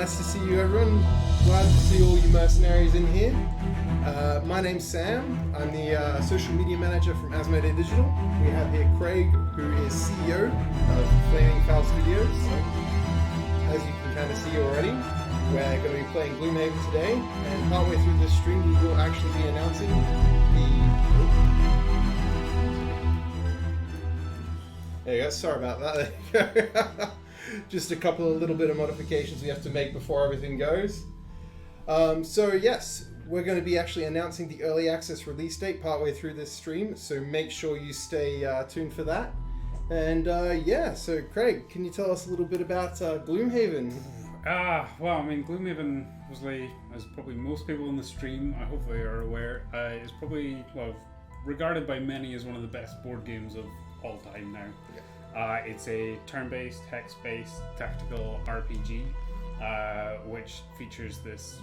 nice to see you, everyone. Glad to see all you mercenaries in here. My name's Sam. I'm the social media manager from Asmodee Digital. We have here Craig, who is CEO of Flaming Fowl Studios. As you can kind of see already, we're going to be playing Gloomhaven today, and partway through this stream, we will actually be announcing There you go. Sorry about that. There you go. Just a couple of little bit of modifications we have to make before everything goes. So yes, we're going to be actually announcing the early access release date partway through this stream, so make sure you stay tuned for that. And yeah, so Craig, can you tell us a little bit about Gloomhaven? Well, I mean, Gloomhaven was like, as probably most people in the stream, I hope they are aware, is probably, well, regarded by many as one of the best board games of all time now. Yeah. It's a turn-based, hex-based tactical RPG, which features this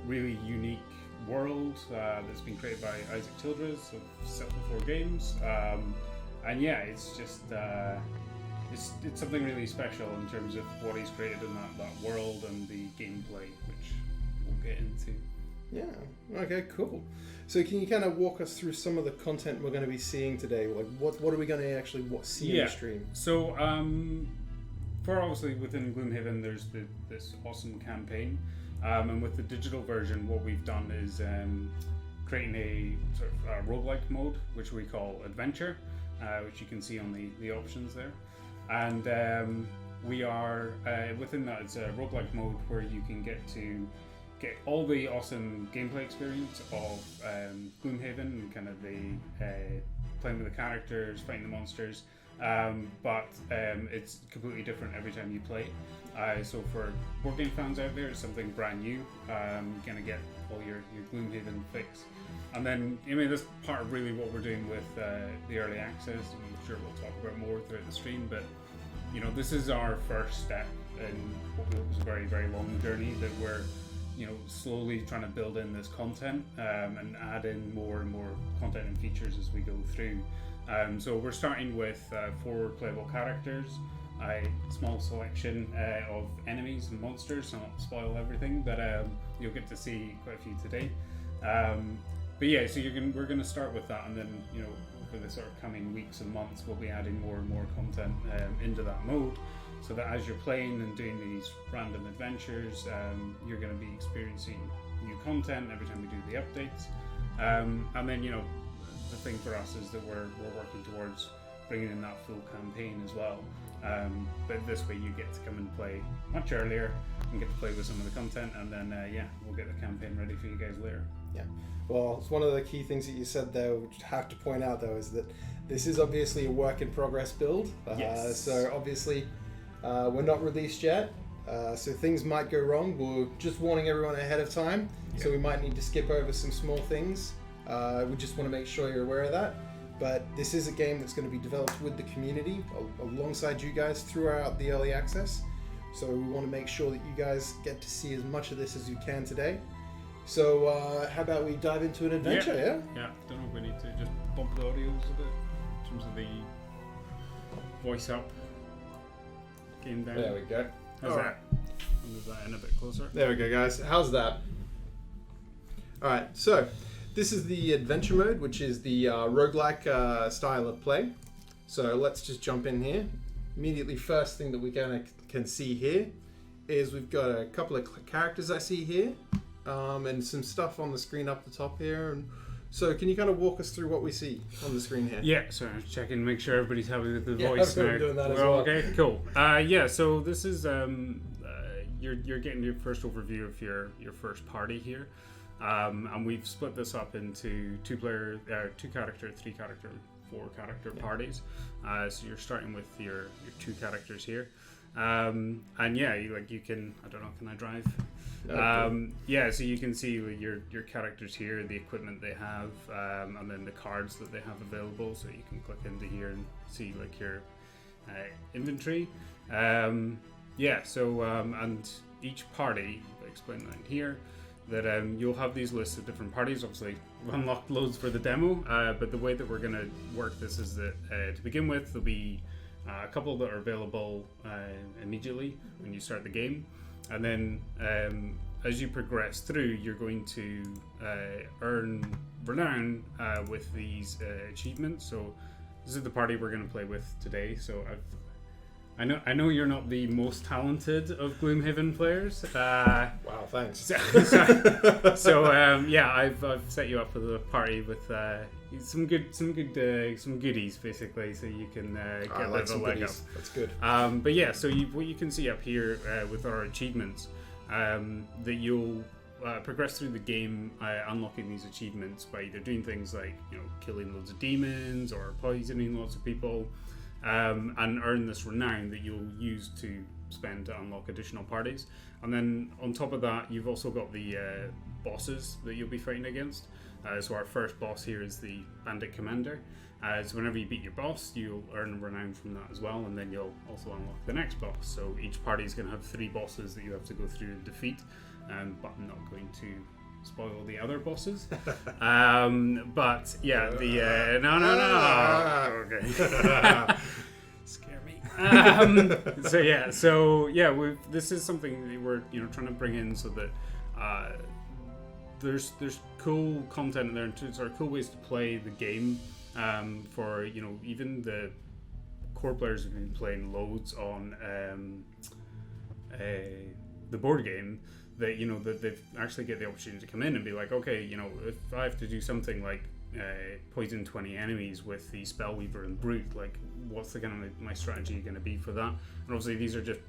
really unique world that's been created by Isaac Childress of Settle 4 Games. And yeah, it's just it's something really special in terms of what he's created in that world and the gameplay, which we'll get into. Yeah. Okay. Cool. So can you kind of walk us through some of the content we're going to be seeing today? Like, what are we going to actually see in the stream? So, for obviously within Gloomhaven, there's this awesome campaign, and with the digital version, what we've done is creating a sort of roguelike mode, which we call Adventure, which you can see on the options there, and we are within that. It's a roguelike mode where you can get all the awesome gameplay experience of Gloomhaven and kind of the playing with the characters, fighting the monsters, but it's completely different every time you play. So for board game fans out there, it's something brand new. You're gonna get all your Gloomhaven fix, and then I mean that's part of really what we're doing with the early access. I'm sure we'll talk about more throughout the stream, but you know this is our first step in what was a very, very long journey that we're slowly trying to build in this content and add in more and more content and features as we go through. So we're starting with 4 playable characters, a small selection of enemies and monsters, so not spoil everything, but you'll get to see quite a few today. But yeah, so we're going to start with that, and then over the sort of coming weeks and months we'll be adding more and more content into that mode, so that as you're playing and doing these random adventures, you're going to be experiencing new content every time we do the updates. And then, the thing for us is that we're working towards bringing in that full campaign as well. But this way you get to come and play much earlier and get to play with some of the content, and then, we'll get the campaign ready for you guys later. Yeah. Well, it's one of the key things that you said there, which I have to point out though, is that this is obviously a work in progress build. Yes. So obviously, we're not released yet, so things might go wrong. We're just warning everyone ahead of time, so we might need to skip over some small things. We just want to make sure you're aware of that. But this is a game that's going to be developed with the community alongside you guys throughout the early access. So we want to make sure that you guys get to see as much of this as you can today. So how about we dive into an adventure, yeah? Yeah, don't know if we need to just bump the audios a bit in terms of the voice up. Game down. There we go. How's that? Move that in a bit closer. There we go, guys. How's that? Alright, so this is the adventure mode, which is the roguelike style of play. So let's just jump in here. Immediately, first thing that we can see here is we've got a couple of characters I see here, and some stuff on the screen up the top here. And so can you kind of walk us through what we see on the screen here? Yeah, so I'm checking, make sure everybody's happy with the Yeah, voice now. doing that as well. Okay, cool. Yeah, so this is you're getting your first overview of your first party here, and we've split this up into 2 character, 3 character, 4 character parties. So you're starting with your 2 characters here, and yeah, you can, I don't know, can I drive? Yeah, so you can see your characters here, the equipment they have, and then the cards that they have available. So you can click into here and see your inventory. Yeah, so and each party, I explain that here, that you'll have these lists of different parties. Obviously, we've unlocked loads for the demo, but the way that we're going to work this is that to begin with, there'll be a couple that are available immediately when you start the game. And then as you progress through, you're going to earn renown with these achievements. So this is the party we're going to play with today. So I know you're not the most talented of Gloomhaven players. Wow, thanks. So I've set you up with a party with some goodies basically, so you can get a bit of a leg up. That's good. But yeah, so what you can see up here with our achievements, that you'll progress through the game unlocking these achievements by either doing things like killing loads of demons or poisoning lots of people. And earn this renown that you'll use to spend to unlock additional parties. And then on top of that, you've also got the bosses that you'll be fighting against. So our first boss here is the Bandit Commander. So whenever you beat your boss, you'll earn renown from that as well, and then you'll also unlock the next boss. So each party is going to have 3 bosses that you have to go through and defeat, but I'm not going to spoil the other bosses. But yeah, the no. Okay. Scare me. This is something that we're trying to bring in so that there's cool content in there, and sort of cool ways to play the game for even the core players who've been playing loads on the board game. That that they've actually get the opportunity to come in and be like, okay, if I have to do something like poison 20 enemies with the Spellweaver and Brute, like what's the kind of my strategy going to be for that? And obviously these are just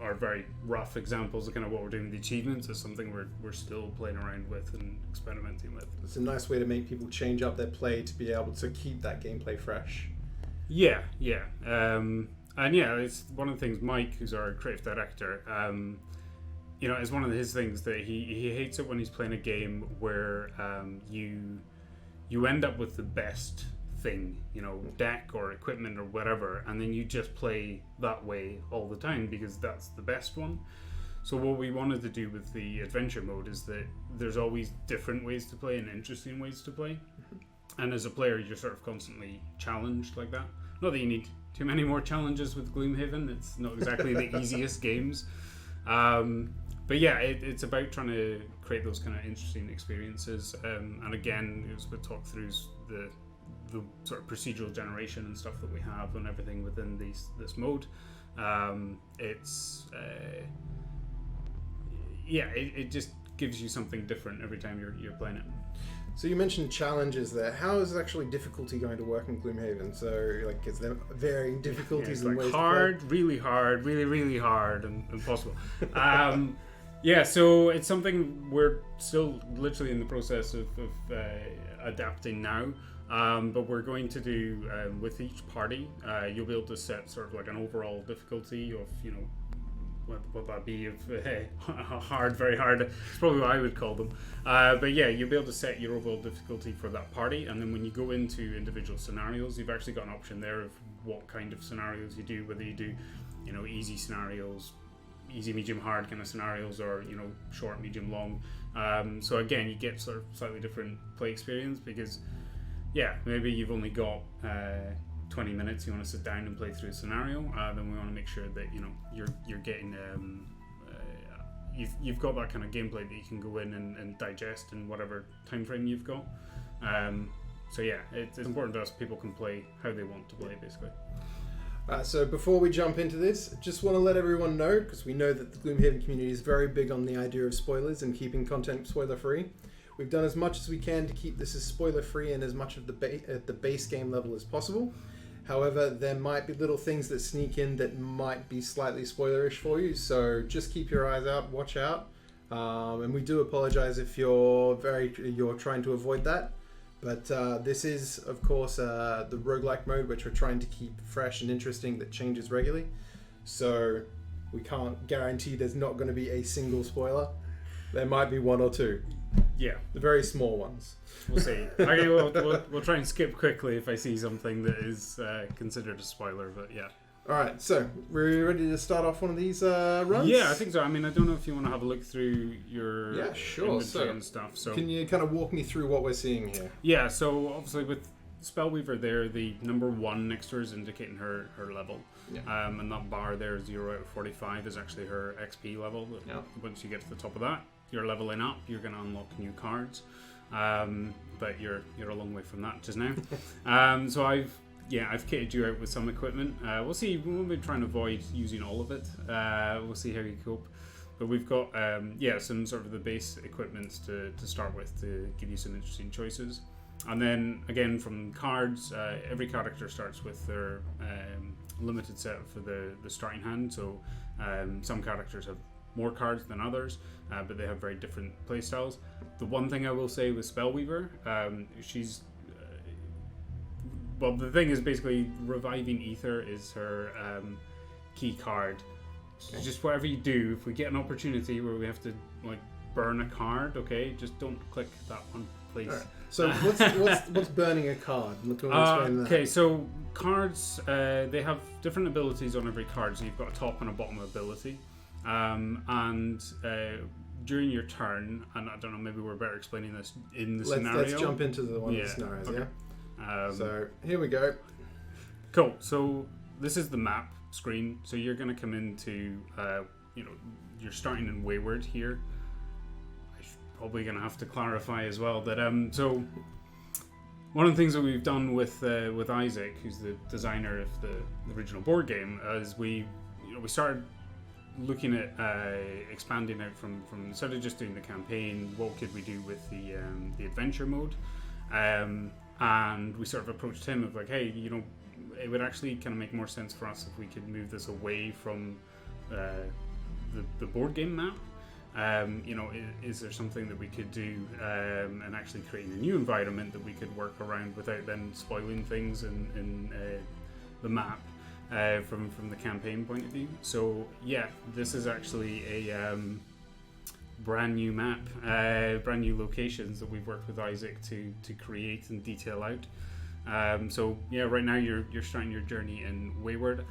are very rough examples of kind of what we're doing with the achievements. It's something we're still playing around with and experimenting with. It's a nice way to make people change up their play to be able to keep that gameplay fresh. Yeah. And it's one of the things Mike, who's our creative director, it's one of his things that he hates it when he's playing a game where you end up with the best thing, deck or equipment or whatever, and then you just play that way all the time because that's the best one. So what we wanted to do with the adventure mode is that there's always different ways to play and interesting ways to play. And as a player, you're sort of constantly challenged like that. Not that you need too many more challenges with Gloomhaven. It's not exactly the easiest games. But yeah, it's about trying to create those kind of interesting experiences. And again, it was about talk throughs the sort of procedural generation and stuff that we have and everything within this mode. It just gives you something different every time you're playing it. So you mentioned challenges there. How is actually difficulty going to work in Gloomhaven? So is there varying difficulties and ways hard, to play? Really hard, really hard, and impossible. So it's something we're still literally in the process of adapting now. But we're going to do with each party, you'll be able to set sort of like an overall difficulty of what that be of hard, very hard. It's probably what I would call them. But yeah, you'll be able to set your overall difficulty for that party, and then when you go into individual scenarios, you've actually got an option there of what kind of scenarios you do, whether you do easy scenarios, easy, medium, hard kind of scenarios, or short, medium, long. So again, you get sort of slightly different play experience because maybe you've only got 20 minutes, you want to sit down and play through a scenario, then we want to make sure that you're getting you've got that kind of gameplay that you can go in and digest in whatever time frame you've got. It's important to us people can play how they want to play basically. So before we jump into this, just want to let everyone know, because we know that the Gloomhaven community is very big on the idea of spoilers and keeping content spoiler free. We've done as much as we can to keep this as spoiler free and as much of at the base game level as possible. However, there might be little things that sneak in that might be slightly spoilerish for you, so just keep your eyes out, watch out. And we do apologize if you're trying to avoid that. But this is, of course, the roguelike mode, which we're trying to keep fresh and interesting, that changes regularly. So we can't guarantee there's not going to be a single spoiler. There might be one or two. Yeah. The very small ones. We'll see. Okay, we'll try and skip quickly if I see something that is considered a spoiler, but yeah. Alright, so we're ready to start off one of these runs? Yeah, I think so. I mean, I don't know if you want to have a look through your inventory and stuff. So can you kind of walk me through what we're seeing here? Yeah, so obviously with Spellweaver there, the number 1 next to her is indicating her level. And that bar there, 0 out of 45, is actually her XP level. Once you get to the top of that, you're leveling up. You're going to unlock new cards, but you're a long way from that just now. So I've kitted you out with some equipment. We'll see. We'll be trying to avoid using all of it. We'll see how you cope. But we've got some sort of the base equipment to start with to give you some interesting choices. And then again from cards, every character starts with their limited set for the starting hand. So some characters have more cards than others, but they have very different play styles. The one thing I will say with Spellweaver, she's the thing is basically Reviving Ether is her key card. So just whatever you do, if we get an opportunity where we have to like burn a card, okay, just don't click that one, please. Right. So what's burning a card? Okay, so cards, they have different abilities on every card. So you've got a top and a bottom ability, and during your turn, and I don't know, maybe we're better explaining this in the scenario. Let's jump into the one of the scenarios. Okay. Yeah. So here we go. Cool. So this is the map screen. So you're going to come into, you're starting in Wayward here. I'm probably going to have to clarify as well that so one of the things that we've done with Isaac, who's the designer of the original board game, is we started looking at expanding out from instead of just doing the campaign, what could we do with the adventure mode, and we sort of approached him of like, hey, it would actually kind of make more sense for us if we could move this away from the board game map. Is there something that we could do and actually creating a new environment that we could work around without then spoiling things in the map from the campaign point of view? So yeah, this is actually a brand new map, brand new locations that we've worked with Isaac to create and detail out. So yeah, right now you're starting your journey in Wayward.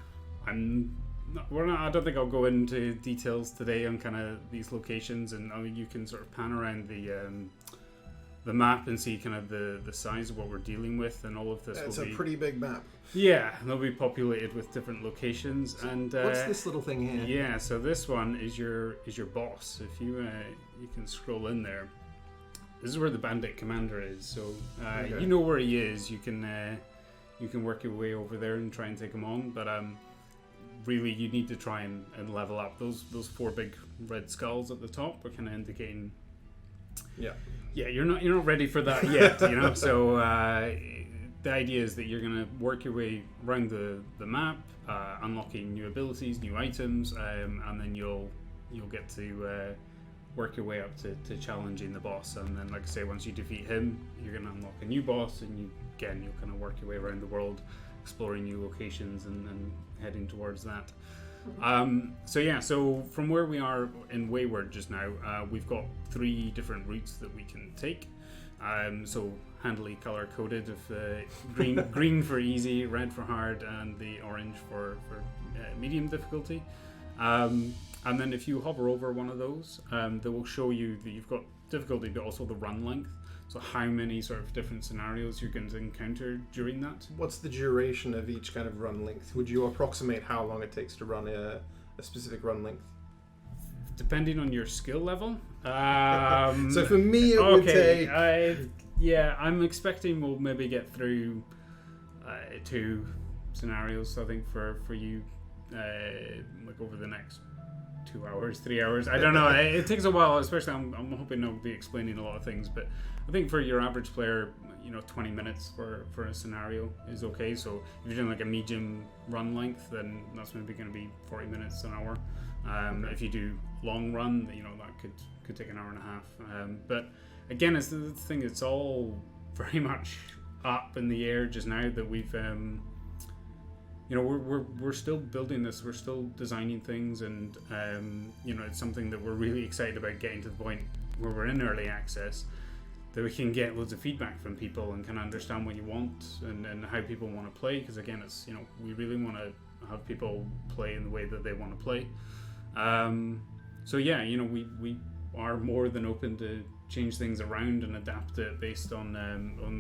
I don't think I'll go into details today on kind of these locations, and you can sort of pan around the map and see kind of the size of what we're dealing with, and all of this. It's a pretty big map. Yeah, they'll be populated with different locations. And what's this little thing here? Yeah, so this one is your boss. If you can scroll in there. This is where the bandit commander is. So okay. You know where he is. You can work your way over there and try and take him on. But really, you need to try and level up. Those 4 big red skulls at the top are kind of indicating. Yeah, you're not ready for that yet. So the idea is that you're going to work your way around the map, unlocking new abilities, new items, and then you'll get to work your way up to challenging the boss. And then, like I say, once you defeat him, you're going to unlock a new boss, and you'll kind of work your way around the world, exploring new locations and heading towards that. So from where we are in Wayward just now, we've got 3 different routes that we can take. So handily color coded of green for easy, red for hard, and the orange for medium difficulty. And then if you hover over one of those, they will show you that you've got difficulty, but also the run length. So how many sort of different scenarios you're going to encounter during that. What's the duration of each kind of run length? Would you approximate how long it takes to run a specific run length? Depending on your skill level. So for me, it would take... I'm expecting we'll maybe get through 2 scenarios, I think, for you, like over the next 2 hours, 3 hours. I don't know. It takes a while, especially I'm hoping I'll be explaining a lot of things, but I think for your average player, 20 minutes for a scenario is okay. So if you're doing like a medium run length, then that's maybe going to be 40 minutes, an hour. Okay. If you do long run, that could take an hour and a half. But again, it's the thing, it's all very much up in the air just now that we've we're still building this, we're still designing things, and it's something that we're really excited about, getting to the point where we're in early access, that we can get loads of feedback from people and kind of understand what you want and how people want to play, because again, it's we really want to have people play in the way that they want to play. So yeah, we are more than open to change things around and adapt it based on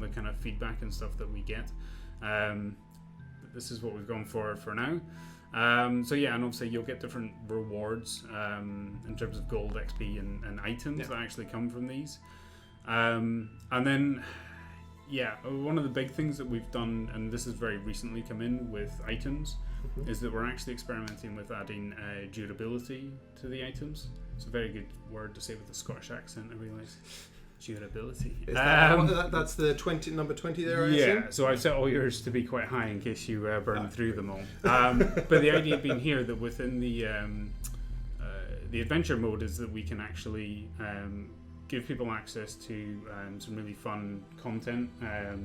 the kind of feedback and stuff that we get. This is what we've gone for now. So yeah, and obviously you'll get different rewards in terms of gold, XP, and items that actually come from these. And then, yeah, one of the big things that we've done, and this has very recently come in with items, is that we're actually experimenting with adding durability to the items. It's a very good word to say with a Scottish accent, I realise. Durability. Is that's the number 20 there, I assume? So I've set all yours to be quite high in case you burn through them all. But the idea being here that within the adventure mode is that we can actually give people access to some really fun content, at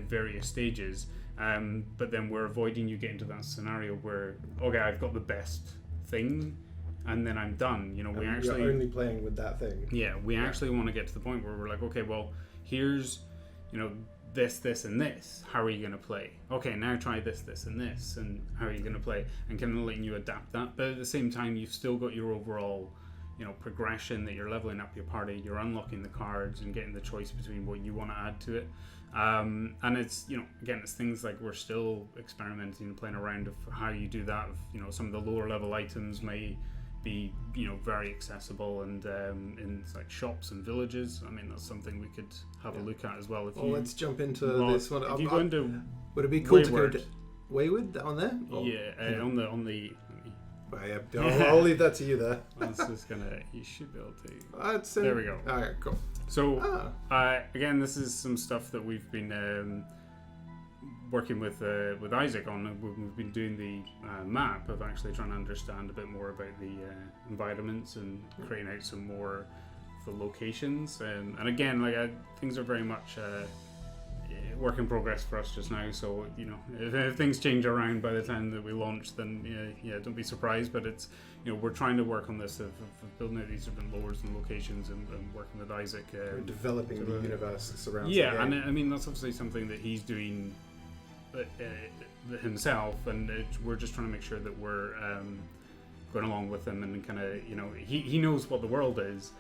various stages. But then we're avoiding you getting to that scenario where, okay, I've got the best thing, and then I'm done. We actually you're only playing with that thing. Yeah, we actually want to get to the point where we're like, okay, well, here's, this, and this. How are you going to play? Okay, now try this, and this, and how are you going to play? And kind of letting you adapt that. But at the same time, you've still got your overall, progression that you're leveling up your party, you're unlocking the cards and getting the choice between what you want to add to it. And it's, again, it's things like we're still experimenting and playing around of how you do that. Some of the lower level items may be very accessible and in like shops and villages. I mean, that's something we could have a look at as well. Let's jump into this one. If you go into would it be cool Wayward, to go Wayward on there? On the well, yeah, I'll leave that to you there. You should be able to. There we go. All right, cool. So again, this is some stuff that we've been working with Isaac on. We've been doing the map of actually trying to understand a bit more about the environments and creating out some more of the locations. And again, things are very much work in progress for us just now. So if things change around by the time that we launch, then don't be surprised. But it's we're trying to work on this of building out these different lores and locations and working with Isaac. Developing the universe surrounding. Yeah, and I mean that's obviously something that he's doing himself, and we're just trying to make sure that we're going along with him and kind of he knows what the world is.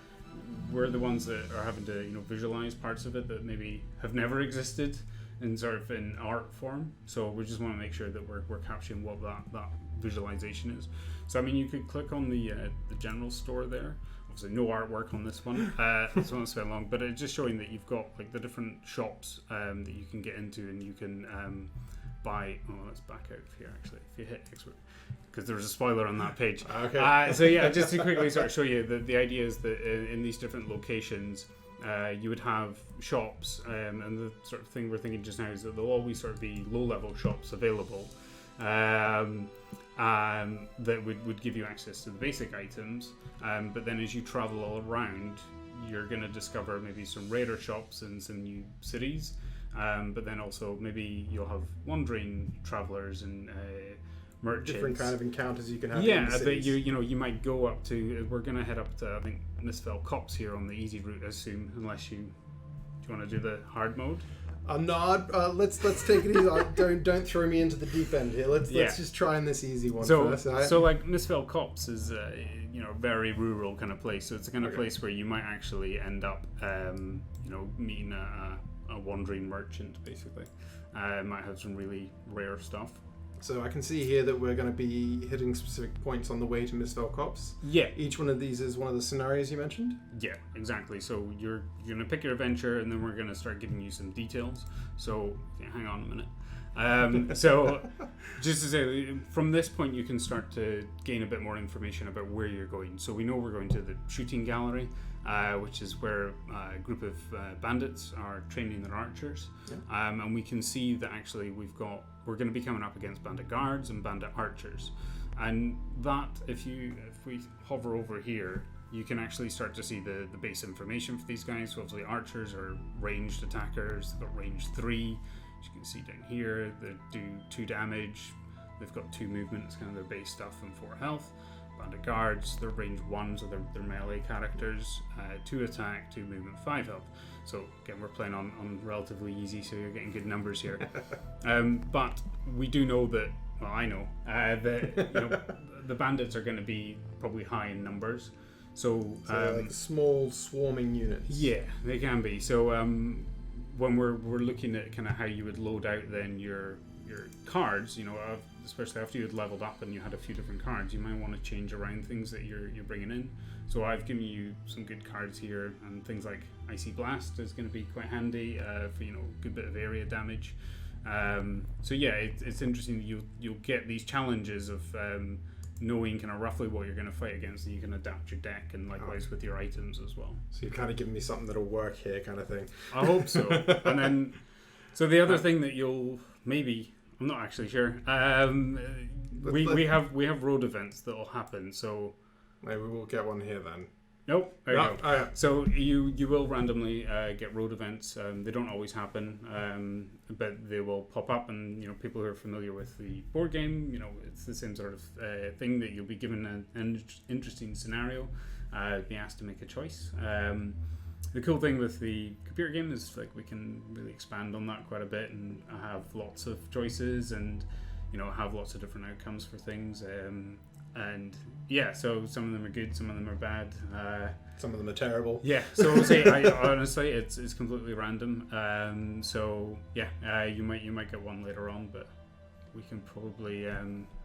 We're the ones that are having to visualize parts of it that maybe have never existed in sort of in art form. So we just want to make sure that we're capturing what that visualization is. So I mean, you could click on the general store there. Obviously no artwork on this one, this one's spent long, but it's just showing that you've got like the different shops that you can get into, and you can buy. Let's back out of here actually. If you hit X, because there was a spoiler on that page. Okay. So yeah, just to quickly sort of show you, the idea is that in these different locations, you would have shops, and the sort of thing we're thinking just now is that there'll always sort of be low-level shops available. That would give you access to the basic items, but then as you travel all around, you're going to discover maybe some rarer shops and some new cities, but then also maybe you'll have wandering travelers and merchants. Different kind of encounters you can have. Yeah, but you might go up to. We're going to head up to I think Misfell Copse here on the easy route, I assume, unless do you want to do the hard mode? No, let's take it easy. Don't throw me into the deep end here. Let's just try on this easy one first. So like Misfell Copse is a very rural kind of place. So it's the kind of place where you might actually end up meeting a wandering merchant basically. Might have some really rare stuff. So I can see here that we're going to be hitting specific points on the way to Misfell Copse. Yeah. Each one of these is one of the scenarios you mentioned? Yeah, exactly. So you're going to pick your adventure, and then we're going to start giving you some details. So hang on a minute. So just to say, from this point you can start to gain a bit more information about where you're going. So we know we're going to the shooting gallery, which is where a group of bandits are training their archers. Yeah. And we can see that actually we're going to be coming up against bandit guards and bandit archers. And that, if we hover over here, you can actually start to see the base information for these guys. So obviously archers are ranged attackers. They've got range 3. As you can see down here, they do 2 damage. They've got 2 movement. It's kind of their base stuff, and 4 health. Bandit guards, they're range 1, so they're melee characters. 2 attack, 2 movement, 5 health. So again, we're playing on relatively easy, so you're getting good numbers here. But we do know that, well, I know that the bandits are going to be probably high in numbers. So like small swarming units. Yeah, they can be. So when we're looking at kind of how you would load out then your your cards, especially after you had leveled up and you had a few different cards, you might want to change around things that you're bringing in. So I've given you some good cards here, and things like Icy Blast is going to be quite handy for a good bit of area damage. So yeah, it's interesting that you'll get these challenges of knowing kind of roughly what you're going to fight against, and you can adapt your deck, and likewise with your items as well. So you're kind of giving me something that'll work here, kind of thing. I hope so. And then, so the other thing that you'll maybe, I'm not actually sure. We have road events that will happen. So maybe we'll get one here then. Nope. There you go. Oh, yeah. So you will randomly get road events. They don't always happen, but they will pop up, and people who are familiar with the board game, it's the same sort of thing that you'll be given an interesting scenario, be asked to make a choice. The cool thing with the computer game is we can really expand on that quite a bit, and have lots of choices, and have lots of different outcomes for things. And yeah, so some of them are good, some of them are bad. Some of them are terrible. Yeah, so I'll say honestly, it's completely random. So yeah, you might get one later on, but we can probably.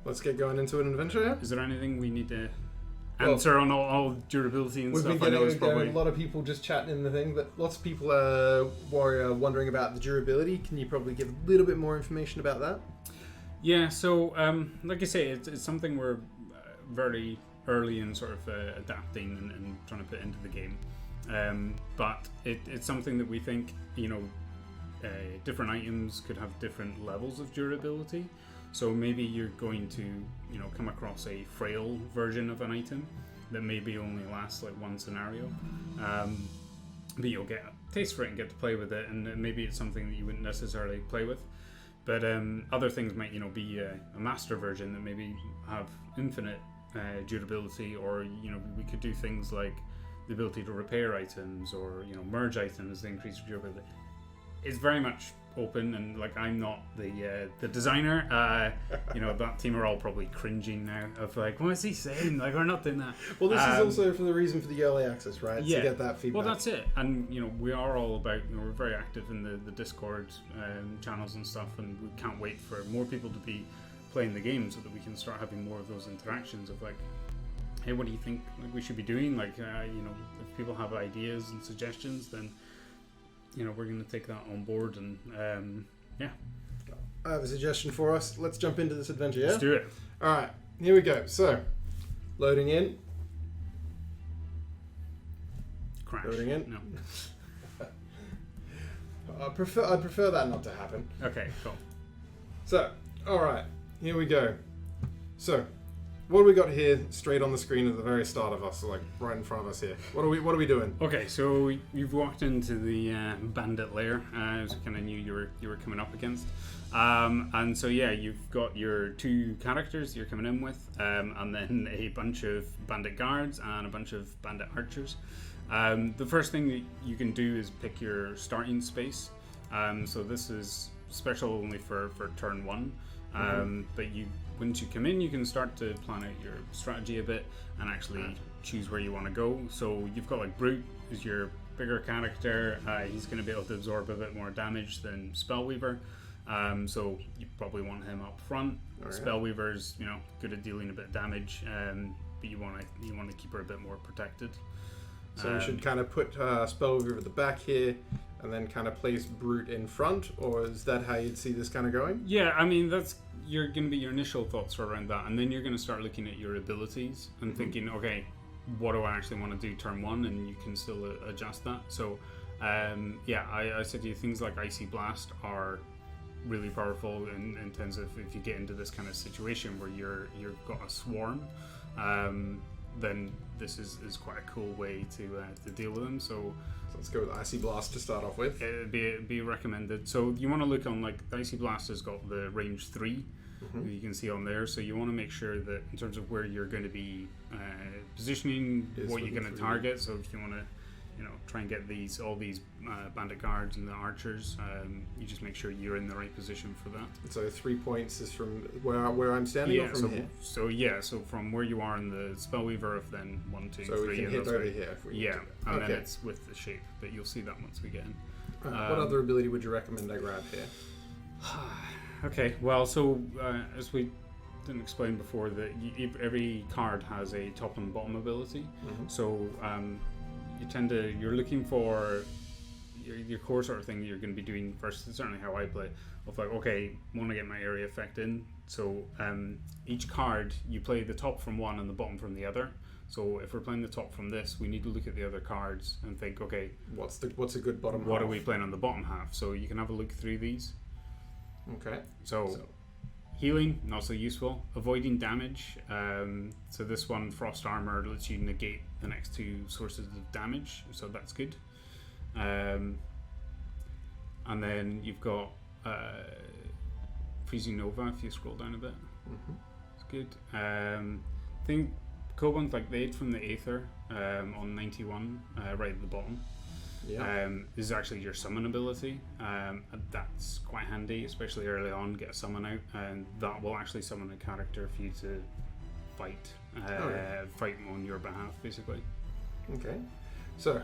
Let's get going into an adventure. Yeah? Is there anything we need to answer on all durability and stuff? We've been getting a lot of people just chatting in the thing, but lots of people are wondering about the durability. Can you probably give a little bit more information about that? Yeah, so like I say, it's something we're very early in sort of adapting and trying to put into the game, but it's something that we think different items could have different levels of durability. So maybe you're going to come across a frail version of an item that maybe only lasts like one scenario, but you'll get a taste for it and get to play with it, and maybe it's something that you wouldn't necessarily play with. But other things might be a master version that maybe have infinite durability, or we could do things like the ability to repair items, or merge items to increase durability. It's very much open, and I'm not the designer. That team are all probably cringing now of what is he saying? We're not doing that. Well, this is also for the reason for the early access, right? Yeah. To get that feedback. Well, that's it. And we are all about. We're very active in the Discord channels and stuff, and we can't wait for more people to be playing the game so that we can start having more of those interactions of hey, what do you think we should be doing? If people have ideas and suggestions, then we're going to take that on board, and yeah. I have a suggestion for us. Let's jump into this adventure, yeah? Let's do it. Alright, here we go. So, loading in. Crash. Loading in. No. I prefer that not to happen. Okay, cool. So, alright, here we go. So, what do we got here straight on the screen at the very start of us, right in front of us here? What are we doing? Okay, so you've walked into the bandit lair, as we kind of knew you were coming up against. And so yeah, you've got your two characters you're coming in with, and then a bunch of bandit guards and a bunch of bandit archers. The first thing that you can do is pick your starting space. So this is special only for turn one. But once you come in, you can start to plan out your strategy a bit and actually choose where you want to go. So you've got Brute is your bigger character. He's going to be able to absorb a bit more damage than Spellweaver. So you probably want him up front. Spellweaver's good at dealing a bit of damage, but you want to keep her a bit more protected. So we should kind of put Spellweaver at the back here, and then kind of place Brute in front, or is that how you'd see this kind of going? Yeah, I mean that's going to be your initial thoughts around that, and then you're going to start looking at your abilities and thinking, okay, what do I actually want to do turn one, and you can still adjust that. So I said to you, things like Icy Blast are really powerful in terms of if you get into this kind of situation where you've got a swarm, then this is quite a cool way to deal with them. So let's go with Icy Blast to start off with. It'd be recommended. So you want to look on the Icy Blast has got the range 3 that you can see on there. So you want to make sure that in terms of where you're going to be positioning, what you're going to target. So if you want to try and get all these bandit guards and the archers, you just make sure you're in the right position for that. So 3 points is from where I'm standing, or from here? So from where you are in the Spellweaver, of then 1, 2, 3. So we can hit over here if we and then it's with the shape, but you'll see that once we get in. What other ability would you recommend I grab here? Okay. Well, so as we didn't explain before, that every card has a top and bottom ability. So you're looking for your core sort of thing that you're going to be doing first. It's certainly how I play. Of like, okay, want to get my area effect in. So each card you play the top from one and the bottom from the other. So if we're playing the top from this, we need to look at the other cards and think, okay, what's a good bottom half? What are we playing on the bottom half? So you can have a look through these. Okay. So healing, not so useful. Avoiding damage. So this one, Frost Armor, lets you negate the next two sources of damage. So that's good. And then you've got Freezing Nova if you scroll down a bit. It's good. I think cool ones like the Aid from the Aether on 91, right at the bottom. Yeah. This is actually your summon ability. And that's quite handy, especially early on. Get a summon out, and that will actually summon a character for you to fight. Fight on your behalf, basically. Okay. So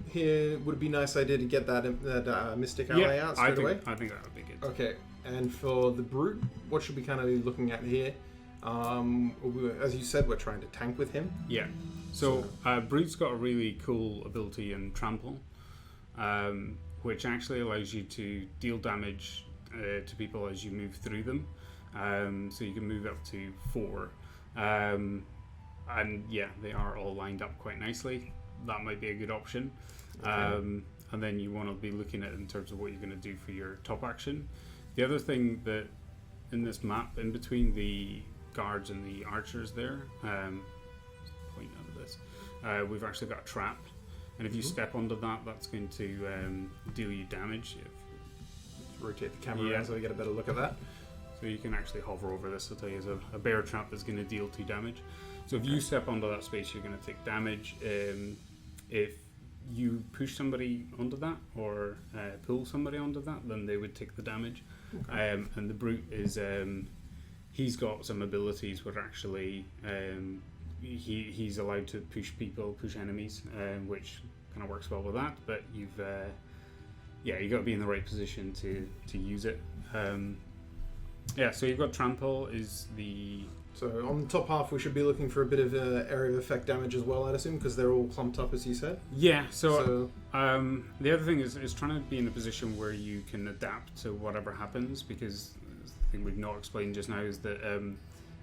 here would it be a nice idea to get that Mystic Ally out straight away? I think that would be good. Okay. And for the Brute, what should we kind of be looking at here? As you said, we're trying to tank with him. Yeah. So Brute's got a really cool ability in Trample, which actually allows you to deal damage to people as you move through them. So you can move up to 4. And yeah, they are all lined up quite nicely. That might be a good option. Okay. And then you want to be looking at it in terms of what you're going to do for your top action. The other thing that in this map, in between the guards and the archers there, point out of this, we've actually got a trap, and if you step onto that, that's going to deal you damage. Let's rotate the camera around so we get a better look at that. So you can actually hover over this. I'll tell you, there's a bear trap that's going to deal 2 damage. So if you step onto that space, you're going to take damage. If you push somebody onto that or pull somebody onto that, then they would take the damage. Okay. And the Brute is he's got some abilities where actually he's allowed to push people, push enemies, which kind of works well with that. But you got to be in the right position to use it. So you've got Trample is the. So on the top half, we should be looking for a bit of area of effect damage as well, I'd assume, because they're all clumped up, as you said. Yeah. So the other thing is trying to be in a position where you can adapt to whatever happens, because the thing we've not explained just now is that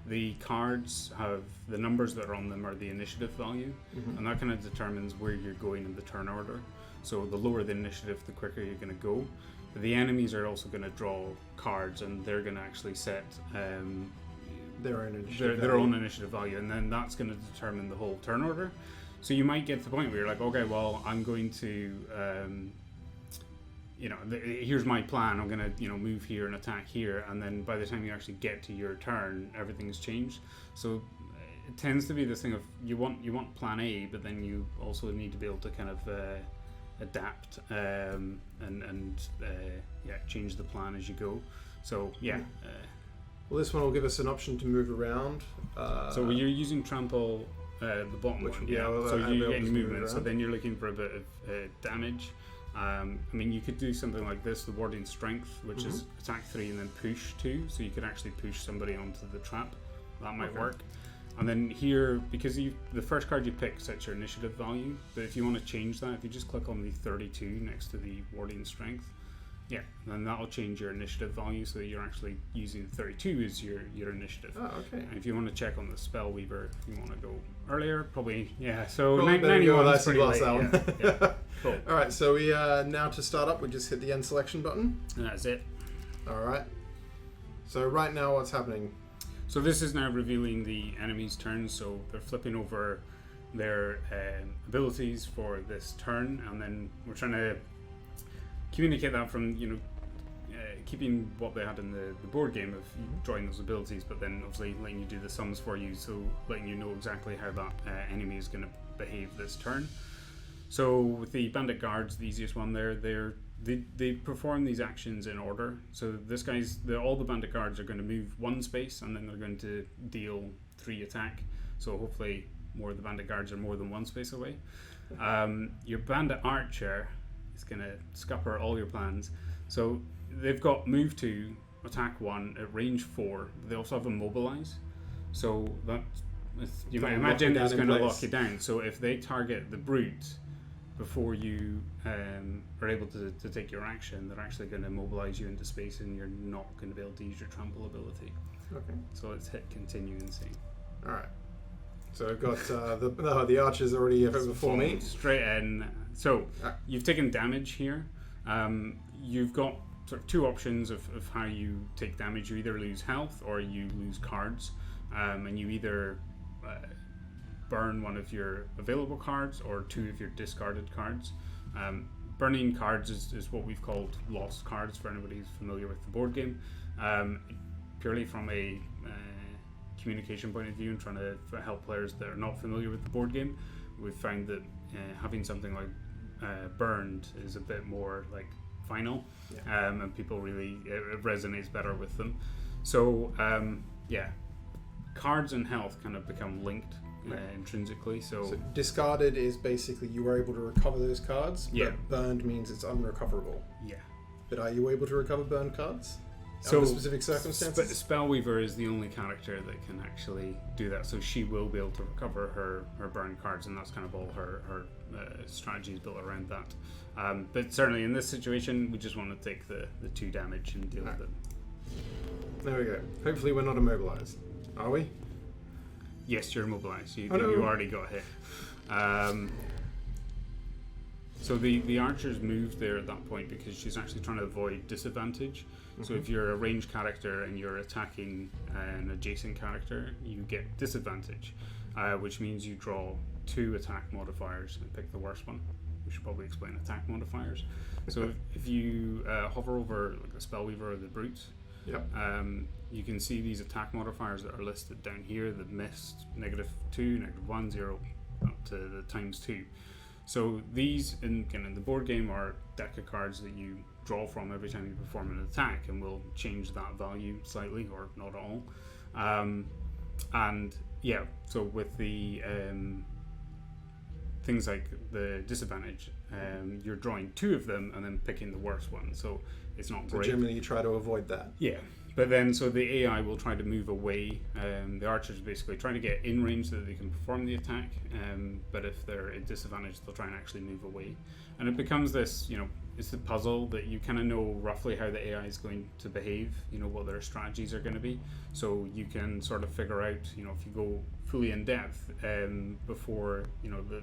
the cards have the numbers that are on them are the initiative value, and that kind of determines where you're going in the turn order. So the lower the initiative, the quicker you're going to go. But the enemies are also going to draw cards, and they're going to actually set. Their own initiative value, and then that's going to determine the whole turn order. So you might get to the point where you're like, okay, well, I'm going to, here's my plan. I'm going to, move here and attack here, and then by the time you actually get to your turn, everything's changed. So it tends to be this thing of you want plan A, but then you also need to be able to kind of adapt and change the plan as you go. So yeah. Well, this one will give us an option to move around. So you're using Trample, the bottom one. So you're getting movement. So then you're looking for a bit of damage. You could do something like this, the Warding Strength, which is attack 3 and then push 2. So you could actually push somebody onto the trap. That might work. And then here, because the first card you pick sets your initiative value, but if you want to change that, if you just click on the 32 next to the Warding Strength, then that'll change your initiative value so that you're actually using 32 as your initiative. Oh, okay. And if you want to check on the Spell Weaver, if you want to go earlier, probably, so 91 is pretty late. That one. Cool. Alright, so we now to start up, we just hit the end selection button. And that's it. Alright. So right now what's happening? So this is now revealing the enemy's turn, so they're flipping over their abilities for this turn, and then we're trying to communicate that from keeping what they had in the board game of drawing those abilities, but then obviously letting you do the sums for you, so letting you know exactly how that enemy is going to behave this turn. So with the Bandit Guards, the easiest one there, they perform these actions in order. So this all the Bandit Guards are going to move 1 space, and then they're going to deal 3 attack. So hopefully more of the Bandit Guards are more than 1 space away. Your Bandit Archer is going to scupper all your plans. So they've got move 2, attack 1 at range 4. They also have immobilize, so that you might imagine it's going to lock you down. So if they target the brute before you are able to take your action, they're actually going to immobilize you into space, and you're not going to be able to use your trample ability. Okay. So let's hit continue and see. All right. So I've got the archers already before me. Straight in. So you've taken damage here. You've got sort of two options of how you take damage. You either lose health or you lose cards, and you either burn one of your available cards or two of your discarded cards. Burning cards is what we've called lost cards for anybody who's familiar with the board game. Purely from a communication point of view and trying to help players that are not familiar with the board game, we've found that having something like burned is a bit more like final, and people really, it resonates better with them. So cards and health kind of become linked intrinsically. So discarded is basically you were able to recover those cards, but burned means it's unrecoverable. Yeah. But are you able to recover burned cards? So under specific circumstances? Spellweaver is the only character that can actually do that, so she will be able to recover her burn cards, and that's kind of all her strategies built around that. But certainly in this situation, we just want to take the 2 damage and deal with it. There we go. Hopefully we're not immobilized. Are we? Yes, you're immobilized. You no. already got hit. So the archer's moved there at that point because she's actually trying to avoid disadvantage. Mm-hmm. So if you're a ranged character and you're attacking an adjacent character, you get disadvantage, which means you draw 2 attack modifiers and pick the worst one. We should probably explain attack modifiers. So if you hover over like the Spellweaver or the Brute, you can see these attack modifiers that are listed down here: the Mist, -2, -1, 0, up to the ×2. So these in the board game are deck of cards that you draw from every time you perform an attack, and we'll change that value slightly or not at all. So with the things like the disadvantage, you're drawing 2 of them and then picking the worst one. So it's not great. Generally, you try to avoid that. Yeah. But then, so the AI will try to move away. The archers basically trying to get in range so that they can perform the attack. But if they're at disadvantage, they'll try and actually move away. And it becomes this, it's a puzzle that you kind of know roughly how the AI is going to behave, what their strategies are going to be. So you can sort of figure out, if you go fully in depth before,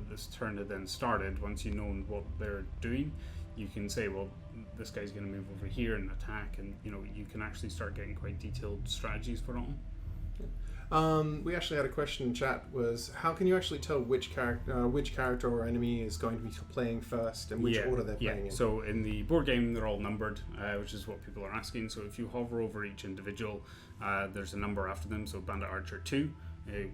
this turn had then started, once you know what they're doing, you can say, well, this guy's going to move over here and attack, and you can actually start getting quite detailed strategies for it all. We actually had a question in chat, was how can you actually tell which character or enemy is going to be playing first and which order they're playing in? So in the board game, they're all numbered, which is what people are asking. So if you hover over each individual, there's a number after them. So Bandit Archer 2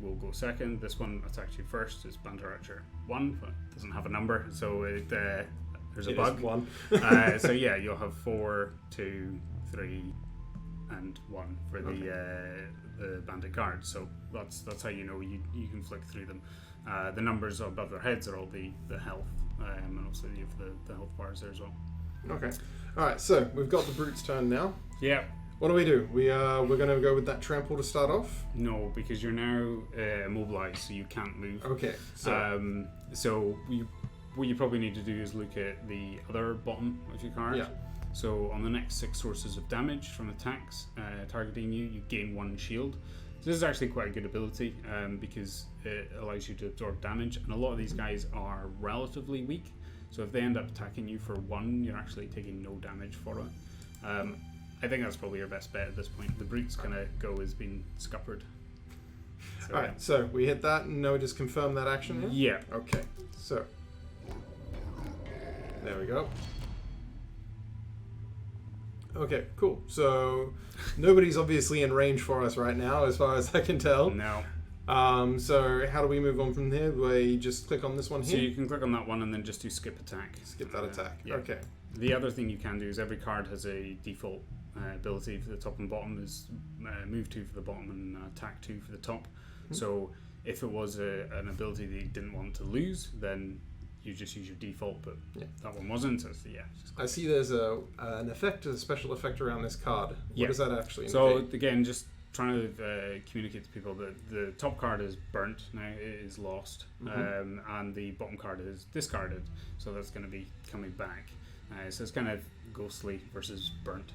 will go second. This one attacked you first. Is Bandit Archer 1, but it doesn't have a number, so there's a bug. 1. So you'll have 4, 2, 3, and 1 for the bandit cards. So that's how you can flick through them. The numbers above their heads are all the health, and also you have the health bars there as well. Okay. All right. So we've got the brute's turn now. Yeah. What do? We're going to go with that trample to start off? No, because you're now immobilized, so you can't move. Okay. So what you probably need to do is look at the other bottom of your card. Yeah. So on the next 6 sources of damage from attacks targeting you, you gain 1 shield. So this is actually quite a good ability because it allows you to absorb damage, and a lot of these guys are relatively weak. So if they end up attacking you for 1, you're actually taking no damage for it. I think that's probably your best bet at this point. The Brute's going to go as being scuppered. So, Alright, so we hit that, and now we just confirm that action here? Yeah. Okay, so there we go. Okay, cool. So nobody's obviously in range for us right now, as far as I can tell. No. So how do we move on from here? We just click on this one here? So you can click on that one and then just do skip attack. Skip that attack. Yeah. Okay. The other thing you can do is every card has a default ability for the top and bottom is move 2 for the bottom and attack 2 for the top. Mm-hmm. So if it was an ability that you didn't want to lose, then you just use your default, but Yeah. that one wasn't. So yeah. I see there's an effect, a special effect around this card. What Yeah. does that actually So indicate? again, just trying to communicate to people that the top card is burnt now; it is lost, and the bottom card is discarded. So that's going to be coming back. So it's kind of ghostly versus burnt.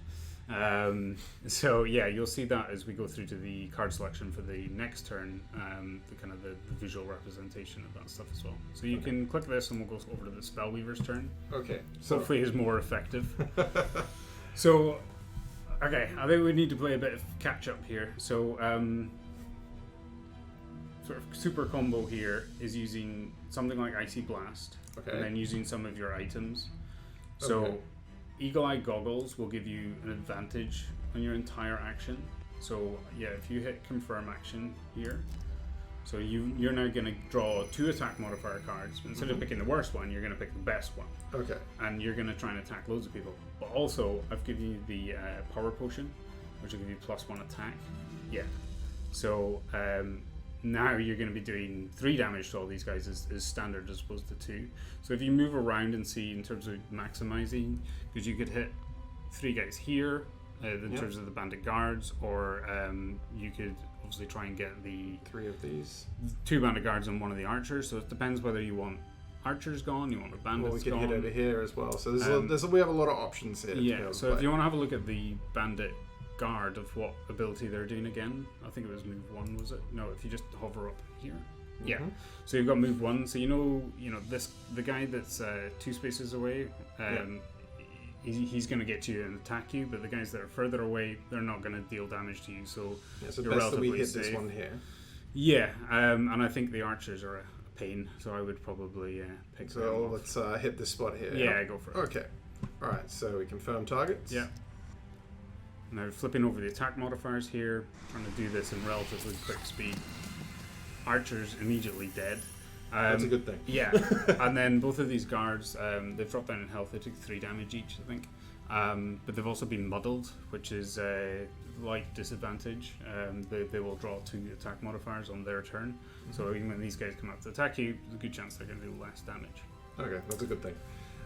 So yeah, you'll see that as we go through to the card selection for the next turn, the kind of the visual representation of that stuff as well. So you can click this and we'll go over to the Spellweaver's turn. Okay. So Hopefully it's more effective. So, okay, I think we need to play a bit of catch up here. So, sort of super combo here is using something like Icy Blast, Okay. and then using some of your items. So, Okay. Eagle Eye Goggles will give you an advantage on your entire action. So, yeah, if you hit confirm action here, so you're now going to draw 2 attack modifier cards. But instead of picking the worst one, you're going to pick the best one. Okay. And you're going to try and attack loads of people. But also, I've given you the power potion, which will give you +1 attack. Yeah. So now you're going to be doing 3 damage to all these guys as standard as opposed to 2. So if you move around and see in terms of maximizing, because you could hit 3 guys here in terms of the bandit guards, or you could obviously try and get the 3 of these. 2 bandit guards and 1 of the archers. So it depends whether you want archers gone, you want the bandits Well, we could gone. hit over here as well. So we have a lot of options here. to be Yeah, able to so if play. you want to have a look at the bandit guard of what ability they're doing again, I think it was move 1, was it? No, if you just hover up here. Yeah. So you've got move 1. So you know the guy that's 2 spaces away, he's going to get you and attack you, but the guys that are further away, they're not going to deal damage to you. So So you're best that we relatively hit this safe. one here. Yeah, and I think the archers are a pain, so I would probably pick them So off. let's hit this spot here. Yeah, go for it. Okay. Alright, so we confirm targets. Yeah. Now flipping over the attack modifiers here, trying to do this in relatively quick speed. Archers immediately dead. That's a good thing. Yeah, and then both of these guards, they've dropped down in health. They took 3 damage each, I think. But they've also been muddled, which is a light disadvantage. They will draw 2 attack modifiers on their turn. So even when these guys come up to attack you, there's a good chance they're going to do less damage. Okay, that's a good thing.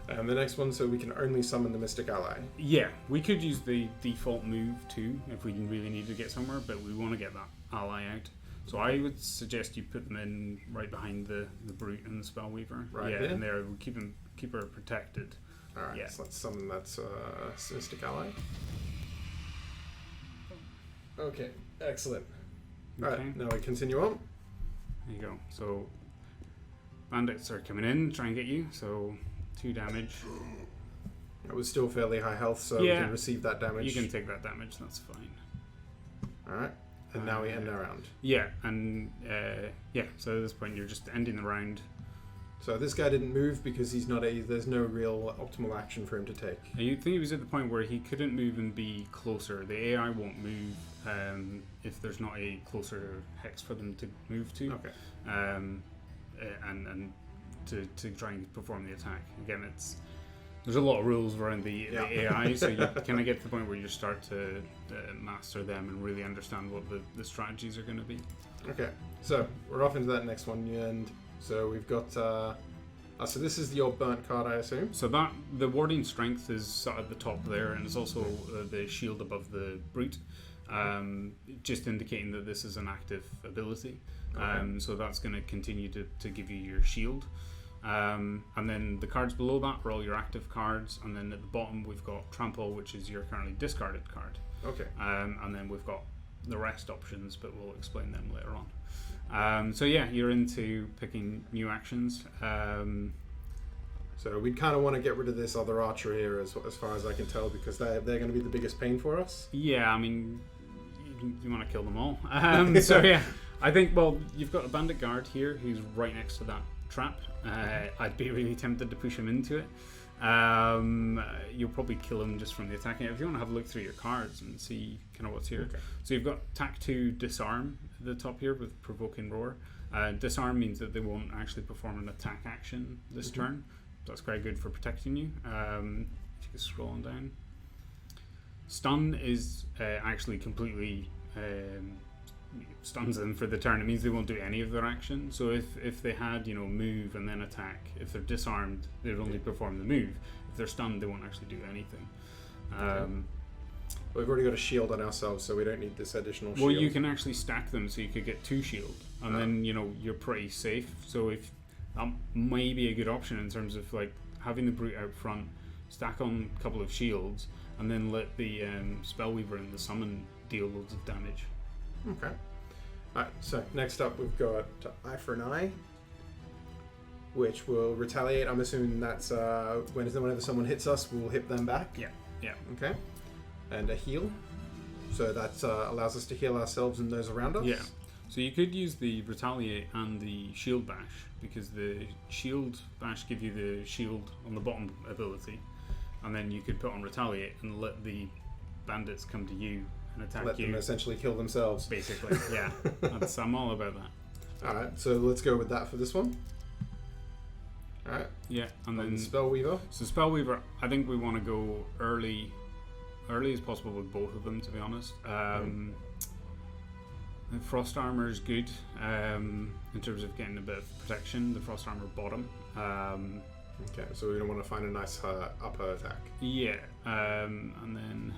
And the next one, so we can only summon the Mystic Ally. Yeah, we could use the default move too if we really need to get somewhere, but we want to get that ally out. So I would suggest you put them in right behind the Brute and the Spellweaver. Right yeah, here? and there we'll keep her protected. Alright, Yeah. so let's summon that Mystic Ally. Okay, excellent. Okay, Alright, now we continue on. there you go. So bandits are coming in, try and get you. So 2 damage. It was still fairly high health, so we Yeah. can receive that damage. You can take that damage. That's fine. Alright, and now we end our round. Yeah, and So at this point, you're just ending the round. So this guy didn't move because there's no real optimal action for him to take. You think he was at the point where he couldn't move and be closer. The AI won't move if there's not a closer hex for them to move to. Okay. And to try and perform the attack. Again, there's a lot of rules around the AI, so you kind of get to the point where you start to master them and really understand what the strategies are going to be. Okay, so we're off into that next one, and so we've got. So this is your burnt card, I assume. So that the warding strength is sort of at the top there, and it's also the shield above the brute, just indicating that this is an active ability. Okay. So that's going to continue to give you your shield. And then the cards below that are all your active cards, and then at the bottom we've got Trample, which is your currently discarded card. Okay. And then we've got the rest options, but we'll explain them later on. So yeah, you're into picking new actions. So we kind of want to get rid of this other archer here, as far as I can tell, because they're going to be the biggest pain for us. Yeah, I mean, you want to kill them all. So yeah, I think, well, you've got a bandit guard here who's right next to that trap. I'd be really tempted to push him into it. You'll probably kill him just from the attacking. If you want to have a look through your cards and see kind of what's here. Okay. So you've got Tac 2 Disarm at the top here with Provoking Roar. Disarm means that they won't actually perform an attack action this turn. That's quite good for protecting you. If you can scroll on down. Stun is actually completely stuns them for the turn, it means they won't do any of their action. So if they had, move and then attack, if they're disarmed, they'd only perform the move. If they're stunned, they won't actually do anything. We've already got a shield on ourselves, so we don't need this additional shield. Well, you can actually stack them, so you could get 2 shield, and then you're pretty safe. So if that may be a good option in terms of like having the brute out front, stack on a couple of shields, and then let the Spellweaver and the summon deal loads of damage. Okay. Alright, so next up we've got Eye for an Eye, which will retaliate. I'm assuming that's whenever someone hits us, we'll hit them back. Yeah. Okay. And a heal. So that allows us to heal ourselves and those around us. Yeah. So you could use the retaliate and the shield bash, because the shield bash give you the shield on the bottom ability, and then you could put on retaliate and let the bandits come to you and attack Let you. them essentially kill themselves. Basically, yeah. I'm all about that. Alright, so let's go with that for this one. Alright. Yeah, and then Spellweaver. So Spellweaver, I think we want to go early as possible with both of them, to be honest. The Frost Armor is good in terms of getting a bit of protection. The Frost Armor bottom. Okay, so we don't want to find a nice upper attack. Yeah, and then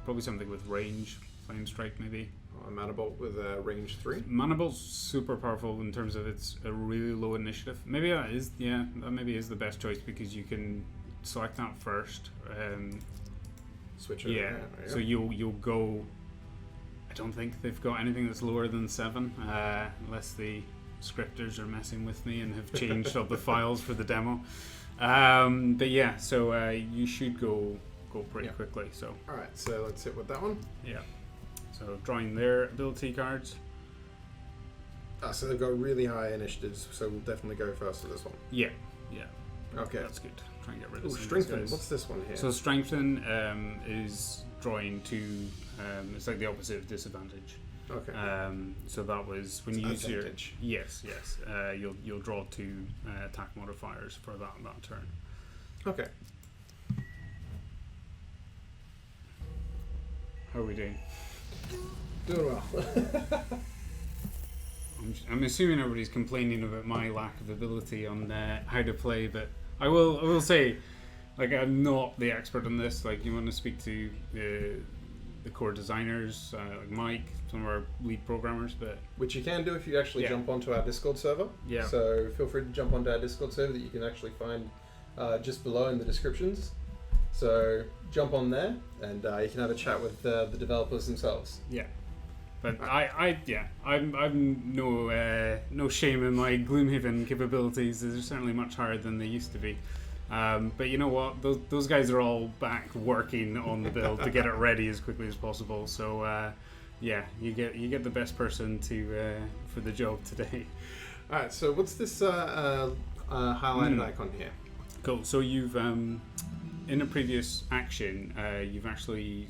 probably something with range. Flame Strike, maybe. A Mana Bolt with range 3. Mana Bolt's super powerful in terms of it's a really low initiative. Maybe that is the best choice, because you can select that first. Switch over. Yeah, so you'll go. I don't think they've got anything that's lower than 7, unless the scripters are messing with me and have changed all the files for the demo. But yeah, so you should go pretty quickly. So all right, so let's hit with that one. Yeah. So drawing their ability cards. So they've got really high initiatives, so we'll definitely go first for this one. Yeah. Okay. That's good. Try and get rid of some Strengthen. of these guys. What's this one here? So Strengthen is drawing 2. It's like the opposite of disadvantage. Okay. So that was when you use your Advantage. yes. You'll draw 2 attack modifiers for that turn. Okay. How are we doing? Doing well. I'm assuming everybody's complaining about my lack of ability on how to play, but I will say, like, I'm not the expert on this. Like, you want to speak to the core designers, like Mike, some of our lead programmers, but Which you can do if you actually jump onto our Discord server. Yeah. So feel free to jump onto our Discord server that you can actually find just below in the descriptions. So jump on there, and you can have a chat with the developers themselves. yeah. But I'm no shame in my Gloomhaven capabilities. They're certainly much higher than they used to be. But you know what? Those guys are all back working on the build to get it ready as quickly as possible. So you get the best person for the job today. All right. So what's this highlighted icon here? Cool. So you've in a previous action, you've actually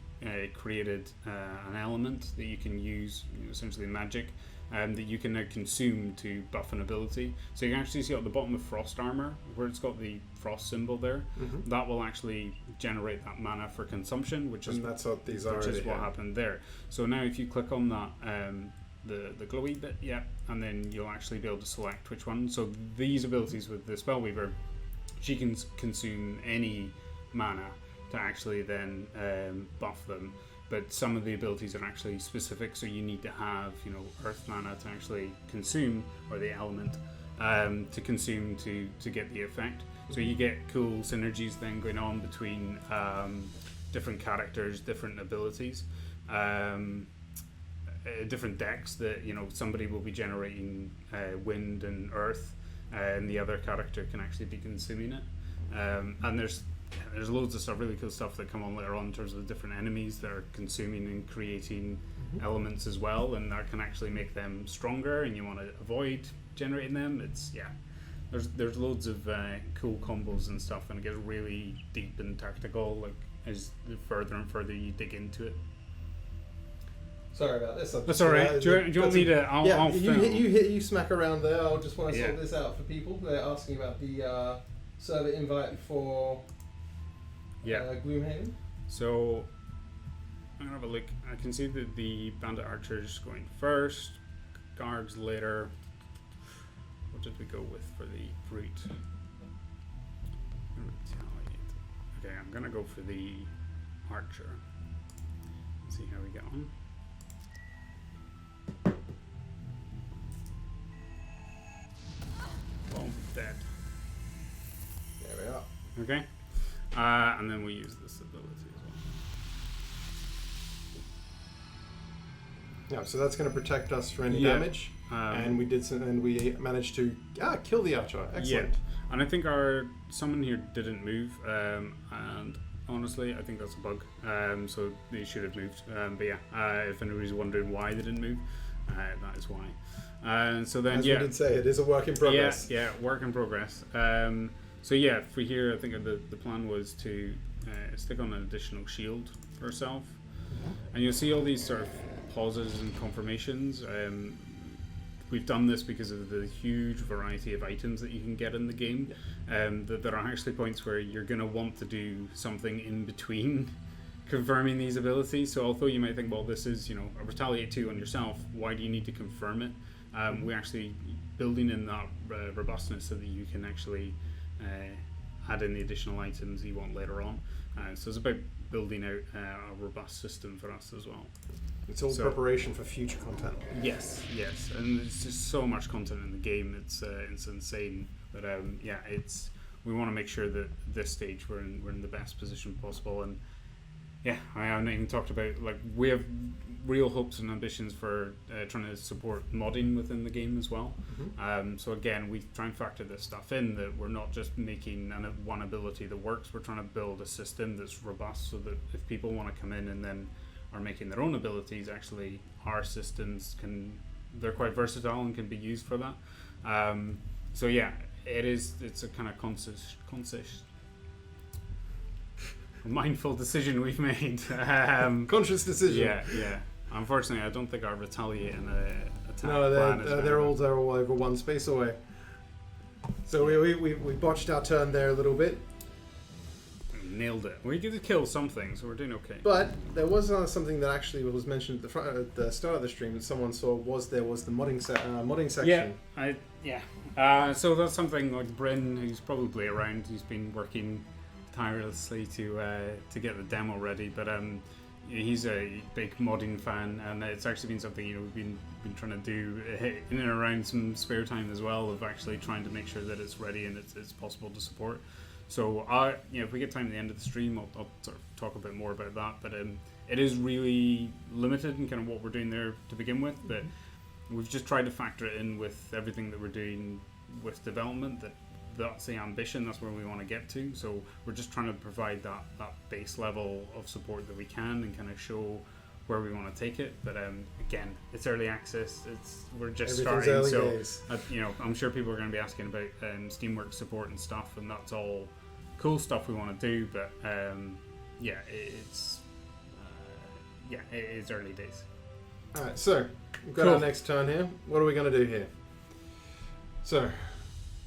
created an element that you can use, essentially magic, that you can now consume to buff an ability. So you can actually see at the bottom of Frost Armor, where it's got the frost symbol there, that will actually generate that mana for consumption, which is that's what these are. Which is what happened there. So now if you click on that, the glowy bit, and then you'll actually be able to select which one. So these abilities with the Spellweaver, she can consume any mana to actually then buff them, but some of the abilities are actually specific, so you need to have earth mana to actually consume, or the element to consume to get the effect. So you get cool synergies then going on between different characters, different abilities, different decks that somebody will be generating wind and earth, and the other character can actually be consuming it. And there's loads of stuff, really cool stuff that come on later on in terms of the different enemies that are consuming and creating elements as well, and that can actually make them stronger, and you want to avoid generating them. There's loads of cool combos and stuff, and it gets really deep and tactical like as the further and further you dig into it. Sorry about this. That's alright. Do you want me to? I'll film. You smack around there. I'll just want to sort this out for people. They're asking about the server invite for Gloomhaven. So I'm gonna have a look. I can see that the bandit archers going first, guards later. What did we go with for the brute? Retaliate. Okay, I'm gonna go for the archer. Let's see how we get on. Boom, dead. There we are. Okay, and then we use this ability as well. Yeah, so that's going to protect us for any Yeah. damage, and we did some, and we managed to kill the archer. Excellent. Yeah, and I think our summon here didn't move, and honestly, I think that's a bug. So they should have moved. But yeah, if anybody's wondering why they didn't move, that is why. And so then, As yeah, we did say, it is a work in progress. Yeah, work in progress. So yeah, for here, I think the plan was to stick on an additional shield for herself, and you'll see all these sort of pauses and confirmations. We've done this because of the huge variety of items that you can get in the game. That there are actually points where you're going to want to do something in between confirming these abilities. So although you might think, well, this is, you know, a retaliate 2 on yourself, why do you need to confirm it? We're actually building in that robustness so that you can actually add in the additional items you want later on. So it's about building out a robust system for us as well. It's all preparation for future content. Yes, and there's just so much content in the game. It's insane. But yeah, we want to make sure that at this stage we're in the best position possible. And yeah, I haven't even talked about, like, we have real hopes and ambitions for trying to support modding within the game as well. So again, we try and factor this stuff in, that we're not just making one ability that works. We're trying to build a system that's robust, so that if people want to come in and then are making their own abilities, actually our systems they're quite versatile and can be used for that. So yeah, it's a kind of conscious mindful decision we've made. Conscious decision. Yeah. Unfortunately, I don't think our retaliate and attack No, plan is they're all over one space away. So we botched our turn there a little bit. nailed it. We did kill something, so we're doing okay. But there was something that actually was mentioned at the start of the stream that someone saw. There was the modding section. So that's something like Bryn, who's probably around. He's been working tirelessly to get the demo ready, but he's a big modding fan, and it's actually been something we've been trying to do in and around some spare time as well, of actually trying to make sure that it's ready and it's possible to support. So if we get time at the end of the stream, I'll sort of talk a bit more about that. But it is really limited in kind of what we're doing there to begin with, but we've just tried to factor it in with everything that we're doing with development. That's the ambition, that's where we want to get to. So we're just trying to provide that base level of support that we can, and kind of show where we want to take it. But again, it's early access. We're just starting. So I'm sure people are going to be asking about Steamworks support and stuff, and that's all cool stuff we want to do. But it is early days. All right, so we've got our next turn here. What are we going to do here? So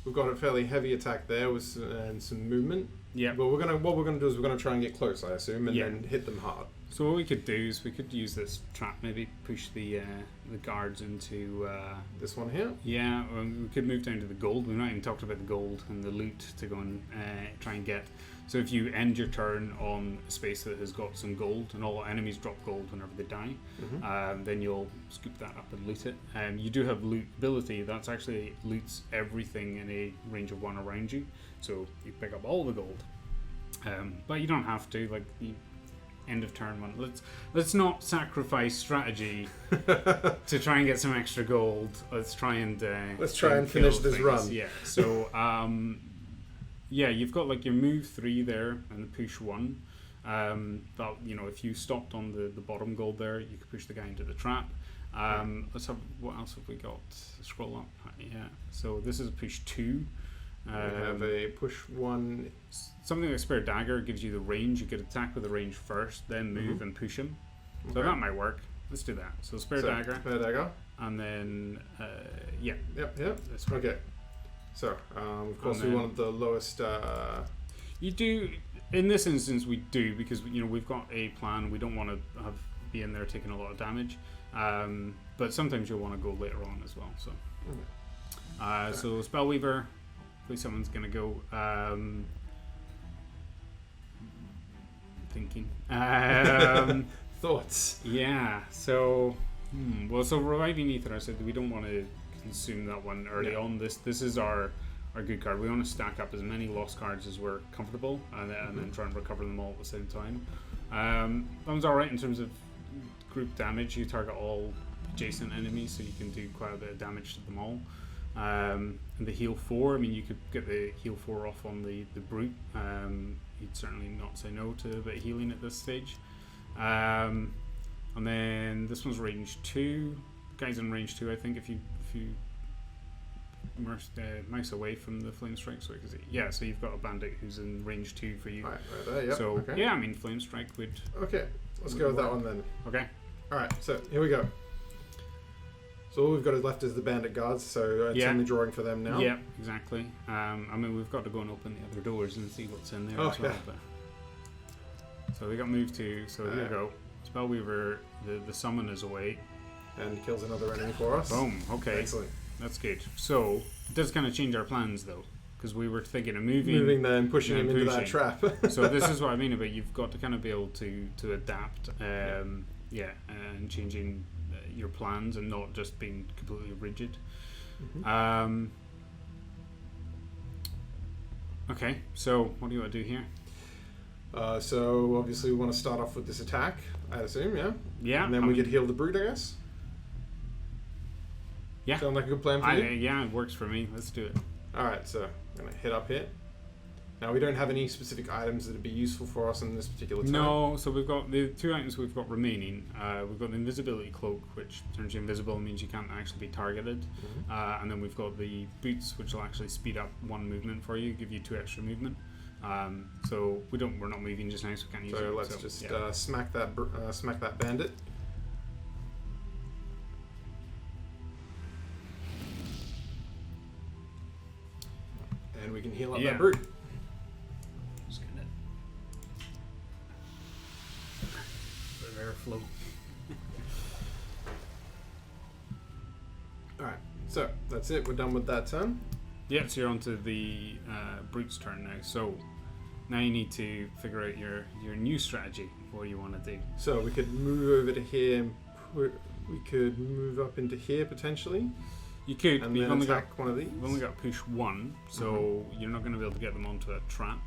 we've got a fairly heavy attack there and some movement. Yeah. But what we're gonna do is we're gonna try and get close, I assume, and then hit them hard. So what we could do is we could use this trap, maybe push the guards into this one here. Yeah, we could move down to the gold. We've not even talked about the gold and the loot to go and try and get. So if you end your turn on a space that has got some gold, and all enemies drop gold whenever they die, then you'll scoop that up and loot it. You do have loot ability. That's actually loots everything in a range of 1 around you. So you pick up all the gold. But you don't have to. Like the end of turn one. Let's not sacrifice strategy to try and get some extra gold. Let's try and finish this run. Yeah. So you've got like your move 3 there and the push 1. But if you stopped on the bottom gold there, you could push the guy into the trap. Let's have, what else have we got? Scroll up. Yeah. So this is push 2. We have a push 1. Something like Spare Dagger gives you the range. You could attack with the range first, then move and push him. So that might work. Let's do that. So Spare Dagger. And then, Yep. Okay. So, of course, we wanted the lowest... You do... In this instance, we do, because we've got a plan. We don't want to be in there taking a lot of damage, but sometimes you'll want to go later on as well. So, so Spellweaver, hopefully someone's gonna go. Thinking. Thoughts? Yeah. So, well, so reviving ether. I said we don't want to consume that one early on. This is our good card. We want to stack up as many lost cards as we're comfortable, and then try and recover them all at the same time. That one's alright in terms of group damage. You target all adjacent enemies, so you can do quite a bit of damage to them all. And the heal 4, I mean, you could get the heal 4 off on the brute. You'd certainly not say no to a bit of healing at this stage. And then this one's range 2. Guy's in range 2, I think, if you mouse away from the flame strike, so so you've got a bandit who's in range 2 for you. Right there, yep. So okay. yeah, I mean, flame strike would. Okay, let's go with that one then. Okay. All right, so here we go. So all we've got left is the bandit guards. So it's only drawing for them now. Yeah, exactly. I mean, we've got to go and open the other doors and see what's in there as well. But, so we got moved to. So here we go. Spellweaver, the summon is away. And kills another enemy for us. Boom. Okay. Excellent. That's good. So it does kind of change our plans though, because we were thinking of moving them, pushing him into that trap. So this is what I mean about you've got to kind of be able to adapt, and changing your plans and not just being completely rigid. Okay. So what do you want to do here? So obviously we want to start off with this attack, I assume, yeah? Yeah. And then we could heal the brute, I guess? Yeah. Sound like a good plan for you? Yeah, it works for me. Let's do it. Alright, so I'm going to hit up here. Now we don't have any specific items that would be useful for us in this particular time. No, so we've got the 2 items we've got remaining. We've got the invisibility cloak, which turns you invisible and means you can't actually be targeted. And then we've got the boots, which will actually speed up 1 movement for you, give you 2 extra movement. So we're not moving just now, so we can't use it. So let's just smack that bandit. And we can heal up that brute. Just getting it. Bit of airflow. Alright, so that's it. We're done with that turn. Yeah, so you're on to the brute's turn now. So now you need to figure out your new strategy, what you want to do. So we could move over to here. We could move up into here potentially. You could, and but then attack one of these. You've only got push 1, so you're not going to be able to get them onto a trap.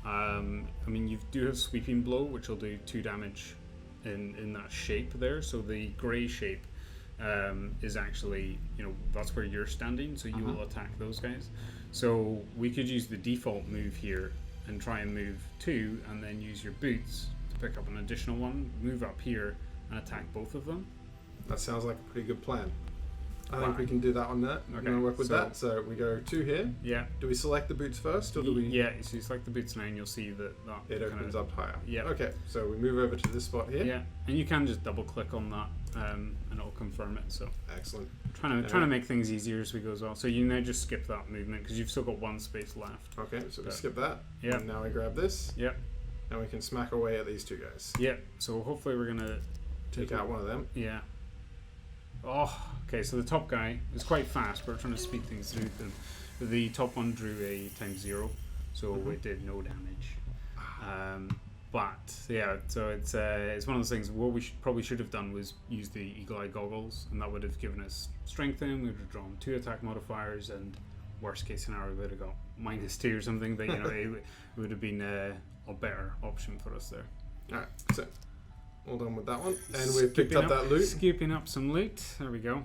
I mean, you do have sweeping blow, which will do 2 damage in that shape there. So the grey shape is actually, that's where you're standing, so you will attack those guys. So we could use the default move here and try and move 2, and then use your boots to pick up an additional 1, move up here and attack both of them. That sounds like a pretty good plan. I think we can do that on that. We're Okay, going to work with that. So we go 2 here. Yeah. Do we select the boots first, or do we? Yeah, so you select the boots now and you'll see that it opens up higher. Yeah. Okay, so we move over to this spot here. Yeah, and you can just double click on that and it'll confirm it. So excellent. Trying to make things easier as we go as well. So you now just skip that movement because you've still got 1 space left. Okay, so we skip that. Yeah. And now we grab this. Yep. And we can smack away at these 2 guys. Yep. So hopefully we're gonna take out one of them. Yeah. Oh, okay. So the top guy is quite fast. But we're trying to speed things through. The top one drew a ×0, so it did no damage. But yeah, so it's one of those things. What we probably should have done was use the eagle eye goggles, and that would have given us strength. We would have drawn 2 attack modifiers, and worst case scenario, we would have got -2 or something. But it would have been a better option for us there. All right, so all done with that one, and we've picked up that loot. Scooping up some loot. There we go.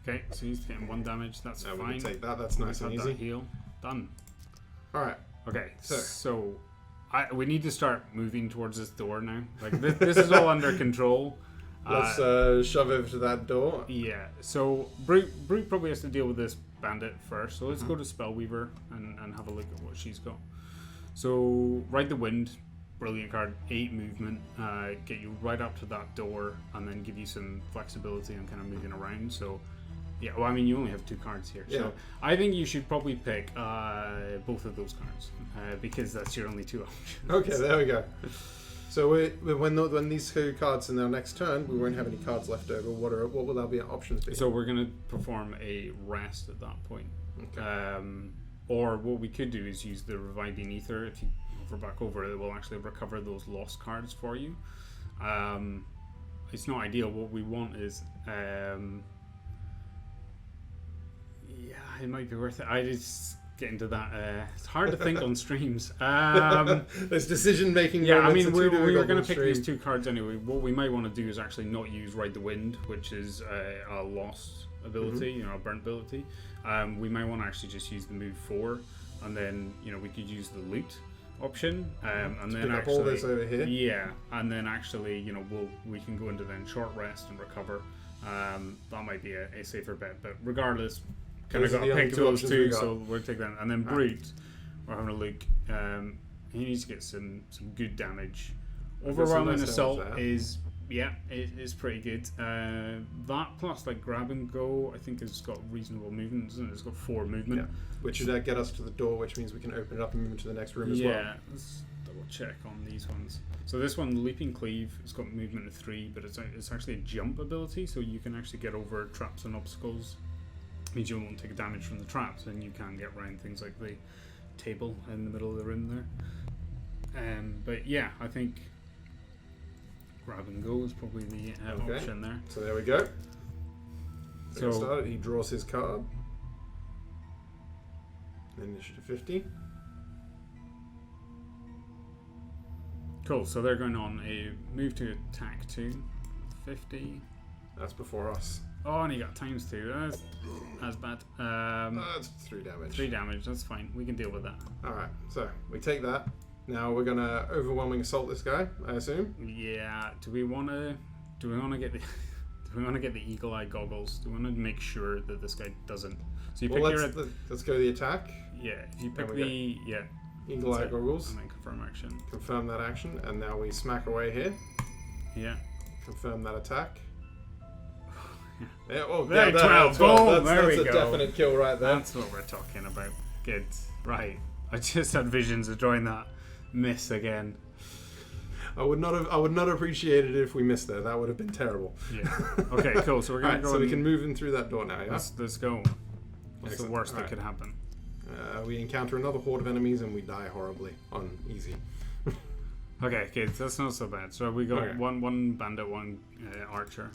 Okay, so he's getting 1 damage. That's fine. We can take that. That's nice and easy. That heal. Done. All right. Okay, so we need to start moving towards this door now. Like this is all under control. Let's shove over to that door. Yeah. So Brute probably has to deal with this bandit first. So let's go to Spellweaver and have a look at what she's got. So Ride the Wind, brilliant card. 8 movement, get you right up to that door, and then give you some flexibility and kind of moving around. So Yeah, well, I mean, you only have 2 cards here, Yeah. so I think you should probably pick both of those cards because that's your only 2 options. Okay, there we go. So when these 2 cards in our next turn, we won't have any cards left over. What will our options be? So we're going to perform a rest at that point. Okay. Or what we could do is use the Reviving Ether. If you hover back over it, will actually recover those lost cards for you. It's not ideal. What we want is... it might be worth it. I just get into that. It's hard to think on streams. There's decision making. Yeah, I mean, we were going to pick these 2 cards anyway. What we might want to do is actually not use Ride the Wind, which is a lost ability, a burnt ability. We might want to actually just use the move 4, and then we could use the loot option, and then pick up actually all this over here. Yeah, and then actually we can go into then short rest and recover. That might be a safer bet, but regardless. Kind of got to pick 2 of 2, so we'll take that. And then Brute, we're having a look. He needs to get some good damage. Overwhelming Assault is pretty good. That plus like Grab and Go, I think has got reasonable movement, isn't it? It's got 4 movement. Yeah. Which should get us to the door, which means we can open it up and move into the next room as well. Yeah, let's double check on these ones. So this one, Leaping Cleave, it's got movement of 3, but it's actually a jump ability, so you can actually get over traps and obstacles. Means you won't take damage from the traps, and you can get around things like the table in the middle of the room there. But yeah, I think Grab and Go is probably the option there. So there we go. So he draws his card. Initiative 50. Cool. So they're going on a move to attack 2, 50. That's before us. Oh, and he got ×2. That's bad. That's 3 damage. 3 damage. That's fine. We can deal with that. All right. So we take that. Now we're gonna overwhelming assault this guy, I assume. Yeah. Do we want to get the? Do we want to get the eagle eye goggles? Do we want to make sure that this guy doesn't? So you pick let's go the attack. Yeah. If you pick the eagle eye goggles. And then confirm action. Confirm that action, and now we smack away here. Yeah. Confirm that attack. Yeah, there, 12. Boom! There we go. That's a definite kill right there. That's what we're talking about. Good. Right. I just had visions of drawing that miss again. I would not have appreciated it if we missed there. That would have been terrible. Yeah. Okay. Cool. So we're gonna go. So we can move in through that door now. Yeah. Let's go. What's the worst that could happen? We encounter another horde of enemies and we die horribly on easy. Okay. Good. That's not so bad. So we got one bandit, one archer.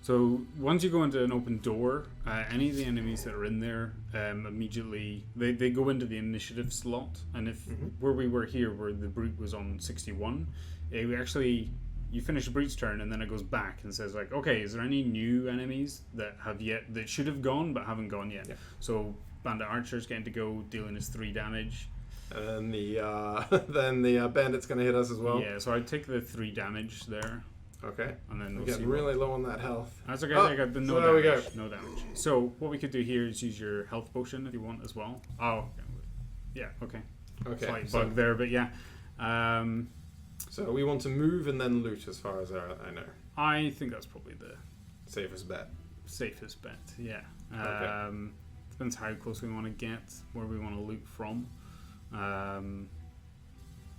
So once you go into an open door, any of the enemies that are in there immediately they go into the initiative slot, and if where we were here, where the brute was on 61, you finish the brute's turn and then it goes back and says like, okay, is there any new enemies that should have gone but haven't gone yet? Yeah. So bandit archer's getting to go, dealing us 3 damage. And then the bandit's going to hit us as well. Yeah. So I take the 3 damage there. Okay. And then we're getting really low on that health. That's okay. I got the no damage. There we go. No damage. So what we could do here is use your health potion if you want as well. Oh, yeah. Okay. Slight bug there, but yeah. So we want to move and then loot, as far as I know. I think that's probably the safest bet. Yeah. Depends how close we want to get, where we want to loot from.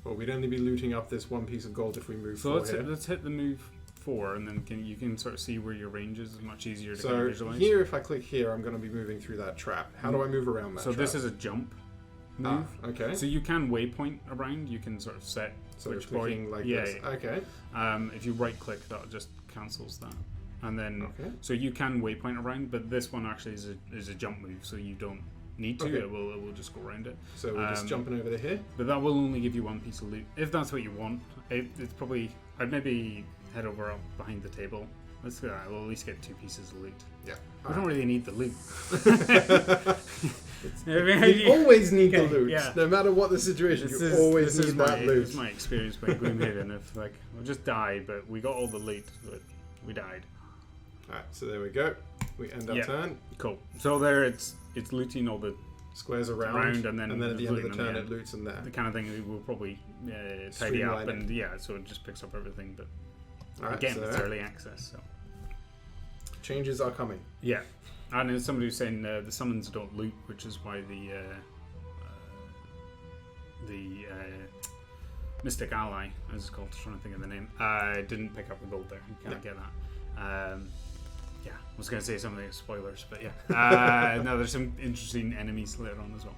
Well, we'd only be looting up this 1 piece of gold if we move forward. So let's hit the move 4, and then you can sort of see where your range is. It's much easier to kind of visualize. So here, if I click here, I'm going to be moving through that trap. How do I move around that trap? So this is a jump move. Okay. So you can waypoint around. You can sort of set which point. Like this. Yeah. Okay. If you right click, that just cancels that. And then, so you can waypoint around, but this one actually is a jump move, so you don't need to. It will just go around it. So we're just jumping over to here. But that will only give you 1 piece of loot if that's what you want. It's probably I'd maybe head over up behind the table. We'll at least get 2 pieces of loot. Yeah, we don't really need the loot. You always need the loot. Yeah. No matter what the situation, you always need that loot. This is my experience playing Gloomhaven. If we'll just die, but we got all the loot, but we died. Alright, so there we go. We end our turn. Cool. So there, it's looting all the squares around and then at the end of the turn it loots in there. The kind of thing that we'll probably tidy up, and so it just picks up everything. But again, it's early access. So Changes are coming. Yeah, and as somebody was saying, the summons don't loot, which is why the Mystic Ally, as it's called, I'm trying to think of the name, didn't pick up the gold there. You can't get that. Yeah, I was going to say something like spoilers, but yeah. No, there's some interesting enemies later on as well.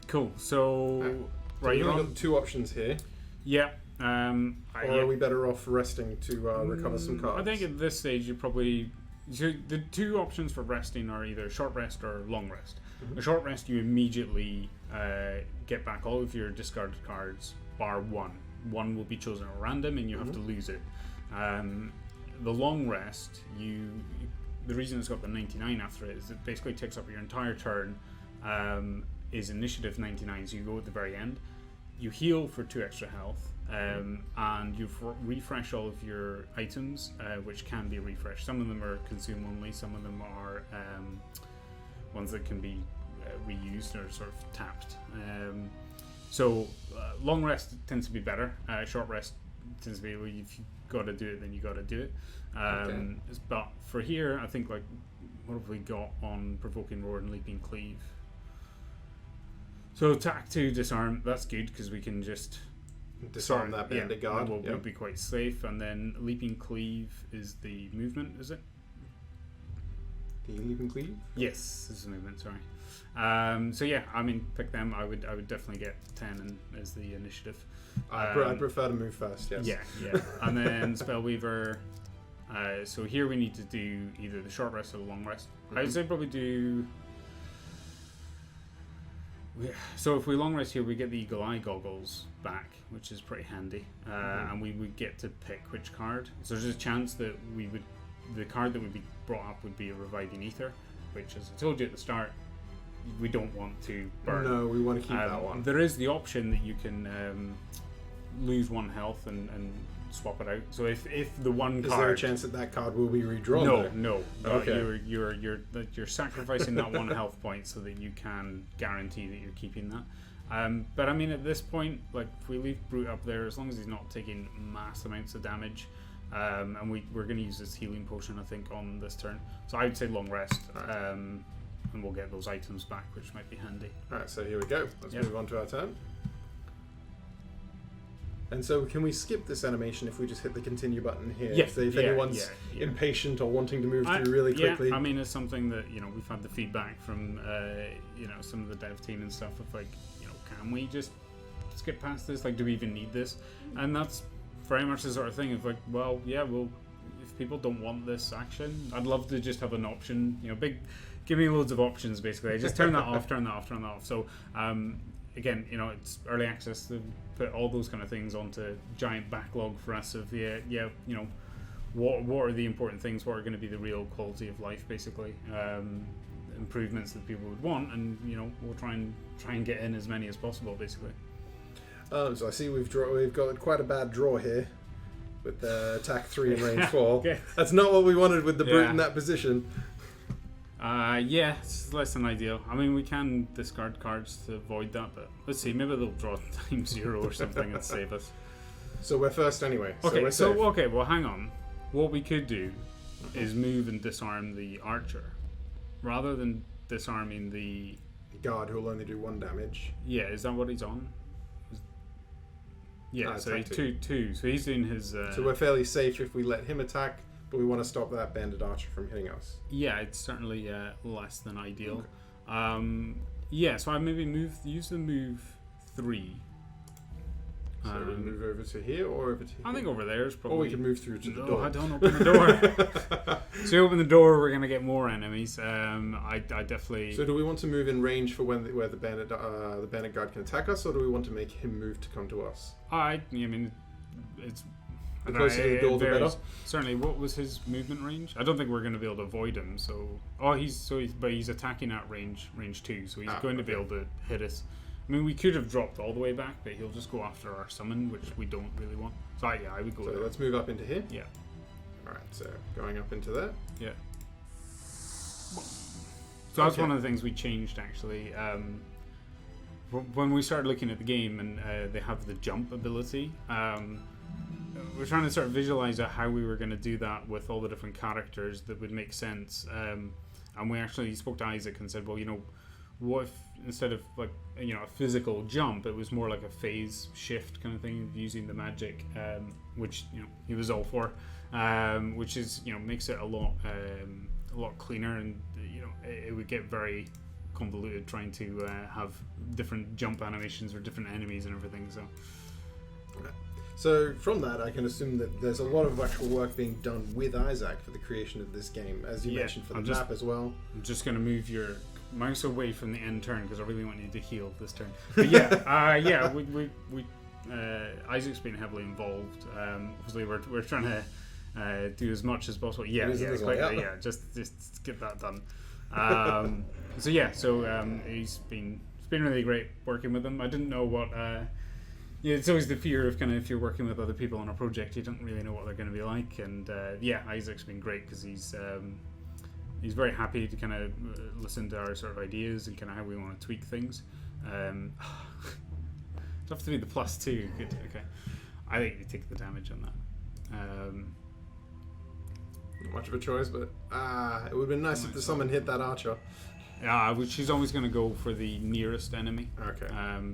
Cool, so... right, you've got 2 options here. Yeah. Or are we better off resting to recover some cards? I think at this stage you probably... So the 2 options for resting are either short rest or long rest. A short rest, you immediately get back all of your discarded cards, bar 1. 1 will be chosen at random and you have to lose it. The long rest, the reason it's got the 99 after it is it basically takes up your entire turn, is initiative 99, so you go at the very end. You heal for 2 extra health, and you refresh all of your items, which can be refreshed. Some of them are consume only, some of them are ones that can be reused or sort of tapped. So long rest tends to be better. Short rest tends to be, well, if you got to do it, then you got to do it. But for here, I think, like, what have we got on Provoking Roar and Leaping Cleave? So attack 2, disarm, that's good because we can just disarm that bandit guard. We'll be quite safe. And then Leaping Cleave is the movement, is it? The Leaping Cleave? Yes, this is movement, sorry. So yeah, I mean, pick them. I would definitely get 10 as the initiative. I prefer to move first, yes. Yeah. And then Spellweaver. So here we need to do either the short rest or the long rest. I would say probably do... So if we long rest here, we get the Eagle Eye Goggles back, which is pretty handy. And we would get to pick which card. So there's a chance that the card that would be brought up would be a Reviving Ether, which, as I told you at the start, we don't want to burn. No, we want to keep that one. There is the option that you can lose 1 health and swap it out. So if the one is card... there a chance that card will be redrawn? No. Okay. You're sacrificing that 1 health point so that you can guarantee that you're keeping that. But I mean, at this point, like, if we leave Brute up there, as long as he's not taking mass amounts of damage, and we're going to use this healing potion, I think, on this turn. So I would say long rest, and we'll get those items back, which might be handy. Alright, so here we go. Let's move on to our turn. And so can we skip this animation if we just hit the continue button here? Yeah, if anyone's impatient or wanting to move through really quickly. Yeah, I mean, it's something that, we've had the feedback from, some of the dev team and stuff of, like, can we just skip past this? Like, do we even need this? And that's very much the sort of thing of, like, well, yeah, well, if people don't want this action, I'd love to just have an option, give me loads of options, basically. Just turn that off, turn that off, turn that off. So, again, it's early access to put all those kind of things onto giant backlog for us of what are the important things, what are going to be the real quality of life, basically, improvements that people would want, and we'll try and get in as many as possible, basically. So I see we've got quite a bad draw here with attack 3 and range 4. Okay. That's not what we wanted with the brute in that position. Yeah, it's less than ideal. I mean, we can discard cards to avoid that, but let's see, maybe they'll draw ×0 or something and save us. So we're first anyway. Okay, we're safe. well, hang on. What we could do is move and disarm the archer, rather than disarming the guard, who will only do 1 damage. Yeah, is that what he's on? Yeah, so he's 2. So he's doing his. So we're fairly safe if we let him attack. But we want to stop that bandit archer from hitting us. Yeah, it's certainly less than ideal. Okay. So I maybe use the move 3. So we move over to here or over to here? I think over there is probably... Or we can move through to the door. I don't open the door. So you open the door, we're going to get more enemies. I definitely... So do we want to move in range for where the bandit guard can attack us, or do we want to make him move to come to us? I mean, it's... The closer to the door, the better. Certainly. What was his movement range? I don't think we're going to be able to avoid him. But he's attacking at range 2, so he's going to be able to hit us. I mean, we could have dropped all the way back, but he'll just go after our summon, which we don't really want. So yeah, I would go. So there. Let's move up into here. Yeah. All right. So going up into there. Yeah. So that's one of the things we changed actually. When we started looking at the game, and they have the jump ability. we're trying to sort of visualize out how we were going to do that with all the different characters that would make sense. And we actually spoke to Isaac and said, well, what if instead of like a physical jump, it was more like a phase shift kind of thing using the magic, which he was all for, which is makes it a lot cleaner, and it would get very convoluted trying to have different jump animations for different enemies and everything. So from that, I can assume that there's a lot of actual work being done with Isaac for the creation of this game, as you mentioned for the map as well. I'm just going to move your mouse away from the end turn because I really want you to heal this turn. But yeah, we Isaac's been heavily involved. Obviously, we're trying to do as much as possible. Just get that done. He's been really great working with him. I didn't know what. It's always the fear of kind of if you're working with other people on a project, you don't really know what they're going to be like. And Isaac's been great because he's very happy to kind of listen to our sort of ideas and kind of how we want to tweak things. It'll have to be the +2. Good. Okay. I think you take the damage on that. Not much of a choice, but it would have been nice if someone hit that archer. Which she's always going to go for the nearest enemy. Okay.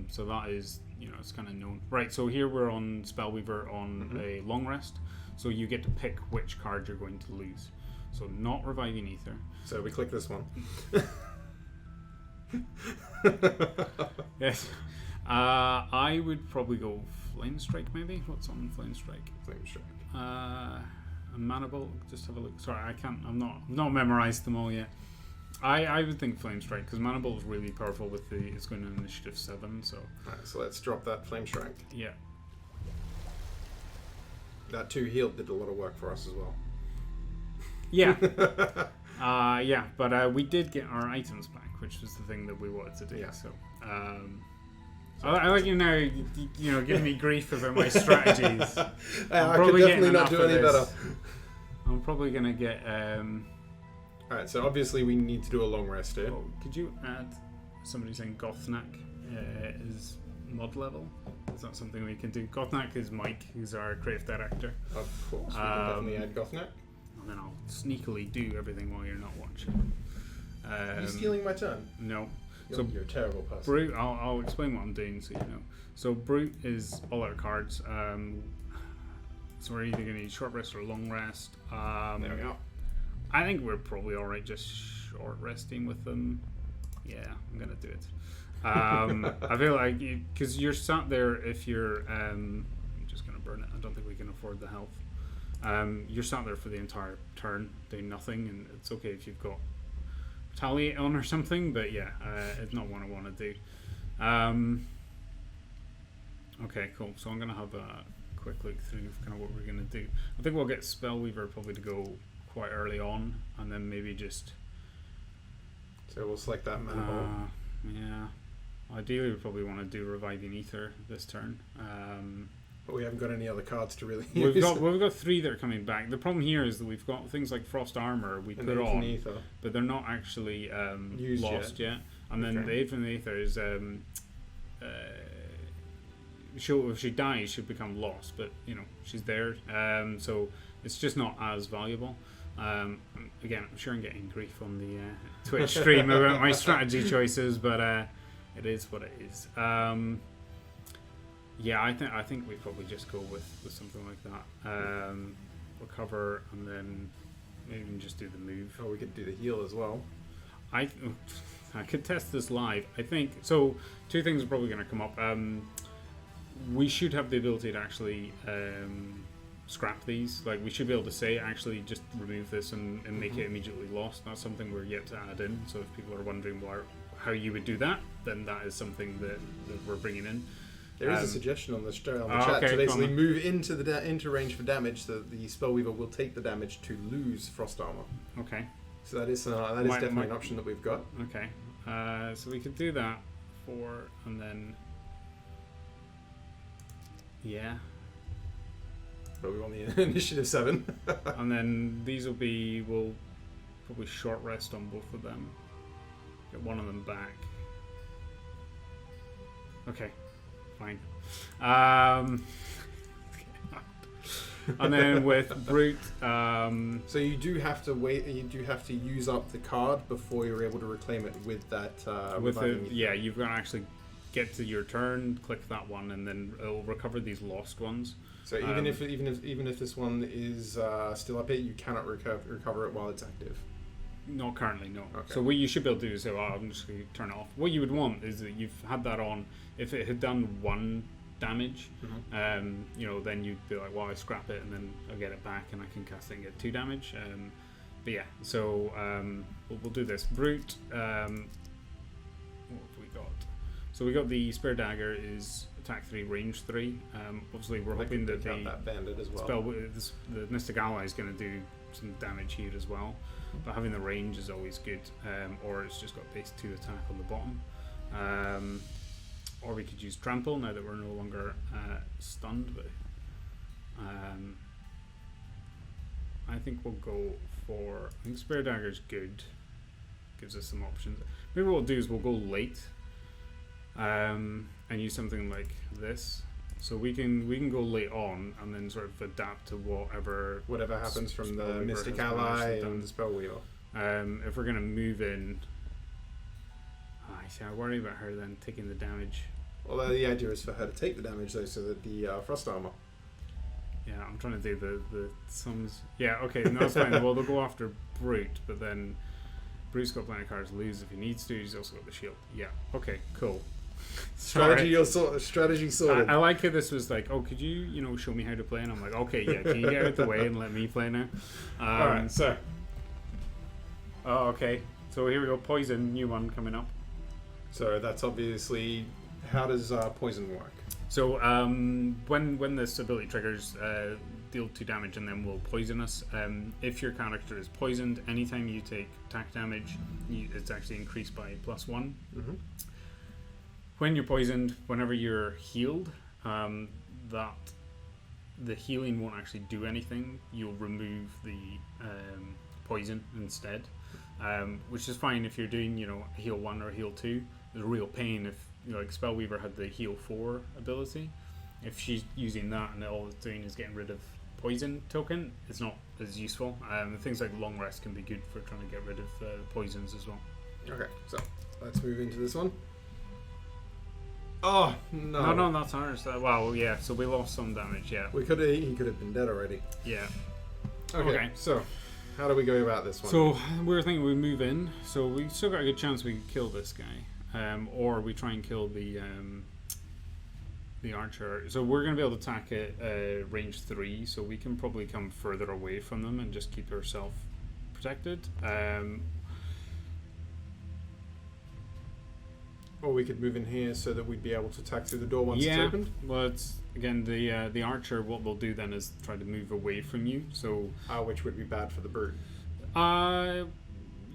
So that is, it's kind of known. Right, so here we're on Spellweaver on a long rest. So you get to pick which card you're going to lose. So not Reviving Ether. So we click this one. Yes. I would probably go Flame Strike, maybe. What's on Flame Strike? Flame Strike. A Mana Bolt. Just have a look. Sorry, I can't. I've not memorized them all yet. I would think Flame Strike because Mana Bolt is really powerful with it's going to initiative 7. So. Alright, so let's drop that Flame Strike. Yeah. That 2 healed did a lot of work for us as well. Yeah. But we did get our items back, which was the thing that we wanted to do. Yeah. So, I like giving me grief about my strategies. I could definitely not do any better. I'm probably gonna get. Alright, so obviously we need to do a long rest here. Oh, could you add somebody saying Gothnak is mod level? Is that something we can do? Gothnak is Mike, who's our creative director. Of course, we can definitely add Gothnak. And then I'll sneakily do everything while you're not watching. Are you stealing my turn? No. You're a terrible person. Brute, I'll explain what I'm doing so you know. So Brute is all our cards. So we're either going to need short rest or long rest. There we go. I think we're probably alright just short resting with them. Yeah, I'm going to do it. I feel like, because you're sat there if you're, I'm just going to burn it. I don't think we can afford the health. You're sat there for the entire turn doing nothing, and it's okay if you've got retaliate on or something, but yeah, it's not what I want to do. Okay, cool. So I'm going to have a quick look through kind of what we're going to do. I think we'll get Spellweaver probably to go quite early on, and then maybe just... So we'll select that mana bolt. Yeah. Ideally, we probably want to do Reviving Ether this turn. But we haven't got any other cards to really we've use. We've got 3 that are coming back. The problem here is that we've got things like Frost Armor we put on, Ether. but they're not actually lost yet. And then Okay. the Infinite Ether is if she dies, she'll become lost. But she's there, so it's just not as valuable. Again, I'm sure I'm getting grief on the Twitch stream about my strategy choices, but it is what it is. Yeah, I think we probably just go with something like that. Recover, and then maybe even just do the move. Oh, we could do the heal as well. I could test this live. I think so. 2 things are probably going to come up. We should have the ability to actually scrap these. Like, we should be able to say actually just remove this and make it immediately lost. That's something we're yet to add in. So if people are wondering how you would do that, then that is something that we're bringing in. There is a suggestion on the chat to basically move into range for damage, so that the Spellweaver will take the damage to lose Frost Armor. Okay. So that is definitely an option that we've got. Okay. So we could do that and then yeah. But we want the initiative 7. And then these we'll probably short rest on both of them. Get one of them back. Okay. Fine. And then with brute, So you do have to wait. You do have to use up the card before you're able to reclaim it with that. with the reviving- you've got to actually get to your turn, click that one, and then it'll recover these lost ones. So even if this one is still up here, you cannot recover it while it's active. Not currently, no. Okay. So what you should be able to do is say, "Well, I'm just going to turn it off." What you would want is that you've had that on. If it had done 1 damage, then you'd be like, "Well, I scrap it, and then I'll get it back, and I can cast it and get 2 damage." But yeah, so we'll do this. Brute. What have we got? So we got the Spear Dagger is attack 3, range 3. Obviously, we're hoping that that bandit as well. the Mystic Ally is going to do some damage here as well. But having the range is always good, or it's just got base 2 attack on the bottom. Or we could use Trample now that we're no longer stunned. But I think we'll go for. I think Spear Dagger is good. Gives us some options. Maybe what we'll do is we'll go late, and use something like this. So we can go late on and then sort of adapt to whatever happens from the Spellweaver Mystic has Ally managed to and the Spellweaver. if we're going to move in, I worry about her then taking the damage. Although the idea is for her to take the damage though, so that the Frost Armor. Yeah, I'm trying to do the sums. Yeah, okay, no, that's fine. Well, they'll go after Brute, but then Brute's got plenty of cards to lose if he needs to. He's also got the shield. Yeah, okay, cool. Strategy sorted. I like how this was like, oh, could you show me how to play? And I'm like, okay, yeah, can you get out of the way and let me play now? Alright, so. Oh, okay. So here we go, poison, new one coming up. So that's obviously, how does poison work? So when this ability triggers, deal 2 damage and then will poison us. If your character is poisoned, anytime you take attack damage, it's actually increased by +1. Mm-hmm. When you're poisoned, whenever you're healed, that the healing won't actually do anything. You'll remove the poison instead, which is fine if you're doing heal 1 or heal 2. There's a real pain if like Spellweaver had the heal 4 ability. If she's using that and all it's doing is getting rid of poison token, it's not as useful. Things like long rest can be good for trying to get rid of poisons as well. Okay, so let's move into this one. Oh no! No, that's ours. Well, yeah. So we lost some damage. Yeah. He could have been dead already. Yeah. Okay. So, how do we go about this one? So we were thinking we move in. So we still got a good chance we can kill this guy, or we try and kill the archer. So we're going to be able to attack at range 3. So we can probably come further away from them and just keep ourselves protected. Or we could move in here so that we'd be able to attack through the door once it's opened. Well, it's again the archer. What they'll do then is try to move away from you. So, which would be bad for the brute.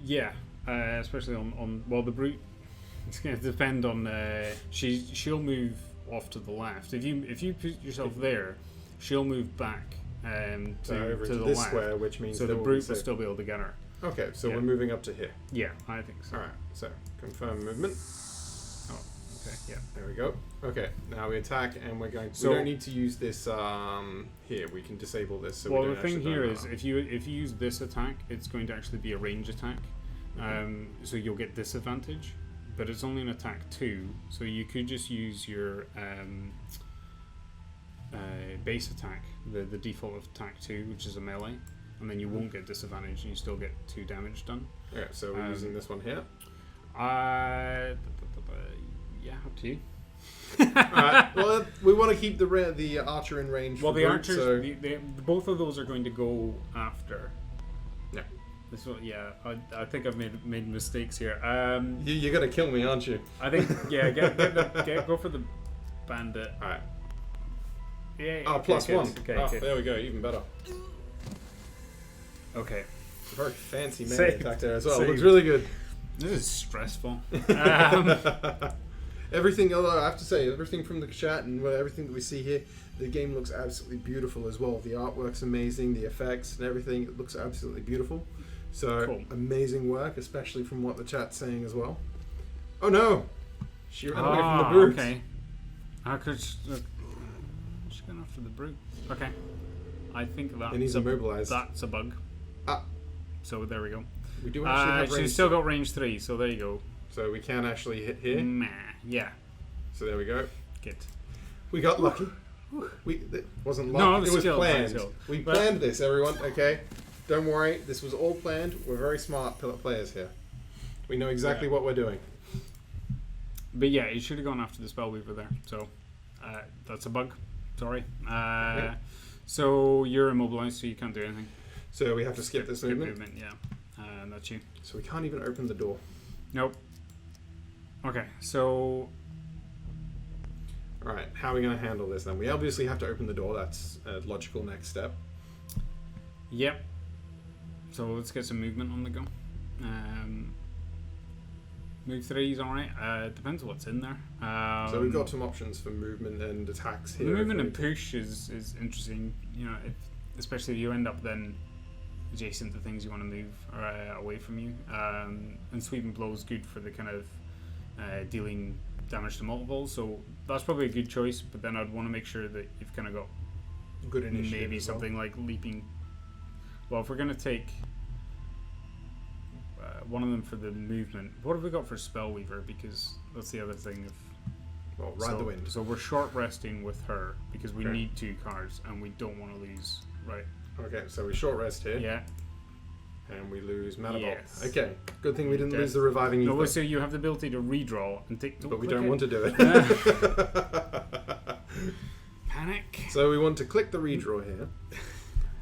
Yeah, especially on the brute. It's going to depend on. She'll move off to the left. If you put yourself there, she'll move back to the this left. Square, which means so the brute will still be able to get her. Okay, so we're moving up to here. Yeah, I think so. All right, so confirm movement. Okay, yeah. There we go. Okay, now we attack, and we don't need to use this here. We can disable this. So well, the thing here is, if you use this attack, it's going to actually be a range attack. So you'll get disadvantage, but it's only an attack 2. So you could just use your base attack, the default of attack 2, which is a melee, and then you won't get disadvantage, and you still get 2 damage done. Okay, so we're using this one here. Yeah, up to you. Alright, well, we want to keep the archer in range. Well, for the brute, archers, so both of those are going to go after. Yeah. This one, yeah. I think I've made mistakes here. You're gonna kill me, aren't you? I think go for the bandit. All right. Yeah. Oh, okay, +1. Okay, oh, okay. There we go. Even better. Okay. It's a very fancy melee Save. attack there as well. Save. Looks really good. This is stressful. Everything, although I have to say, everything from the chat and everything that we see here, the game looks absolutely beautiful as well. The artwork's amazing, the effects and everything, it looks absolutely beautiful. So, cool. Amazing work, especially from what the chat's saying as well. Oh no! She ran away from the brute. Okay. She's going after the brute. Okay. I think And he's immobilized. That's a bug. Ah. So there we go. We do actually have range. She's still got range 3, so there you go. So we can actually hit here. Yeah. So there we go. Good. We got lucky. It wasn't luck. No, it was skill, planned. skill. We But- planned this, everyone. Okay, don't worry. This was all planned. We're very smart players here. We know exactly what we're doing. But yeah, you should have gone after the Spellweaver there. So that's a bug. Sorry. So you're immobilized, so you can't do anything. So we have to skip this movement. Yeah. And that's you. So we can't even open the door. Nope. Okay, so All right, how are we going to handle this then? We obviously have to open the door. That's a logical next step. yep. So let's get some movement on the go. Move 3 is alright. Depends what's in there. So we've got some options for movement and attacks here. Movement and push is interesting. You know, especially if you end up then adjacent to things you want to move away from you. And sweep and blow is good for the kind of dealing damage to multiples. So that's probably a good choice. But then I'd want to make sure that you've kind of got good initiative. Maybe something like leaping. Well, if we're going to take one of them for the movement, what have we got for Spellweaver? Because that's the other thing. Well, ride the wind. So we're short resting with her because we Okay. need 2 cards and we don't want to lose. Right. Okay, so we short rest here. Yeah. And we lose Mana Bolt. Yes. Okay, good thing we didn't Dead. lose the reviving ether. No, so you have the ability to redraw and take. But we don't want to do it. Panic. So we want to click the redraw here.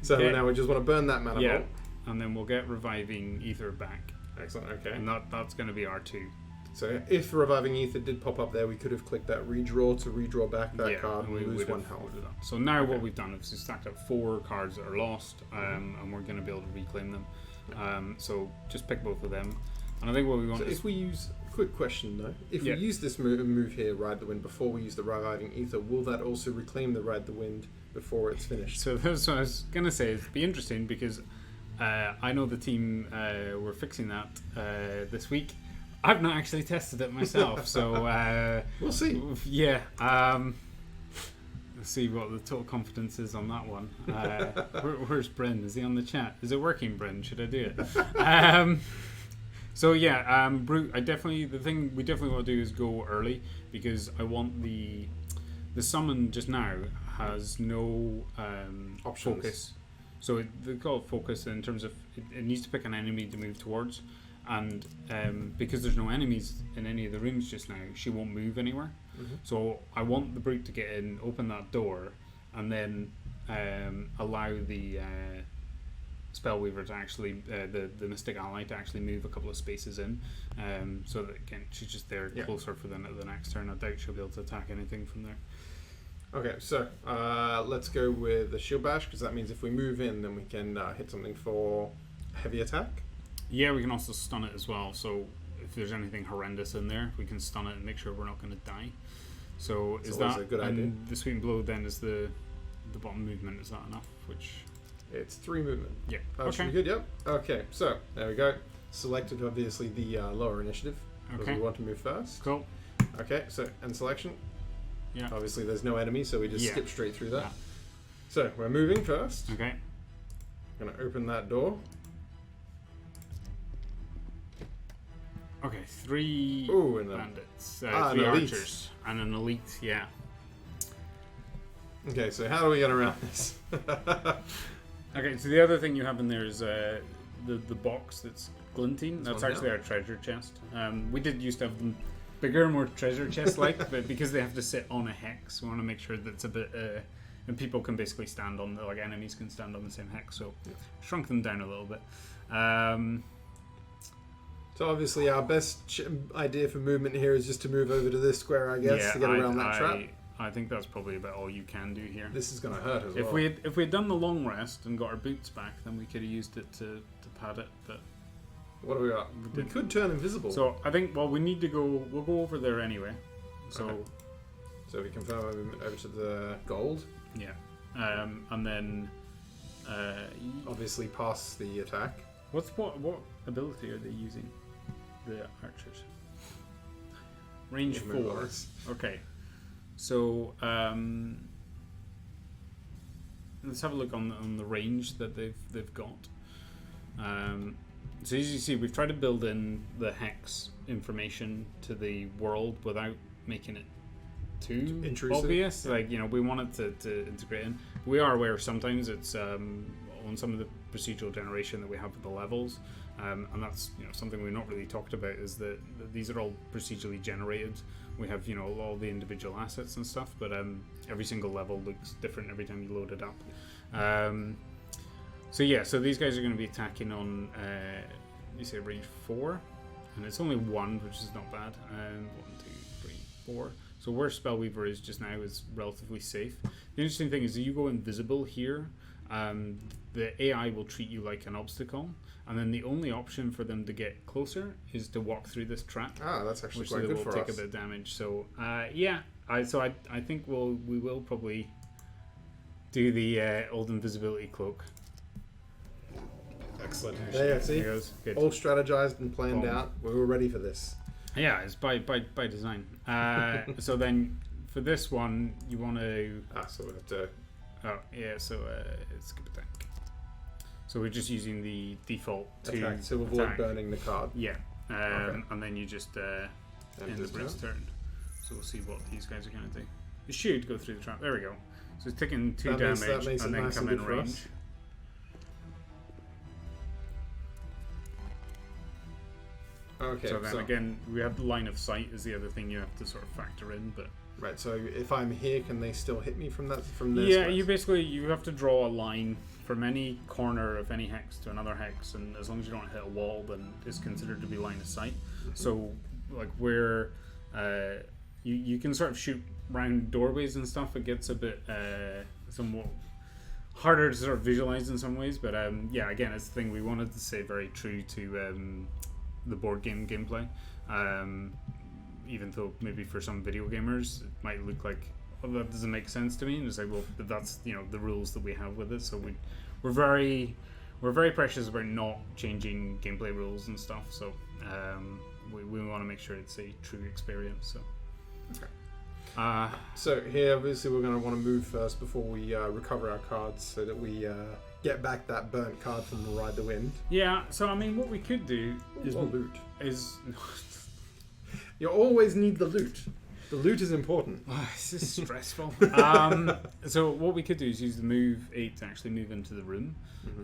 So Okay. now we just want to burn that Mana Yeah. Bolt. And then we'll get reviving ether back, Excellent, okay. and that's going to be R2. So if reviving ether did pop up there, we could have clicked that redraw to redraw back that card and we lose would 1 have health. followed it up. So now Okay. what we've done is we stacked up 4 cards that are lost, and we're going to be able to reclaim them. So just pick both of them. And I think what we want So is if we use, quick question though, if Yeah. we use this move here, Ride the Wind, before we use the reviving ether, will that also reclaim the Ride the Wind before it's finished? So that's what I was going to say. It'd be interesting because I know the team were fixing that this week. I've not actually tested it myself, so We'll see. Yeah. Let's see what the total confidence is on that one. Where's Bryn? Is he on the chat? Is it working, Bryn? Should I do it? So yeah, Brute. The thing we definitely want to do is go early because I want the summon just now has no Options. focus. So they call it focus in terms of it needs to pick an enemy to move towards, and because there's no enemies in any of the rooms just now, she won't move anywhere. Mm-hmm. So I want the brute to get in, open that door, and then allow the Spellweaver to actually, the Mystic Ally to actually move a couple of spaces in, so that again she's just there closer for the next turn. I doubt she'll be able to attack anything from there. Okay, so let's go with the Shield Bash, because that means if we move in, then we can hit something for heavy attack. Yeah, we can also stun it as well. So if there's anything horrendous in there, we can stun it and make sure we're not going to die. So It's is always that a good idea. and the sweep and blow then is the bottom movement? Is that enough? Which It's 3 movement. yeah, That should be good, yep. Okay, so there we go. Selected obviously the lower initiative, because Okay. we want to move first. Cool. Okay, so end selection. Yeah. Obviously there's no enemy, so we just Yeah. skip straight through that. Yeah. So we're moving first. Okay. Gonna open that door. Okay. 3 Ooh, and then bandits, an 3 elite. archers, and an elite. Yeah. okay. So how do we get around this? Okay. So the other thing you have in there is the box that's glinting. That's one actually down. our treasure chest. We did used to have them bigger, more treasure chest like, but because they have to sit on a hex, we want to make sure that it's a bit. And people can basically stand on like enemies can stand on the same hex, so shrunk them down a little bit. So obviously our best idea for movement here is just to move over to this square, I guess, to get around that trap. I think that's probably about all you can do here. This is gonna hurt as well. If we had done the long rest and got our boots back, then we could have used it to pad it. But What do we got? We could turn invisible. so I think we need to go. We'll go over there anyway. So Okay. So we confirm our movement over to the gold. yeah, and then Obviously pass the attack. what ability are they using? The archers. Range 4. Remember. Okay. So let's have a look on the range that they've got. So as you see, we've tried to build in the hex information to the world without making it too intrusive. Obvious. Like, we want it to integrate in. We are aware sometimes it's on some of the procedural generation that we have with the levels, and that's something we've not really talked about, is that these are all procedurally generated. We have all the individual assets and stuff, but every single level looks different every time you load it up. So these guys are going to be attacking on you say range 4, and it's only 1, which is not bad. 1, 2, 3, 4. So where Spellweaver is just now is relatively safe. The interesting thing is that you go invisible here, the AI will treat you like an obstacle, and then the only option for them to get closer is to walk through this trap. Ah, that's actually which quite they good will for take us. a bit of damage. So I think we will probably do the old invisibility cloak. Excellent. Yeah, see, Good. all strategized and planned Boom. out. We were ready for this. Yeah, it's by design. So then for this one, you want to. So we have to. Oh yeah, so skip attack. So we're just using the default Attack to avoid attack. burning the card. Yeah, Okay. and then you just end the this Brit's turn. turn. So we'll see what these guys are going to do. It should go through the trap. There we go. So it's taking 2 That damage makes it and then nice come and in good for range. us. Okay, So then again, we have the line of sight is the other thing you have to sort of factor in, but. right. So if I'm here, can they still hit me from that? From this? Yeah, you have to draw a line from any corner of any hex to another hex, and as long as you don't hit a wall, then it's considered to be line of sight. Mm-hmm. So, like where you can sort of shoot round doorways and stuff, it gets a bit somewhat harder to sort of visualize in some ways. But yeah, again, it's the thing we wanted to stay very true to the board game gameplay. Even though maybe for some video gamers it might look like, well, that doesn't make sense to me, and it's like, well, but that's the rules that we have with it. So we're very precious about not changing gameplay rules and stuff. So we want to make sure it's a true experience. So Okay. So here, obviously, we're going to want to move first before we recover our cards, so that we get back that burnt card from the Ride the Wind. yeah. So I mean, what we could do Is loot. is You always need the loot. The loot is important. this is stressful. So what we could do is use the move 8 to actually move into the room,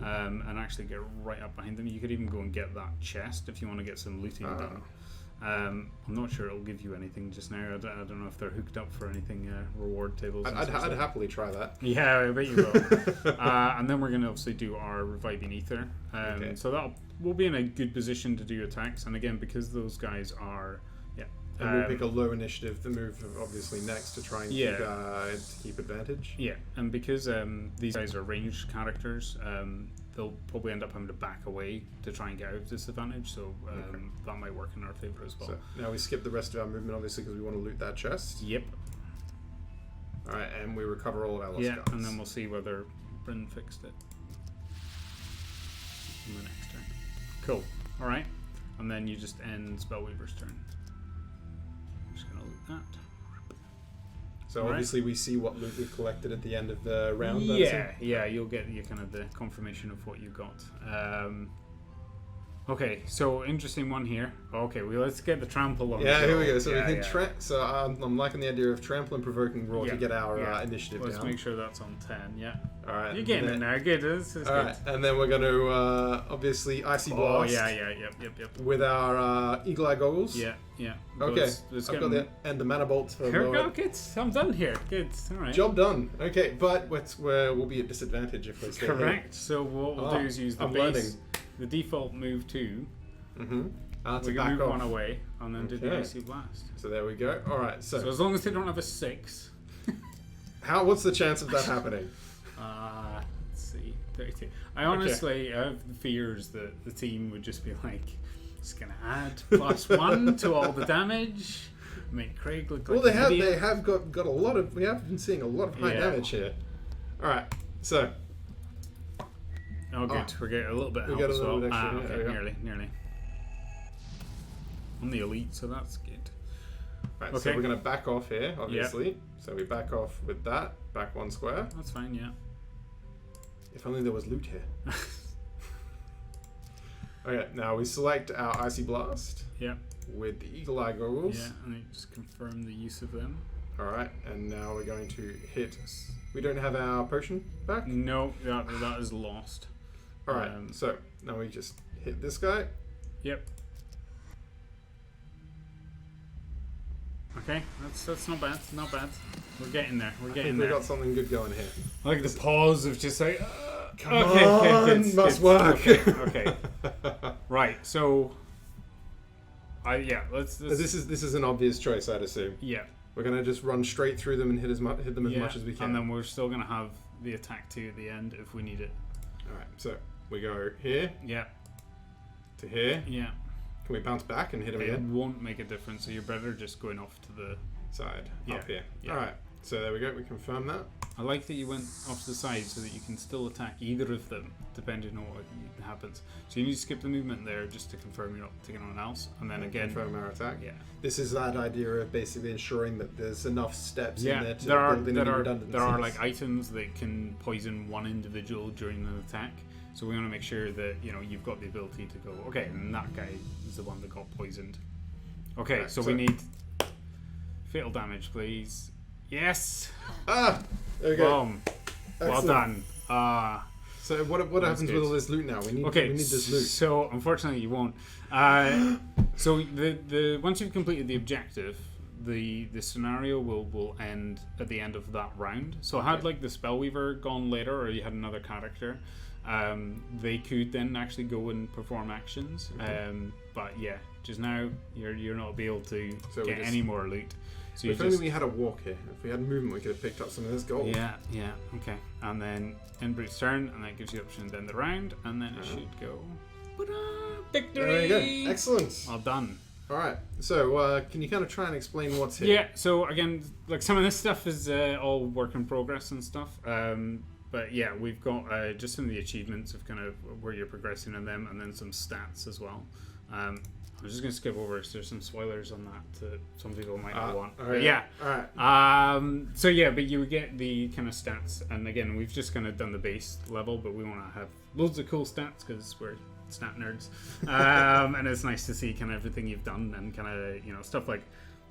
and actually get right up behind them. You could even go and get that chest if you want to get some looting done. I'm not sure it'll give you anything just now. I don't know if they're hooked up for anything reward tables. I'd happily try that. Yeah, I bet you will. And then we're going to obviously do our reviving ether. Okay. So we'll be in a good position to do attacks. And again, because those guys are And we'll pick a low initiative to move, obviously, next to try and keep advantage. Yeah, and because these guys are ranged characters, they'll probably end up having to back away to try and get out of disadvantage, so that might work in our favour as well. So now we skip the rest of our movement, obviously, because we want to loot that chest. Yep. Alright, and we recover all of our lost Yeah, cards. and then we'll see whether Bryn fixed it in the next turn. Cool. Alright, and then you just end Spellweaver's turn. I'm just going to loot that. So Alright. obviously we see what loot we've collected at the end of the round. Yeah, you'll get your kind of the confirmation of what you got. Okay, so interesting one here. Okay, let's get the trample on. Yeah, the here we go. go. So Yeah, we can so I'm liking the idea of trample and provoking roar to get our initiative Let's down. make sure that's on 10. Yeah. All right. You're getting it now. Good. This is All right, and then we're going to obviously icy good. blast. Oh yeah. Yep. With our eagle eye goggles. Yeah. Okay. Let's I've got and the mana bolts for Here we lower. go. Good. I'm done here. Good. All right. Job done. Okay, but we'll be at disadvantage if we stay here. Correct. So what we'll do is use the I'm base, learning. the default move 2. Mm-hmm. We To can back move off. one away and then do the Okay. icy blast. So there we go. All right. So as long as they don't have a 6. What's the chance of that happening? Let's see, 32. I honestly have fears that the team would just be like, just gonna add +1 to all the damage, make Craig look like Well, an idiot. they have got a lot of. We have been seeing a lot of high damage here. All right. So Oh, good. We're getting a little bit help got a as little well. bit extra, Okay, there we go. nearly. On the elite, so that's good. right. Okay. So we're going to back off here, obviously. So we back off with that. Back 1 square. That's fine. Yeah. If only there was loot here. Okay, now we select our Icy Blast. Yeah. With the Eagle Eye goggles. Yeah, and then just confirm the use of them. Alright, and now we're going to hit... We don't have our potion back? No, that is lost. Alright, so now we just hit this guy. Yep. Okay, that's not bad. Not bad. We're getting there. We're getting there. We got something good going here. Like the pause of just like, come on, good, must work. Okay. Right. So, let's. This is an obvious choice, I'd assume. Yeah. We're gonna just run straight through them and hit them as much as we can. And then we're still gonna have the attack 2 at the end if we need it. All right. So we go here. Yeah. To here. Yeah. Can we bounce back and hit him It again? won't make a difference, so you're better just going off to the side. Yeah. Up here. Yeah. All right. So there we go. We confirm that. I like that you went off to the side so that you can still attack either of them, depending on what happens. So you need to skip the movement there just to confirm you're not taking anyone else, and then again confirm our attack. Yeah. This is that idea of basically ensuring that there's enough steps in there to there are build in any redundancies. there are like items that can poison one individual during an attack. So we want to make sure that you've got the ability to go, okay, and that guy is the one that got poisoned. Okay, right, so we need fatal damage, please. Yes. Ah, there we go. Boom. Well done. So what happens with all this loot now? We need this loot. So unfortunately you won't. So the once you've completed the objective, the scenario will end at the end of that round. So had like the Spellweaver gone later, or you had another character, they could then actually go and perform actions. But yeah, just now you're not be able to get any more loot. So if only we had a walk here. If we had movement, we could have picked up some of this gold. Yeah, okay. And then end Brute's turn, and that gives you the option to end the round, and then it should go. Victory! There you go. Excellent. Well done. All right. So can you kind of try and explain what's here? Yeah. So again, like some of this stuff is all work in progress and stuff. But yeah, we've got just some of the achievements of kind of where you're progressing in them, and then some stats as well. I'm just going to skip over because there's some spoilers on that that some people might not want. Right. Yeah. Alright. So yeah, but you get the kind of stats, and again, we've just kind of done the base level, but we want to have loads of cool stats because we're stat nerds. And it's nice to see kind of everything you've done and kind of, stuff like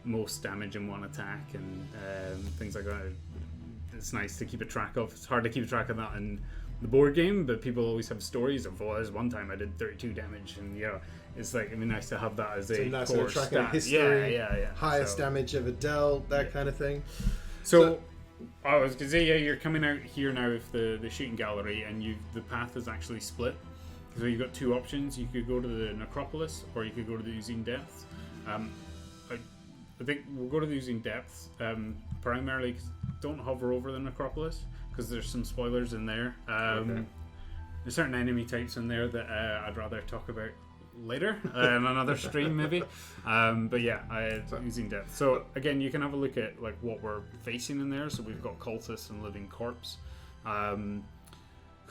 most damage in one attack and things like that. It's nice to keep a track of. It's hard to keep a track of that in the board game, but people always have stories of, there's one time I did 32 damage, and it's like, it'd be nice to have that as a nice core track stat. of history, yeah. Highest damage ever dealt, that kind of thing. So I was gonna say, you're coming out here now with the shooting gallery, and the path is actually split. So you've got two options. You could go to the Necropolis, or you could go to the Oozing Depths. I think we'll go to the Oozing Depths primarily. 'Cause don't hover over the Necropolis because there's some spoilers in there. There's certain enemy types in there that I'd rather talk about later in another stream maybe. But yeah, Oozing Depths. So again, you can have a look at like what we're facing in there. So we've got cultists and living corpse.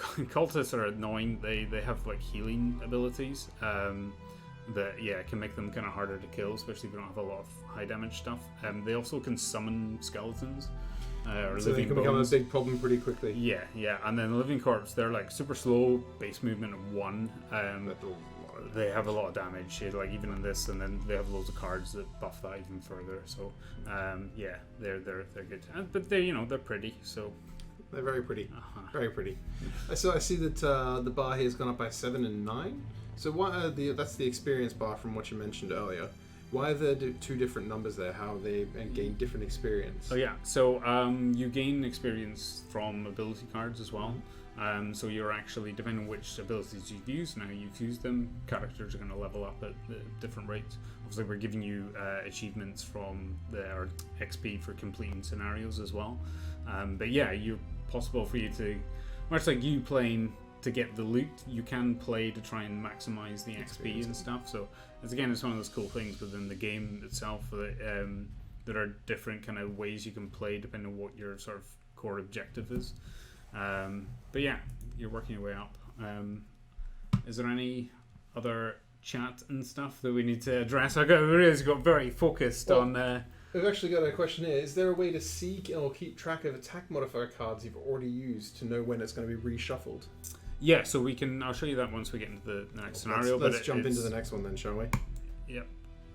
Cultists are annoying. They have like healing abilities that can make them kind of harder to kill, especially if you don't have a lot of high damage stuff. They also can summon skeletons or so living they can bones. become a big problem pretty quickly. Yeah. And then the living corpse, they're like super slow, base movement of 1. They have a lot of damage, like even in this, and then they have loads of cards that buff that even further. So they're good, but they're pretty. So they're very pretty, very pretty. So I see that the bar here has gone up by 7 and 9. So why that's the experience bar from what you mentioned earlier. Why are there two different numbers there? How they gain different experience? Oh yeah, so you gain experience from ability cards as well. So you're actually, depending on which abilities you've used and how you've used them, characters are going to level up at different rates. Obviously, we're giving you achievements from our XP for completing scenarios as well. But yeah, you're possible for you to, much like you playing to get the loot, you can play to try and maximize the XP and stuff. So it's one of those cool things within the game itself that there are different kind of ways you can play depending on what your sort of core objective is. But yeah, you're working your way up. Is there any other chat and stuff that we need to address? We got very focused on We've actually got a question here. Is there a way to seek or keep track of attack modifier cards you've already used to know when it's going to be reshuffled? Yeah, so we can. I'll show you that once we get into the next scenario. Let's jump into the next one then, shall we? Yep.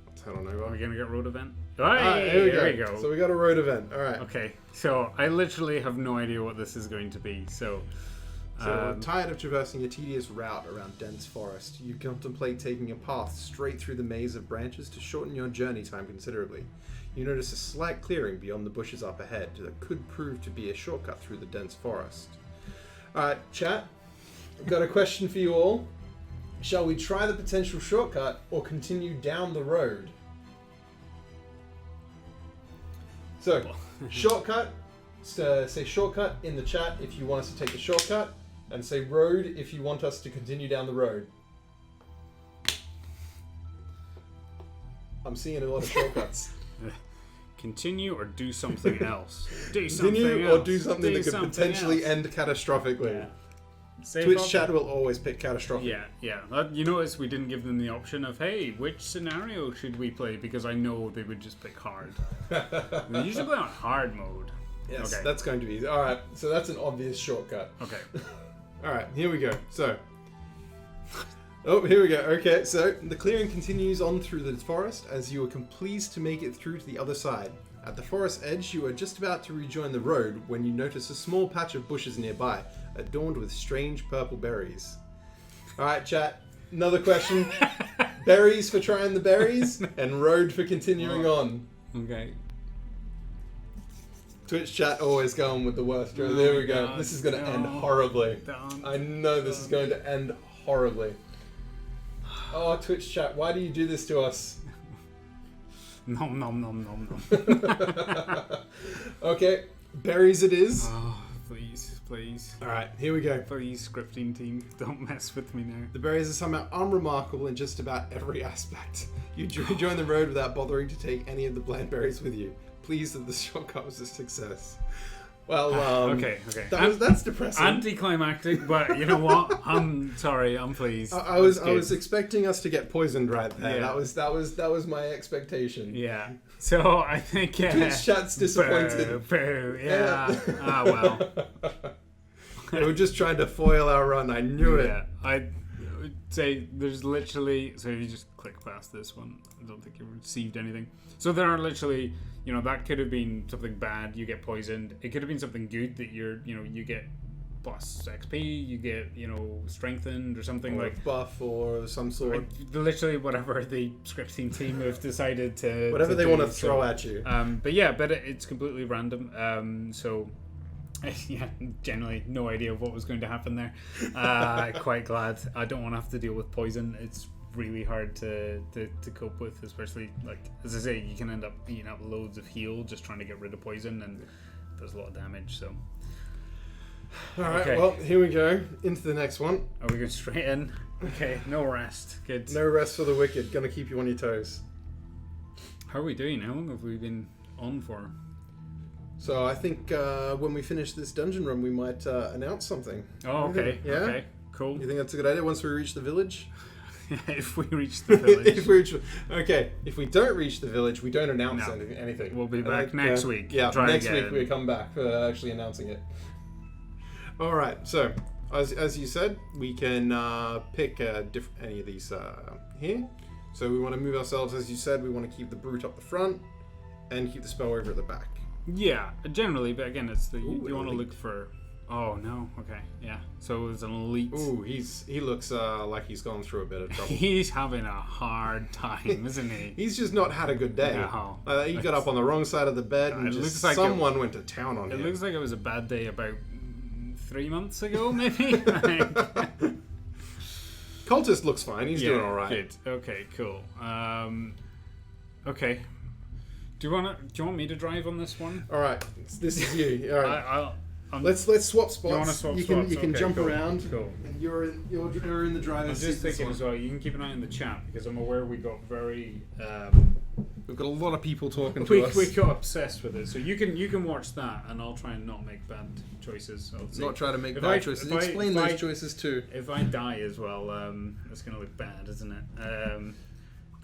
Let's head on over. Are we gonna get road event? Here we go. So we got a road event. All right. Okay. So I literally have no idea what this is going to be. So tired of traversing a tedious route around dense forest, you contemplate taking a path straight through the maze of branches to shorten your journey time considerably. You notice a slight clearing beyond the bushes up ahead that could prove to be a shortcut through the dense forest. Alright, chat, I've got a question for you all. Shall we try the potential shortcut or continue down the road? So, shortcut, say shortcut in the chat if you want us to take the shortcut, and say road if you want us to continue down the road. I'm seeing a lot of shortcuts. Continue or do something else. Do Continue or do something that could potentially end catastrophically. Yeah. Twitch chat will always pick catastrophic. Yeah. You notice we didn't give them the option of, hey, which scenario should we play? Because I know they would just pick hard. They usually play on hard mode. Yes, okay. That's going to be easy. Alright, so that's an obvious shortcut. Okay. Alright, here we go. So, here we go. Okay, so the clearing continues on through the forest as you are pleased to make it through to the other side. At the forest edge, you are just about to rejoin the road when you notice a small patch of bushes nearby, adorned with strange purple berries. Alright, chat, another question. Berries for trying the berries, and road for continuing on. Okay. Twitch chat always going with the worst. There we go. This is going to end horribly. I know this is going to end horribly. Oh, Twitch chat, why do you do this to us? Nom nom nom nom nom. Okay, berries it is. Oh, please. Alright, here we go. Please, scripting team, don't mess with me now. The berries are somehow unremarkable in just about every aspect. You join the road without bothering to take any of the bland berries with you. Pleased that the shortcut was a success. Well, okay. That's depressing. Anticlimactic, but you know what? I'm sorry. I'm pleased. I was expecting us to get poisoned right there. Yeah. That was my expectation. Yeah. So I think Twitch chat's disappointed. Boo, yeah. Well. They were just trying to foil our run. I knew it. Yeah. I would say there's literally. So if you just click past this one, I don't think you received anything. So there are literally. That could have been something bad, you get poisoned. It could have been something good that you get plus XP, you get, strengthened or something, or like buff or some sort. Literally whatever the scripting team have decided to whatever they want to throw so, at you. But it's completely random. So generally no idea of what was going to happen there. Quite glad I don't want to have to deal with poison. It's really hard to cope with, especially as I say, you can end up eating up loads of heal just trying to get rid of poison, and there's a lot of damage. So alright, well, here we go into the next one. Are we going straight in? Okay, no rest. Good. No rest for the wicked. Gonna keep you on your toes. How are we doing? How long have we been on for? So I think when we finish this dungeon run, we might announce something. Oh, okay. Yeah? Okay, cool. You think that's a good idea once we reach the village? If we reach the village. If we don't reach the village, we don't announce anything. We'll be back next week. Yeah, Try next again. week we come back for actually announcing it. All right. So, as you said, we can pick any of these here. So we want to move ourselves, as you said, we want to keep the brute up the front and keep the spell over at the back. Yeah, generally, but again, it's you want to look for. Oh no! Okay, yeah. So it's an elite. Ooh, he looks like he's gone through a bit of trouble. He's having a hard time, isn't he? He's just not had a good day. No. He got up on the wrong side of the bed, and someone went to town on him. It looks like it was a bad day about 3 months ago, maybe. Cultist looks fine. He's doing all right. Good. Okay. Cool. Okay. Do you want me to drive on this one? All right. This is you. All right. Let's swap spots. You want to swap you spots? can Okay, jump cool. around. Cool. And you're in the driver's seat. I'm just thinking as well. You can keep an eye on the chat because I'm aware we got very. We've got a lot of people talking to us. We got obsessed with it, so you can watch that, and I'll try and not make bad choices. Not try to make bad choices. Explain those choices too. If I die as well, it's going to look bad, isn't it?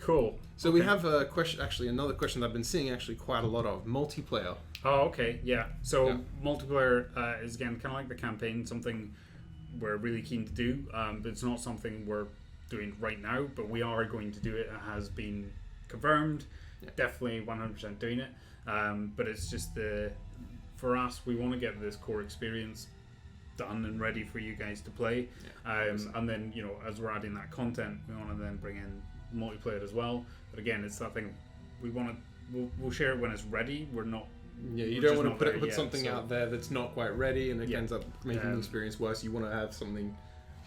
Cool. So we have a question, actually, another question that I've been seeing actually quite a lot of, multiplayer. Oh, okay, yeah. So multiplayer is, again, kind of like the campaign, something we're really keen to do, but it's not something we're doing right now, but we are going to do it. It has been confirmed, definitely 100% doing it, but it's just for us, we want to get this core experience done and ready for you guys to play, and then, you know, as we're adding that content, we want to then bring in multiplayer as well. But again, it's that thing, we'll share it when it's ready. We're not. Yeah, you we're don't just want to not put there something yet, out there that's not quite ready, and it Yeah. ends up making the experience worse. You want to have something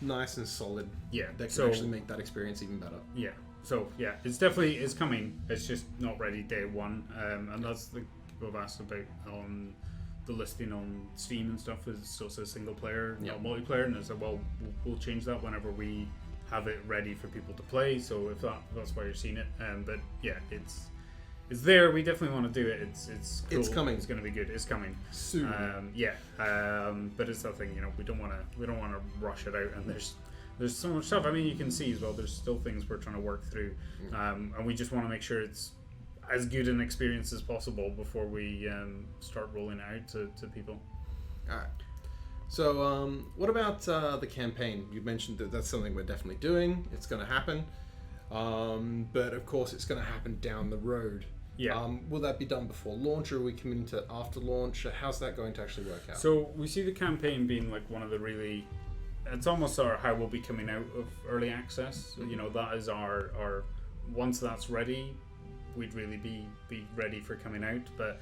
nice and solid that can actually make that experience even better. Yeah. So yeah, it's coming. It's just not ready day one, and that's the people have asked about on the listing on Steam and stuff. Is still says single player, not multiplayer, and it's like, well, we'll change that whenever we have it ready for people to play. So if that's why you're seeing it, but yeah, it's there. We definitely want to do it. It's cool. It's coming. It's going to be good. It's coming soon. But it's that thing, you know, we don't want to rush it out, and there's so much stuff. I mean, you can see as well, there's still things we're trying to work through, and we just want to make sure it's as good an experience as possible before we start rolling it out to people. All right. So what about the campaign? You mentioned that that's something we're definitely doing. It's going to happen, but of course it's going to happen down the road. Yeah. Will that be done before launch, or are we committing to after launch? How's that going to actually work out? So we see the campaign being like one of the really, it's almost how we'll be coming out of early access. You know, that is our once that's ready, we'd really be ready for coming out. But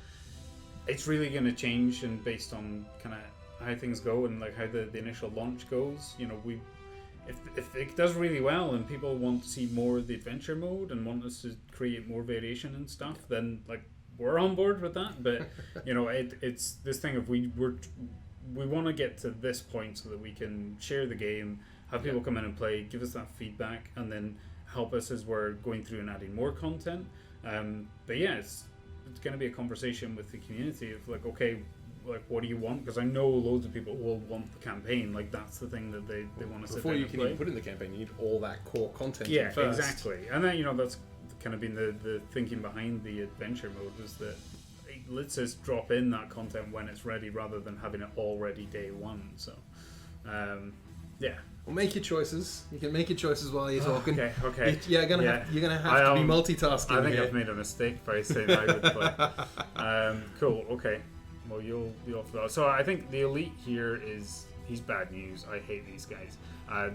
it's really going to change, and based on kind of how things go and like how the initial launch goes. You know, if it does really well and people want to see more of the adventure mode and want us to create more variation and stuff, then like we're on board with that. But you know, it's this thing of we want to get to this point so that we can share the game, have people come in and play, give us that feedback, and then help us as we're going through and adding more content. But yeah, it's going to be a conversation with the community of like, okay, like what do you want? Because I know loads of people will want the campaign. Like that's the thing that they want to sit before down you and can play. even put in the campaign, you need all that core content. Yeah, in first. exactly. And then, you know, that's kind of been the thinking behind the adventure mode, was that let's just drop in that content when it's ready rather than having it all ready day one. So yeah. Well, make your choices. You can make your choices while you're talking. Okay. You're gonna have to be multitasking. I think here. I've made a mistake by saying I would play. Cool. Okay. Well, you'll have that. So I think the elite here he's bad news. I hate these guys.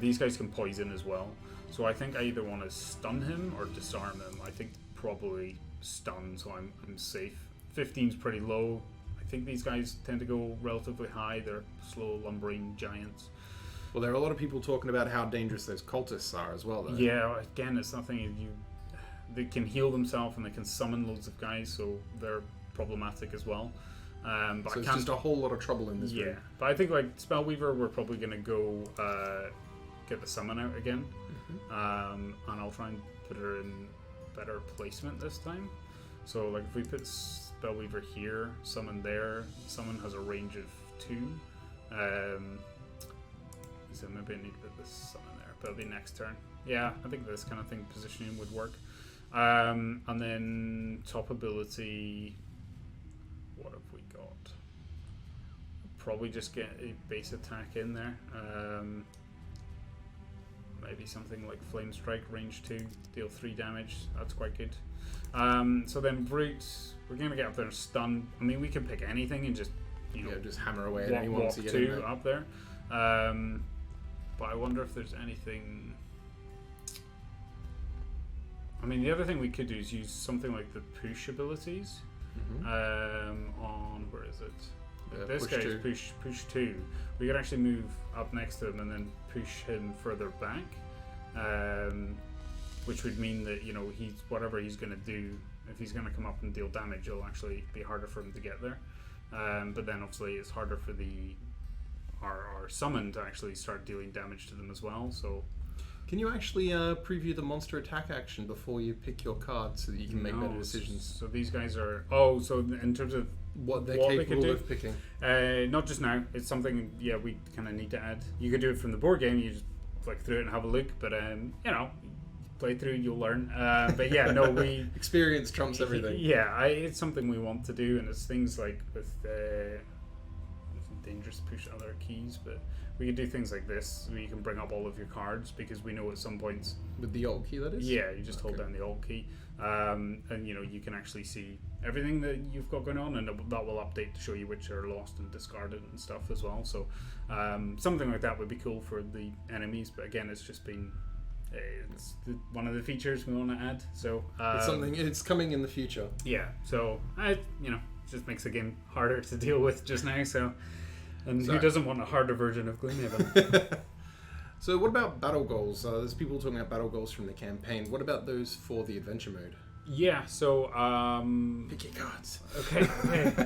These guys can poison as well. So I think I either want to stun him or disarm him. I think probably stun, so I'm safe. 15's pretty low. I think these guys tend to go relatively high. They're slow, lumbering giants. Well, there are a lot of people talking about how dangerous those cultists are as well, though. Yeah, again, it's nothing. They can heal themselves and they can summon loads of guys, so they're problematic as well. But so it's just a whole lot of trouble in this room. But I think like Spellweaver, we're probably going to go get the summon out again, and I'll try and put her in better placement this time. So like if we put Spellweaver here, summon there, summon has a range of 2. So maybe I need to put this summon there, but it'll be next turn. Yeah, I think this kind of thing positioning would work. And then top ability, what have we got? Probably just get a base attack in there. Maybe something like Flame Strike, range 2, deal 3 damage. That's quite good. So then Brute, we're going to get up there and stun. I mean, we can pick anything and just, you know, just hammer away at anyone walk to get 2 in there. up there. But I wonder if there's anything. I mean, the other thing we could do is use something like the push abilities. On where is it? This push guy's 2. push 2. We could actually move up next to him and then push him further back, which would mean that, you know, whatever he's going to do, if he's going to come up and deal damage, it'll actually be harder for him to get there. But then obviously it's harder for our summon to actually start dealing damage to them as well. So can you actually preview the monster attack action before you pick your card so that you can make better decisions? So these guys are so in terms of what they're what capable they could of picking. Not just now. It's something we kind of need to add. You could do it from the board game. You just flick through it and have a look. But you know, playthrough, you'll learn. But yeah, no, we Experience trumps everything. Yeah, it's something we want to do, and it's things like with dangerous to push other keys, but we can do things like this where you can bring up all of your cards, because we know at some points With the Alt key, that is? yeah, you just hold down the Alt key, and you can actually see everything that you've got going on, and that will update to show you which are lost and discarded and stuff as well. So something like that would be cool for the enemies, but again, it's just been one of the features we want to add. So it's coming in the future. yeah, so it just makes the game harder to deal with just now. So, and who doesn't want a harder version of Gloomhaven? So what about battle goals? There's people talking about battle goals from the campaign. What about those for the adventure mode? Yeah, so Pick your cards. okay.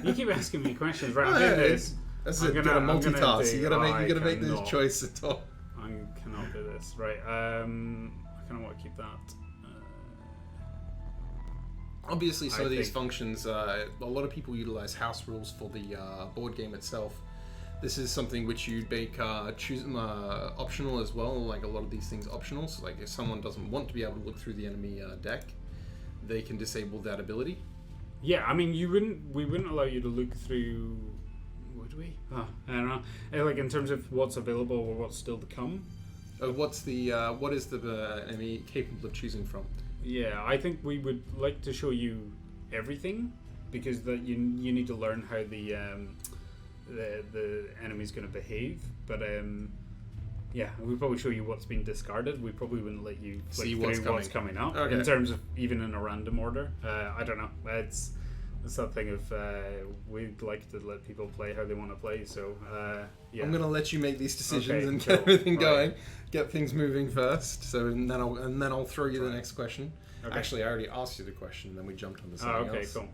You keep asking me questions, right? I'm doing this. That's I'm it. gonna- Gotta I'm gonna multitask. do- You gotta I make those cannot. choices at all. I cannot do this. Right. I kind of want to keep that. Obviously, some I of these think- functions, a lot of people utilize house rules for the board game itself. This is something which you make optional as well. Like a lot of these things optional. So like if someone doesn't want to be able to look through the enemy deck, they can disable that ability. Yeah, I mean, we wouldn't allow you to look through. Would we? Oh, I don't know. Like in terms of what's available or what's still to come. What is the enemy capable of choosing from? Yeah, I think we would like to show you everything, because that you need to learn how the enemy's going to behave. But yeah, we'd probably show you what's been discarded. We probably wouldn't let you flick See through what's coming up. Okay. In terms of even in a random order. I don't know. It's that thing of we'd like to let people play how they want to play. So yeah. I'm gonna let you make these decisions Okay, and cool. get everything going, Right. get things moving first. So and then I'll throw you the Right. next question. Okay. Actually, I already asked you the question, and then we jumped on the Oh, something okay, else. cool.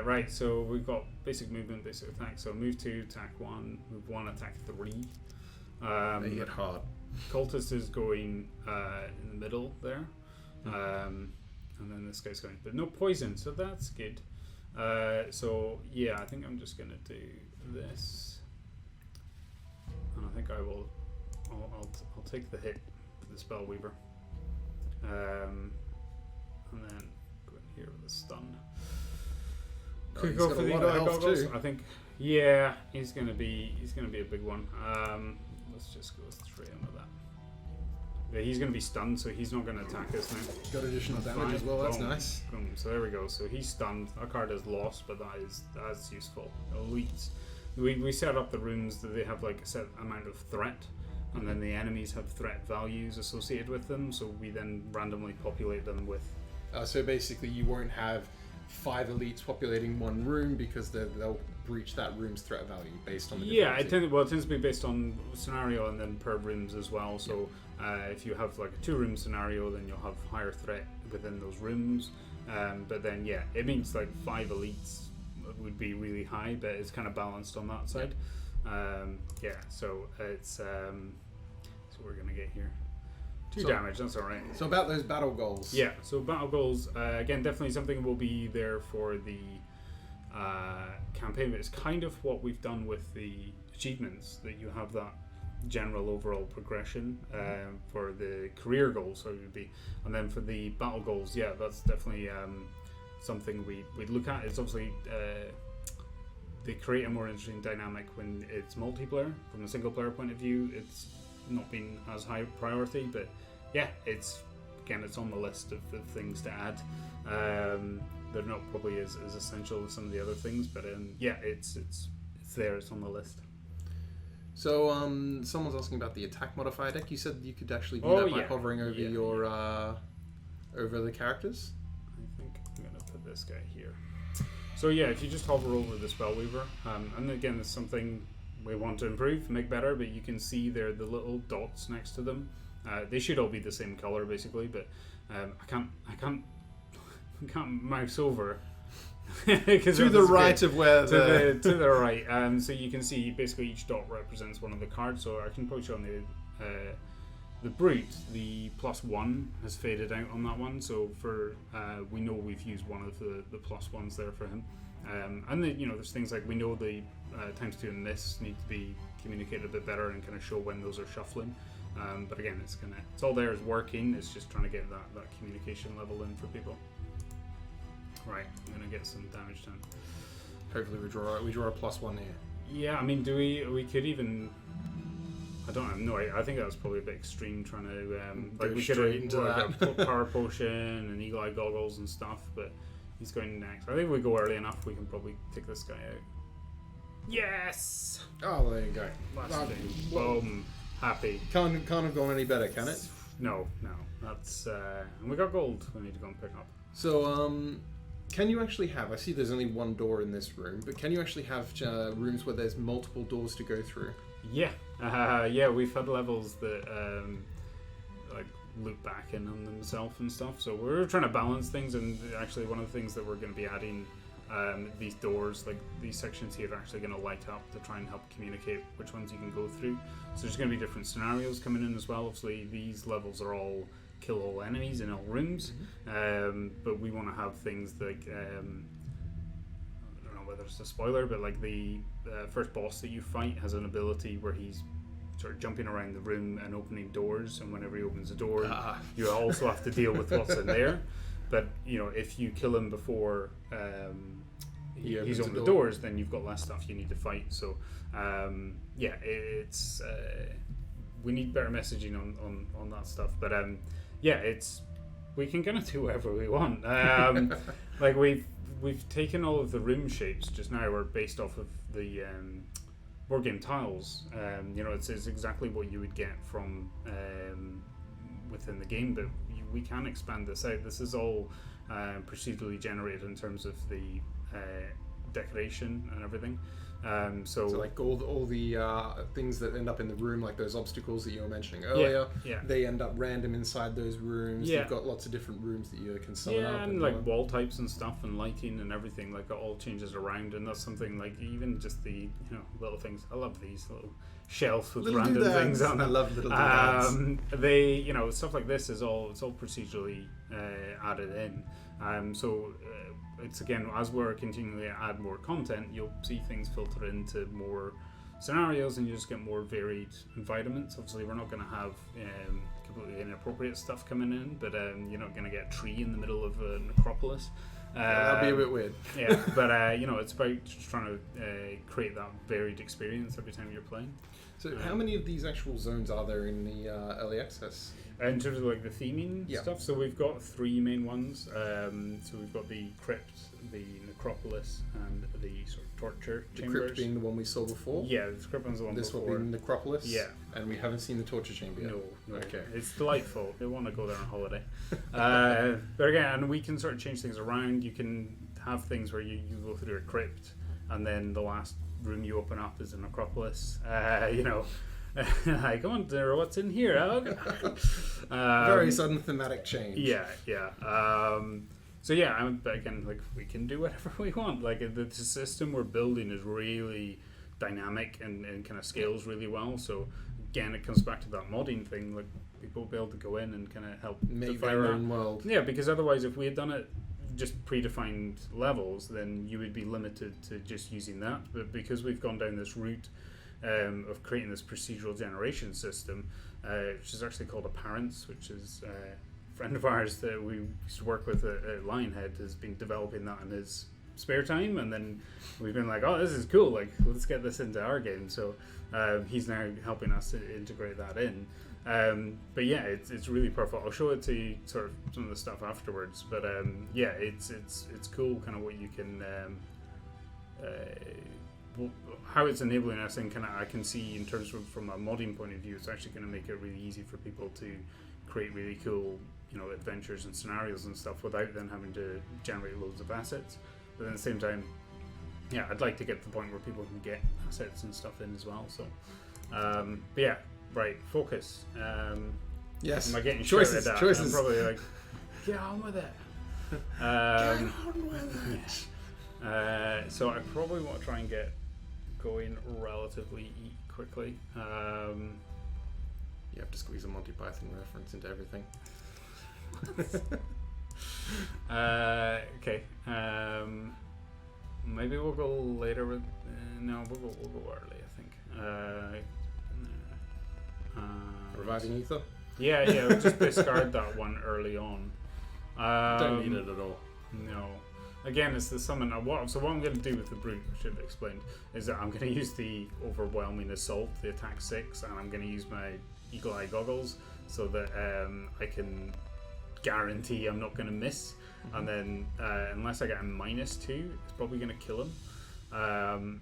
Right, so we've got basic movement, basic attack. So move 2, attack 1, move 1, attack 3. They hit hard. Cultist is going in the middle there. And then this guy's going, but no poison, so that's good. So yeah, I think I'm just gonna do this, and I think I'll take the hit for the Spellweaver, and then go in here with a stun. Oh, Could he's go got for a the lot of health goggles. too. I think, yeah, he's gonna be a big one. Let's just go straight into that. Yeah, he's going to be stunned, so he's not going to attack us now. Got additional damage Fine. as well. That's Boom. nice. Boom. So there we go. So he's stunned. That card is lost, but that's useful. Elites. We set up the rooms that they have like a set amount of threat, and then the enemies have threat values associated with them. So we then randomly populate them with. So basically, you won't have 5 elites populating one room because they'll breach that room's threat value based on the Yeah, difficulty. it tends to be based on scenario and then per rooms as well. So if you have like a 2-room scenario, then you'll have higher threat within those rooms. But then yeah, it means like 5 elites would be really high, but it's kind of balanced on that side. Yeah, so it's so we're gonna get here 2 damage. That's all right. So about those battle goals. Yeah, so battle goals, again, definitely something will be there for the campaign, but it's kind of what we've done with the achievements, that you have that general overall progression for the career goals, so it would be, and then for the battle goals, yeah, that's definitely something we'd look at. It's obviously they create a more interesting dynamic when it's multiplayer. From a single player point of view, it's not been as high priority, but yeah, it's on the list of things to add. They're not probably as essential as some of the other things, but yeah, it's there. It's on the list. So someone's asking about the attack modifier deck. You said you could actually do Oh, that by yeah. hovering over Yeah, your over the characters. I think I'm gonna put this guy here. So yeah, if you just hover over the Spellweaver, and again, it's something we want to improve, make better, but you can see there the little dots next to them. They should all be the same color basically, but I can't mouse over To the right of where to the right. So you can see basically each dot represents one of the cards. So I can probably show on the Brute, the +1 has faded out on that one. So for we know we've used one of the +1s there for him. And there's things like we know the ×2 and this need to be communicated a bit better and kind of show when those are shuffling. But again, it's all there, it's working. It's just trying to get that communication level in for people. Right, I'm gonna get some damage done. Hopefully we draw a +1 here. Yeah, I mean, we could even. I don't know. No, I think that was probably a bit extreme trying to Go we straight into could that. have power potion and eagle eye goggles and stuff, but he's going next. I think if we go early enough, we can probably take this guy out. Yes. Oh, there you go. Last Oh, thing. well, Boom. Happy. Can't have gone any better, can it? No. That's and we got gold. We need to go and pick up. So, can you actually have? I see there's only one door in this room, but can you actually have rooms where there's multiple doors to go through? Yeah. We've had levels that like loop back in on themselves and stuff. So we're trying to balance things, and actually one of the things that we're going to be adding. These doors, like these sections here, are actually going to light up to try and help communicate which ones you can go through. So there's going to be different scenarios coming in as well. Obviously, these levels are all kill all enemies in all rooms, but we want to have things like I don't know whether it's a spoiler, but like the first boss that you fight has an ability where he's sort of jumping around the room and opening doors, and whenever he opens a door, you also have to deal with what's in there. But if you kill him before he's opened the doors, then you've got less stuff you need to fight. So it's we need better messaging on that stuff. But we can kind of do whatever we want. Like we've taken all of the room shapes just now are based off of the board game tiles. It's exactly what you would get from within the game, but we can expand this out. This is all procedurally generated in terms of the decoration and everything. So like all the things that end up in the room, like those obstacles that you were mentioning earlier, they end up random inside those rooms. You've got lots of different rooms that you can summon up. And like wall types and stuff and lighting and everything, like it all changes around, and that's something like even just the little things. I love these little shelves with little random doodads. things on them. I love little doodads. They stuff like this it's all procedurally added in. It's again, as we're continuing to add more content, you'll see things filter into more scenarios, and you just get more varied environments. Obviously, we're not going to have completely inappropriate stuff coming in, but you're not going to get a tree in the middle of a necropolis. That'd be a bit weird. Yeah, but it's about just trying to create that varied experience every time you're playing. So, how many of these actual zones are there in the early access? In terms of like the theming stuff, so we've got 3 main ones. So we've got the crypt, the necropolis, and the sort of torture chambers. The crypt being the one we saw before? Yeah, the crypt one's the one this before. This will be necropolis? Yeah. And we haven't seen the torture chamber yet? No. Okay. It's delightful. They want to go there on holiday. But again, we can sort of change things around. You can have things where you go through a crypt, and then the last room you open up is a necropolis. I wonder what's in here. Very sudden thematic change. Yeah. But again, like we can do whatever we want. Like the system we're building is really dynamic and kind of scales really well. So again, it comes back to that modding thing. Like people will be able to go in and kind of help make define their own world. Yeah, because otherwise, if we had done it just predefined levels, then you would be limited to just using that. But because we've gone down this route of creating this procedural generation system, which is actually called Apparence, which is a friend of ours that we used to work with at Lionhead has been developing that in his spare time, and then we've been like, oh, this is cool, like let's get this into our game. So he's now helping us to integrate that in. But yeah, it's really perfect. I'll show it to you, sort of some of the stuff afterwards. But it's cool, kind of what you can. How it's enabling us, and kind of I can see in terms of from a modding point of view, it's actually going to make it really easy for people to create really cool, adventures and scenarios and stuff without then having to generate loads of assets. But at the same time, yeah, I'd like to get to the point where people can get assets and stuff in as well. So, but yeah, right, focus. Yes. Am I getting choices? At? Choices. I'm probably like, get on with it. Get on with it. Yeah. So I probably want to try and get going relatively quickly. You have to squeeze a Monty Python reference into everything. Okay. Maybe we'll go later with. No, we'll go early. I think. Reviving Ether? Yeah, we'll just discard that one early on. Don't need it at all. No. Again, it's the summon. So what I'm going to do with the Brute, I should have explained, is that I'm going to use the Overwhelming Assault, the attack 6, and I'm going to use my Eagle Eye Goggles so that I can guarantee I'm not going to miss. And then, unless I get a -2, it's probably going to kill him.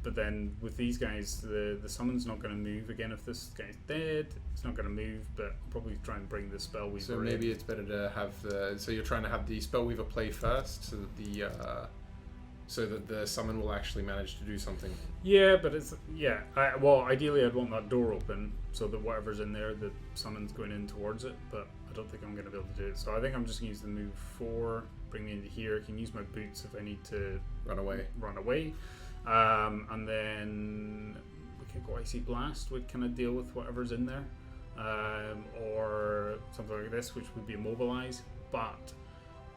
But then with these guys, the summon's not going to move again. If this guy's dead, it's not going to move, but I'll probably try and bring the Spellweaver So maybe it's better to have so you're trying to have the Spellweaver play first, so that the summon will actually manage to do something. Yeah, but it's well, ideally I'd want that door open so that whatever's in there, the summon's going in towards it. But I don't think I'm going to be able to do it. So I think I'm just going to use the move 4, bring me into here. I can use my boots if I need to Run away. And then we could go Icy Blast, which kind of deal with whatever's in there, or something like this, which would be Immobilize. But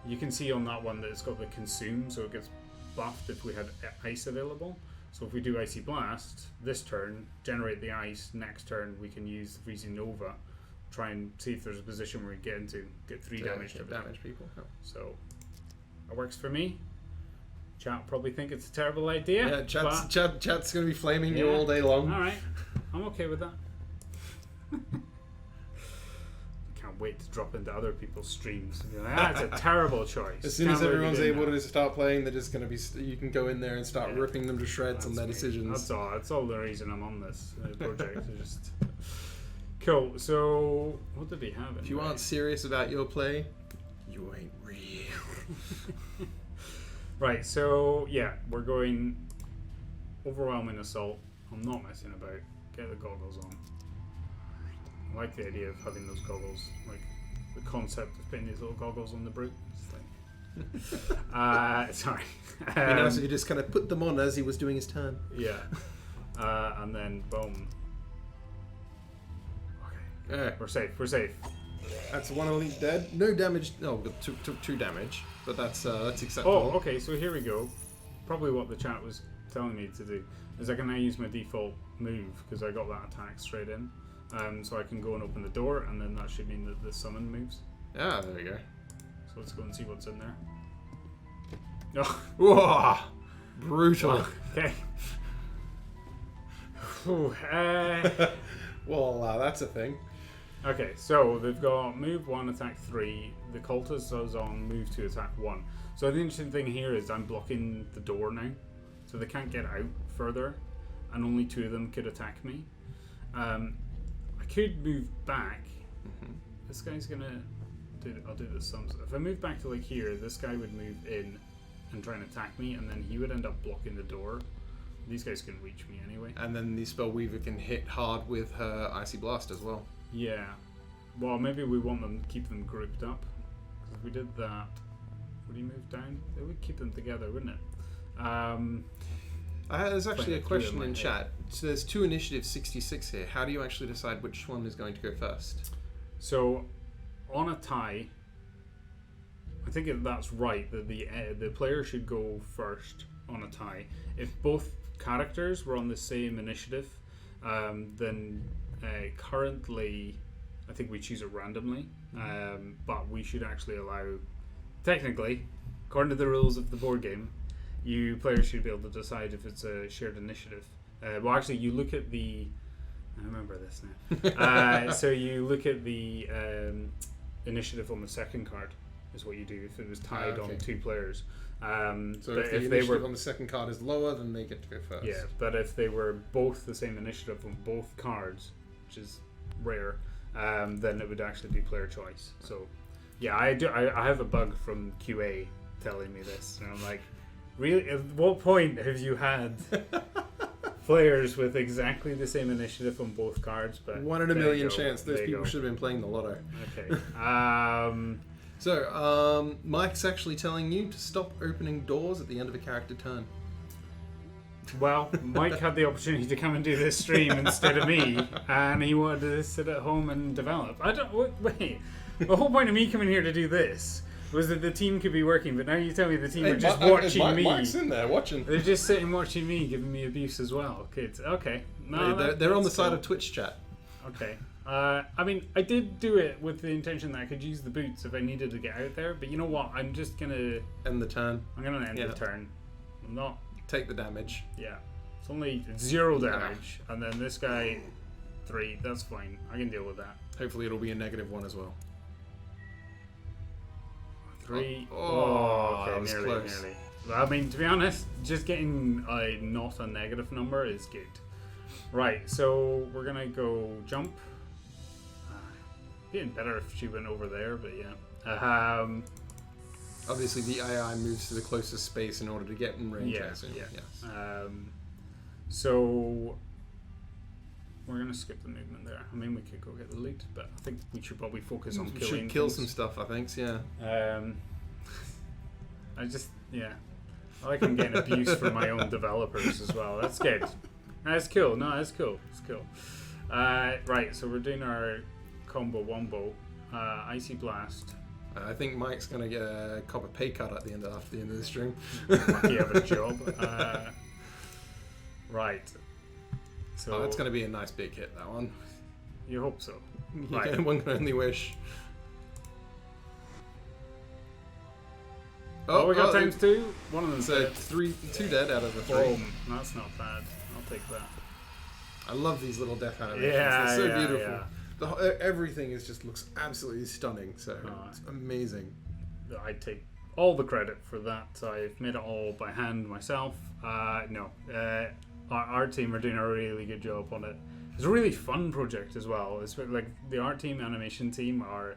you can see on that one that it's got the Consume, so it gets buffed if we had ice available. So if we do Icy Blast this turn, generate the ice, next turn we can use the Freezing Nova, try and see if there's a position where we get 3 damage to damage people. Oh. So that works for me. Chat probably think it's a terrible idea. Yeah, chat's going to be flaming you all day long. Alright, I'm okay with that. Can't wait to drop into other people's streams and be like, that's a terrible choice. As soon as everyone's able to start playing, they're just going to be. You can go in there and start ripping them to shreds on their decisions. That's all the reason I'm on this project. Just cool. So what did we have? If you aren't serious about your play, you ain't real. Right, so yeah, we're going Overwhelming Assault. I'm not messing about. Get the goggles on. I like the idea of having those goggles, like the concept of putting these little goggles on the Brute. It's like, sorry. So you just kind of put them on as he was doing his turn. Yeah. And then boom. Okay. Yeah. We're safe. That's one elite dead. No damage. No, but two damage. But that's acceptable. Oh, okay. So here we go. Probably what the chat was telling me to do is I can now use my default move because I got that attack straight in. So I can go and open the door, and then that should mean that the summon moves. Yeah, there you go. So let's go and see what's in there. Oh, whoa, brutal. Okay. Well, that's a thing. Okay, so they've got move 1, attack 3. The cultist is on move 2, attack 1. So the interesting thing here is I'm blocking the door now, so they can't get out further, and only 2 of them could attack me. I could move back. Mm-hmm. This guy's gonna I'll do this some. If I move back to like here, this guy would move in and try and attack me, and then he would end up blocking the door. These guys can reach me anyway. And then the Spellweaver can hit hard with her Icy Blast as well. Yeah. Well, maybe we want them to keep them grouped up. Because if we did that, would he move down? It would keep them together, wouldn't it? There's actually a question in chat. So there's 2 initiatives 66 here. How do you actually decide which one is going to go first? So, on a tie, I think that's right. That the player should go first on a tie. If both characters were on the same initiative, then currently, I think we choose it randomly. But we should actually allow, technically, according to the rules of the board game, you players should be able to decide if it's a shared initiative. Well, actually, you look at the. I remember this now. So you look at the initiative on the second card. Is what you do if it was tied on 2 players. So if the initiative on the second card is lower, then they get to go first. Yeah, but if they were both the same initiative on both cards, which is rare, then it would actually be player choice. So, yeah, I have a bug from QA telling me this, and I'm like, really? At what point have you had players with exactly the same initiative on both cards? But 1 in a million chance. Those people should have been playing the lotto. Okay. So, Mike's actually telling you to stop opening doors at the end of a character turn. Well, Mike had the opportunity to come and do this stream instead of me, and he wanted to sit at home and develop. Wait. The whole point of me coming here to do this was that the team could be working, but now you tell me the team are just watching me. Mike's in there watching. They're just sitting watching me, giving me abuse as well. Kids, okay. No, they're on the side of Twitch chat. Okay. I mean, I did do it with the intention that I could use the boots if I needed to get out there, but you know what? I'm just gonna End the turn. I'm gonna end the turn. I'm not. Take the damage. Yeah, it's only 0 damage, and then this guy 3. That's fine. I can deal with that. Hopefully it'll be a -1 as well. 3. Oh, okay, that was nearly, close. nearly. I mean, to be honest, just getting not a negative number is good. Right, so we're gonna go jump. Getting better if she went over there, but yeah. Obviously, the AI moves to the closest space in order to get in range. Yeah, I assume. yeah. Yes. So we're gonna skip the movement there. I mean, we could go get the loot, but I think we should probably focus on We killing. should kill things. some stuff, I think. Yeah. I just, yeah. I like I'm getting abuse from my own developers as well. That's good. That's cool. No, that's cool. It's cool. Right, so we're doing our combo wombo. Icy Blast. I think Mike's gonna get a copper pay cut at the end of the stream. Lucky I have a job. Right. So That's gonna be a nice big hit. That one. you hope so. Right. One can only wish. Oh, we got times 2. One of them So said 2 dead out of the 3. boom. That's not bad. I'll take that. I love these little death animations. Yeah, They're so yeah, beautiful. yeah. Everything just looks absolutely stunning. So it's amazing. I take all the credit for that. I've made it all by hand myself. No, our team are doing a really good job on it. It's a really fun project as well. It's like the art team, animation team are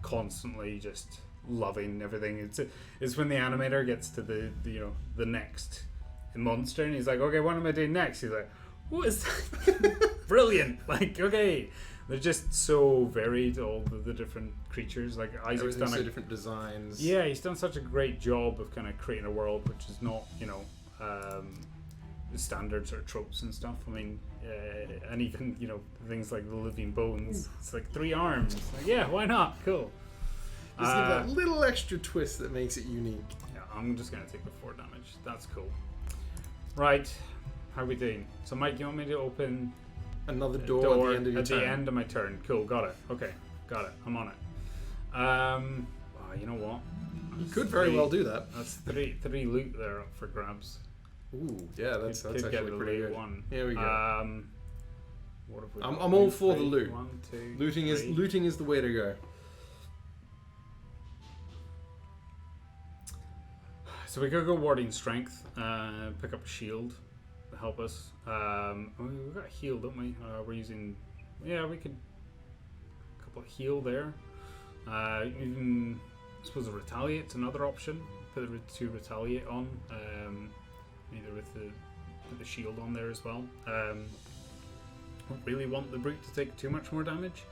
constantly just loving everything. It's when the animator gets to the the next monster and he's like, okay, what am I doing next? He's like, what is that? Brilliant. Like, okay. They're just so varied, all the different creatures. Like Isaac's done so different designs. Yeah, he's done such a great job of kind of creating a world which is not, the standard sort of tropes and stuff. I mean, and even things like the living bones. It's like 3 arms. Like, yeah, why not? Cool. Just give that little extra twist that makes it unique. Yeah, I'm just gonna take the 4 damage. That's cool. Right, how are we doing? So, Mike, you want me to open Another door at the end of your at turn. the end of my turn? Cool, got it. Okay, got it. I'm on it. Oh, you know what? You could very well do that. That's three loot there up for grabs. Ooh, yeah, that's Could actually get the pretty loot good. one. Here we go. What have we I'm got? all for the 3, loot. 1, 2, Looting is the way to go. So we could go warding strength, pick up a shield to help us. We've got a heal, don't we? We're using, yeah, we could a couple of heal there. Even I suppose a retaliate's another option. Put the 2 retaliate on, either with the shield on there as well. Don't really want the brute to take too much more damage.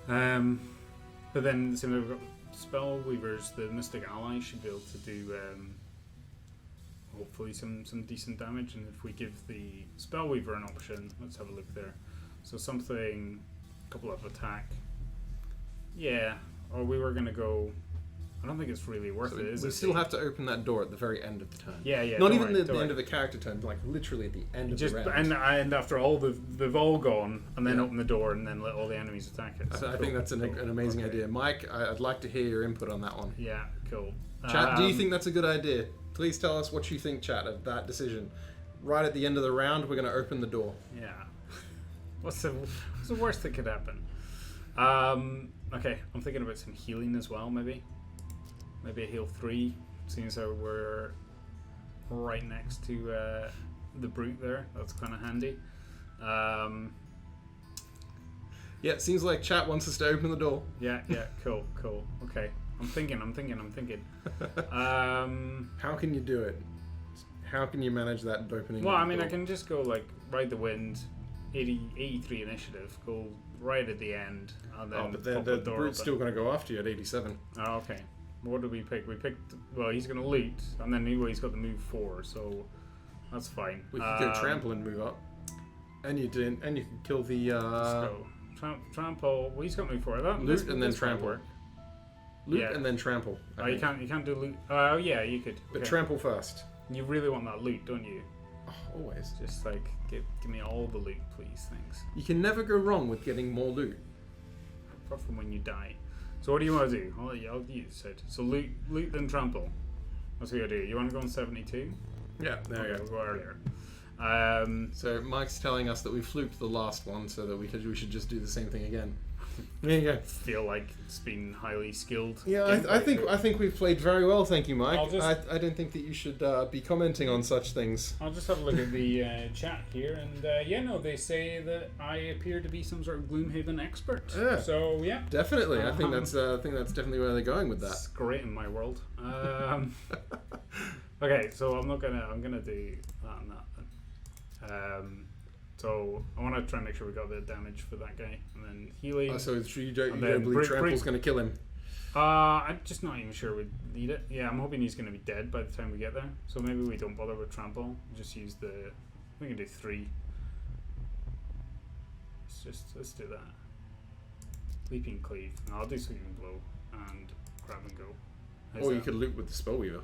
But then same way we've got spell weavers, the mystic ally should be able to do hopefully some decent damage, and if we give the spell weaver an option, let's have a look there. So something, a couple of attack, yeah, or we were gonna go, I don't think it's really worth it, is it? We still have to open that door at the very end of the turn. Yeah, Not don't even worry, the end of the character turn, like literally at the end of just the round. and after all they've all gone, and then Yeah. open the door and then let all the enemies attack it. I So think that's an amazing Okay. idea. Mike, I'd like to hear your input on that one. Yeah, cool. Chat, do you think that's a good idea? Please tell us what you think, chat, of that decision. Right at the end of the round, we're going to open the door. Yeah. What's the worst that could happen? Okay, I'm thinking about some healing as well, maybe. Maybe a heal 3, seeing as how we're right next to the brute there. That's kind of handy. Yeah, it seems like chat wants us to open the door. Yeah, cool. Okay, I'm thinking. How can you do it? How can you manage that opening? Well, of I the mean, door? I can just go like ride the wind, 83 initiative, go right at the end, and then but then pop the door brute's open. still going to go after you at 87. Oh, okay. What did we pick? We picked. Well, he's going to loot, and then anyway, he's got to move 4, so that's fine. We could go trample and move up. And you didn't. And you can kill the Let's go. Trample. Well, he's got to move 4. That, loot and then this might trample. work. Loot Yeah. and then trample. I Oh, you think. can't do loot. Oh, yeah, you could. But Okay. trample first. You really want that loot, don't you? Oh, always. Just like give me all the loot, please. Thanks. You can never go wrong with getting more loot. Apart from when you die. So what do you want to do? I'll use it. So loot then trample. What's we gotta do? You want to go on 72? Yeah, there you go. We'll go earlier. So Mike's telling us that we fluked the last one, so that we should just do the same thing again. There you go. Feel like it's been highly skilled. Yeah, I think we've played very well. Thank you, Mike. I don't think that you should be commenting on such things. I'll just have a look at the chat here, and they say that I appear to be some sort of Gloomhaven expert. Yeah. So yeah, Definitely. I think that's definitely where they're going with that. it's great in my world. Okay, so I'm gonna do that and that. So I want to try and make sure we got a bit of damage for that guy, and then healing. Oh, so you don't And then believe Trample's going to kill him? I'm just not even sure we need it. Yeah, I'm hoping he's going to be dead by the time we get there. So maybe we don't bother with trample. Just use we can do 3. Let's do that. Leaping cleave. No, I'll do sweeping blow and grab and go. Or you could loot with the spellweaver.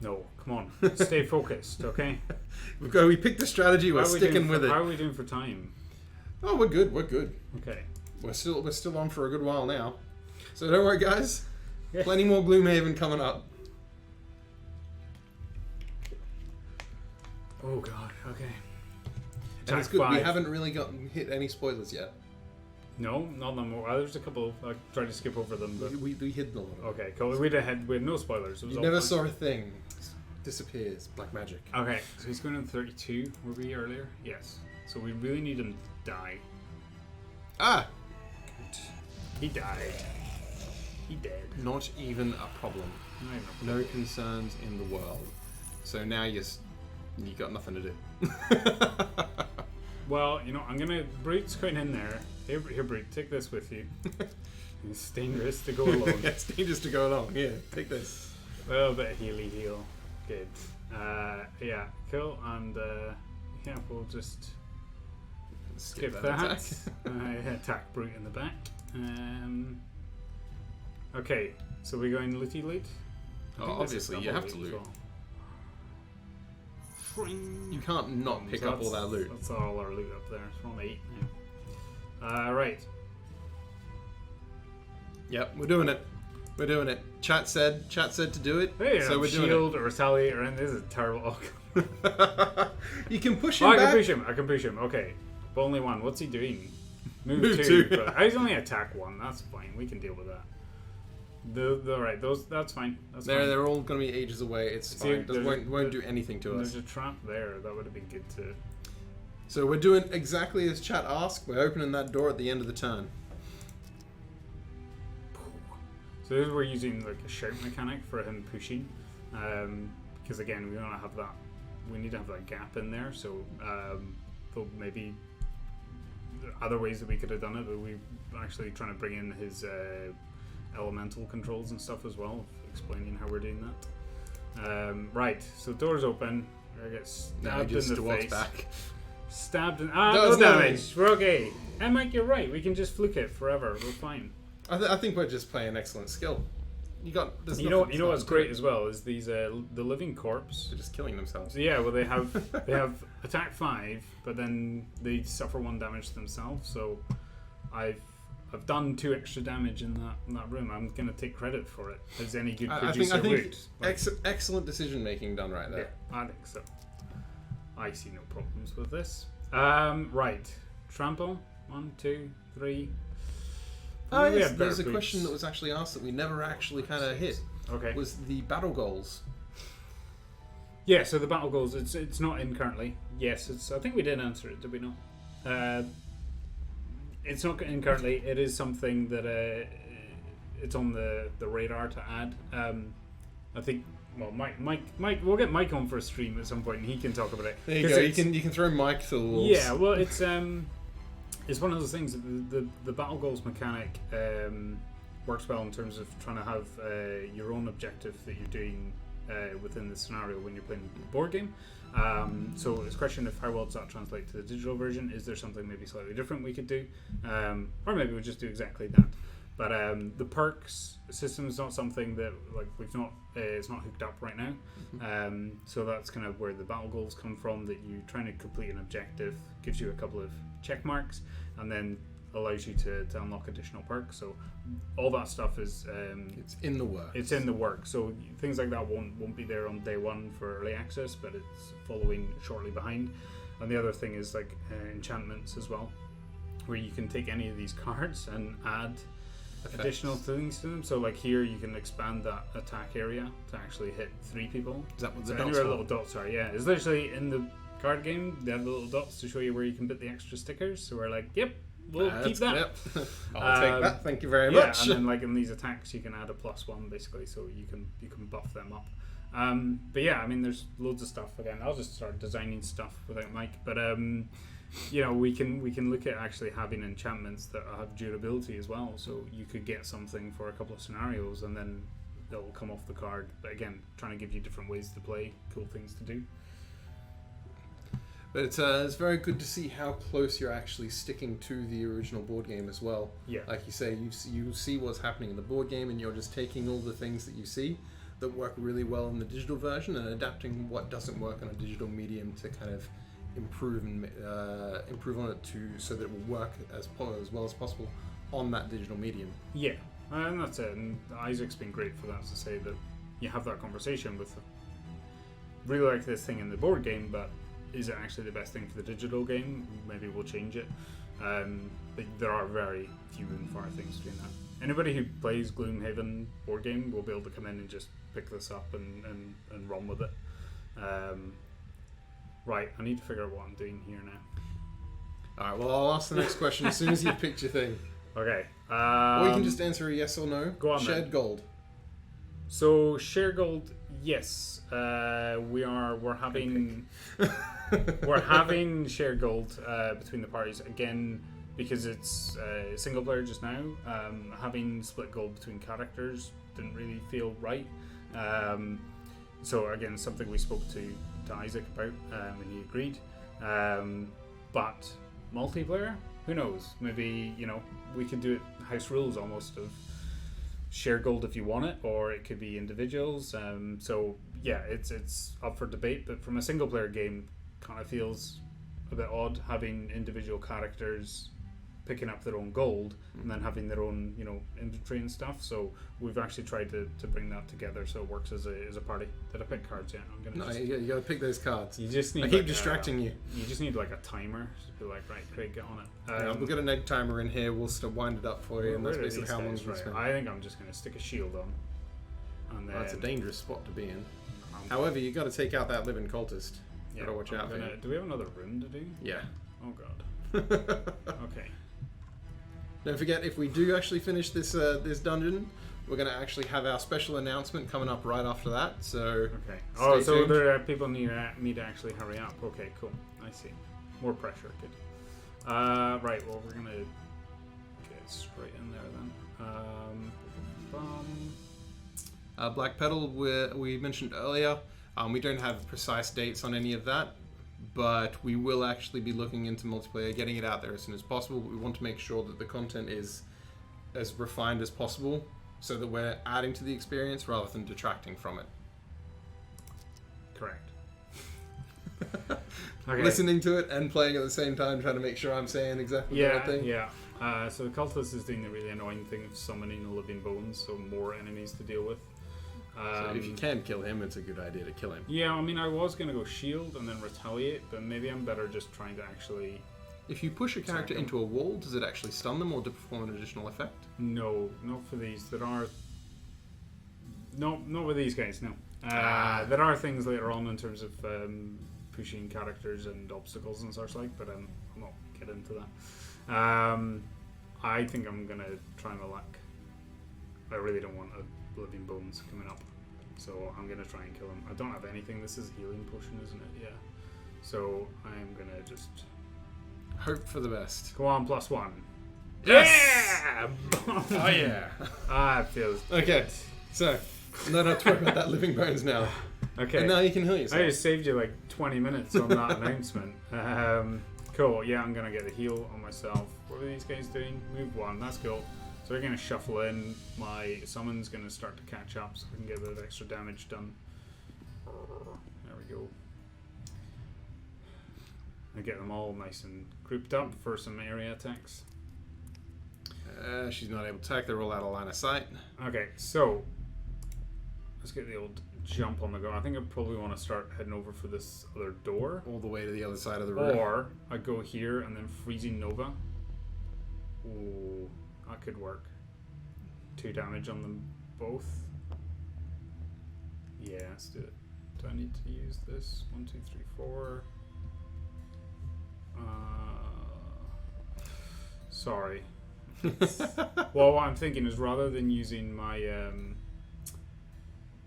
No, come on. Stay focused, okay? We picked the strategy. We're sticking with it. How are we doing for time? Oh, we're good. Okay. We're still on for a good while now. So don't worry, guys. Yeah. Plenty more Gloomhaven coming up. Oh god. Okay. And it's good. We haven't really hit any spoilers yet. No, not that more. There's a couple. I tried to skip over them, but We hid them. okay, cool. We had no spoilers. It was You all never fun. saw a thing. Disappears. Black magic. Okay, so he's going on 32. Were we earlier? Yes. So we really need him to die. Ah! Good. He died. He dead. Not even a problem. Not even a No concerns in the world. So now you got nothing to do. Well, I'm gonna. Brute's going in there. Here, Brute, take this with you. It's dangerous to go alone. It's dangerous to go along. Yeah, take this. A little bit of heal. Good. Yeah, cool. And yeah, we'll just skip that. Attack Brute in the back. Okay, so we're going looty loot. Oh, obviously, you have to loot. You can't not pick up all that loot. That's all our loot up there. It's from 8. Yeah. Right. Yep, we're doing it. Chat said to do it. Hey, so we're doing shield or retaliate or anything. This is terrible. You can push him back. I can push him. Okay, but only one. What's he doing? Move 2. But he's only attack 1. That's fine. We can deal with that. Right, that's fine. They're all going to be ages away. It's fine. It won't do anything to us. There's a trap there. That would have been good to. So we're doing exactly as chat asked. We're opening that door at the end of the turn. So this is we're using like a shout mechanic for him pushing, because again we want to have that. We need to have that gap in there. So though maybe other ways that we could have done it, but we're actually trying to bring in his elemental controls and stuff as well, explaining how we're doing that. Right, so door's open. I get stabbed in the face. Back. Stabbed in. No damage. We're okay. And Mike, you're right. We can just fluke it forever. We're fine. I think we're just playing excellent skill. You know what's great as well is these the living corpse. They're just killing themselves. Yeah, well they have attack 5, but then they suffer 1 damage to themselves. So I've done 2 extra damage in that room. I'm gonna take credit for it as any good producer would. Excellent decision making done right there. Yeah, I think so. I see no problems with this. Right, trample 1, 2, 3. Yes, there's a question that was actually asked that we never actually kind of hit. Okay. Was the battle goals? Yeah, so the battle goals, it's not in currently. Yes, I think we did answer it, did we not? It's not in currently. It is something that it's on the radar to add. I think. Well, Mike, we'll get Mike on for a stream at some point, and he can talk about it. There you go. You can throw Mike to the wolves. Yeah, well, it's one of those things. The battle goals mechanic works well in terms of trying to have your own objective that you're doing within the scenario when you're playing the board game. So it's a question of how well does that translate to the digital version. Is there something maybe slightly different we could do, or maybe we'll just do exactly that. But the perks system is not something that like we've not. It's not hooked up right now. So that's kind of where the battle goals come from. That you trying to complete an objective gives you a couple of check marks, and then allows you to unlock additional perks. So all that stuff is it's in the works. It's in the work. So things like that won't be there on day one for early access, but it's following shortly behind. And the other thing is like enchantments as well, where you can take any of these cards and add additional things to them. So like here you can expand that attack area to actually hit 3 people. Is that what the so dots anywhere are? little dots are, yeah. It's literally in the card game, they have the little dots to show you where you can put the extra stickers. So we're like, yep, we'll keep that. Yep. I'll take that. Thank you very yeah, much. And then like in these attacks you can add a +1 basically, so you can buff them up. But yeah, I mean there's loads of stuff. Again, I'll just start designing stuff without Mike. But you know, we can look at actually having enchantments that have durability as well. So you could get something for a couple of scenarios and then they'll come off the card. But again, trying to give you different ways to play, cool things to do. But it's very good to see how close you're actually sticking to the original board game as well. Yeah. Like you say, you see what's happening in the board game, and you're just taking all the things that you see that work really well in the digital version and adapting what doesn't work on a digital medium to kind of improve on it so that it will work as well as possible on that digital medium. Yeah, and that's it. And Isaac's been great for that, to say that you have that conversation with really like this thing in the board game, but is it actually the best thing for the digital game? Maybe we'll change it. But there are very few and far things doing that. Anybody who plays Gloomhaven board game will be able to come in and just pick this up and run with it. Right, I need to figure out what I'm doing here now. Alright, well I'll ask the next question as soon as you've picked your thing. Okay. Or you can just answer a yes or no. Go on Shared then. gold. So share gold, yes. We're having we're having share gold between the parties again because it's single player just now. Having split gold between characters didn't really feel right. So again, something we spoke to Isaac about, and he agreed. But multiplayer, who knows? Maybe we could do it house rules almost of share gold if you want it, or it could be individuals. So yeah, it's up for debate. But from a single player game, kind of feels a bit odd having individual characters picking up their own gold and then having their own inventory and stuff. So we've actually tried to bring that together so it works as a party. Did I pick cards yet? You gotta pick those cards. You just need. I keep distracting you. You just need like a timer. Just be like, right, Craig, get on it. We've got an egg timer in here. We'll still wind it up for you, and that's basically how long we spend. I think I'm just going to stick a shield on. And then that's a dangerous spot to be in. However, you got to take out that living cultist. Yeah, gotta watch out for him. Do we have another room to do? Yeah. Oh god. Okay. Don't forget, if we do actually finish this this dungeon, we're going to actually have our special announcement coming up right after that. So okay. Stay tuned. There are people need me to actually hurry up. Okay, cool. I see. More pressure. Good. Right. Well, we're gonna get straight in there then. Black Petal, we mentioned earlier. We don't have precise dates on any of that, but we will actually be looking into multiplayer, getting it out there as soon as possible. We want to make sure that the content is as refined as possible so that we're adding to the experience rather than detracting from it. Correct. Okay. Listening to it and playing at the same time, trying to make sure I'm saying exactly the right thing. Yeah. So the cultist is doing the really annoying thing of summoning the living bones, so more enemies to deal with. So if you can kill him, it's a good idea to kill him. Yeah, I mean, I was going to go shield and then retaliate, but maybe I'm better just trying to actually... If you push a character into a wall, does it actually stun them or to perform an additional effect? No, not for these. There are... No, not with these guys, no. There are things later on in terms of pushing characters and obstacles and such like, but I'll not get into that. I think I'm going to try my luck. I really don't want a living bones coming up, so I'm going to try and kill him. I don't have anything. This is a healing potion, isn't it? Yeah. So I'm going to just... Hope for the best. Go on, +1. Yes! Yeah! Oh yeah! It feels okay, good. So not have to worry about that living bones now. Okay. And now you can heal yourself. I just saved you like 20 minutes on that announcement. Cool, yeah, I'm going to get a heal on myself. What are these guys doing? Move 1, that's cool. So we're going to shuffle in. My summon's going to start to catch up so I can get a bit of extra damage done. There we go. I get them all nice and grouped up for some area attacks. She's not able to attack. They're all out of line of sight. Okay, so let's get the old jump on the go. I think I probably want to start heading over for this other door. All the way to the other side of the room. Or I go here and then Freezing Nova. Ooh, that could work. 2 damage on them both. Yeah, let's do it. Do I need to use this? 1, 2, 3, 4. Sorry. Well, what I'm thinking is rather than using my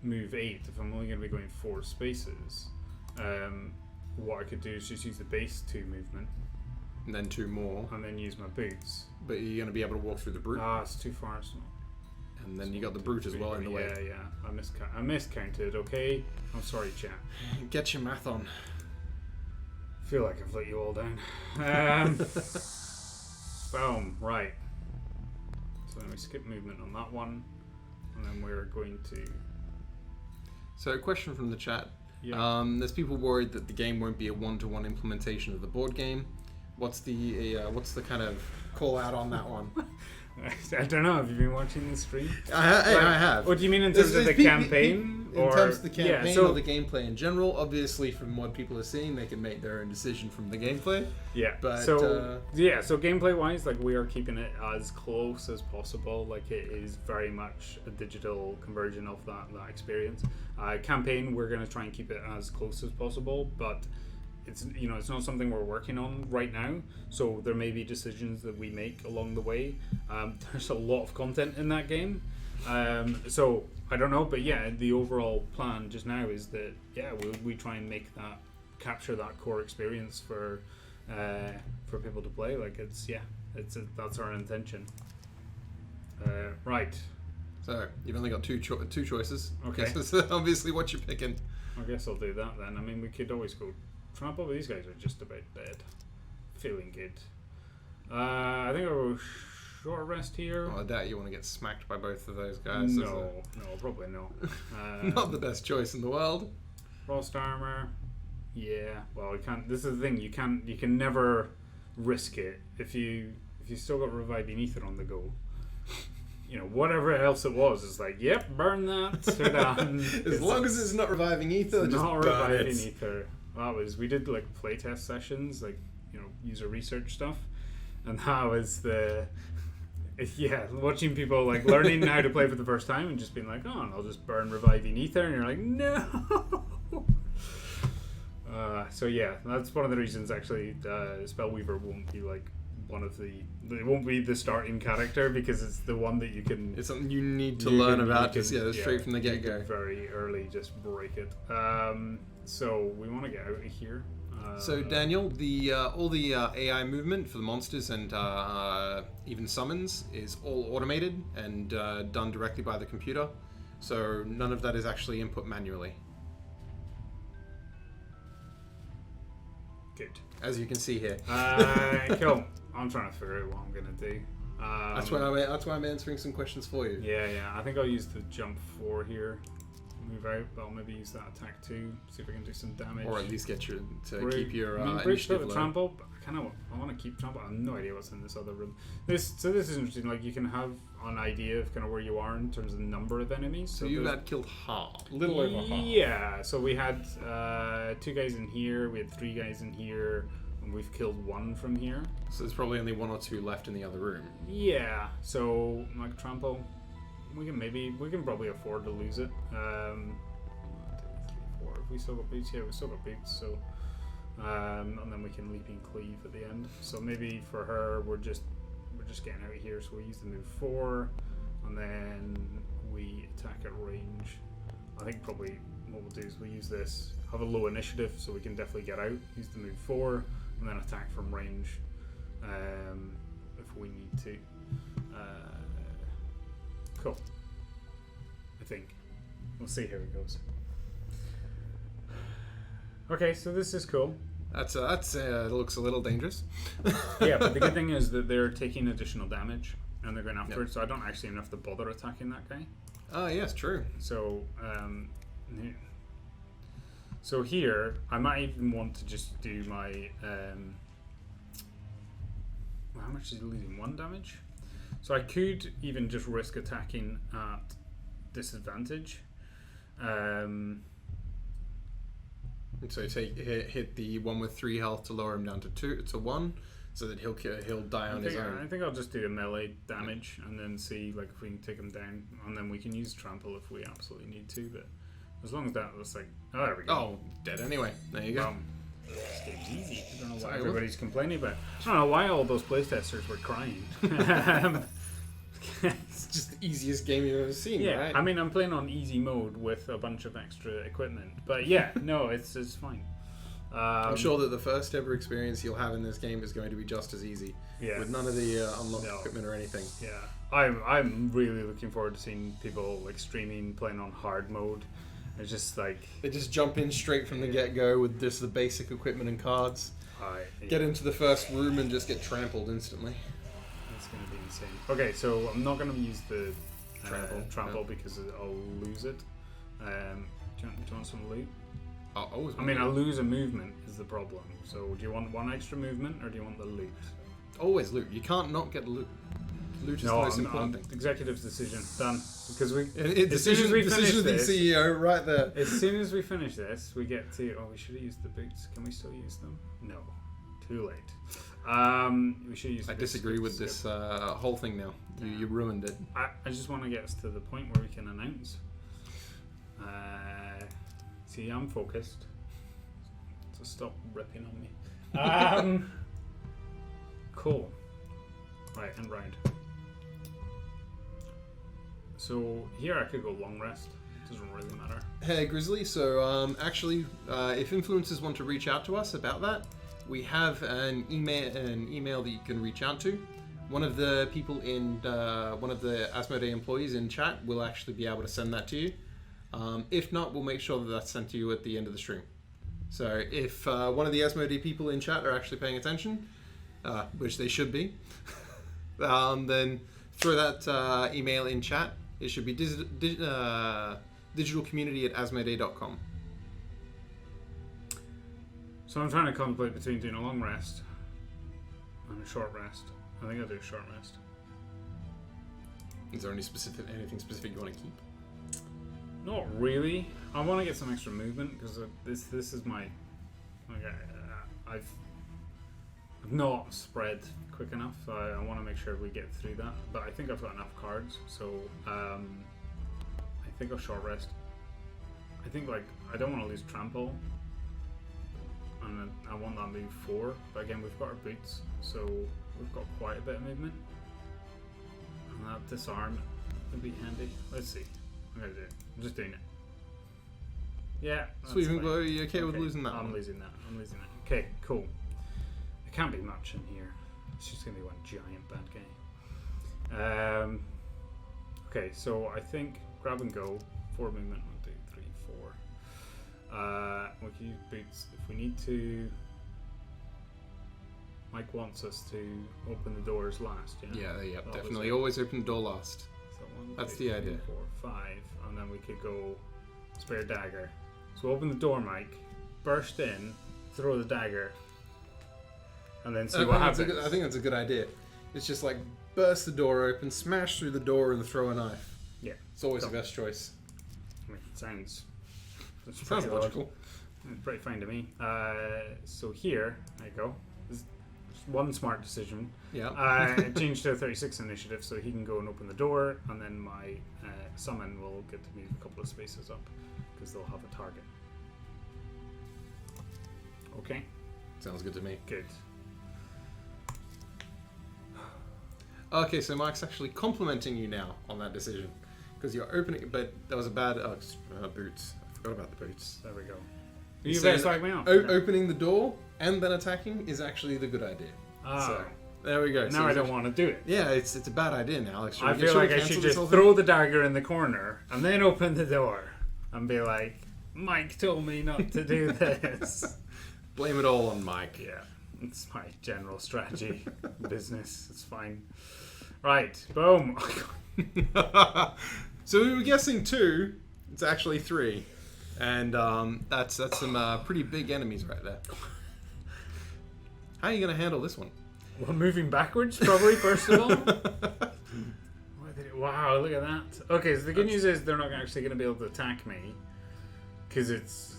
move 8, if I'm only going to be going 4 spaces, what I could do is just use the base 2 movement. And then 2 more. And then use my boots. But you're going to be able to walk through the brute. Ah, it's too far. It's not. And then you got the brute as well in the way. Yeah. I miscounted, okay? I'm sorry, chat. Get your math on. I feel like I've let you all down. Boom, right. So then we skip movement on that one. And then we're going to... So a question from the chat. Yeah. There's people worried that the game won't be a one-to-one implementation of the board game. What's the kind of call out on that one? I don't know. Have you been watching the stream? I have. What do you mean in terms of the campaign? In terms of the campaign so, or the gameplay in general? Obviously, from what people are seeing, they can make their own decision from the gameplay. Yeah. But so gameplay-wise, like we are keeping it as close as possible. Like it is very much a digital conversion of that experience. Campaign, we're going to try and keep it as close as possible, but it's not something we're working on right now, so there may be decisions that we make along the way. There's a lot of content in that game, so I don't know, but yeah, the overall plan just now is that we try and capture that core experience for people to play. Like that's our intention. Right. So you've only got two choices. Okay. So obviously, what you're picking. I guess I'll do that then. I mean, we could always go trample, but these guys are just about dead. Feeling good. I think I'll go short rest here. Well, I doubt you want to get smacked by both of those guys. No, probably not. Not the best choice in the world. Frost armor. Yeah. Well, we can't. This is the thing. You can never risk it if you still got reviving ether on the go. Whatever else it was, it's like, yep, burn that. They're done. As long as it's not reviving ether, just not burn reviving it. ether. We did like playtest sessions, like user research stuff, and that was watching people like learning how to play for the first time and just being like, oh, and I'll just burn reviving ether, and you're like, no. So yeah, that's one of the reasons actually Spellweaver won't be like it won't be the starting character, because it's the one that you can. It's something you need to learn about, just straight from the get-go. Very early, just break it. So we want to get out of here. So Daniel, all the AI movement for the monsters and even summons is all automated and done directly by the computer. So none of that is actually input manually. Good. As you can see here. Cool. I'm trying to figure out what I'm gonna do. That's why I'm answering some questions for you. Yeah. I think I'll use the jump 4 here. Move out, but I'll maybe use that attack 2. See if I can do some damage. Or at least get keep your Bridge initiative the low. trample. But I want to keep trample. I have no idea what's in this other room. This is interesting. Like you can have an idea of kind of where you are in terms of the number of enemies. So you've had killed half, a little over half. Yeah. So we had 2 guys in here. We had 3 guys in here. And we've killed 1 from here. So there's probably only 1 or 2 left in the other room. Yeah. So like trample, we can probably afford to lose it. 1, 2, 3, 4. Have we still got boots? Yeah, we still got boots. So, and then we can leap and cleave at the end. So maybe for her, we're just getting out of here. So we use the move 4, and then we attack at range. I think probably what we'll do is we use this, have a low initiative, so we can definitely get out. Use the move 4, and then attack from range if we need to. Cool. I think. We'll see how it goes. Okay, so this is cool. That looks a little dangerous. Yeah, but the good thing is that they're taking additional damage, and they're going upwards, so I don't actually have to bother attacking that guy. Oh, yes, true. So, so here, I might even want to just do my... how much is he losing? 1 damage? So I could even just risk attacking at disadvantage. So hit the one with 3 health to lower him down to 1, so that he'll die on his own. I think I'll just do a melee damage and then see like if we can take him down, and then we can use trample if we absolutely need to. But as long as that was like, oh, there we go. Oh, dead anyway. There you go. This game's easy. I don't know why everybody's complaining about. I don't know why all those playtesters were crying. It's just the easiest game you've ever seen, Yeah, right? I mean, I'm playing on easy mode with a bunch of extra equipment, but yeah, no, it's fine. I'm sure that the first ever experience you'll have in this game is going to be just as easy, with none of the unlocked equipment or anything. Yeah, I'm really looking forward to seeing people like streaming playing on hard mode. It's just like they just jump in straight from the get-go with just the basic equipment and cards. Get into the first room and just get trampled instantly. It's going to be insane. Okay, so I'm not going to use the trample because I'll lose it. Do you want some loot? I mean, I lose a movement is the problem. So do you want 1 extra movement or do you want the loot? Always loot. You can't not get loot. Loot is the most important thing. Executive's decision. Done. Because decision of the CEO right there. As soon as we finish this, we get to... Oh, we should have used the boots. Can we still use them? No. Too late. We should use. I disagree with this whole thing now. You ruined it. I just want to get us to the point where we can announce. See, I'm focused. So stop ripping on me. Cool. Right, and round. So here I could go long rest. Doesn't really matter. Hey Grizzly. So actually, if influencers want to reach out to us about that, we have an email that you can reach out to. One of the people in one of the Asmodee employees in chat will actually be able to send that to you. If not, we'll make sure that that's sent to you at the end of the stream. So if one of the Asmodee people in chat are actually paying attention, which they should be, then throw that email in chat. It should be digitalcommunity@asmodee.com. So I'm trying to contemplate between doing a long rest and a short rest. I think I'll do a short rest. Is there anything specific you want to keep? Not really. I want to get some extra movement because this is my. I've not spread quick enough. So I want to make sure we get through that. But I think I've got enough cards, so I think I'll short rest. I think I don't want to lose trample. And I want that move 4, but again we've got our boots, so we've got quite a bit of movement. And that disarm would be handy. Let's see. I'm gonna do it. I'm just doing it. Yeah. Sweet, are you okay with losing that? I'm losing that. Okay, cool. It can't be much in here. It's just gonna be one giant bad guy. Okay, so I think grab and go, 4 movement, 1, 2, 3, 4. We can use boots if we need to. Mike wants us to open the doors last, Yeah, definitely. Always open the door last. So 1, That's 2, the 3, idea. 4, 5, and then we could go spare dagger. So open the door, Mike, burst in, throw the dagger, and then see what happens. I think that's a good idea. It's just like burst the door open, smash through the door, and throw a knife. Yeah. It's always the best choice. I mean, it sounds logical. It's pretty fine to me. So here, there you go. This is one smart decision. Yeah. Change to a 36 initiative so he can go and open the door, and then my summon will get to move a couple of spaces up because they'll have a target. Okay. Sounds good to me. Good. Okay, so Mike's actually complimenting you now on that decision because you're opening, but that was a bad boots. I forgot about the boots. There we go. You better flag me out. Opening the door and then attacking is actually the good idea. So there we go. Now I don't want to do it. Yeah, it's a bad idea now. Like, I feel like I should just throw the dagger in the corner and then open the door and be like, Mike told me not to do this. Blame it all on Mike. Yeah, it's my general strategy. Business, it's fine. Right, boom. So we were guessing 2. It's actually 3, and that's some pretty big enemies right there. How are you gonna handle this one? Well, moving backwards, probably, first of all. Wow, look at that. Okay, so the good news is they're not actually going to be able to attack me. Because it's...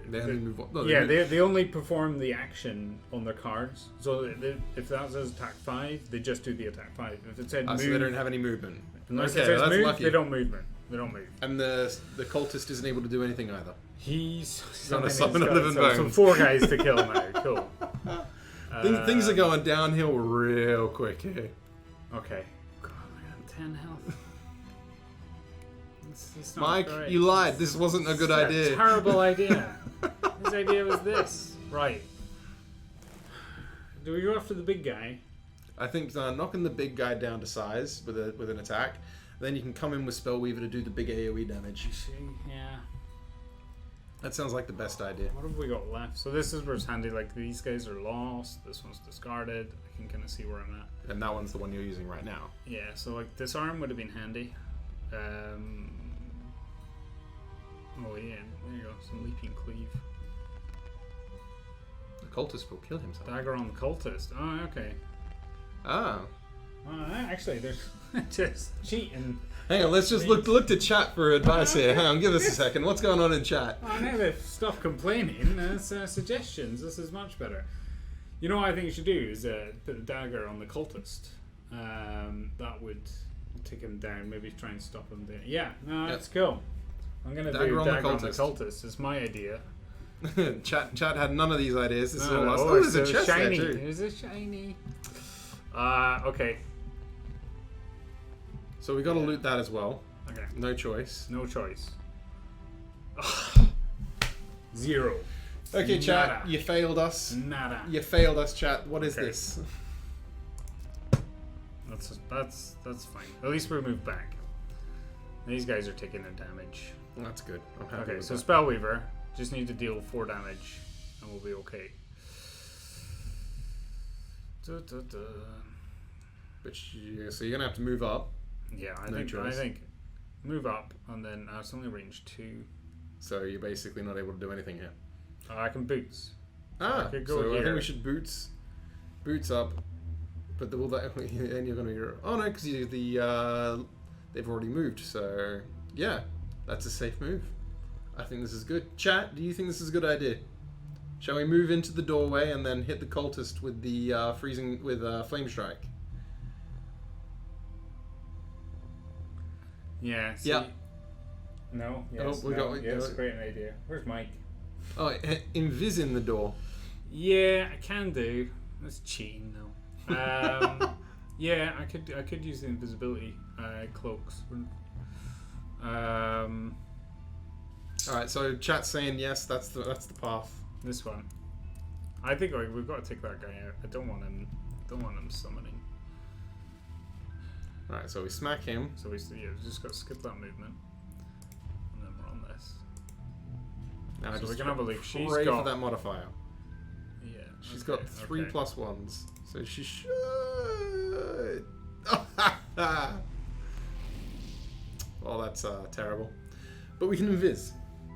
they only move on. No, they only perform the action on their cards. So if that says attack 5, they just do the attack 5. If it said move... so they don't have any movement. Unless Okay, it says that's move, lucky. they don't move. They don't move. And the cultist isn't able to do anything either. He's gonna summon a living so bone. 4 guys to kill now. Cool. Things are going downhill real quick here. Okay. God, I got 10 health. It's not Mike, great. you lied. This wasn't a good It's idea. A terrible idea. His idea was this. Right. Do we go after the big guy? I think knocking the big guy down to size with an attack, then you can come in with Spellweaver to do the big AoE damage. Yeah. That sounds like the best idea. What have we got left? So this is where it's handy. Like these guys are lost. This one's discarded. I can kind of see where I'm at. And that one's the one you're using right now. Yeah. So like disarm would have been handy. Oh yeah. There you go. Some leaping cleave. The cultist will kill himself. Dagger on the cultist. Oh, okay. Ah. Actually, there's just cheating. Hang on, let's just look to chat for advice here. Hang on, give us a second. What's going on in chat? Oh, now they've stopped complaining. Suggestions. This is much better. You know what I think you should do is put a dagger on the cultist. That would take him down. Maybe try and stop him there. Yeah, no, that's cool. I'm going to do dagger on the cultist. It's my idea. Chat had none of these ideas. This is all us. Oh, There's a chest shiny. there too. There's a shiny. Okay. So we got to loot that as well. Okay. No choice. No choice. 0. Okay, chat. Nada. You failed us. Nada. You failed us, chat. What is Okay. this? That's fine. At least we moved back. These guys are taking their damage. That's good. I'm happy Okay, with so that. Spellweaver just need to deal 4 damage, and we'll be okay. But so you're gonna have to move up. Yeah, I No think choice. move up, and then it's only range 2. So you're basically not able to do anything here. I can boots. Ah, I could go so I here. think we should boots up. But then you're gonna oh no, because they've already moved. So yeah, that's a safe move. I think this is good. Chat, do you think this is a good idea? Shall we move into the doorway and then hit the cultist with the flame strike? Yeah. See, Yeah. No. Yes. we got- yes. Great idea. Where's Mike? Oh, invis in the door. Yeah, I can do. That's cheating though. Yeah, I could use the invisibility cloaks. All right, so chat's saying yes. That's the path. This one. I think we've got to take that guy out. I don't want him summoning. All right, so we smack him. So we just got to skip that movement, and then we're on this. Now So just we can have a look. She's pray got for that modifier. Yeah. She's okay, got 3 okay. +1s, so she should. Well, that's terrible. But we can invis.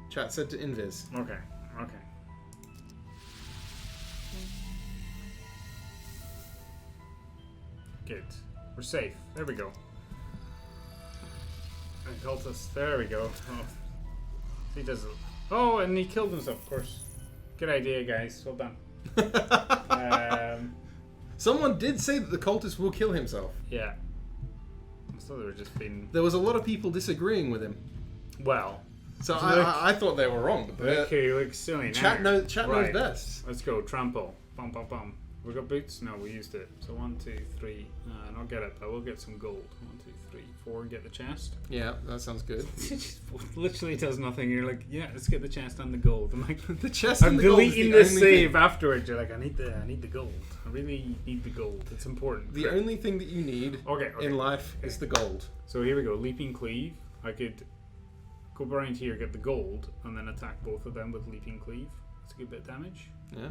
Chat said to invis. Okay. Okay. Good. We're safe. There we go. And cultist. There we go. Oh. He does it. Oh, and he killed himself, of course. Good idea, guys. Well done. Someone did say that the cultist will kill himself. Yeah. I thought they were just being... There was a lot of people disagreeing with him. Well. So Look. I thought they were wrong. But Okay, you look silly now. chat knows Right. best. Let's go. Trample. Bum, bum, bum. We got boots? No, we used it. So 1, 2, 3. And I'll get it, but we'll get some gold. 1, 2, 3, 4. Get the chest. Yeah, that sounds good. It just literally does nothing. You're like, yeah, let's get the chest and the gold. I'm like, The chest. I'm and the gold is deleting the this only save thing. afterwards. You're like, I need the gold. I really need the gold. It's important. The only thing that you need Okay. in life is the gold. So here we go. Leaping cleave. I could go around here, get the gold, and then attack both of them with leaping cleave. That's a good bit of damage. Yeah.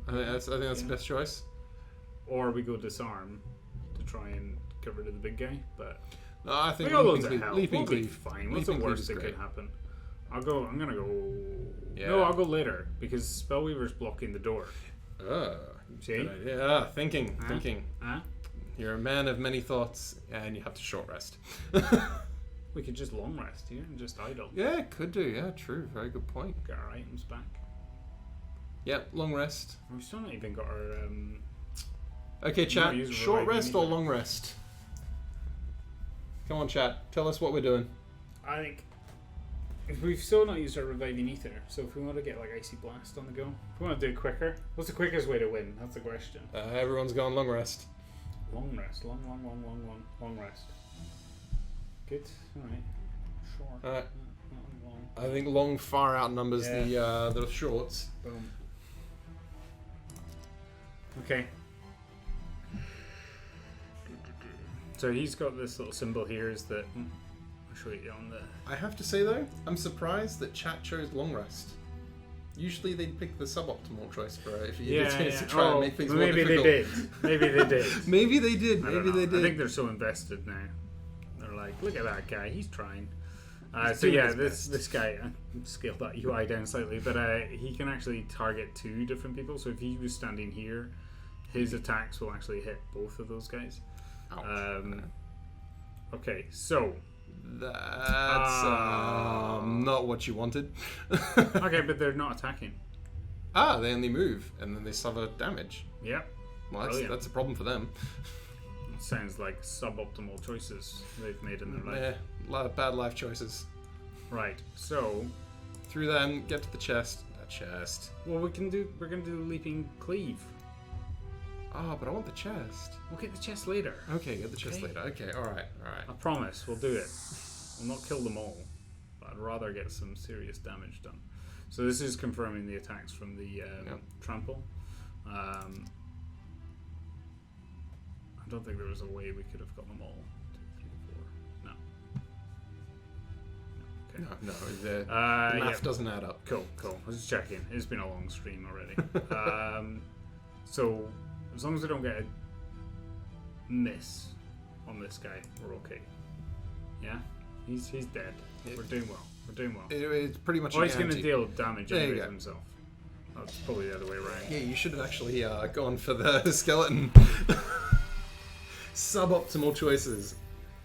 I think that's the best choice. Or we go disarm to try and get get rid of the big guy, but No, I think we got loads leaping of cleave. health. Leaping We'll be cleave. fine. What's the Leaping cleave worst is that great. could happen? I'm gonna go. Yeah. No, I'll go later because Spellweaver's blocking the door. See? Good idea. Ah, thinking. Huh? You're a man of many thoughts, and you have to short rest. We could just long rest here and just idle. Yeah, could do. Yeah, true. Very good point. Get our items back. Yep, long rest. We've still not even got our. Okay, chat. use a Short reviving rest or either. long rest? Come on, chat. Tell us what we're doing. I think if we've still not used our reviving ether, so if we want to get like icy blast on the go, if we want to do it quicker, what's the quickest way to win? That's the question. Everyone's gone long rest. Long rest, long rest. Good. All right. Short. Alright. Not long. I think long far outnumbers the shorts. Boom. Okay. So he's got this little symbol here. Is that I'll show you on the. I have to say though, I'm surprised that chat chose long rest. Usually they'd pick the suboptimal choice for it if you to try and make things more maybe difficult. they did. Maybe they did. Maybe they did. I don't Maybe know. they did. I think they're so invested now. They're like, look at that guy. He's trying. He's So doing yeah, his this best. guy scaled that UI down slightly, but he can actually target 2 different people. So if he was standing here, his attacks will actually hit both of those guys. Ouch. Okay, so That's not what you wanted. okay, but they're not attacking. They only move and then they suffer damage. Yep, Well, Brilliant. that's a problem for them. sounds like suboptimal choices they've made in their life. Yeah, a lot of bad life choices. Right, so Through them, get to the chest. The chest. well, we're gonna do leaping cleave. But I want the chest. We'll get the chest later. Okay, get the chest Okay. later. Okay, alright. I promise, we'll do it. We'll not kill them all, but I'd rather get some serious damage done. So this is confirming the attacks from the trample. I don't think there was a way we could have got them all. 2, 3, 4. No. Okay. No, the Yeah. math doesn't add up. Cool. I was just checking. It's been a long stream already. So as long as we don't get a miss on this guy, we're okay. Yeah, he's dead. Yeah. We're doing well. It's pretty much Oh, a he's going to guarantee. deal damage There you anyway go. to himself. That's probably the other way around. Yeah, you should have actually gone for the skeleton. Suboptimal choices.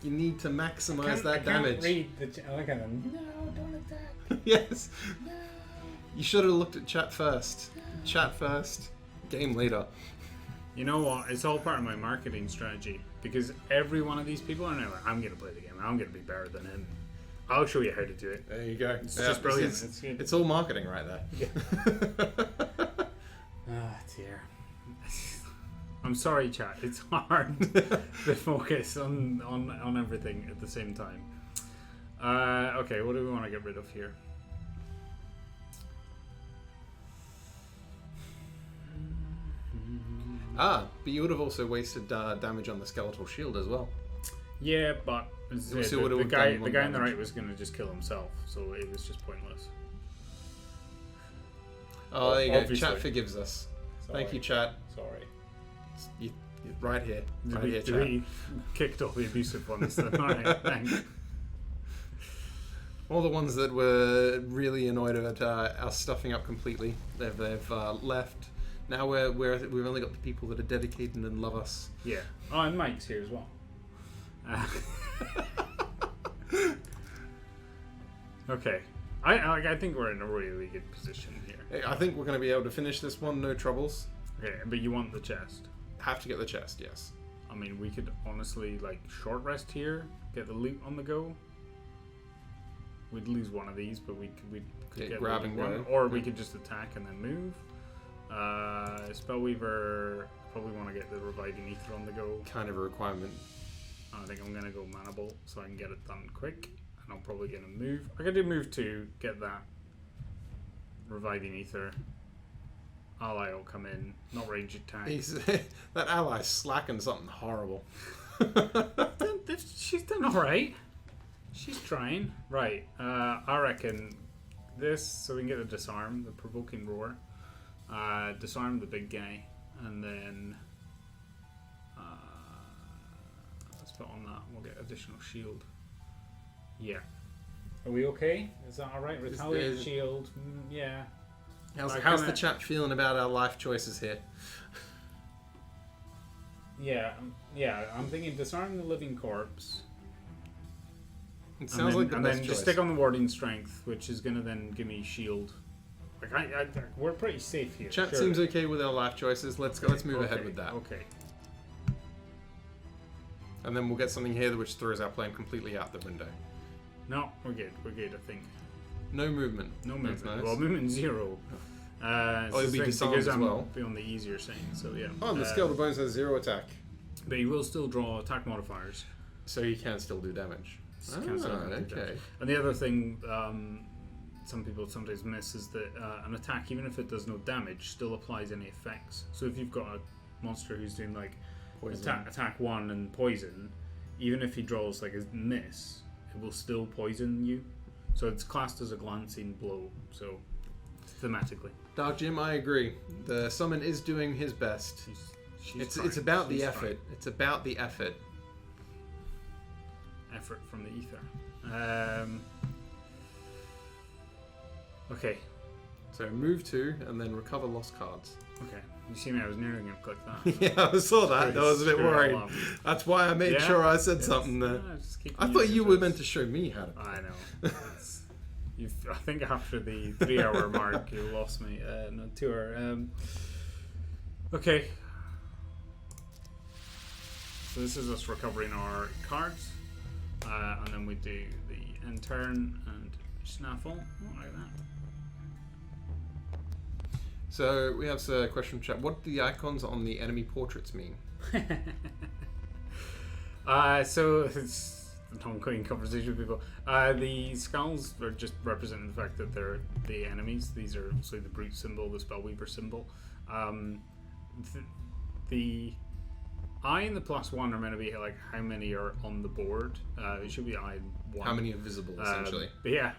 You need to maximize that damage. Read the look at him. No, don't attack. Yes. No. You should have looked at chat first. Chat first, game later. You know what? It's all part of my marketing strategy because every one of these people are now like, I'm going to play the game. I'm going to be better than him. I'll show you how to do it. There you go. It's just brilliant. It's, It's good. all marketing right there. Ah, dear. I'm sorry, chat. It's hard to focus on everything at the same time. Okay, what do we want to get rid of here? But you would have also wasted damage on the skeletal shield as well. Yeah, but We'll see the, what it the would guy done the on guy on the damage. right was going to just kill himself, so it was just pointless. Oh, there you go. Obviously. Chat forgives us. Thank you, Sorry. chat. Sorry. You're right here. Did Right we, here, did chat. we kicked off the abusive ones then? Alright, thanks. All the ones that were really annoyed at us stuffing up completely, they've left. Now we've only got the people that are dedicated and love us. Yeah. Oh, and Mike's here as well. Okay. I think we're in a really good position here. I think we're going to be able to finish this one, no troubles. Okay, but you want the chest. Have to get the chest, yes. I mean, we could honestly, like, short rest here, get the loot on the go. We'd lose one of these, but we could Yeah, get grab the and loot go. one, or we Yeah. could just attack and then move. Spellweaver, probably want to get the reviving ether on the go. Kind of a requirement. I think I'm going to go mana bolt so I can get it done quick. And I'm probably going to move. I can do move 2, get that reviving ether. Ally will come in, not range attack. That ally's slacking something horrible. She's done alright. She's trying. Right, I reckon this, so we can get the disarm, the provoking roar. Disarm the big guy, and then let's put on that. We'll get additional shield. Yeah. Are we okay? Is that alright? Retaliate shield. Yeah. How's the chat feeling about our life choices here? Yeah. I'm thinking disarm the living corpse. It sounds like the best choice. Just stick on the warding strength, which is going to then give me shield. Like we're pretty safe here. Chat seems okay with our life choices. Let's go. Let's move ahead with that. Okay. And then we'll get something here which throws our plan completely out the window. No, we're good. We're good, I think. No movement. No movement. Nice. Well, movement 0. It'll be disarmed as well. Be on the easier side, so yeah. Oh, and the Skeletal Bones has 0 attack. But you will still draw attack modifiers. So you can still do damage. Okay. And the other thing some people sometimes miss is that an attack, even if it does no damage, still applies any effects. So if you've got a monster who's doing like attack 1 and poison, even if he draws like a miss, it will still poison you. So it's classed as a glancing blow. So thematically, Dark Jim, I agree. The summon is doing his best. It's about the effort. It's about the effort. Effort from the ether. Okay. So move 2 and then recover lost cards. Okay. You see me? I was nearly going to click that. Yeah, I saw that. I was a bit worried. That's why I made sure I said something there. I thought you were meant to show me how to play. I know. I think after the 3-hour mark, you lost me. No, 2-hour. Okay. So this is us recovering our cards. And then we do the end turn and snaffle. Like that. So we have a question from chat. What do the icons on the enemy portraits mean? So it's an ongoing conversation with people. The skulls are just representing the fact that they're the enemies. These are so the brute symbol, the spellweaver symbol. The I and the +1 are meant to be like how many are on the board. It should be I 1. How many are visible essentially? But yeah.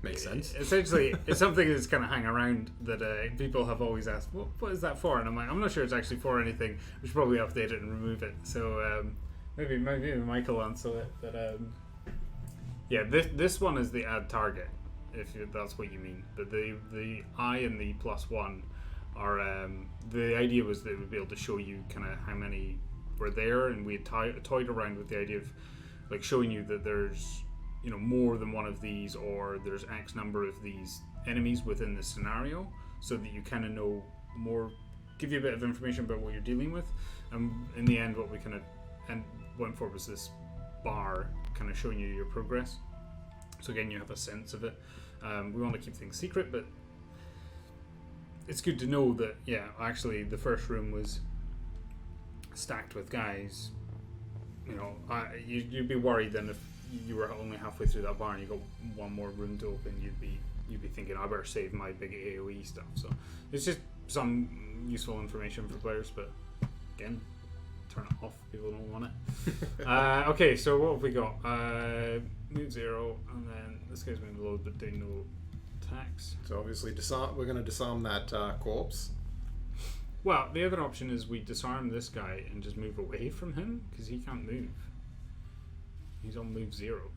Makes sense. Essentially, it's something that's kind of hang around that people have always asked, what is that for? And I'm like, I'm not sure it's actually for anything. We should probably update it and remove it. So maybe Michael will answer it. But yeah, this one is the add target, if that's what you mean. But the I and the +1 are the idea was that it would be able to show you kind of how many were there, and we had toyed around with the idea of like showing you that there's more than one of these, or there's X number of these enemies within the scenario, so that you kind of know more, give you a bit of information about what you're dealing with. And in the end, what we kind of went for was this bar kind of showing you your progress. So again, you have a sense of it. We want to keep things secret, but it's good to know that, yeah, actually the first room was stacked with guys. You'd be worried then if you were only halfway through that bar and you got one more room to open, you'd be thinking, I better save my big AoE stuff. So it's just some useful information for players, but again, turn it off. People don't want it. Okay, so what have we got? Move 0, and then this guy's moving low, but doing no attacks. So obviously we're going to disarm that corpse. Well, the other option is we disarm this guy and just move away from him, because he can't move. He's on move 0.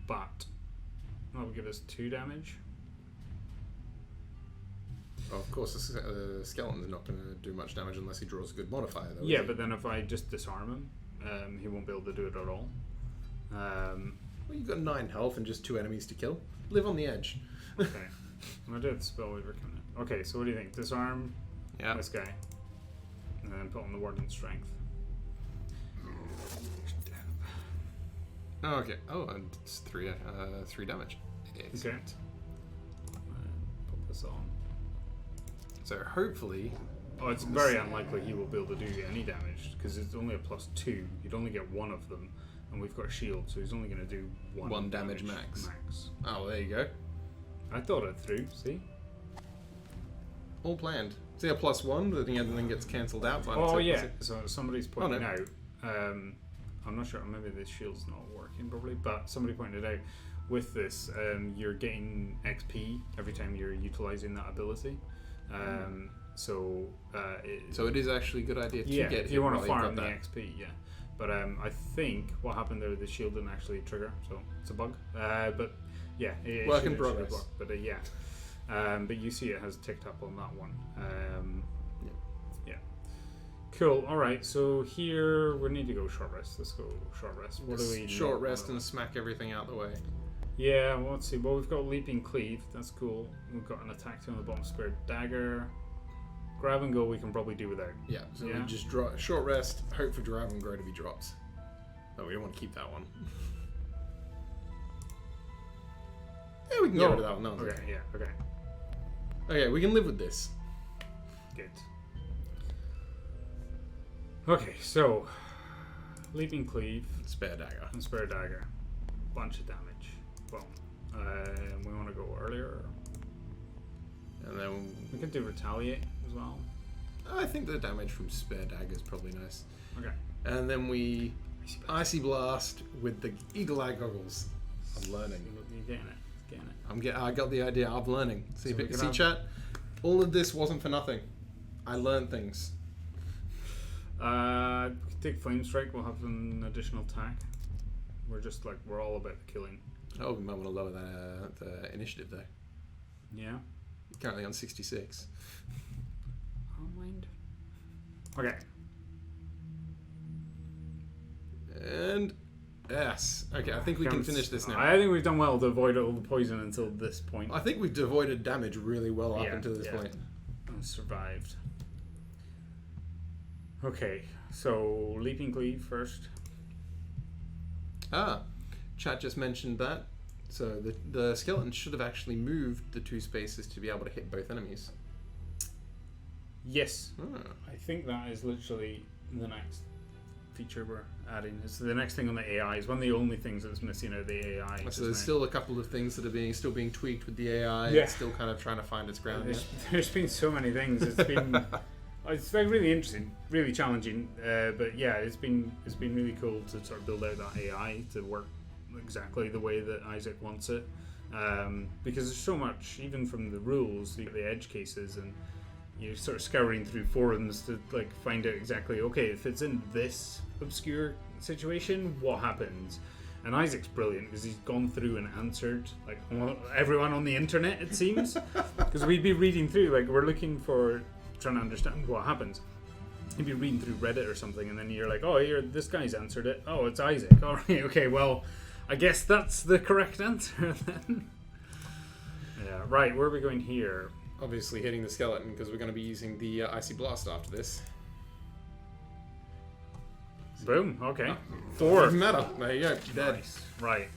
But that will give us 2 damage. Well, of course, the skeleton's not going to do much damage unless he draws a good modifier, though. Yeah, but then if I just disarm him, he won't be able to do it at all. Well, you've got 9 health and just 2 enemies to kill. Live on the edge. Okay. I'm going to do the spellweaver coming in. Okay, so what do you think? Disarm this guy. And then put on the warden strength. Oh, okay. Oh, and it's 3 damage. Okay. Put this on. So hopefully... Oh, it's very unlikely he will be able to do any damage, because it's only a +2. You'd only get 1 of them, and we've got a shield, so he's only going to do 1 damage max. Oh, well, there you go. I thought it through, see? All planned. See a +1, but then gets cancelled out. Oh, yeah. So somebody's pointing out... I'm not sure, maybe this shield's not working properly, but somebody pointed out with this, you're getting XP every time you're utilising that ability. So So it is actually a good idea to yeah, get if you want to while farm you've the got that. XP, yeah. But I think what happened there, the shield didn't actually trigger, so it's a bug. But yeah, it Work should- in it should progress. work. But yeah, but you see it has ticked up on that one. Yeah. Cool. All right. So here we need to go short rest. Let's go short rest. What do we? Short not rest wanna- and smack everything out the way. Yeah. Well, let's see. Well, we've got leaping cleave. That's cool. We've got an attack on the bottom square dagger. Grab and go. We can probably do without. Yeah, so Yeah. we just draw short rest, hope for Dragon Grow to be dropped. No, we don't want to keep that one. Yeah, we can get rid of that one. That one's Okay. Yeah. Okay. Okay, we can live with this. Good. Okay, so leaping cleave Spare dagger. and spare dagger, bunch of damage. Boom. We want to go earlier. And then We could do retaliate as well. I think the damage from spare dagger is probably nice. Okay. And then we icy blast with the eagle eye goggles. I'm learning. You're getting it. Getting it. I got the idea. I'm learning. See, So we could see have- chat. All of this wasn't for nothing. I learned things. We could take flame strike. We'll have an additional attack. We're all about the killing. Oh, we might want to lower the initiative though. Yeah. Currently on 66. I don't mind. Okay. And yes. Okay, I think we can finish this now. I think we've done well to avoid all the poison until this point. I think we've avoided damage really well up Yeah, until this yeah. point. And survived. Okay, so leaping cleave first. Ah, chat just mentioned that. So the skeleton should have actually moved the 2 spaces to be able to hit both enemies. Yes, Ah. I think that is literally the next feature we're adding. It's the next thing on the AI. It's one of the only things that's missing out of the AI. So just there's now. still a couple of things that are still being tweaked with the AI. Yeah. It's still kind of trying to find its ground. There's been so many things. It's been it's been really interesting, really challenging. But yeah, it's been really cool to sort of build out that AI to work exactly the way that Isaac wants it. Because there's so much, even from the rules, you get the edge cases, and you're sort of scouring through forums to like find out exactly, okay, if it's in this obscure situation, what happens? And Isaac's brilliant because he's gone through and answered like everyone on the internet, it seems. Because we'd be reading through, like we're looking for, trying to understand what happens. You'd be reading through Reddit or something, and then you're like, oh, here, this guy's answered it. Oh, it's Isaac. All right, okay, well, I guess that's the correct answer then. Yeah, right, where are we going here? Obviously hitting the skeleton because we're going to be using the icy blast after this. Boom, okay. 4. Doesn't matter. There you go. Dead. Nice. Right.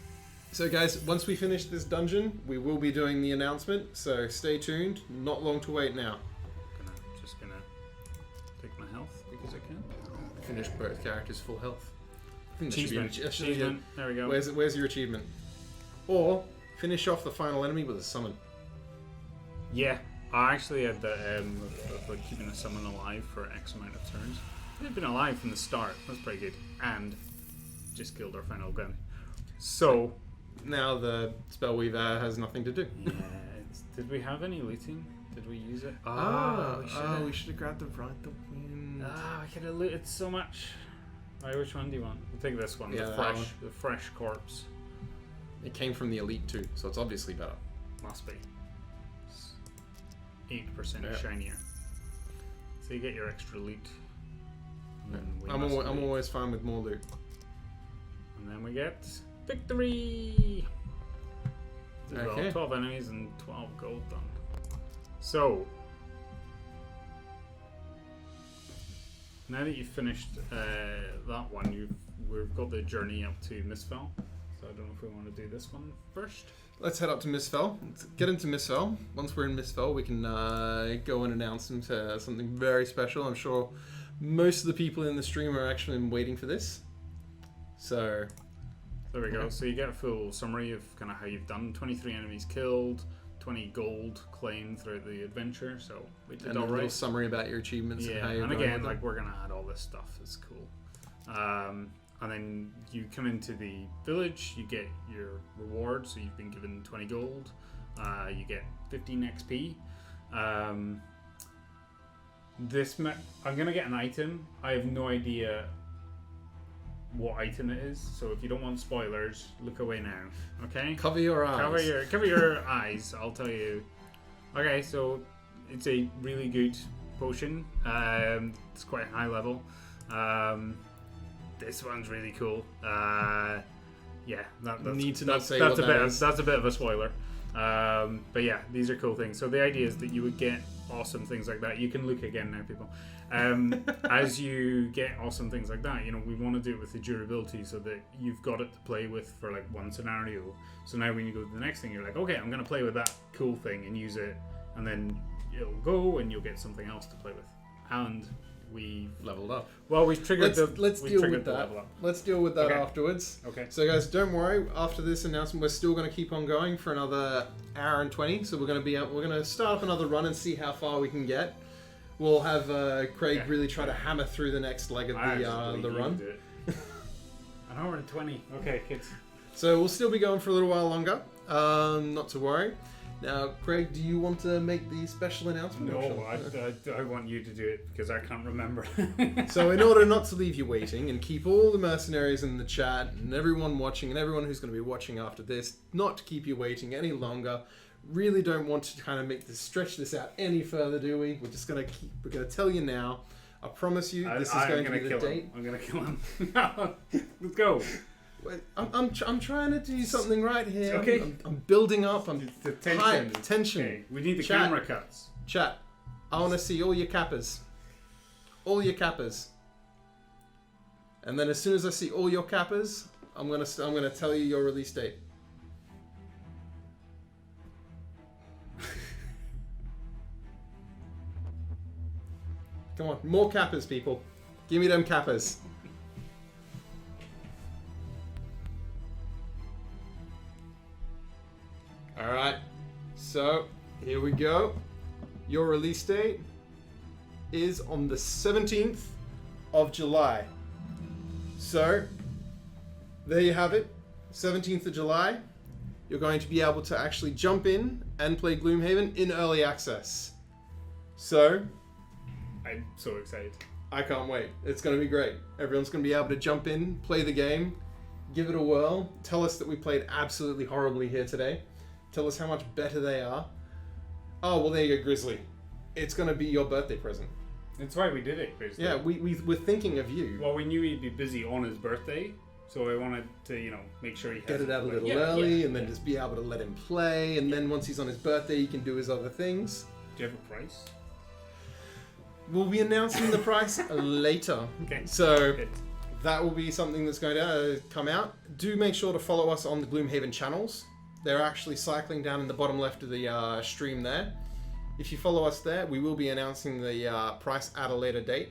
So guys, once we finish this dungeon, we will be doing the announcement. So stay tuned. Not long to wait now. Just gonna take my health because I can. Finish both characters full health. I think that should be an Achievement. achievement. Achievement. There we go. Where's your achievement? Or finish off the final enemy with a summon. Yeah, I actually had the of like keeping a summon alive for X amount of turns. They've been alive from the start. That's pretty good. And just killed our final gun. So Now the Spellweaver has nothing to do. yeah, did we have any looting? Did we use it? We should have grabbed the Ride the Wind. I could have looted so much. Right, which one do you want? We'll take this one. Yeah, the that fresh, one. the fresh corpse. It came from the Elite too, so it's obviously better. Must be. It's 8% Yeah. shinier. So you get your extra loot. And then we I'm must always, I'm loot. always fine with more loot. And then we get victory! Well, Okay. 12 enemies and 12 gold done. So, now that you've finished that one, we've got the journey up to Misfell. So I don't know if we want to do this one first. Let's head up to Misfell. Let's get into Misfell. Once we're in Misfell, we can go and announce something very special. I'm sure most of the people in the stream are actually waiting for this. So There we go. Okay. So you get a full summary of kind of how you've done. 23 enemies killed, 20 gold claimed throughout the adventure. So we did and a all little right. summary about your achievements and how Yeah, you're and going again, with like them. we're gonna add all this stuff. It's cool. And then you come into the village. You get your reward. So you've been given 20 gold. You get 15 XP. I'm gonna get an item. I have no idea what item it is, so if you don't want spoilers, look away now. Okay? Cover your eyes. Cover your eyes. I'll tell you. Okay, so it's a really good potion. It's quite high level. This one's really cool. Yeah, that's a bit of a spoiler. But yeah, these are cool things. So the idea is that you would get awesome things like that. You can look again now, people. As you get awesome things like that, we want to do it with the durability so that you've got it to play with for like one scenario. So now when you go to the next thing, you're like, okay, I'm going to play with that cool thing and use it, and then it'll go and you'll get something else to play with. And we leveled up. Well, we've triggered let's deal with that. Level up. Let's deal with that Okay. afterwards. Okay. So guys, don't worry. After this announcement, we're still going to keep on going for another hour and 20. So we're going to start up another run and see how far we can get. We'll have Craig really try to hammer through the next leg of the run. An hour and 20. Okay, kids. So we'll still be going for a little while longer. Not to worry. Now, Craig, do you want to make the special announcement? No, I want you to do it because I can't remember. So in order not to leave you waiting and keep all the mercenaries in the chat and everyone watching and everyone who's going to be watching after this, not to keep you waiting any longer, really don't want to kind of stretch this out any further, do we? We're just going to tell you now. I promise you, this is going to be the date. I'm going to kill him. Let's go. I'm trying to do something right here. Okay. I'm building up. I'm the tension. hyped. Tension. Okay. We need the Chat. camera cuts. Chat. I want to see all your kappas. All your kappas. And then as soon as I see all your kappas, I'm gonna tell you your release date. Come on, more kappas, people. Give me them kappas. Alright, so here we go. Your release date is on the 17th of July. So, there you have it. 17th of July. You're going to be able to actually jump in and play Gloomhaven in early access. So, I'm so excited. I can't wait. It's going to be great. Everyone's going to be able to jump in, play the game, give it a whirl, tell us that we played absolutely horribly here today. Tell us how much better they are. Oh, well, there you go, Grizzly. It's going to be your birthday present. That's why we did it, Grizzly. Yeah, we're thinking of you. Well, we knew he'd be busy on his birthday, so I wanted to, make sure he has Get it out a little early and then just be able to let him play. And then once he's on his birthday, he can do his other things. Do you have a price? We'll be announcing the price later. Okay. So Good. that will be something that's going to come out. Do make sure to follow us on the Gloomhaven channels. They're actually cycling down in the bottom left of the stream there. If you follow us there, we will be announcing the price at a later date.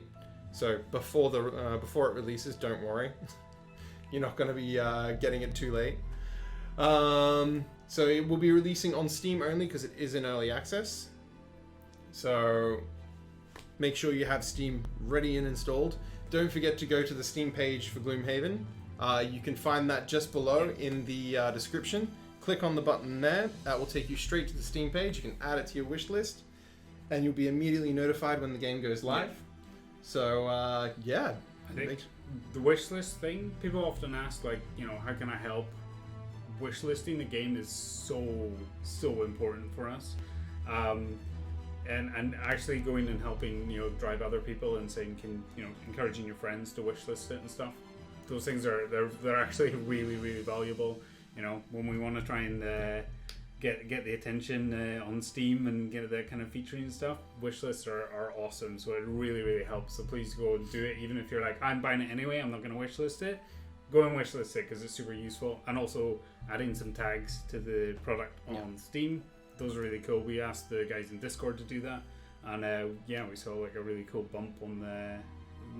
So before it releases, don't worry. You're not going to be getting it too late. So it will be releasing on Steam only because it is in early access. So make sure you have Steam ready and installed. Don't forget to go to the Steam page for Gloomhaven. You can find that just below in the description. Click on the button there. That will take you straight to the Steam page. You can add it to your wish list, and you'll be immediately notified when the game goes live. Yeah. So, yeah. I think the wish list thing, people often ask, how can I help? Wish listing the game is so important for us. And actually going and helping, drive other people and saying, encouraging your friends to wish list it and stuff. Those things they're actually really, really valuable. When we want to try and get the attention on Steam and get that kind of featuring and stuff, wish lists are awesome. So it really, really helps. So please go and do it. Even if you're like, I'm buying it anyway, I'm not going to wish list it. Go and wish list it because it's super useful. And also adding some tags to the product on Steam. Those are really cool. We asked the guys in Discord to do that. And we saw like a really cool bump on the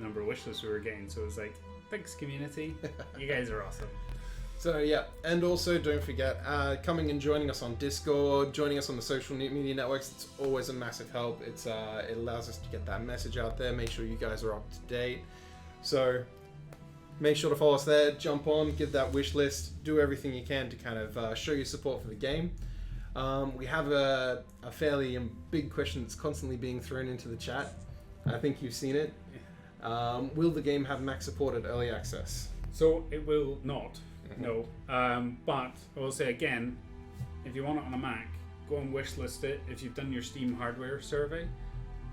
number of wish lists we were getting. So it was like, thanks community. You guys are awesome. So yeah, and also don't forget, coming and joining us on Discord, joining us on the social media networks, it's always a massive help. It allows us to get that message out there, make sure you guys are up to date. So make sure to follow us there, jump on, give that wish list, do everything you can to kind of show your support for the game. We have a fairly big question that's constantly being thrown into the chat. I think you've seen it. Will the game have Mac support at early access? So it will not, no. But I will say again, if you want it on a Mac, go and wishlist it. If you've done your Steam hardware survey,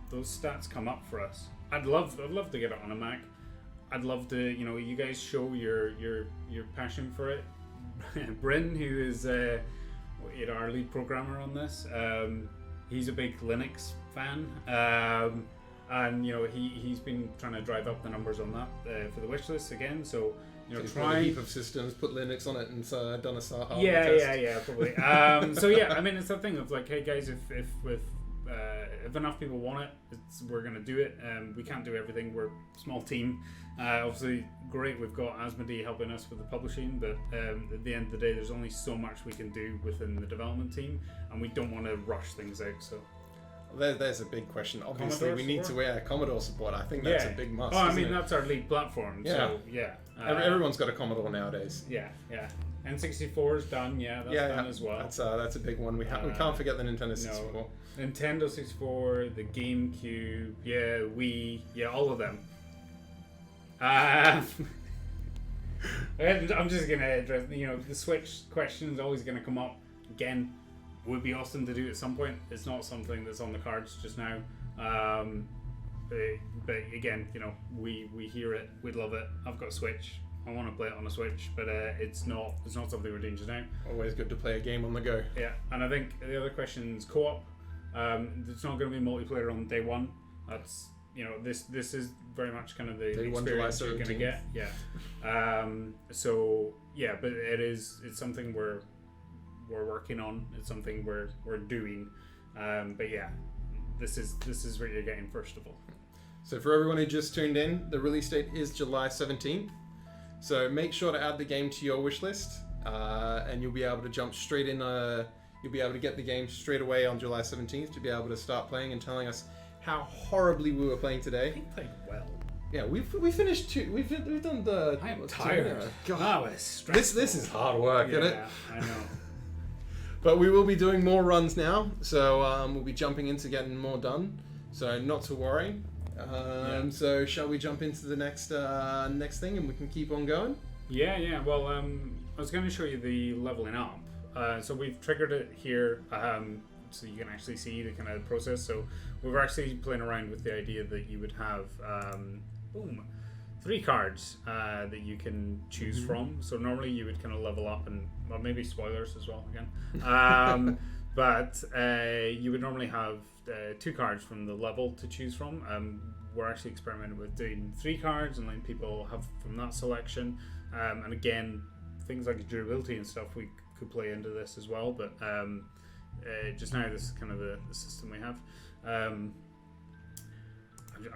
those stats come up for us. I'd love to get it on a Mac. I'd love to, you guys show your passion for it. Bryn, who is our lead programmer on this, he's a big Linux fan, and he's been trying to drive up the numbers on that for the wish list again. So try a heap of systems, put Linux on it, and done a start test. Yeah, probably. So yeah, I mean, it's that thing of like, hey guys, if enough people want it, we're gonna do it. We can't do everything. We're a small team. Obviously, great. We've got Asmodee helping us with the publishing, but at the end of the day, there's only so much we can do within the development team, and we don't want to rush things out. So. There's a big question. Obviously, Commodore we need to Commodore support. I think that's a big must. Oh, I mean, that's our lead platform. Yeah. So, yeah. Everyone's got a Commodore nowadays. Yeah. N64 is done. Yeah, that's done as well. That's a big one. We can't forget the Nintendo 64. No. Nintendo 64, the GameCube, Wii, all of them. I'm just gonna address. The Switch question is always gonna come up again. Would be awesome to do at some point. It's not something that's on the cards just now. But again, we hear it. We'd love it. I've got a Switch. I want to play it on a Switch, but it's not something we're doing just now. Always good to play a game on the go. Yeah, and I think the other question is co-op. It's not going to be multiplayer on day one. That's this is very much kind of the day experience you're going to get. Yeah. So yeah, but it's something we're working on. It's something we're doing. But yeah, this is what you're getting first of all. So for everyone who just tuned in, the release date is July 17th. So make sure to add the game to your wish list, and you'll be able to jump straight in. You'll be able to get the game straight away on July 17th to be able to start playing and telling us how horribly we were playing today. We played well. Yeah, we finished two. We've done the. I am tired. God, that was stressful. This is hard work, isn't it? Yeah, I know. But we will be doing more runs now, so we'll be jumping into getting more done. So not to worry. So shall we jump into the next thing, and we can keep on going? Yeah. Well, I was going to show you the leveling up. So we've triggered it here, so you can actually see the kind of process. So we're actually playing around with the idea that you would have 3 cards that you can choose from. So normally you would kind of level up, and well, maybe spoilers as well again. But you would normally have 2 cards from the level to choose from. We're actually experimenting with doing 3 cards and letting people have from that selection. And again, things like durability and stuff we could play into this as well. But just now, this is kind of the system we have.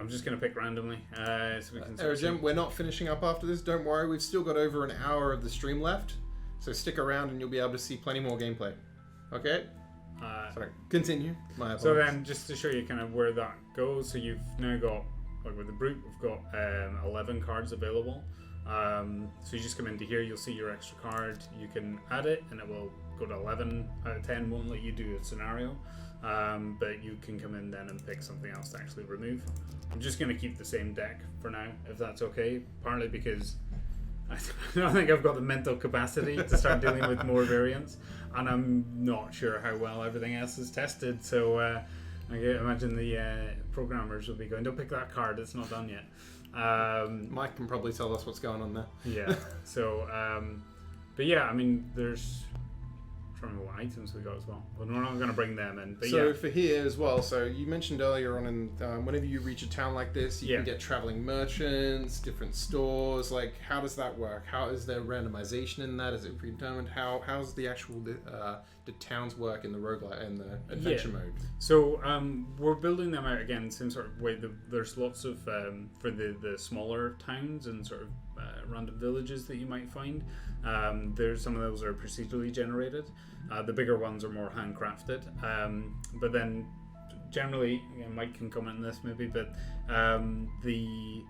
I'm just going to pick randomly. So we can Jim, we're not finishing up after this. Don't worry, we've still got over an hour of the stream left. So stick around and you'll be able to see plenty more gameplay. Okay? Sorry, continue. My apologies. So then, just to show you kind of where that goes, so you've now got, like with the Brute, we've got 11 cards available. So you just come into here, you'll see your extra card. You can add it, and it will go to 11 out of 10. Won't let you do a scenario, but you can come in then and pick something else to actually remove. I'm just going to keep the same deck for now, if that's okay. Partly because I don't think I've got the mental capacity to start dealing with more variants, and I'm not sure how well everything else is tested. So I imagine the programmers will be going, "Don't pick that card; it's not done yet." Mike can probably tell us what's going on there. Yeah. So, but yeah, I mean, there's. I don't remember what items we got as well, but we're not going to bring them in. But so for here as well, so you mentioned earlier on, whenever you reach a town like this, you can get traveling merchants, different stores. Like, how does that work? How is there randomization in that? Is it predetermined? How's the actual the towns work in the roguelike and the adventure mode? So we're building them out again, same sort of way. There's lots of for the smaller towns and sort of random villages that you might find. There's some of those are procedurally generated. The bigger ones are more handcrafted. But then generally, Mike can comment on this maybe, but the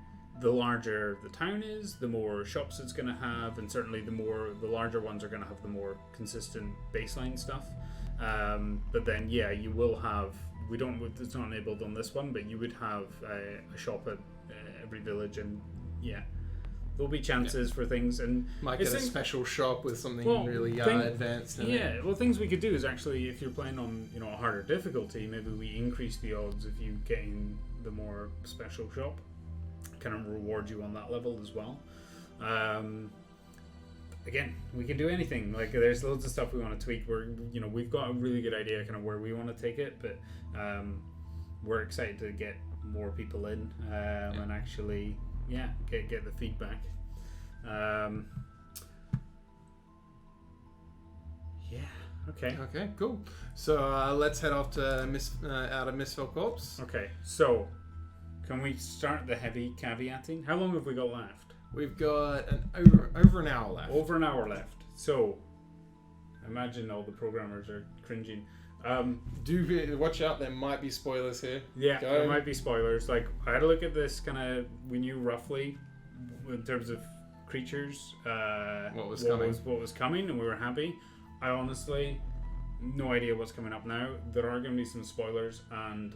larger the town is, the more shops it's going to have, and certainly the larger ones are going to have the more consistent baseline stuff. But then you will have we don't. It's not enabled on this one, but you would have a shop at every village, and there'll be chances for things, and might get a special shop with something really advanced. Well, things we could do is actually, if you're playing on a harder difficulty, maybe we increase the odds of you getting the more special shop. Kind of reward you on that level as well. Again, we can do anything. Like, there's loads of stuff we want to tweak. We've got a really good idea kind of where we want to take it, but we're excited to get more people in and actually, get the feedback. Okay. Okay, cool. So let's head off to out of Misfell Corps. Okay, so can we start the heavy caveating? How long have we got left? We've got over an hour left. Over an hour left. So, imagine all the programmers are cringing. Do watch out, there might be spoilers here. Yeah, there might be spoilers. Like, I had a look at this, we knew roughly, in terms of creatures, what was coming, and we were happy. I honestly, no idea what's coming up now. There are going to be some spoilers, and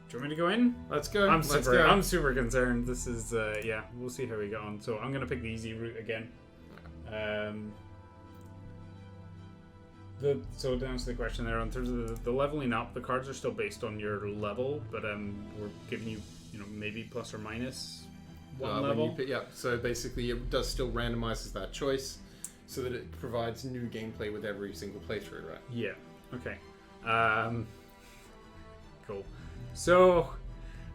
do you want me to go in? Let's go. I'm super concerned. This is we'll see how we get on. So I'm gonna pick the easy route again. So to answer the question there, in terms of the leveling up, the cards are still based on your level, but we're giving you maybe plus or minus one level. So basically it does still randomizes that choice, so that it provides new gameplay with every single playthrough, right? Yeah. Okay. Cool. So,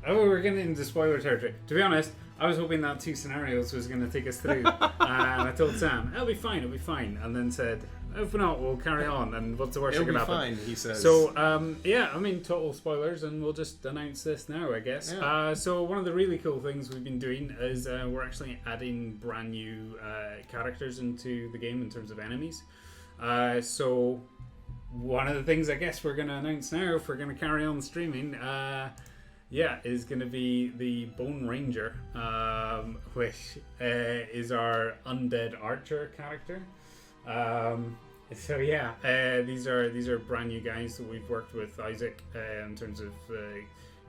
we're getting into spoiler territory. To be honest, I was hoping that 2 scenarios was going to take us through. And I told Sam, it'll be fine. And then said, if not, we'll carry on. And what's the worst that can happen? It'll be fine, he says. So, total spoilers, and we'll just announce this now, I guess. Yeah. So, one of the really cool things we've been doing is we're actually adding brand new characters into the game in terms of enemies. So, one of the things I guess we're going to announce now, if we're going to carry on streaming, is going to be the Bone Ranger, which is our undead archer character. These are brand new guys that we've worked with Isaac in terms of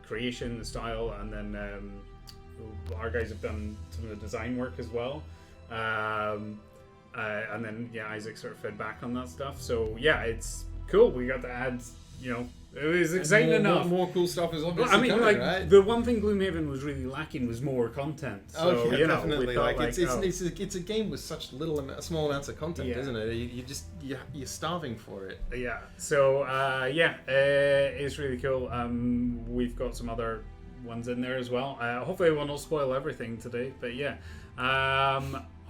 creation, the style, and then our guys have done some of the design work as well. And then Isaac sort of fed back on that stuff. So it's cool. We got to add, it was exciting enough. More cool stuff is obviously coming, right? The one thing Gloomhaven was really lacking was more content. So, definitely. It's a game with such small amounts of content, isn't it? You're starving for it. Yeah. So it's really cool. We've got some other ones in there as well. Hopefully, I won't spoil everything today, but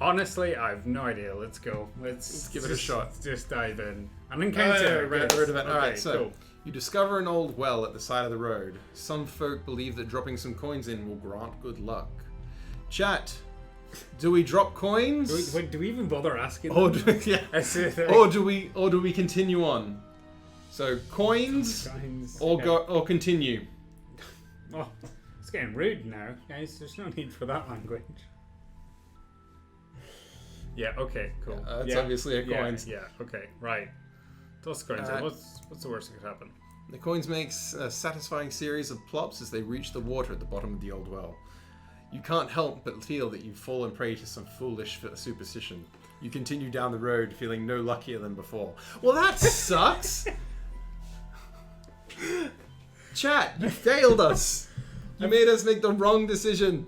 honestly, I have no idea. Let's go. Let's give it a shot. Just dive in. An encounter. Alright, so cool. You discover an old well at the side of the road. Some folk believe that dropping some coins in will grant good luck. Chat, do we drop coins? Do we even bother asking? Or do we continue on? So coins or continue. Oh, it's getting rude now, guys. There's no need for that language. Yeah, okay, cool. It's obviously a coins. Yeah, okay, right. Toss the coins. What's the worst that could happen? The coins makes a satisfying series of plops as they reach the water at the bottom of the old well. You can't help but feel that you've fallen prey to some foolish superstition. You continue down the road feeling no luckier than before. Well, that sucks! Chat, you failed us! You made us make the wrong decision.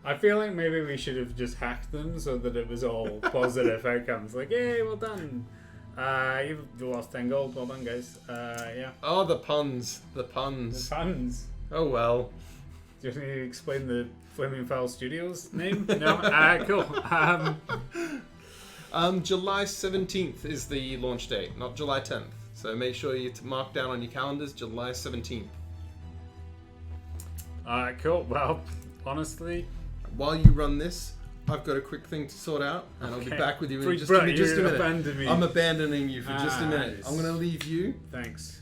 I feel like maybe we should have just hacked them so that it was all positive outcomes. Like, yay, well done. You lost 10 gold. Well done, guys. Oh, the puns. Oh, well. Do you want me to explain the Flaming Fowl Studios name? No? Cool. July 17th is the launch date, not July 10th. So make sure you mark down on your calendars July 17th. Cool. Well, honestly... While you run this, I've got a quick thing to sort out, and I'll be back with you in just a minute. I'm abandoning you for just a minute. I'm going to leave you. Thanks.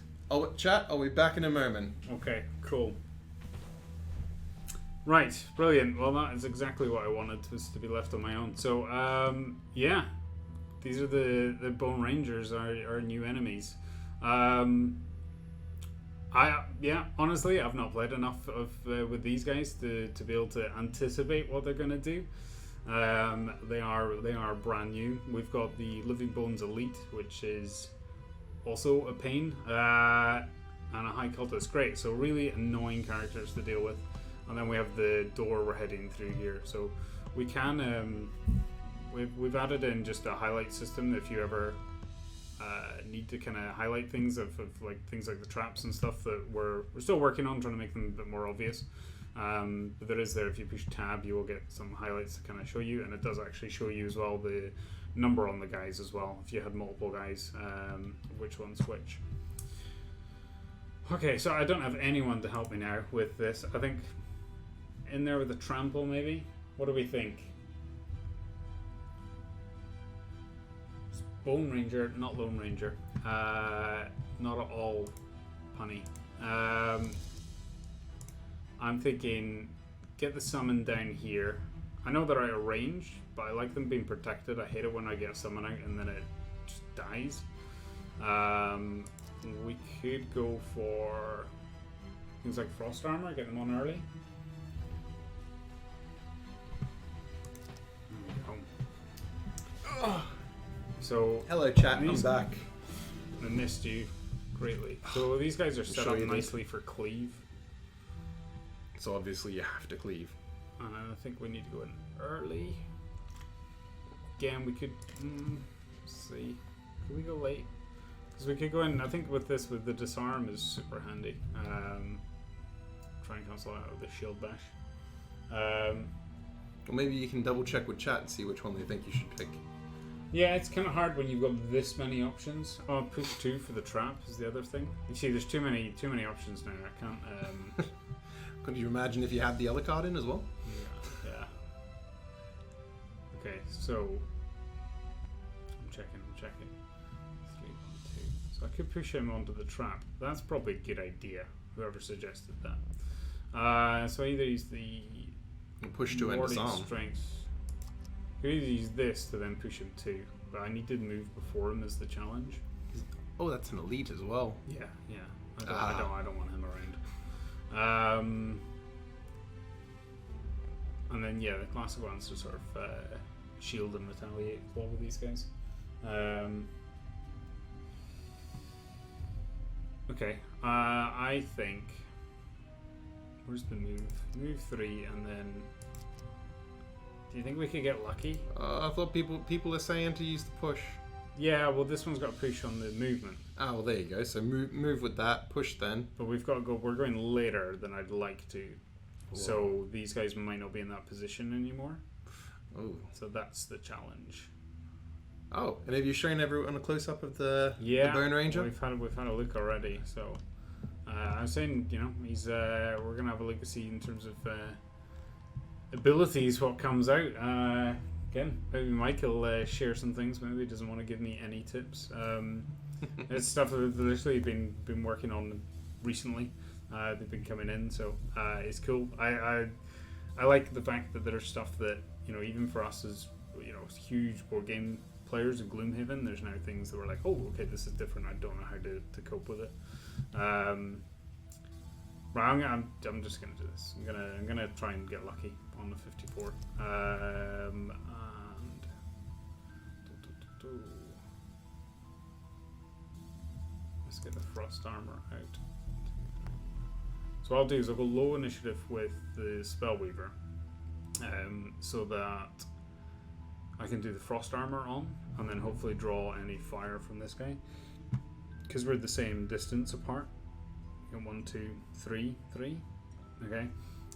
Chat, I'll be back in a moment. Okay, cool. Right, brilliant. Well, that is exactly what I wanted, was to be left on my own. So, these are the Bone Rangers, our new enemies. Honestly, I've not played enough of with these guys to be able to anticipate what they're going to do. They are brand new. We've got the Living Bones Elite, which is also a pain, and a High Cultist. Great, so really annoying characters to deal with. And then we have the door we're heading through here. So we can we've added in just a highlight system if you ever need to kind of highlight things of like things like the traps and stuff that we're still working on, trying to make them a bit more obvious. But there is there, if you push tab, you will get some highlights to kind of show you, and it does actually show you as well the number on the guys as well, if you had multiple guys, which one's which. Okay, so I don't have anyone to help me now with this. I think in there with a trample maybe. What do we think? Bone Ranger, not Lone Ranger. Not at all punny. I'm thinking get the summon down here. I know they're out of range, but I like them being protected. I hate it when I get a summon out and then it just dies. We could go for things like Frost Armor, get them on early. There we go. So hello chat, I'm back. I missed you greatly. So these guys are set up nicely for cleave. So obviously you have to cleave. And I think we need to go in early. Again, we could see. Could we go late? Because we could go in. I think with this, with the disarm is super handy. Try and cancel out with the shield bash. Well, maybe you can double check with chat and see which one they think you should pick. Yeah, it's kind of hard when you've got this many options. Oh, push 2 for the trap is the other thing. You see, there's too many options now. I can't. Could you imagine if you had the other card in as well? Yeah. Okay, so I'm checking. 3, 1, 2. So I could push him onto the trap. That's probably a good idea. Whoever suggested that. So I either use the push 2 and disarm. Strength. I could either use this to then push him 2, but I need to move before him as the challenge. Oh, that's an elite as well. Yeah. I don't want him around. And then the classic ones to sort of shield and retaliate as well with these guys. Okay, I think where's the move? Move 3, and then do you think we could get lucky? I thought people are saying to use the push. Yeah, well, this one's got a push on the movement. Oh, well, there you go. So move with that, push then. But we've got to go. We're going later than I'd like to. Whoa. So these guys might not be in that position anymore. Oh. So that's the challenge. Oh, and have you shown everyone a close up of the Bone Ranger? We've had a look already. So I'm saying, he's we're gonna have a look to see in terms of abilities what comes out. Again, maybe Mike will share some things. Maybe he doesn't want to give me any tips. It's stuff that I've literally been working on recently. They've been coming in, so it's cool. I like the fact that there's stuff that even for us as huge board game players in Gloomhaven, there's now things that we're like, oh, okay, this is different. I don't know how to cope with it. But I'm just gonna do this. I'm gonna try and get lucky on the 54. And let's get the Frost Armor out. So what I'll do is I'll go low initiative with the Spellweaver, so that I can do the Frost Armor on, and then hopefully draw any fire from this guy, because we're the same distance apart. 1, 2, 3. Okay,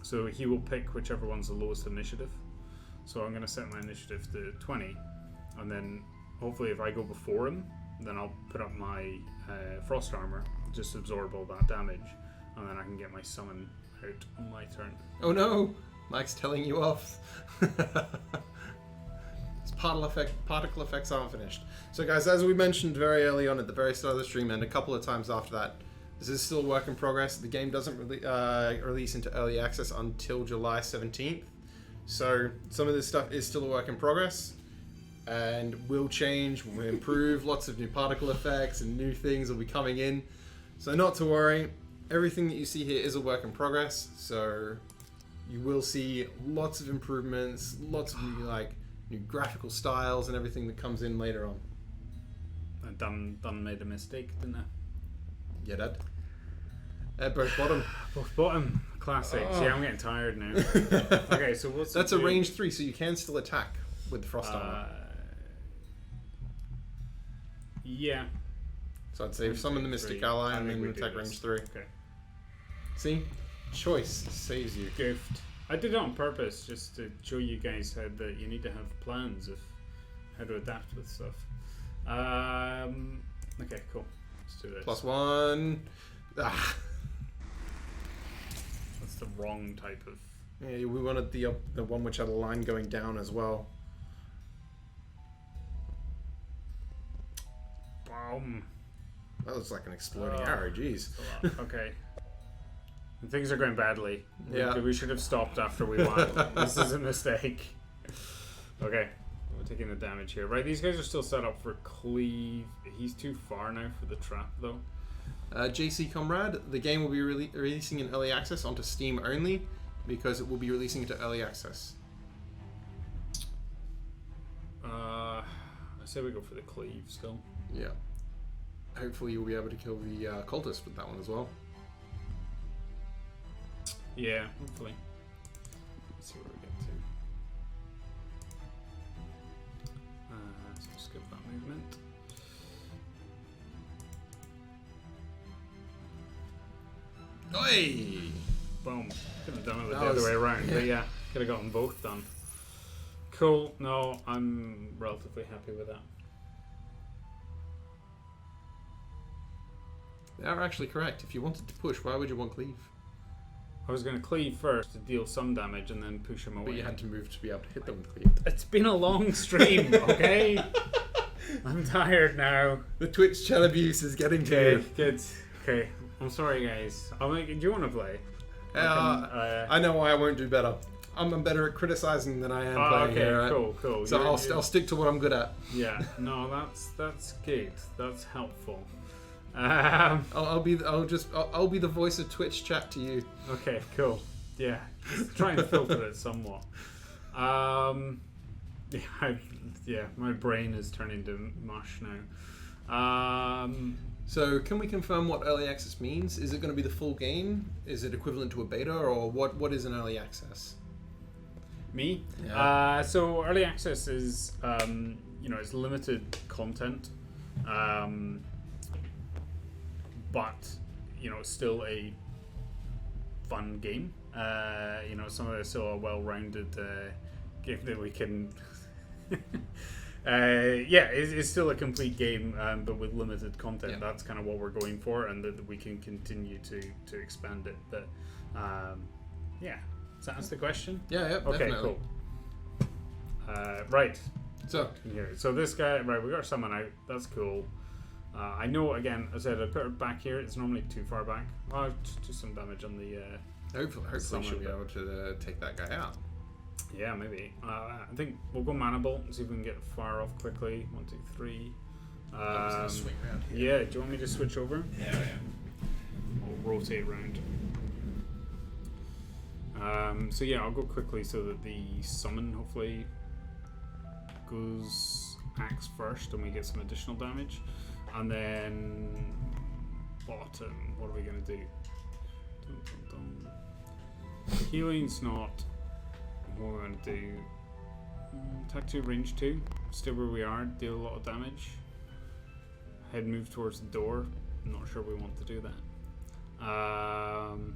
so he will pick whichever one's the lowest initiative. So I'm going to set my initiative to 20, and then hopefully if I go before him, then I'll put up my Frost Armor, just absorb all that damage, and then I can get my summon out on my turn. Oh no! Mike's telling you off. His particle effects aren't finished. So guys, as we mentioned very early on at the very start of the stream, and a couple of times after that, this is still a work in progress. The game doesn't release into early access until July 17th. So some of this stuff is still a work in progress. and will change, will improve. Lots of new particle effects and new things will be coming in. So not to worry. Everything that you see here is a work in progress. So you will see lots of improvements, lots of new graphical styles and everything that comes in later on. I done made a mistake, didn't I? Yeah, Dad. Both bottom. Both bottom. Classics. Oh. Yeah, I'm getting tired now. Okay, so what's That's a range 3, so you can still attack with the frost armor. Yeah. So I'd say summon the Mystic Ally and then attack range 3. Okay. See? Choice saves you. Gift. I did it on purpose just to show you guys how that you need to have plans of how to adapt with stuff. Okay, cool. Let's do this. +1. Ah. That's the wrong type of. Yeah, we wanted the one which had a line going down as well. Boom. That was like an exploding arrow, jeez. Okay. Things are going badly. Yeah. We should have stopped after we won. This is a mistake. Okay. We're taking the damage here. Right, these guys are still set up for cleave. He's too far now for the trap, though. JC Comrade, the game will be releasing in early access onto Steam only because it will be releasing into early access. I say we go for the cleave still. Yeah. Hopefully you'll be able to kill the cultist with that one as well. Yeah, hopefully. Let's see where we get to. So skip that movement. Oi! Boom. Could have done it the other way around, but yeah, could have gotten both done. Cool. No, I'm relatively happy with that. They are actually correct. If you wanted to push, why would you want cleave? I was going to cleave first to deal some damage and then push him away. But you had to move to be able to hit them with cleave. It's been a long stream, okay? I'm tired now. The Twitch chat abuse is getting to Okay, you. good. Okay, I'm sorry, guys. Do you want to play? I know why I won't do better. I'm better at criticizing than I am playing okay, here. Right? cool. So I'll stick to what I'm good at. Yeah, no, that's good. That's helpful. I'll be the voice of Twitch chat to you. Okay, cool. Yeah, just try and filter it somewhat. Yeah, my brain is turning to mush now. So can we confirm what early access means? Is it going to be the full game? Is it equivalent to a beta, or what is an early access? Me? Yeah. So early access is it's limited content. But it's still a fun game. Some of it's still a well-rounded game that we can. It's still a complete game, but with limited content. Yeah. That's kind of what we're going for, and that we can continue to expand it. But does that answer the question? Yeah, Okay, definitely. cool. Right. So Here. So this guy, right? We got someone out. That's cool. I know, again, I said I put it back here. It's normally too far back. I'll do some damage on the... hopefully she'll be able to take that guy out. Yeah, maybe. I think we'll go mana bolt and see if we can get far off quickly. 1, 2, 3. I'm just gonna swing around here. Yeah, do you want me to switch over? Yeah. We'll rotate around. So yeah, I'll go quickly so that the summon hopefully goes axe first and we get some additional damage. And then bottom, what are we going to do? Healing's not what we're going to do. Attack 2, range 2. Stay where we are, deal a lot of damage. Head move towards the door. I'm not sure we want to do that. I'm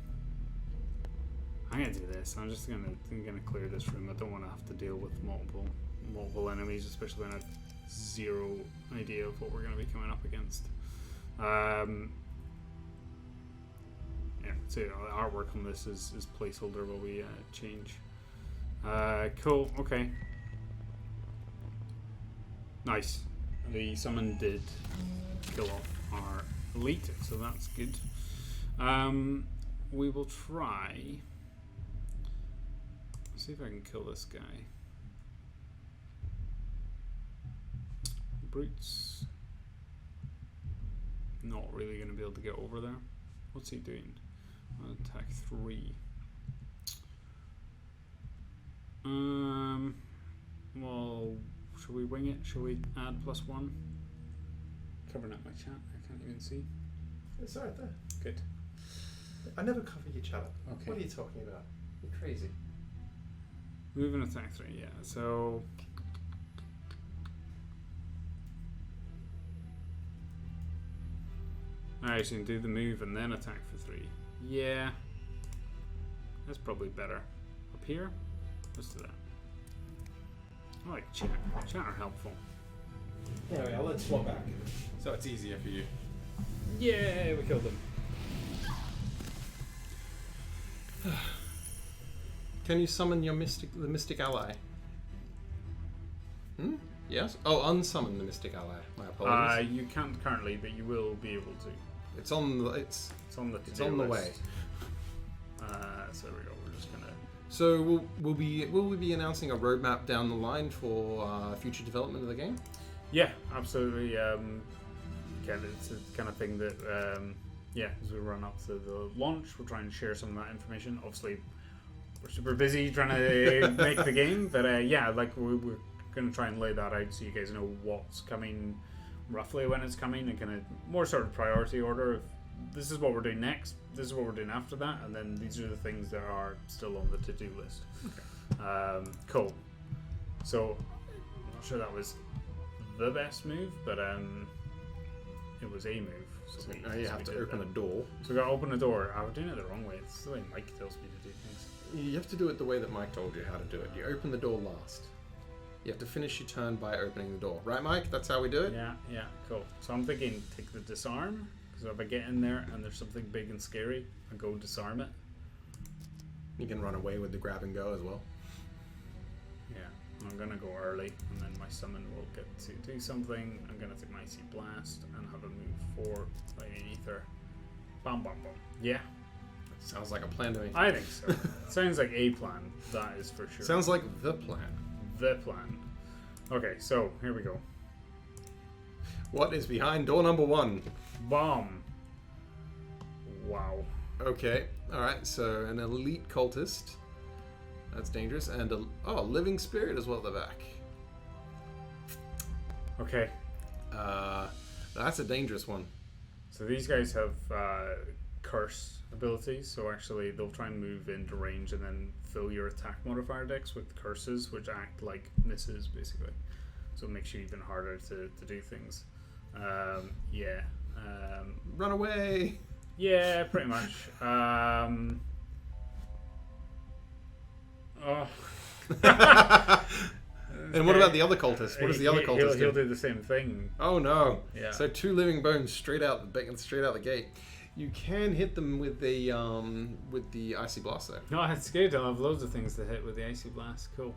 going to do this. I'm just going to clear this room. I don't want to have to deal with multiple enemies, especially when I've zero idea of what we're going to be coming up against. So artwork on this is placeholder while we change. Cool, okay. Nice. The summon did kill off our elite, so that's good. We will try. Let's see if I can kill this guy. brutes. Not really going to be able to get over there. What's he doing? Attack 3. Well, should we wing it? Should we add +1? Covering up my chat. I can't even see. It's right there. Good. I never cover your chat. Okay. What are you talking about? You're crazy. Move and attack 3. Yeah. So. Alright, so you can do the move and then attack for 3. Yeah. That's probably better. Up here? Let's do that. I like chat. Chat are helpful. Anyway, I'll let swap back. So it's easier for you. Yeah, we killed them. Can you summon your the mystic ally? Hmm? Yes? Oh, unsummon the mystic ally. My apologies. You can't currently, but you will be able to. It's on the it's on the it's on the way. So there we go. We're just gonna. So will we be announcing a roadmap down the line for future development of the game? Yeah, absolutely. Again, it's the kind of thing that as we run up to the launch, we'll try and share some of that information. Obviously, we're super busy trying to make the game, but like we're going to try and lay that out so you guys know what's coming, roughly when it's coming, and kind of more sort of priority order of this is what we're doing next, this is what we're doing after that, and then these are the things that are still on the to-do list. Okay. Cool. So I'm not sure that was the best move, but it was a move. So now you have to open a door. So we got to open a door. I was doing it the wrong way. It's the way Mike tells me to do things. You have to do it the way that Mike told you how to do it. You open the door last. You have to finish your turn by opening the door. Right, Mike? That's how we do it? Yeah, cool. So I'm thinking take the disarm, because if I get in there and there's something big and scary, I go disarm it. You can run away with the grab and go as well. Yeah, I'm going to go early, and then my summon will get to do something. I'm going to take my Icy Blast and have a move 4, Lightning Ether. Bam, bam, bam. Yeah. Sounds like a plan to me. I think so. Sounds like a plan, that is for sure. Sounds like the plan. The plan. Okay, so here we go. What is behind door number 1? Bomb. Wow. Okay, alright, so an elite cultist. That's dangerous. And a living spirit as well at the back. Okay. That's a dangerous one. So these guys have curse abilities, so actually they'll try and move into range and then fill your attack modifier decks with curses, which act like misses, basically. So it makes you even harder to do things. Run away! Yeah, pretty much. And what about the other cultist? What does the other cultist do? He'll do the same thing. Oh no! Yeah. So 2 living bones straight out the gate. You can hit them with the Icy Blast though. No, it's good. I'll have loads of things to hit with the Icy Blast. Cool.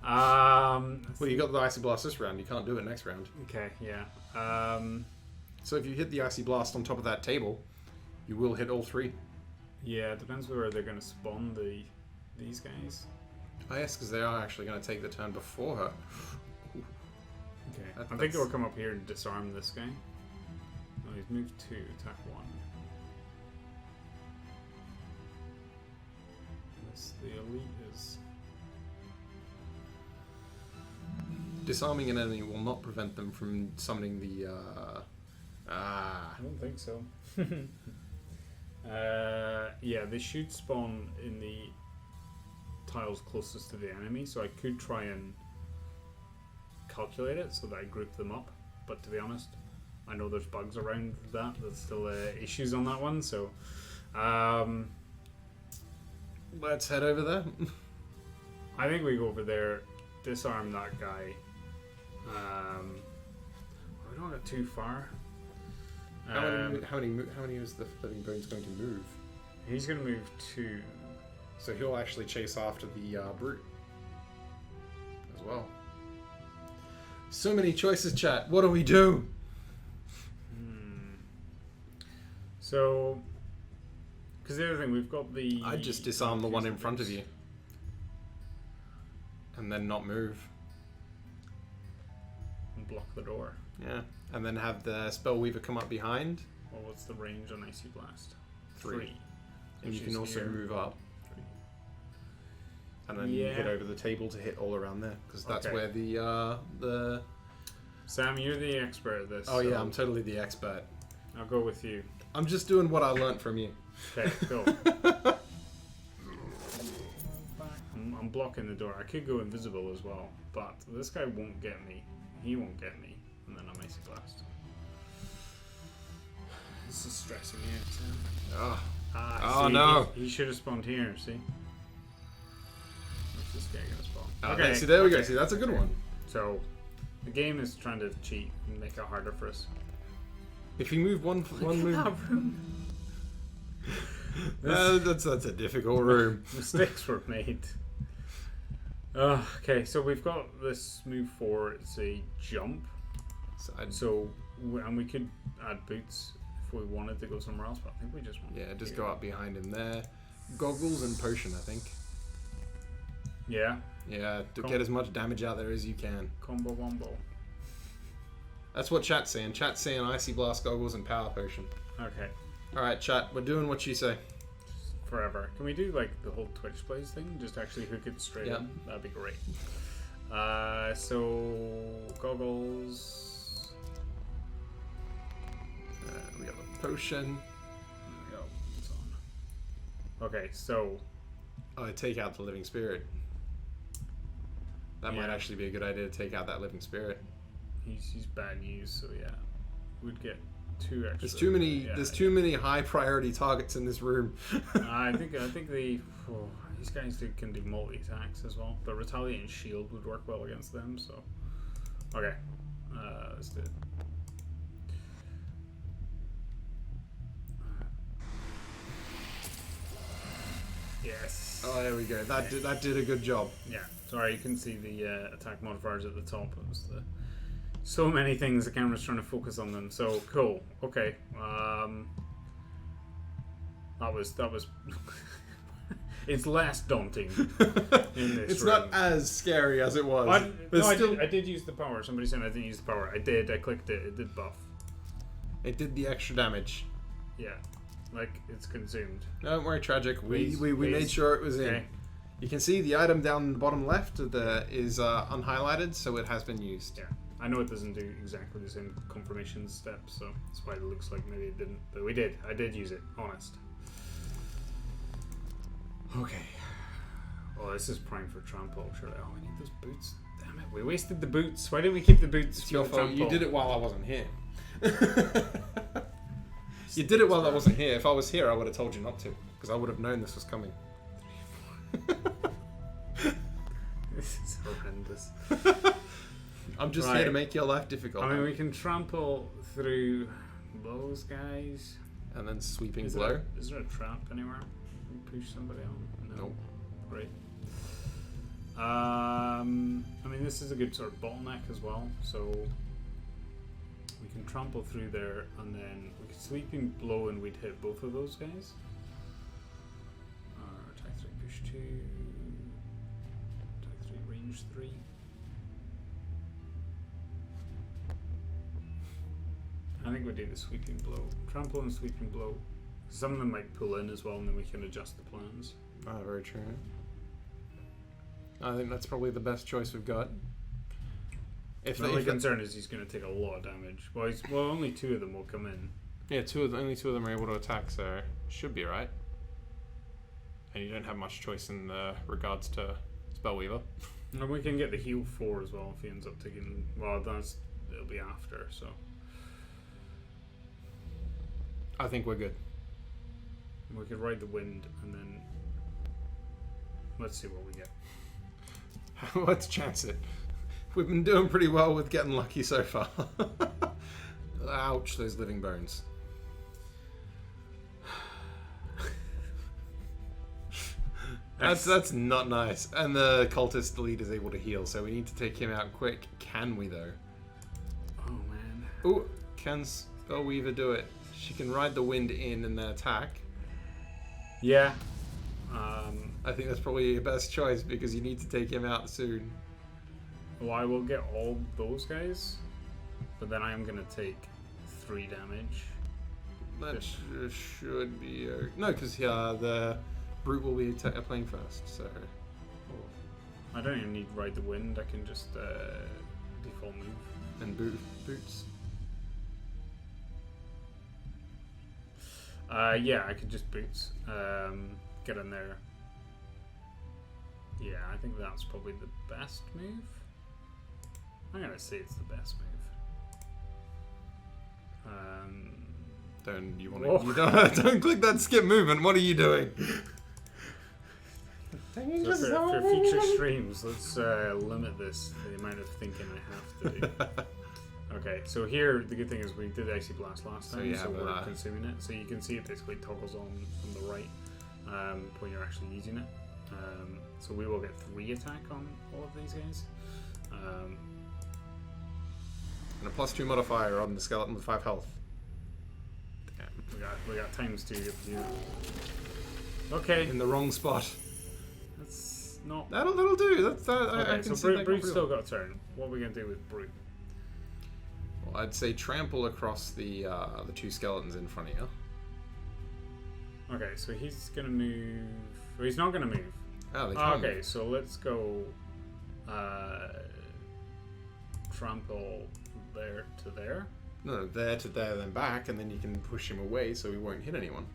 Well, you got the Icy Blast this round. You can't do it next round. Okay. Yeah. So if you hit the Icy Blast on top of that table, you will hit all 3. Yeah, it depends where they're going to spawn these guys. Oh yes, because they are actually going to take the turn before her. Okay. I think they'll come up here and disarm this guy. Oh, he's moved 2, attack 1. The elite is disarming an enemy will not prevent them from summoning the. I don't think so. Yeah, they should spawn in the tiles closest to the enemy, so I could try and calculate it so that I group them up. But to be honest, I know there's bugs around that. There's still issues on that one, so. Let's head over there. I think we go over there, disarm that guy. We don't get too far. How many is the living bones going to move? He's going to move 2. So he'll actually chase after the brute as well. So many choices, chat. What do we do? So, because the other thing, we've got the... I'd just disarm the one in front of you. And then not move. And block the door. Yeah, and then have the Spellweaver come up behind. Well, what's the range on Icy Blast? 3. And you Which can is also here. move up. 3. And then Yeah. hit over the table to hit all around there, because that's Okay. where the. Sam, you're the expert at this. Oh yeah, so I'm totally the expert. I'll go with you. I'm just doing what I learnt from you. Okay, cool. I'm blocking the door. I could go invisible as well, but this guy won't get me. He won't get me, and then I'm Icy Blast. This is stressing me out, Sam. Oh, Ah, see, no. He should have spawned here, see? Where's this guy gonna spawn? okay. See, there we go. See, that's a good one. So, the game is trying to cheat and make it harder for us. If you move one move, that's a difficult room. Mistakes were made. Okay, so we've got this move 4. It's a jump. And we could add boots if we wanted to go somewhere else, but I think we just want Yeah, just go up behind him there. Goggles and potion, I think. Yeah, Yeah, to get as much damage out there as you can. combo wombo. That's what chat's saying. Chat's saying Icy Blast, Goggles, and Power Potion. Okay, Alright, chat, we're doing what you say. forever. Can we do like the whole Twitch plays thing? Just actually hook it straight Yeah. in? That'd be great. So goggles. We got the potion. There we go. It's on. Okay, so I take out the Living Spirit. That might Yeah. actually be a good idea to take out that Living Spirit. he's bad news. So yeah, we'd get 2 extra. There's too many. Yeah, There's too many high priority targets in this room. I think these guys can do multi attacks as well, but retaliate and shield would work well against them. So okay, let's do it. Yes. Oh, there we go. That did a good job. Yeah. Sorry, you couldn't see the attack modifiers at the top. It was so many things. The camera's trying to focus on them. So cool. Okay. That was. It's less daunting in this It's room. not as scary as it was. I did use the power. Somebody said I didn't use the power. I did. I clicked it. It did buff. It did the extra damage. Yeah. Like, it's consumed. Don't worry, Tragic. We Please. made sure it was in. Okay. You can see the item down in the bottom left is unhighlighted, so it has been used. Yeah. I know it doesn't do exactly the same confirmation step, so that's why it looks like maybe it didn't. But we did. I did use it. Honest. Okay. Oh, this is prime for trample. Surely. Oh, we need those boots. Damn it. We wasted the boots. Why didn't we keep the boots? It's for your the fault. You trample? did it while I wasn't here. You did it while I wasn't here. If I was here, I would have told you not to, because I would have known this was coming. This is horrendous. I'm just here to make your life difficult. I mean, we can trample through those guys. And then sweeping Is blow. there a trap anywhere? Can we push somebody on? No. Nope. Great. I mean, this is a good sort of bottleneck as well. So we can trample through there, and then we could sweeping blow, and we'd hit both of those guys. Attack 3, push 2. Attack 3, range 3. I think we do the sweeping blow. Trample and sweeping blow. Some of them might pull in as well, and then we can adjust the plans. Very true. I think that's probably the best choice we've got. The only concern is he's going to take a lot of damage. Well, only 2 of them will come in. Yeah, only two of them are able to attack, so should be right. And you don't have much choice in regards to Spellweaver. And we can get the heal 4 as well if he ends up taking. Well, it'll be after. So I think we're good. we could ride the wind, and then let's see what we get. Let's chance it. We've been doing pretty well with getting lucky so far. Ouch, those living bones. That's not nice. And the cultist lead is able to heal, so we need to take him out quick. Can we though? Oh man. Ooh, can Spellweaver do it? She can ride the wind in and then attack. Yeah. I think that's probably your best choice because you need to take him out soon. Well, I will get all those guys. but then I am going to take 3 damage. That should be... no, because the brute will be playing first, so... I don't even need Ride the Wind, I can just default move. And boots. Yeah, I could just boots. Get in there. Yeah, I think that's probably the best move. I'm gonna say it's the best move. Don't click that skip movement. What are you doing? So for future streams, let's limit this the amount of thinking I have to do. Okay, so here the good thing is we did Icy Blast last time, so we're consuming it. So you can see it basically toggles on the right when you're actually using it. So we will get 3 attack on all of these guys. And a +2 modifier on the skeleton with 5 health. Damn. We got ×2. Okay. In the wrong spot. That's not. That'll do. That's okay, I can so see that Brute's still got a turn. What are we gonna do with Brute? Well, I'd say trample across the 2 skeletons in front of you. Okay, so he's gonna move. Well, he's not gonna move. Oh, they can't okay, move. so let's go. Trample there to there. No, there to there, then back, and then you can push him away so he won't hit anyone.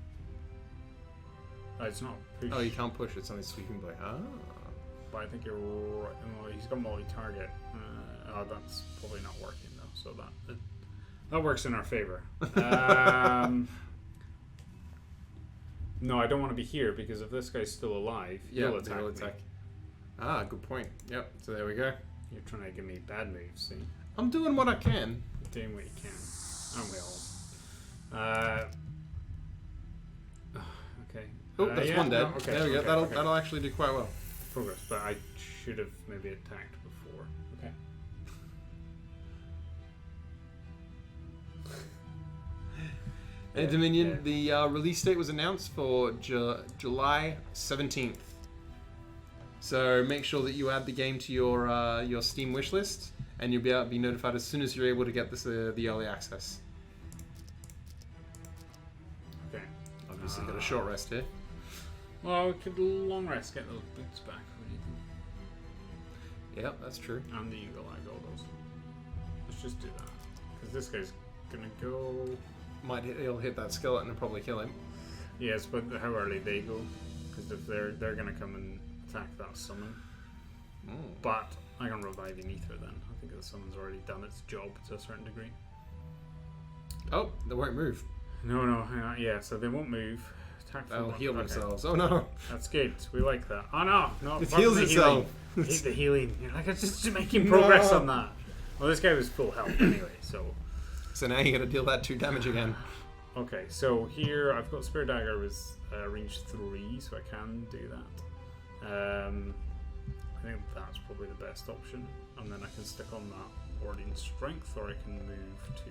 It's not push. Oh, you can't push, it's only sweeping blade. Ah. But I think you're right. Well, he's got multi-target. That's probably not working though, so that works in our favor. No, I don't want to be here because if this guy's still alive, he'll attack me. Ah, good point. Yep, so there we go. You're trying to give me bad moves, see? I'm doing what I can. You're doing what you can. Aren't we all? Okay. Oh, that's one dead. No, okay, there we go. okay, That'll actually do quite well. Progress, but I should have maybe attacked before. Okay. Hey, Dominion, the release date was announced for July 17th. So make sure that you add the game to your Steam wishlist, and you'll be able to be notified as soon as you're able to get this the early access. Okay. Obviously, got a short rest here. Well, we could long rest, get those boots back. Yep, that's true. And the eagle eye goggles. Let's just do that. Because this guy's gonna go. He'll hit that skeleton and probably kill him. Yes, but how early they go? Because if they're gonna come and attack that summon. But I can revive in ether then. I think the summon's already done its job to a certain degree. Oh, they won't move. No, yeah. So they won't move. They'll heal themselves. Oh no! That's good. We like that. Oh no! It heals itself. Hate the healing. You're like, it's just making progress on that. Well, this guy was full health anyway, so. So now you got to deal that 2 damage again. Okay, so here I've got Spear Dagger with range 3, so I can do that. I think that's probably the best option, and then I can stick on that Warding Strength, or I can move to.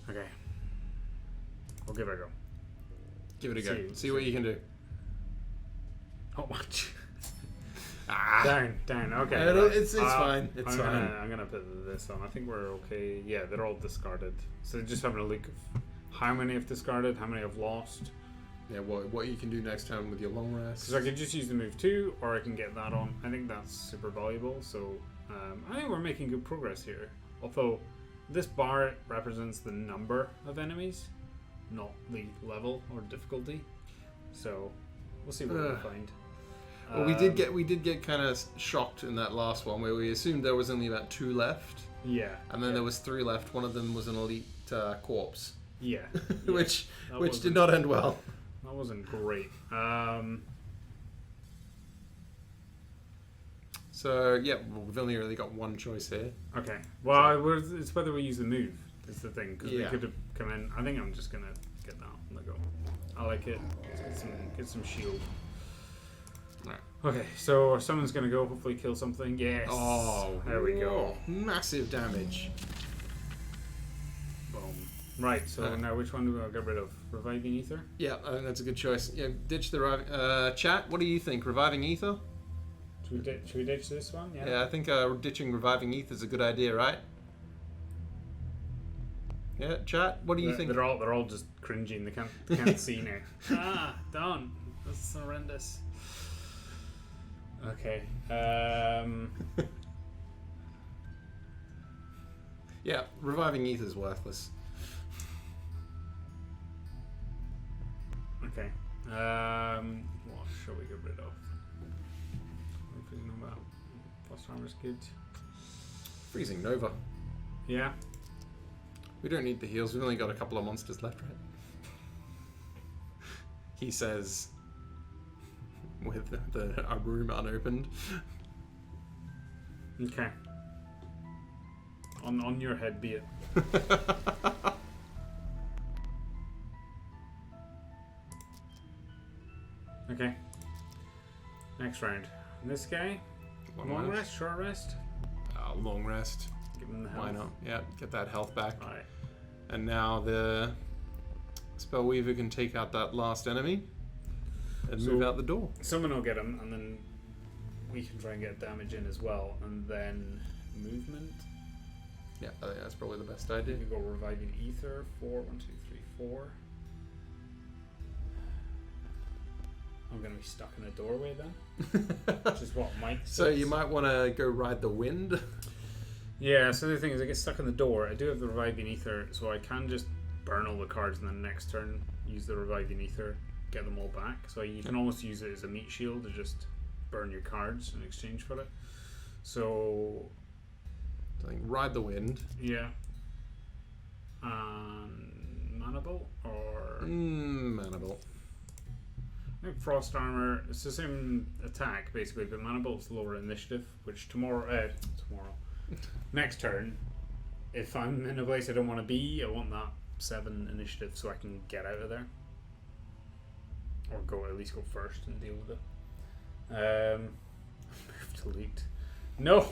Okay. We'll give it a go. Give it a go. See what you can do. Not much. Down. Okay. It's fine. It's fine. I'm gonna put this on. I think we're okay. Yeah, they're all discarded. So just having a look of how many I've discarded, how many I've lost. Yeah, what you can do next time with your long rest. Because I can just use the move 2, or I can get that on. I think that's super valuable. So I think we're making good progress here. Although this bar represents the number of enemies, not the level or difficulty. So we'll see what we find. Well, we did get kind of shocked in that last one where we assumed there was only about 2 left. Yeah. And then there was 3 left. One of them was an elite corpse. Yeah. which did not end well. That wasn't great. So yeah, we've only really got one choice here. Okay. Well, it's whether we use the move is the thing, because we could have come in. I think I'm just gonna get that on the go. I like it. Let's get some shield. Right. Okay, so someone's gonna go. Hopefully, kill something. Yes. Oh, there we go. Massive damage. Boom. Right. So now, which one do I get rid of? Reviving ether. Yeah, I think that's a good choice. Yeah, ditch the chat. What do you think? Reviving ether? Should we ditch this one? Yeah. Yeah, I think ditching Reviving Ether is a good idea, right? Yeah, chat. What do you think? They're all just cringing. They can't see now. Don't. That's horrendous. Okay. Yeah, Reviving Ether is worthless. Okay. What shall we get rid of? Freezing Nova. Plus armor's good. Freezing Nova. Yeah. We don't need the heals. We've only got a couple of monsters left, right? He says, with our room unopened. Okay. On your head be it. Okay. Next round. This guy. Long rest, short rest. Long rest. Give him the health. Why not? Yeah, get that health back. Alright. And now the Spellweaver can take out that last enemy and move out the door. Someone will get him, and then we can try and get damage in as well, and then movement. Yeah, I think that's probably the best idea. We can go Reviving Ether. 4, 1, 2, 3, 4. I'm gonna be stuck in a doorway then, which is what Mike says. So you might want to go ride the wind. Yeah. So the thing is, I get stuck in the door. I do have the Reviving Ether, so I can just burn all the cards, and then next turn use the Reviving Ether, get them all back. So you can almost use it as a meat shield to just burn your cards in exchange for it. So I think ride the wind. yeah. Mana Bolt or Mana Bolt. I think Frost Armor. It's the same attack basically, but Mana Bolt's lower initiative. Which tomorrow, next turn, if I'm in a place I don't want to be, I want that 7 initiative so I can get out of there, or at least go first and deal with it. Move to loot. No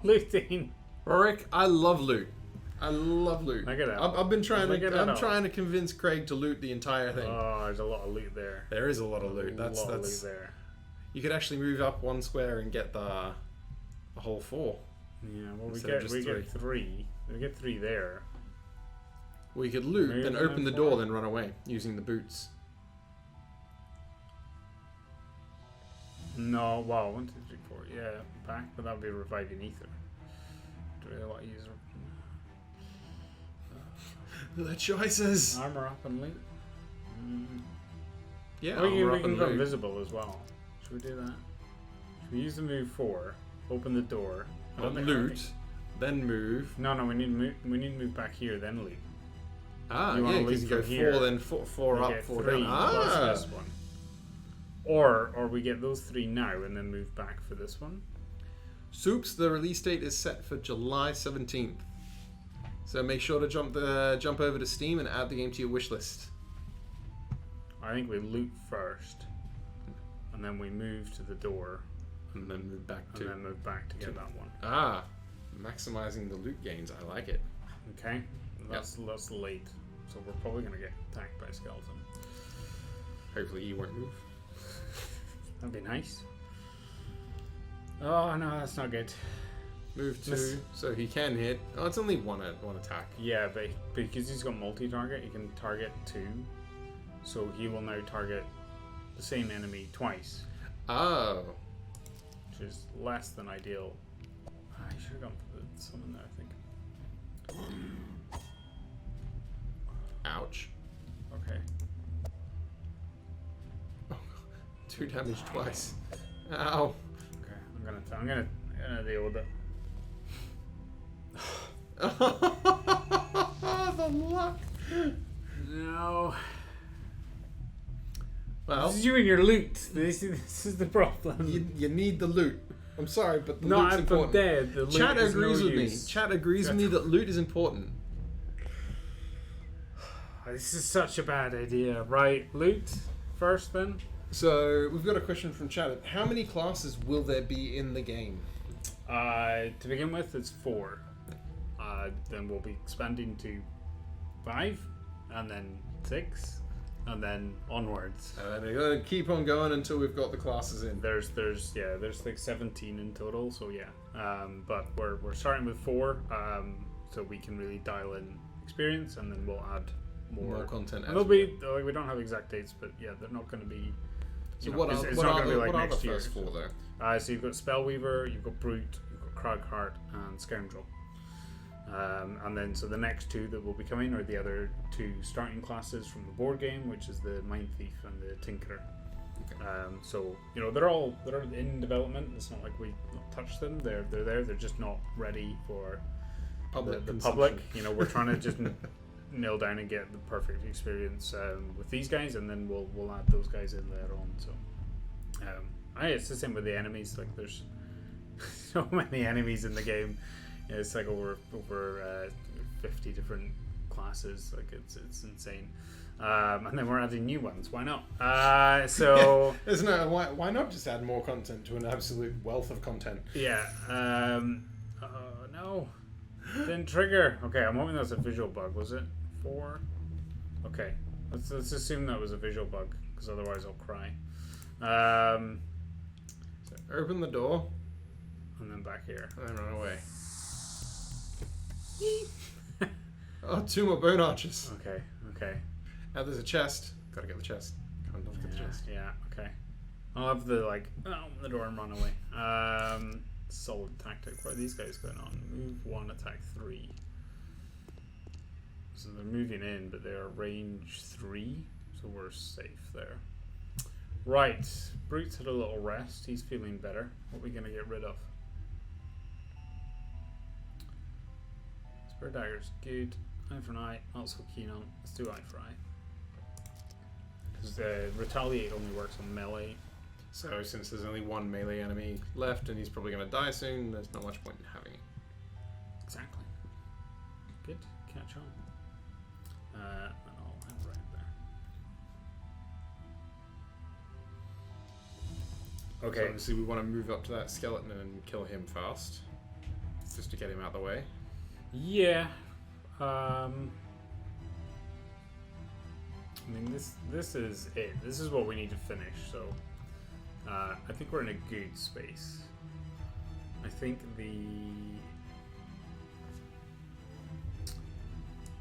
looting. Rorik, I love loot. I love loot. Look at that. I've been trying Look at to. I'm that. trying to convince Craig to loot the entire thing. Oh, there's a lot of loot there. There is a lot of loot. That's loot there. You could actually move up one square and get the whole 4. Yeah, well, we Instead of get just 3. We get 3 there. We could loot, Move then and open the then door, fly. then run away using the boots. No, wow, 1, 2, 3, 4. Yeah, back, but that would be Reviving Ether. Do I really want to use The choices. armor up and loot? Yeah, We armor up can and go loot. invisible as well. Should we do that? Should we use the move 4? Open the door. I don't think- Loot, then move. No, we need to move. We need to move back here, then loot. Ah, You wanna yeah, because leave you go from here, 4, then 4 We up, get 4 3 down. plus Ah, this one. Or we get those 3 now and then move back for this one. Soups. The release date is set for July 17th. So make sure to jump over to Steam and add the game to your wish list. I think we loot first, and then we move to the door, And then move back and to... then move back to get that one. Ah, maximizing the loot gains. I like it. Okay, that's late, so we're probably gonna get attacked by a skeleton. Hopefully you won't move. That'd be nice. Oh no, that's not good. Move 2, so he can hit. Oh, it's only one attack. Yeah, but because he's got multi-target, he can target 2, so he will now target the same enemy twice, Oh. which is less than ideal. I should have gone for the summon there, I think. Ouch. Okay. 2 damage twice. Ow. Okay, I'm gonna deal with it. The luck. No. Well, This is you and your loot. This is the problem. you need the loot. I'm sorry, but the No, loot's I'm important. dead. The loot Chat is agrees no with me. use. Chat agrees with me that loot is important. This is such a bad idea. Right, loot first then. So we've got a question from chat. How many classes will there be in the game? To begin with, it's 4. Then we'll be expanding to 5, and then 6, and then onwards. And then we're gonna keep on going until we've got the classes in. There's like 17 in total, so yeah. But we're starting with 4, so we can really dial in experience, and then we'll add more content. And they'll be like, we don't have exact dates, but yeah, they're not going to be. So know, what it's, are, it's what not are going to the, be like what are next the year. first 4 though? So you've got Spellweaver, you've got Brute, you've got Cragheart, and Scoundrel. And then so the next 2 that will be coming are the other 2 starting classes from the board game, which is the Mind Thief and the Tinkerer. Okay. So you know they're in development. It's not like we touched them. They're there. They're just not ready for the public. You know, we're trying to just nail down and get the perfect experience with these guys, and then we'll add those guys in later on. So it's the same with the enemies. Like there's so many enemies in the game. It's like over 50 different classes. Like it's insane. And then we're adding new ones. Why not? So Isn't it? Why not just add more content to an absolute wealth of content? yeah. No, didn't trigger. Okay, I'm hoping that's a visual bug. Was it 4? Okay, let's assume that was a visual bug, because otherwise I'll cry. So open the door And then back here. and then run away. Oh, 2 more bone archers. Okay. Now there's a chest. Gotta get the chest. Can't not get the chest. Yeah. Okay. I'll have the open the door and run away. Solid tactic. What are these guys going on? Move 1, attack 3. So they're moving in, but they are range 3, so we're safe there. Right. Brute's had a little rest. He's feeling better. What are we gonna get rid of? Spare daggers, good. Eye for an eye, not so keen on. Let's do eye for eye. Because retaliate only works on melee. So since there's only 1 melee enemy left and he's probably going to die soon, there's not much point in having it. Exactly. Good, catch on. I'll have right there. So Okay. obviously we want to move up to that skeleton and kill him fast, just to get him out of the way. Yeah. I mean, this is it. This is what we need to finish. So, I think we're in a good space. I think the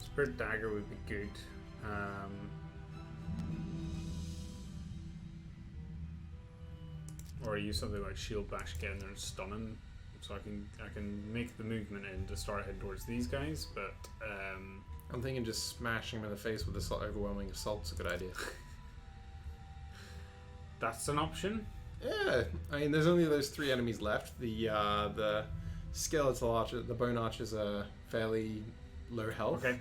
Spirit Dagger would be good. Or use something like Shield Bash, get in there and stun him. So I can make the movement in to start heading towards these guys, but I'm thinking just smashing him in the face with a overwhelming assault's a good idea. that's an option. Yeah, I mean there's only those 3 enemies left. The skeletal archer, the bone archers are fairly low health. Okay.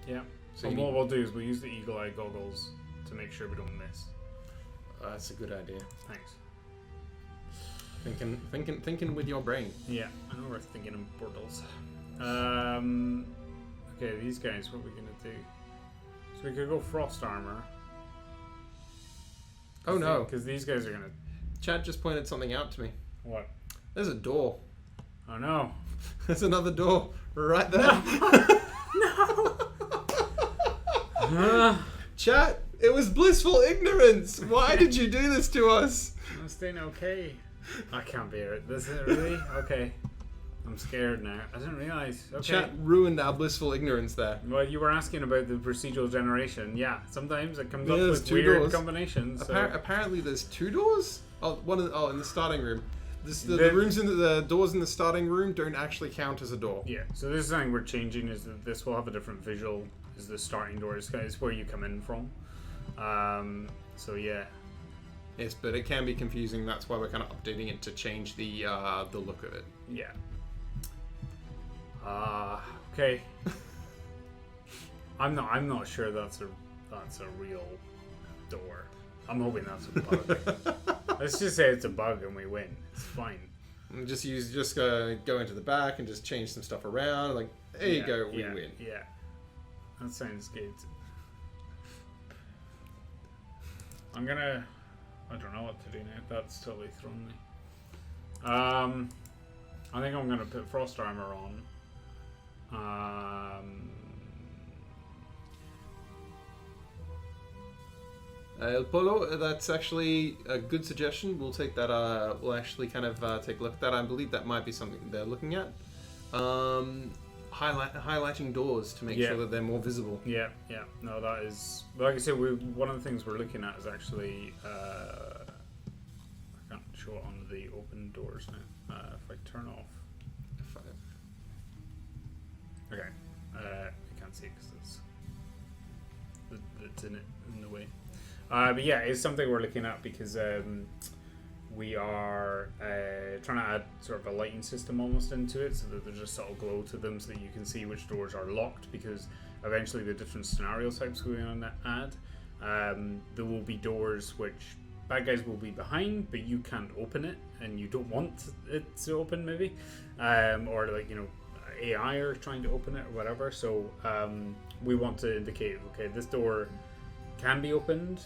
Yeah. So So what we'll do is we'll use the eagle eye goggles to make sure we don't miss. That's a good idea. Thanks. Thinking with your brain. Yeah, I know we're thinking in portals. Okay, these guys, what are we gonna do? So we could go frost armor. Oh no! Because these guys are gonna. Chad just pointed something out to me. What? There's a door. Oh no! There's another door right there. No! Chat, it was blissful ignorance. Why did you do this to us? I'm staying okay. I can't bear it. This is really okay. I'm scared now. I didn't realize. Okay. Chat ruined our blissful ignorance there. Well, you were asking about the procedural generation. Yeah, sometimes it comes up There's with 2 weird doors. combinations. So. Apparently, there's 2 doors. In the starting room. The The- rooms in the doors in the starting room don't actually count as a door. Yeah, so this is something we're changing, is that this will have a different visual. Is the starting door is where you come in from. So yeah. Yes, but it can be confusing. That's why we're kind of updating it to change the look of it. Yeah. Okay. I'm not sure that's a real door. I'm hoping that's a bug. Let's just say it's a bug and we win. It's fine. And just go into the back and just change some stuff around. Like there you go, we win. Yeah. That sounds good. I don't know what to do now. That's totally thrown me. I think I'm gonna put frost armor on. Polo, that's actually a good suggestion. We'll take that. We'll actually kind of take a look at that. I believe that might be something they're looking at. Highlighting doors to make sure that they're more visible. Yeah. No, that is, like I said, one of the things we're looking at is actually I can't show it on the open doors now. If I turn off. Okay. I can't see it because it's in the way. But yeah, it's something we're looking at because we are trying to add sort of a lighting system almost into it, so that there's a subtle glow to them, so that you can see which doors are locked. Because eventually, the different scenario types we're going to add, there will be doors which bad guys will be behind, but you can't open it, and you don't want it to open, maybe, or like AI are trying to open it or whatever. So we want to indicate, okay, this door can be opened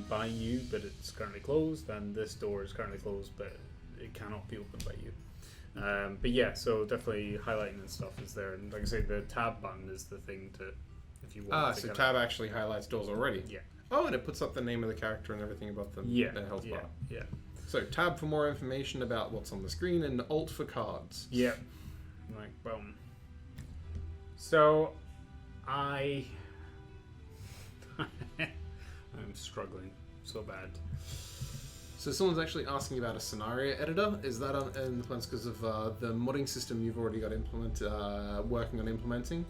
by you, but it's currently closed, and this door is currently closed, but it cannot be opened by you. But yeah, so definitely highlighting and stuff is there, and like I say, the tab button is the thing to, if you want. So tab actually highlights doors already. Yeah. Oh, and it puts up the name of the character and everything above them. Yeah. Their health bar. Yeah. So tab for more information about what's on the screen, and alt for cards. Yeah. Like boom. So I'm struggling so bad. So someone's actually asking about a scenario editor. Is that in plans because of the modding system you've already got working on implementing?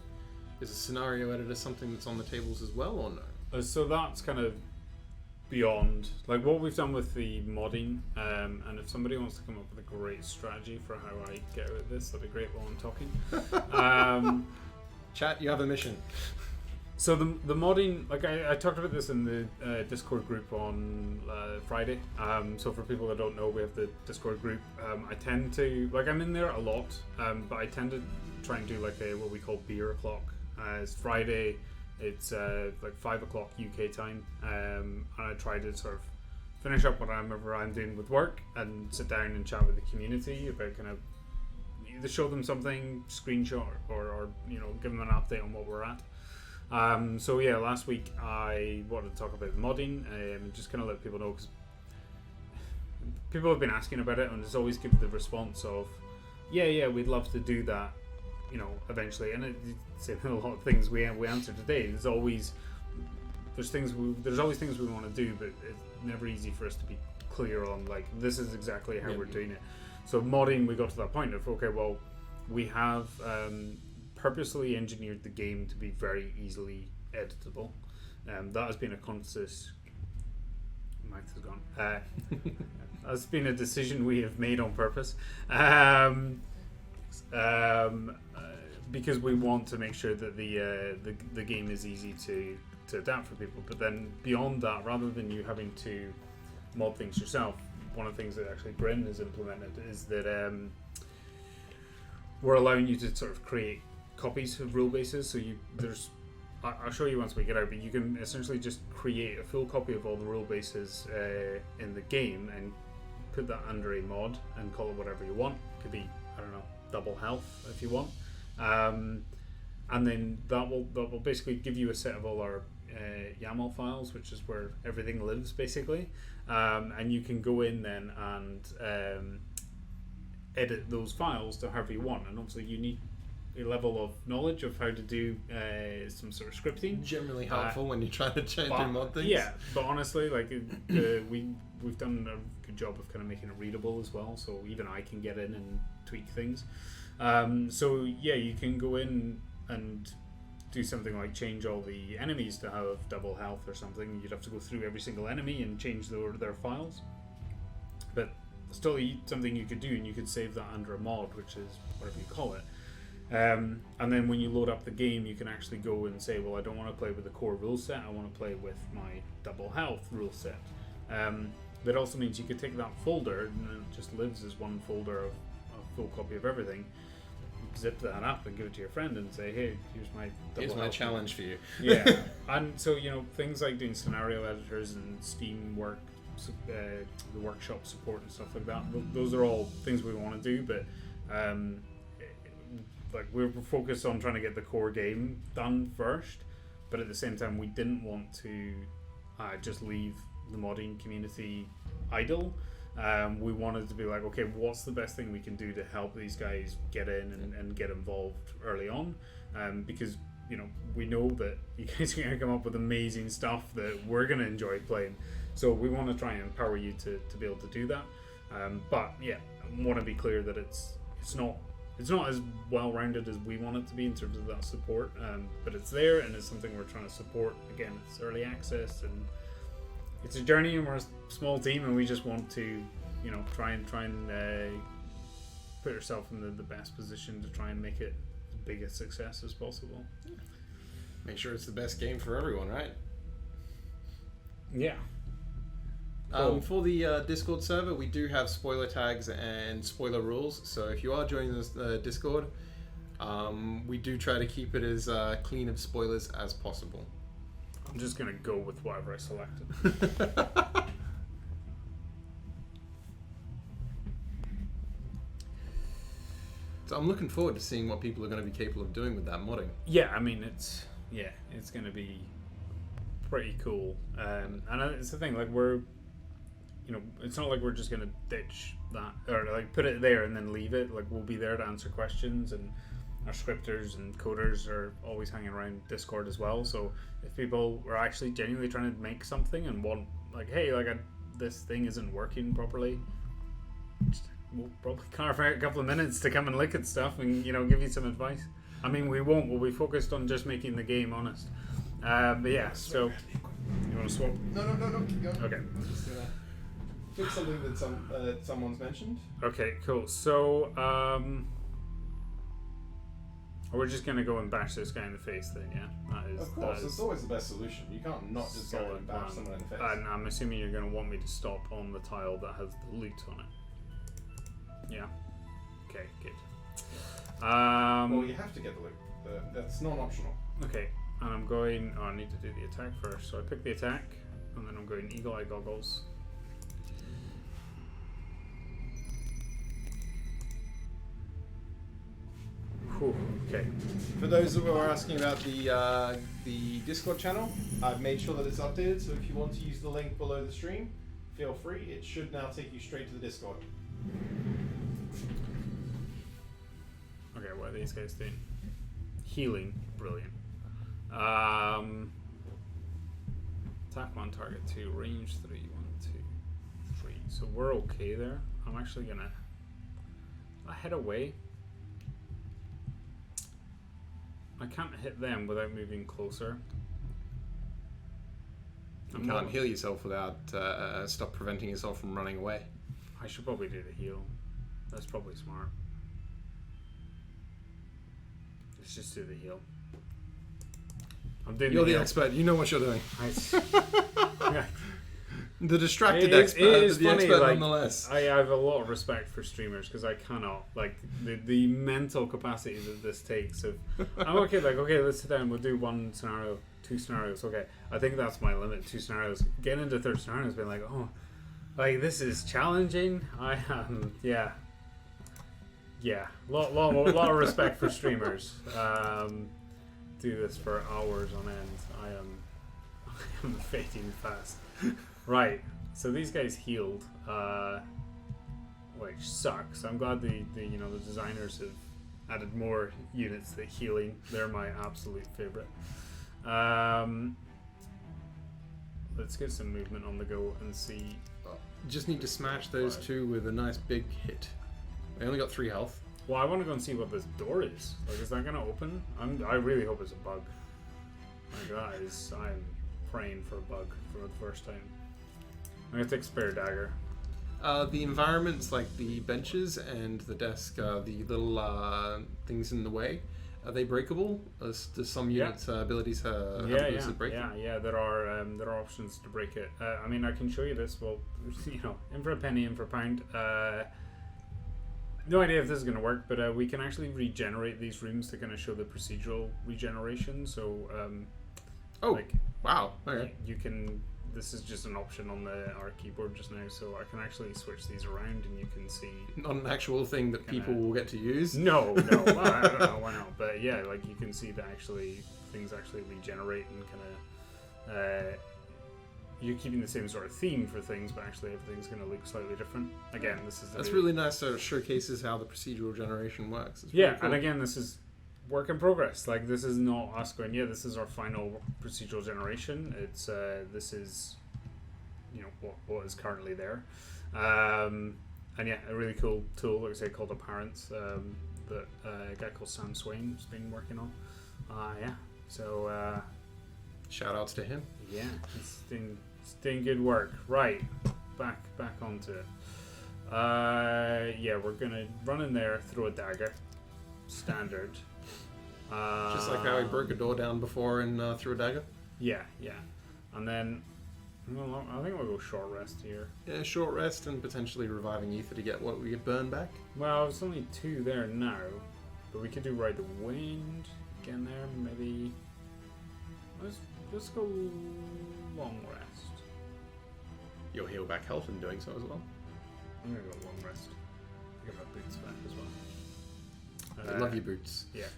Is a scenario editor something that's on the tables as well, or no? So that's kind of beyond like what we've done with the modding. And if somebody wants to come up with a great strategy for how I get out of this, that'd be great while I'm talking. Chat, you have a mission. So the modding, like I talked about this in the Discord group on Friday. So for people that don't know, we have the Discord group. I tend to, like, I'm in there a lot, but I tend to try and do like what we call beer o'clock. It's Friday, it's like 5 o'clock UK time, and I try to sort of finish up whatever I'm doing with work and sit down and chat with the community about kind of either show them something, screenshot, or give them an update on what we're at. So yeah, last week I wanted to talk about modding and just kind of let people know, because people have been asking about it, and it's always given the response of yeah, we'd love to do that, eventually. And it's a lot of things we answer today. There's always things we want to do, but it's never easy for us to be clear on like this is exactly how we're doing it. So modding, we got to that point of okay, well, we have purposely engineered the game to be very easily editable. That has been a conscious. Mike has gone. That's been a decision we have made on purpose, because we want to make sure that the game is easy to adapt for people. But then beyond that, rather than you having to mod things yourself, one of the things that actually Grin has implemented is that we're allowing you to sort of create copies of rule bases. So I'll show you once we get out, but you can essentially just create a full copy of all the rule bases in the game and put that under a mod and call it whatever you want. It could be, I don't know, double health if you want, and then that will basically give you a set of all our YAML files, which is where everything lives basically, and you can go in then and edit those files to however you want. And obviously you need a level of knowledge of how to do some sort of scripting. Generally helpful when you're trying to change and mod things. Yeah, but honestly, like we've done a good job of kind of making it readable as well, so even I can get in and tweak things. So yeah, you can go in and do something like change all the enemies to have double health or something. You'd have to go through every single enemy and change their files, but still something you could do, and you could save that under a mod, which is whatever you call it. And then when you load up the game, you can actually go and say, well, I don't want to play with the core rule set, I want to play with my double health rule set. That also means you could take that folder, and it just lives as one folder of a full copy of everything, zip that up and give it to your friend and say, hey, here's my challenge for you. Yeah. And so things like doing scenario editors and Steam work, the workshop support and stuff like that, those are all things we want to do, but like we're focused on trying to get the core game done first, but at the same time we didn't want to just leave the modding community idle. We wanted to be like, okay, what's the best thing we can do to help these guys get in and get involved early on? Because we know that you guys are going to come up with amazing stuff that we're going to enjoy playing. So we want to try and empower you to be able to do that. But yeah, I want to be clear that it's not as well-rounded as we want it to be in terms of that support. But it's there, and it's something we're trying to support. Again, it's early access, and it's a journey, and we're a small team, and we just want to, try and put ourselves in the best position to try and make it as big a success as possible. Make sure it's the best game for everyone, right? Yeah. Cool. For the Discord server, we do have spoiler tags and spoiler rules. So if you are joining this Discord, we do try to keep it as clean of spoilers as possible. I'm just going to go with whatever I selected. So I'm looking forward to seeing what people are going to be capable of doing with that modding. Yeah, I mean, it's going to be pretty cool. And it's the thing, like, we're, it's not like we're just going to ditch that, or like put it there and then leave it. Like, we'll be there to answer questions, and our scripters and coders are always hanging around Discord as well. So if people are actually genuinely trying to make something and want, like, hey, like, this thing isn't working properly, we'll probably carve out a couple of minutes to come and look at stuff and give you some advice. I mean, we won't. We'll be focused on just making the game honest. But yeah, so you want to swap? No, keep going. Okay. Just gonna fix something that someone's mentioned. Okay, cool. So we're just gonna go and bash this guy in the face then, yeah? Of course, it's always the best solution. You can't not just go and bash someone in the face. And I'm assuming you're gonna want me to stop on the tile that has the loot on it. Yeah. Okay, good. Well, you have to get the loot. That's non-optional. Okay, and I'm going. Oh, I need to do the attack first. So I pick the attack, and then I'm going Eagle Eye Goggles. Whew, okay. For those who are asking about the Discord channel, I've made sure that it's updated. So if you want to use the link below the stream, feel free. It should now take you straight to the Discord. Okay, what are these guys doing? Healing, brilliant. Attack 1, target 2, range 3, 1, 2, 3. So we're okay there. I'm actually gonna head away. I can't hit them without moving closer. You can't heal yourself without stop preventing yourself from running away. I should probably do the heal. That's probably smart. Let's just do the heal. I'm doing You're the heal. expert. You know what you're doing. Yeah. The distracted expert. It is the funny, expert like, nonetheless. I have a lot of respect for streamers because I cannot, like, the mental capacity that this takes. I'm okay, like, okay, let's sit down, we'll do one scenario, 2 scenarios. Okay, I think that's my limit, 2 scenarios. Getting into 3rd scenario has been like, oh, like, this is challenging. Yeah, lot of respect for streamers. Do this for hours on end. I am fading fast. Right, so these guys healed, which sucks. I'm glad the designers have added more units to healing. They're my absolute favorite. Let's get some movement on the go and see. Just need to smash those 2 with a nice big hit. They only got 3 health. Well, I want to go and see what this door is. Like, is that going to open? I really hope it's a bug. Like, I'm praying for a bug for the first time. I'm going to take Spare Dagger. The environments, like the benches and the desk, the little things in the way, are they breakable? Do some units' abilities have abilities to break them? Yeah. There are options to break it. I mean, I can show you this. Well, in for a penny, in for a pound. No idea if this is going to work, but we can actually regenerate these rooms to kind of show the procedural regeneration. So, wow! Okay. You can. This is just an option on our keyboard just now, so I can actually switch these around, and you can see. Not an actual thing that people will get to use. No. Well, I don't know why not, but yeah, like you can see that things actually regenerate and kind of you're keeping the same sort of theme for things, but actually everything's going to look slightly different. Again, this is That's really nice. So it showcases how the procedural generation works. It's yeah, really cool. and again, this is work in progress. Like, this is not us going, yeah, this is our final procedural generation. It's this is, you know, what is currently there. And yeah, a really cool tool, like I say, called Apparent, that a guy called Sam Swain has been working on. Yeah, so shout outs to him. yeah, it's doing good work. Right, back onto it. Yeah, we're gonna run in there, throw a dagger, standard. Just like how he broke a door down before and threw a dagger. Yeah, and then well, I think we'll go short rest here. Yeah, short rest and potentially reviving ether to get what we get burned back. Well, there's only 2 there now, but we could do Ride the Wind again there. Maybe let's go long rest. You'll heal back health in doing so as well. I'm gonna go long rest. Get my boots back as well. I love your boots. Yeah.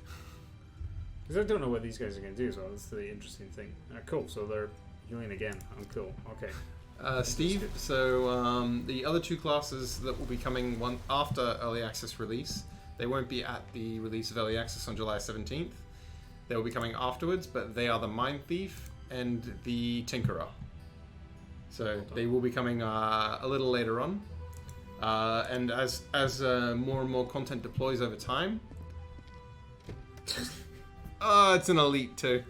Because I don't know what these guys are going to do as well. That's the interesting thing. Cool, so they're healing again. I'm cool. Okay. Steve, so the other 2 classes that will be coming one after Early Access release, they won't be at the release of Early Access on July 17th. They will be coming afterwards, but they are the Mind Thief and the Tinkerer. So they will be coming a little later on. And as more and more content deploys over time... it's an elite too.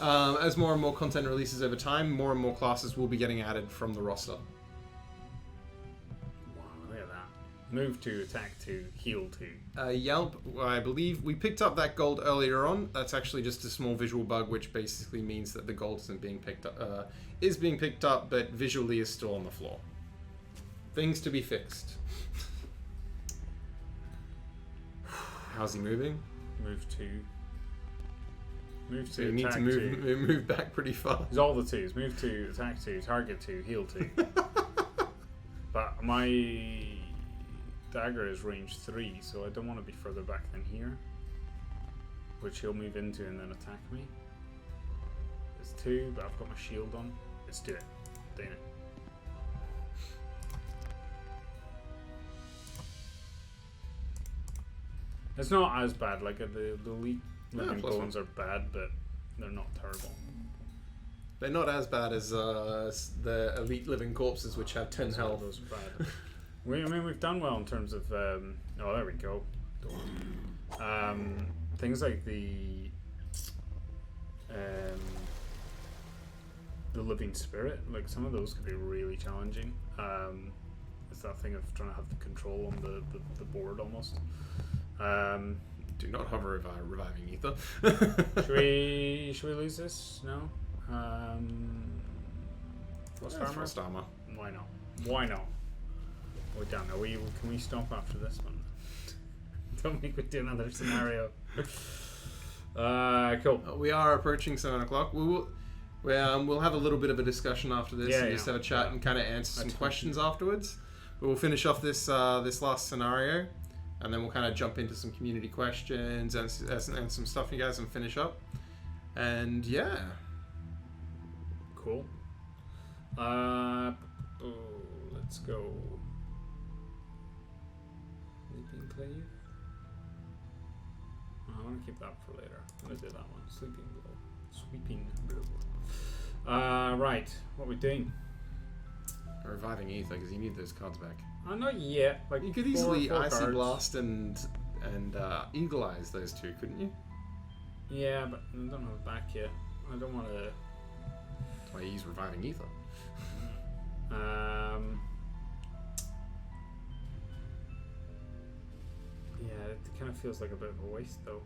As more and more content releases over time, more and more classes will be getting added from the roster. Wow, look at that. Move 2, attack 2, heal 2. Yelp, I believe we picked up that gold earlier on. That's actually just a small visual bug, which basically means that the gold isn't being picked up. Is being picked up, but visually is still on the floor. Things to be fixed. How's he moving? Move 2. Move 2, So you need attack to 2. move back pretty far. It's all the 2s. Move 2, attack 2, target 2, heal 2. But my dagger is range 3, so I don't want to be further back than here. Which he'll move into and then attack me. It's 2, but I've got my shield on. Let's do it. Doing it. It's not as bad. Like the elite living bones are bad, but they're not terrible. They're not as bad as the elite living corpses, which have 10 health. Those are bad. I mean, we've done well in terms of. Oh, there we go. Things like the living spirit, like some of those could be really challenging. It's that thing of trying to have the control on the board almost. Do not hover over reviving ether. Should we lose this? No. Frost armor. Why not? We're done. Can we stop after this one? Don't make me do another scenario. Cool. We are approaching 7 o'clock. We'll have a little bit of a discussion after this, and just have a chat and kind of answer some questions afterwards. But we'll finish off this last scenario, and then we'll kind of jump into some community questions and some stuff, you guys, and finish up. And yeah. Cool. Let's go. Sleeping Clave. I want to keep that for later. I'm going to do that one. Sweeping blow. Right. What are we doing? Reviving ether, because you need those cards back. Not yet. Like you could easily four Icy cards. Blast and Eagle Eyes those two, couldn't you? Yeah, but I don't have it back yet. I don't want to. That's why you use Reviving Ether. Yeah, it kind of feels like a bit of a waste, though.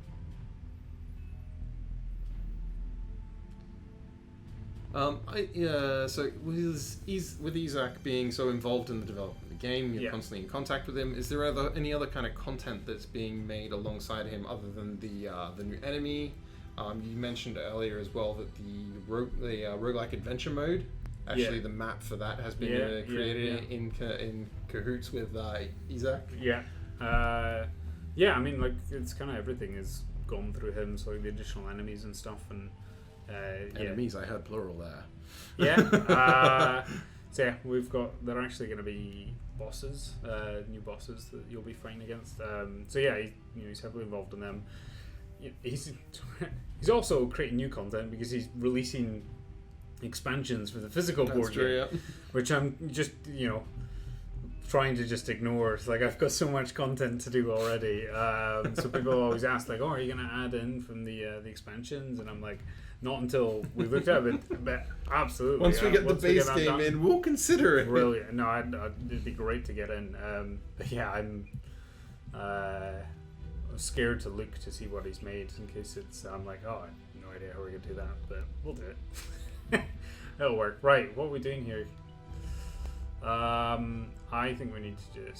So with Isaac being so involved in the development of the game, you're constantly in contact with him. Is there any other kind of content that's being made alongside him other than the new enemy? You mentioned earlier as well that the roguelike adventure mode, actually the map for that has been created in cahoots with Isaac. Yeah, I mean, like, it's kind of everything is gone through him, so like the additional enemies and stuff, and Enemies, I heard plural there. Yeah. So yeah, they're actually going to be bosses, new bosses that you'll be fighting against. So yeah, he's heavily involved in them. He's also creating new content because he's releasing expansions for the physical board game, which I'm just trying to just ignore. It's like I've got so much content to do already. So people always ask like, "Oh, are you going to add in from the expansions?" And I'm like, not until we looked at it, but absolutely. Once we get the base game in, we'll consider it. Brilliant. No, it'd be great to get in. But yeah, I'm scared to look to see what he's made in case I'm like, oh, I have no idea how we're going to do that, but we'll do it. It'll work. Right, what are we doing here? I think we need to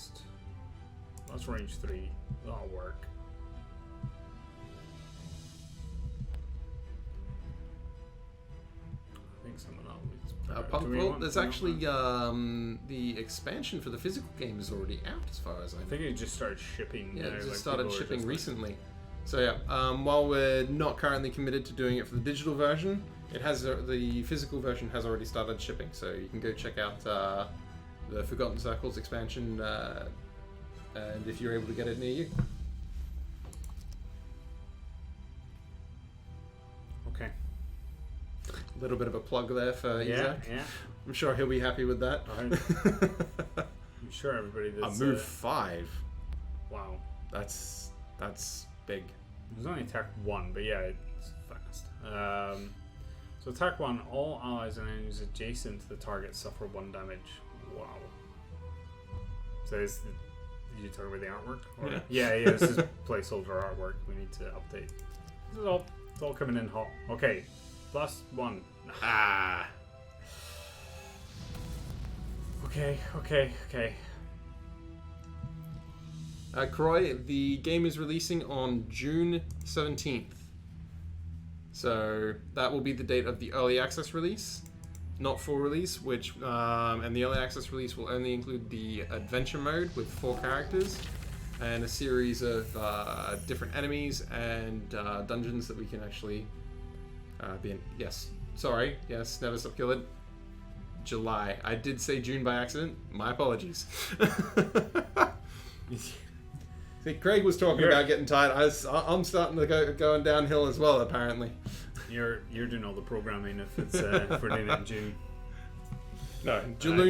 let's range 3. That'll work. I think some of that will be there's actually the expansion for the physical game is already out, as far as I know. I think it just started shipping. Yeah, it just started shipping recently. So yeah, while we're not currently committed to doing it for the digital version, the physical version has already started shipping. So you can go check out the Forgotten Circles expansion, and if you're able to get it near you. Okay. A little bit of a plug there for Isaac. Yeah. I'm sure he'll be happy with that. I'm sure everybody that's... move 5. Wow. That's big. There's only attack 1, but yeah, it's fast. So attack 1, all allies and enemies adjacent to the target suffer 1 damage. Wow. So you talking about the artwork? Or? Yeah, this is placeholder artwork. We need to update. It's all coming in hot. Okay, +1. Okay. Croy, the game is releasing on June 17th. So that will be the date of the early access release, not full release, and the early access release will only include the adventure mode with 4 characters and a series of different enemies and dungeons that we can actually be in. Yes, never stop killing. July. I did say June by accident. My apologies. See, Craig was talking about getting tired. I'm starting to going downhill as well, apparently. You're doing all the programming if it's if we're doing it in June. No, July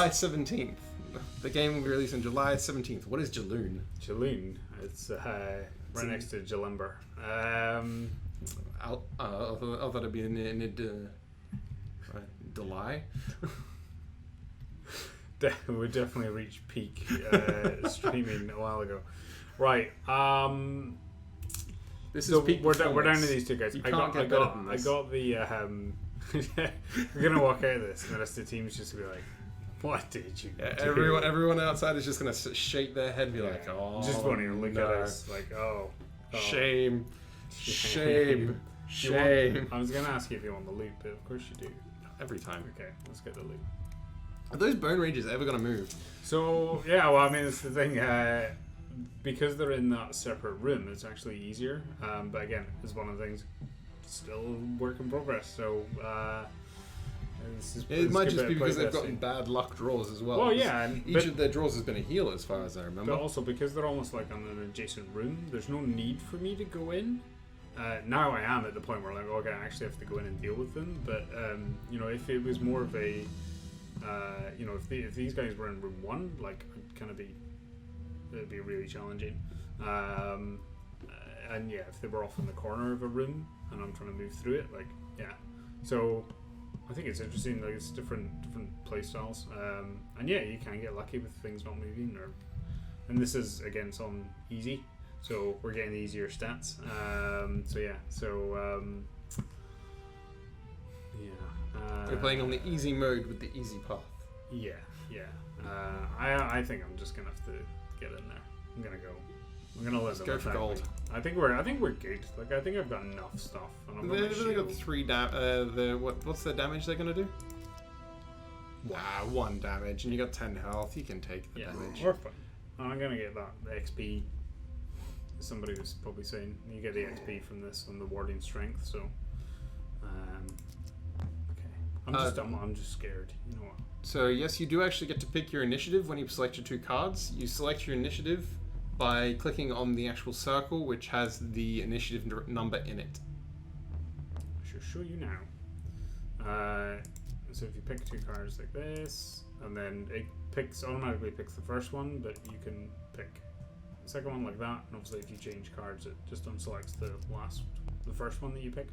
17th. The game will be released on July 17th. What is Jaloon? Jaloon. It's right next to Jalimber. I thought it'd be in July. We definitely reached peak streaming a while ago. Right. This is peak. We're down to these 2 guys. I got the. We're gonna walk out of this, and the rest of the team's just gonna be like, "What did you do?" Everyone outside is just gonna shake their head, and be like, "Oh, just wanting to look at us like, oh. Shame. I was gonna ask you if you want the loot, but of course you do. Every time. Okay, let's get the loot. Are those bone rages ever gonna move? So yeah, well, I mean, it's the thing. Because they're in that separate room, it's actually easier. But again, it's one of the things. Still work in progress. So it might just be because they've gotten bad luck draws as well. Well, yeah, each of their draws has been a heal, as far as I remember. But also because they're almost like on an adjacent room, there's no need for me to go in. Now I am at the point where I'm like, okay, I actually have to go in and deal with them. But if it was more of a if these guys were in room 1, like, it'd be really challenging. And yeah, if they were off in the corner of a room and I'm trying to move through it, like, yeah. So I think it's interesting. Like, it's different play styles. And yeah, you can get lucky with things not moving. And this is, again, it's on easy, so we're getting easier stats. You're playing on the easy mode with the easy path. Yeah. I think I'm just gonna have to get in there. I'm gonna let them go for gold. I think we're good. Like, I think I've got enough stuff. And They've only got 3 what's the damage they're gonna do? 1 damage, and you got 10 health. You can take the damage. We're fine. I'm gonna get that XP. somebody was probably saying you get the XP from this on the warding strength. So, okay, I'm just scared. You know what? So yes, you do actually get to pick your initiative when you select your 2 cards. You select your initiative by clicking on the actual circle, which has the initiative number in it. I shall show you now. So if you pick 2 cards like this, and then it automatically picks the first one, but you can pick the second one like that. And obviously, if you change cards, it just unselects the first one that you picked.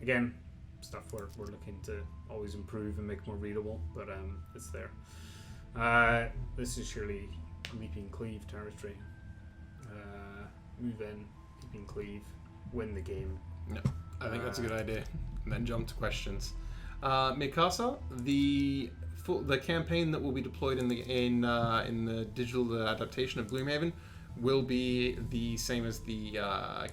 Again, stuff we're looking to always improve and make more readable, but it's there. This is surely leaping cleave territory. Move in, leaping cleave, win the game. No, I think that's a good idea. And then jump to questions. Mikasa, the campaign that will be deployed in the digital adaptation of Gloomhaven will be the same as the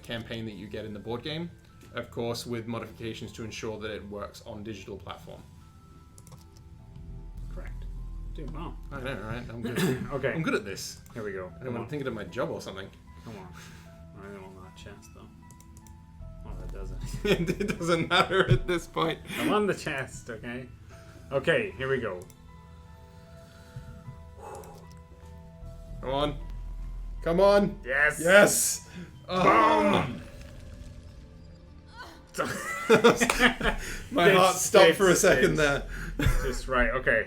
campaign that you get in the board game, of course, with modifications to ensure that it works on digital platform. Correct. Doing well. I know, right? I'm good. Okay. I'm good at this. Here we go. I'm thinking of my job or something. Come on. I don't want that chest though. Oh, that doesn't. It doesn't matter at this point. I'm on the chest, okay? Okay, here we go. Come on. Come on. Yes. Yes. Boom. My heart stopped for a second there. Just right. Okay.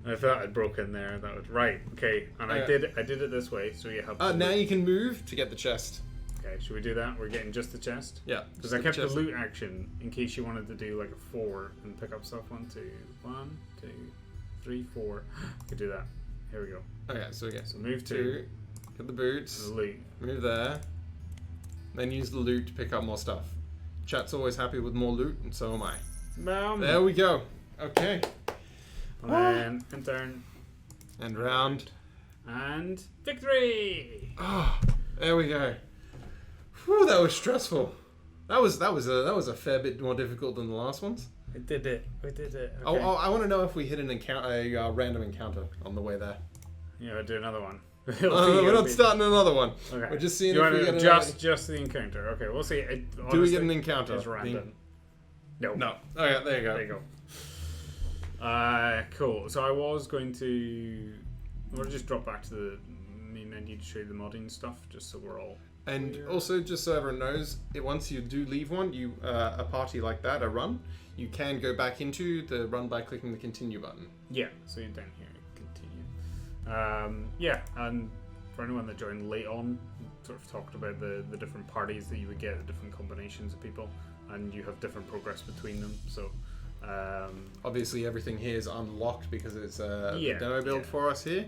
I thought I'd broken there. That was right. Okay, and I did it this way. So you have. Now you can move to get the chest. Okay, should we do that? We're getting just the chest. Yeah. Because I kept the loot action in case you wanted to do like a 4 and pick up stuff. 1, 2, 1, 2, 3, 4. Could do that. Here we go. Okay, so again. So move 2. Get the boots. The loot. Move there. Then use the loot to pick up more stuff. Chat's always happy with more loot, and so am I. There we go. Okay. And then end turn. And round. And victory! Oh, there we go. Whew, that was stressful. That was a fair bit more difficult than the last ones. We did it. Okay. I want to know if we hit a random encounter on the there. Yeah, we'll do another one. We're not starting another one. Okay. We're just seeing if we get just the encounter. Okay, we'll see. Do we get an encounter? It's random. No. Okay, there you go. There you go. Cool. So I was going to. We'll just drop back to the main menu to show you the modding stuff, just so we're all. And clear. also, just so everyone knows, once you do leave one, a party like that, a run, you can go back into the run by clicking the continue button. Yeah. So you're down here. Continue. Yeah, and for anyone that joined late on, sort of talked about the different parties that you would get, the different combinations of people, and you have different progress between them. So obviously everything here is unlocked because it's the demo build for us here.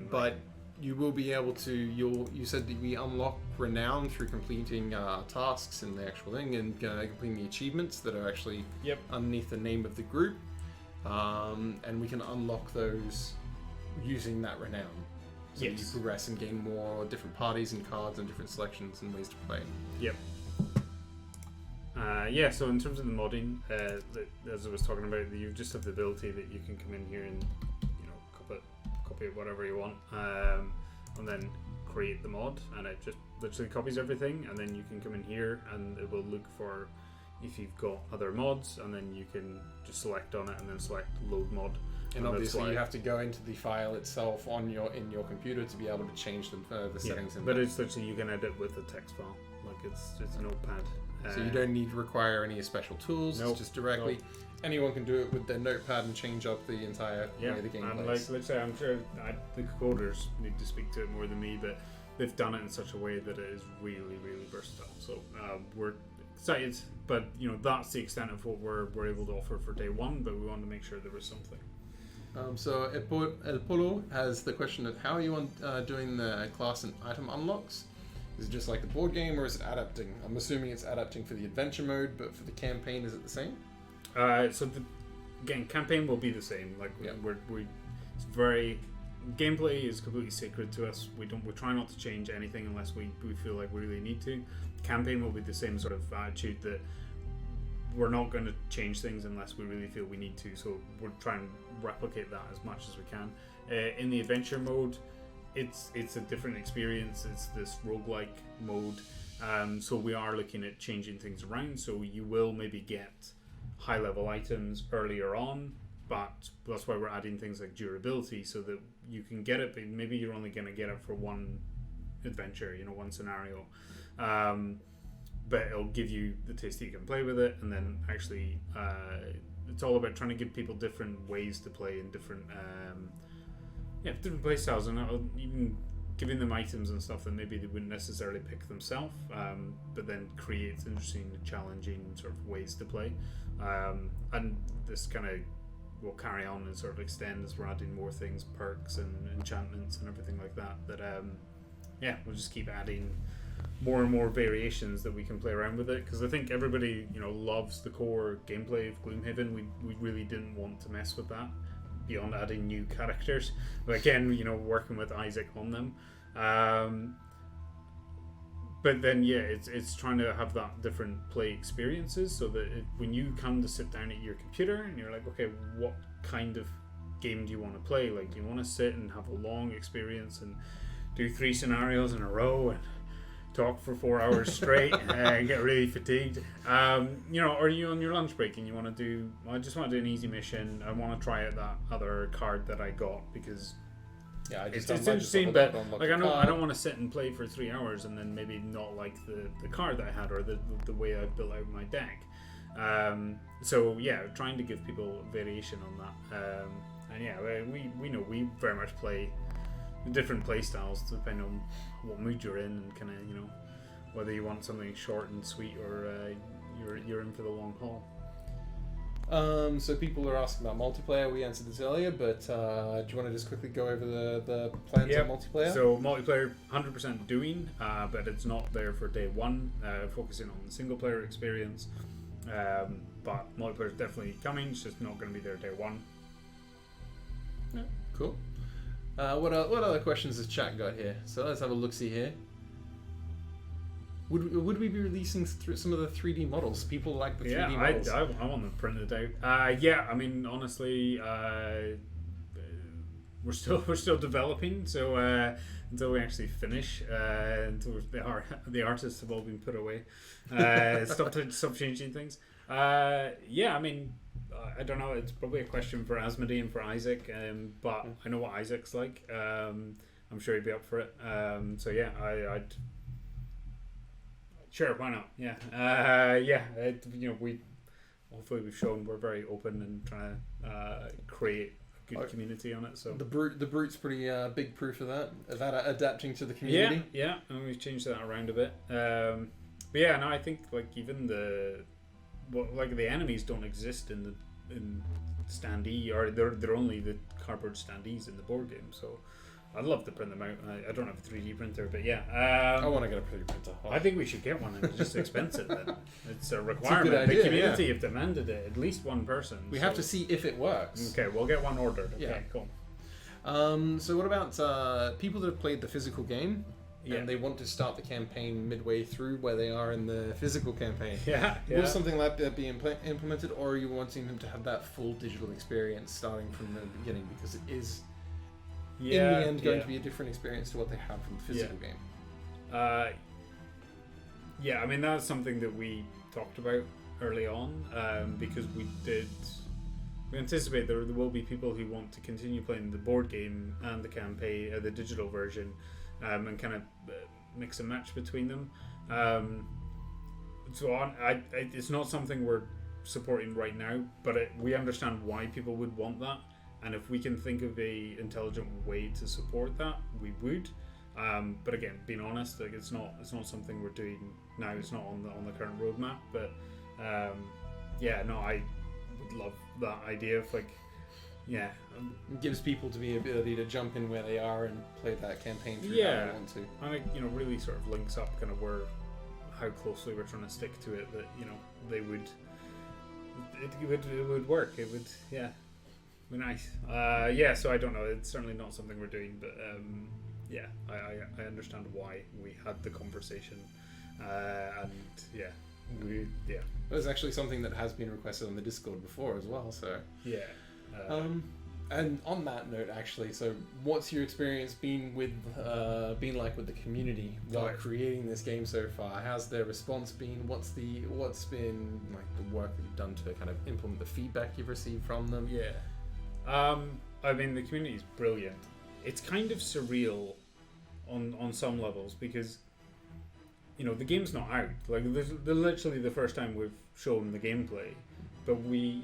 But you will be able to. You said that we unlock renown through completing tasks in the actual thing and completing the achievements that are actually underneath the name of the group, and we can unlock those using that renown. So you progress and gain more different parties and cards and different selections and ways to play. Yep. So in terms of the modding, as I was talking about, you just have the ability that you can come in here and copy it whatever you want, and then create the mod, and it just literally copies everything, and then you can come in here and it will look for if you've got other mods, and then you can just select on it and then select load mod. And obviously you have to go into the file itself in your computer to be able to change the settings. But it's literally you can edit with a text file, like it's a notepad. So you don't need to require any special tools. It's just directly. Anyone can do it with their notepad and change up the entire way the game plays. Like, let's say, I'm sure the coders need to speak to it more than me, but they've done it in such a way that it is really, really versatile. So we're excited, but that's the extent of what we're able to offer for day one. But we wanted to make sure there was something. So El Polo has the question of how are you doing the class and item unlocks? Is it just like the board game, or is it adapting? I'm assuming it's adapting for the adventure mode, but for the campaign, is it the same? So again, campaign will be the same. Like it's very gameplay is completely sacred to us. We try not to change anything unless we feel like we really need to. Campaign will be the same sort of attitude that we're not going to change things unless we really feel we need to. So we're trying to replicate that as much as we can. In the adventure mode, it's a different experience. It's this roguelike mode. So we are looking at changing things around. So you will maybe get high level items earlier on, but that's why we're adding things like durability so that you can get it, but maybe you're only going to get it for one adventure, one scenario. But it'll give you the taste that you can play with it, and then actually it's all about trying to give people different ways to play and different play styles, and even giving them items and stuff that maybe they wouldn't necessarily pick themselves, but then creates interesting, challenging sort of ways to play. And this kind of will carry on and sort of extend as we're adding more things, perks and enchantments and everything like that. We'll just keep adding more and more variations that we can play around with it, because I think everybody loves the core gameplay of Gloomhaven. We really didn't want to mess with that beyond adding new characters, but again, working with Isaac on them, but then it's trying to have that different play experiences, so that when you come to sit down at your computer and you're like, okay, what kind of game do you want to play? Like, do you want to sit and have a long experience and do 3 scenarios in a row and talk for 4 hours straight and get really fatigued, or are you on your lunch break and you want to do, I just want to do an easy mission, I want to try out that other card that I got, because it's interesting, but like I don't want to sit and play for 3 hours and then maybe not like the card that I had or the way I built out my deck. Trying to give people variation on that, we very much play different play styles depending on what mood you're in, and kind of whether you want something short and sweet or you're in for the long haul. So people are asking about multiplayer. We answered this earlier, but do you want to just quickly go over the plans on multiplayer? So multiplayer 100% doing, but it's not there for day one, focusing on the single player experience, but multiplayer is definitely coming, it's just not going to be there day one. Yeah, cool. What other questions has chat got here? So let's have a look-see here. Would we be releasing some of the 3D models? People like the 3D models. I want them printed out. I mean, honestly, we're still developing. So until we actually finish, until the artists have all been put away, stop changing things. I mean, I don't know. It's probably a question for Asmodee and for Isaac, but I know what Isaac's like. I'm sure he'd be up for it. I'd. Sure, why not? Hopefully we've shown we're very open and trying to create a good community on it. So the brute's pretty big proof of that adapting to the community. Yeah, and we've changed that around a bit. I think like even the enemies don't exist in standee, or they're only the cardboard standees in the board game. So I'd love to print them out. I don't have a 3D printer, but I want to get a 3D printer. I think we should get one. It's just expensive. It's a requirement. It's a good idea, the community have demanded it. At least one person. We have to see if it works. Okay, we'll get one ordered. Okay, cool. So what about people that have played the physical game and they want to start the campaign midway through where they are in the physical campaign? Will something like that be implemented, or are you wanting them to have that full digital experience starting from the beginning, because it is in the end going to be a different experience to what they have from the physical game? I mean, that's something that we talked about early on, because we anticipate there will be people who want to continue playing the board game and the campaign, the digital version, and kind of mix and match between them. It's not something we're supporting right now, but we understand why people would want that. And if we can think of a intelligent way to support that, we would. But again, being honest, like it's not something we're doing now. It's not on the current roadmap. But I would love that idea of it gives people the ability to jump in where they are and play that campaign through how they want to. And it really sort of links up kind of how closely we're trying to stick to it. That they would. It would work. It would be nice. So I don't know. It's certainly not something we're doing, but I understand why we had the conversation, It was actually something that has been requested on the Discord before as well. So And on that note, actually, so what's your experience been like with the community while creating this game so far? How's their response been? What's been like the work that you've done to kind of implement the feedback you've received from them? Yeah. I mean, the community is brilliant. It's kind of surreal on some levels because, you know, the game's not out. Like, they're literally the first time we've shown the gameplay, but we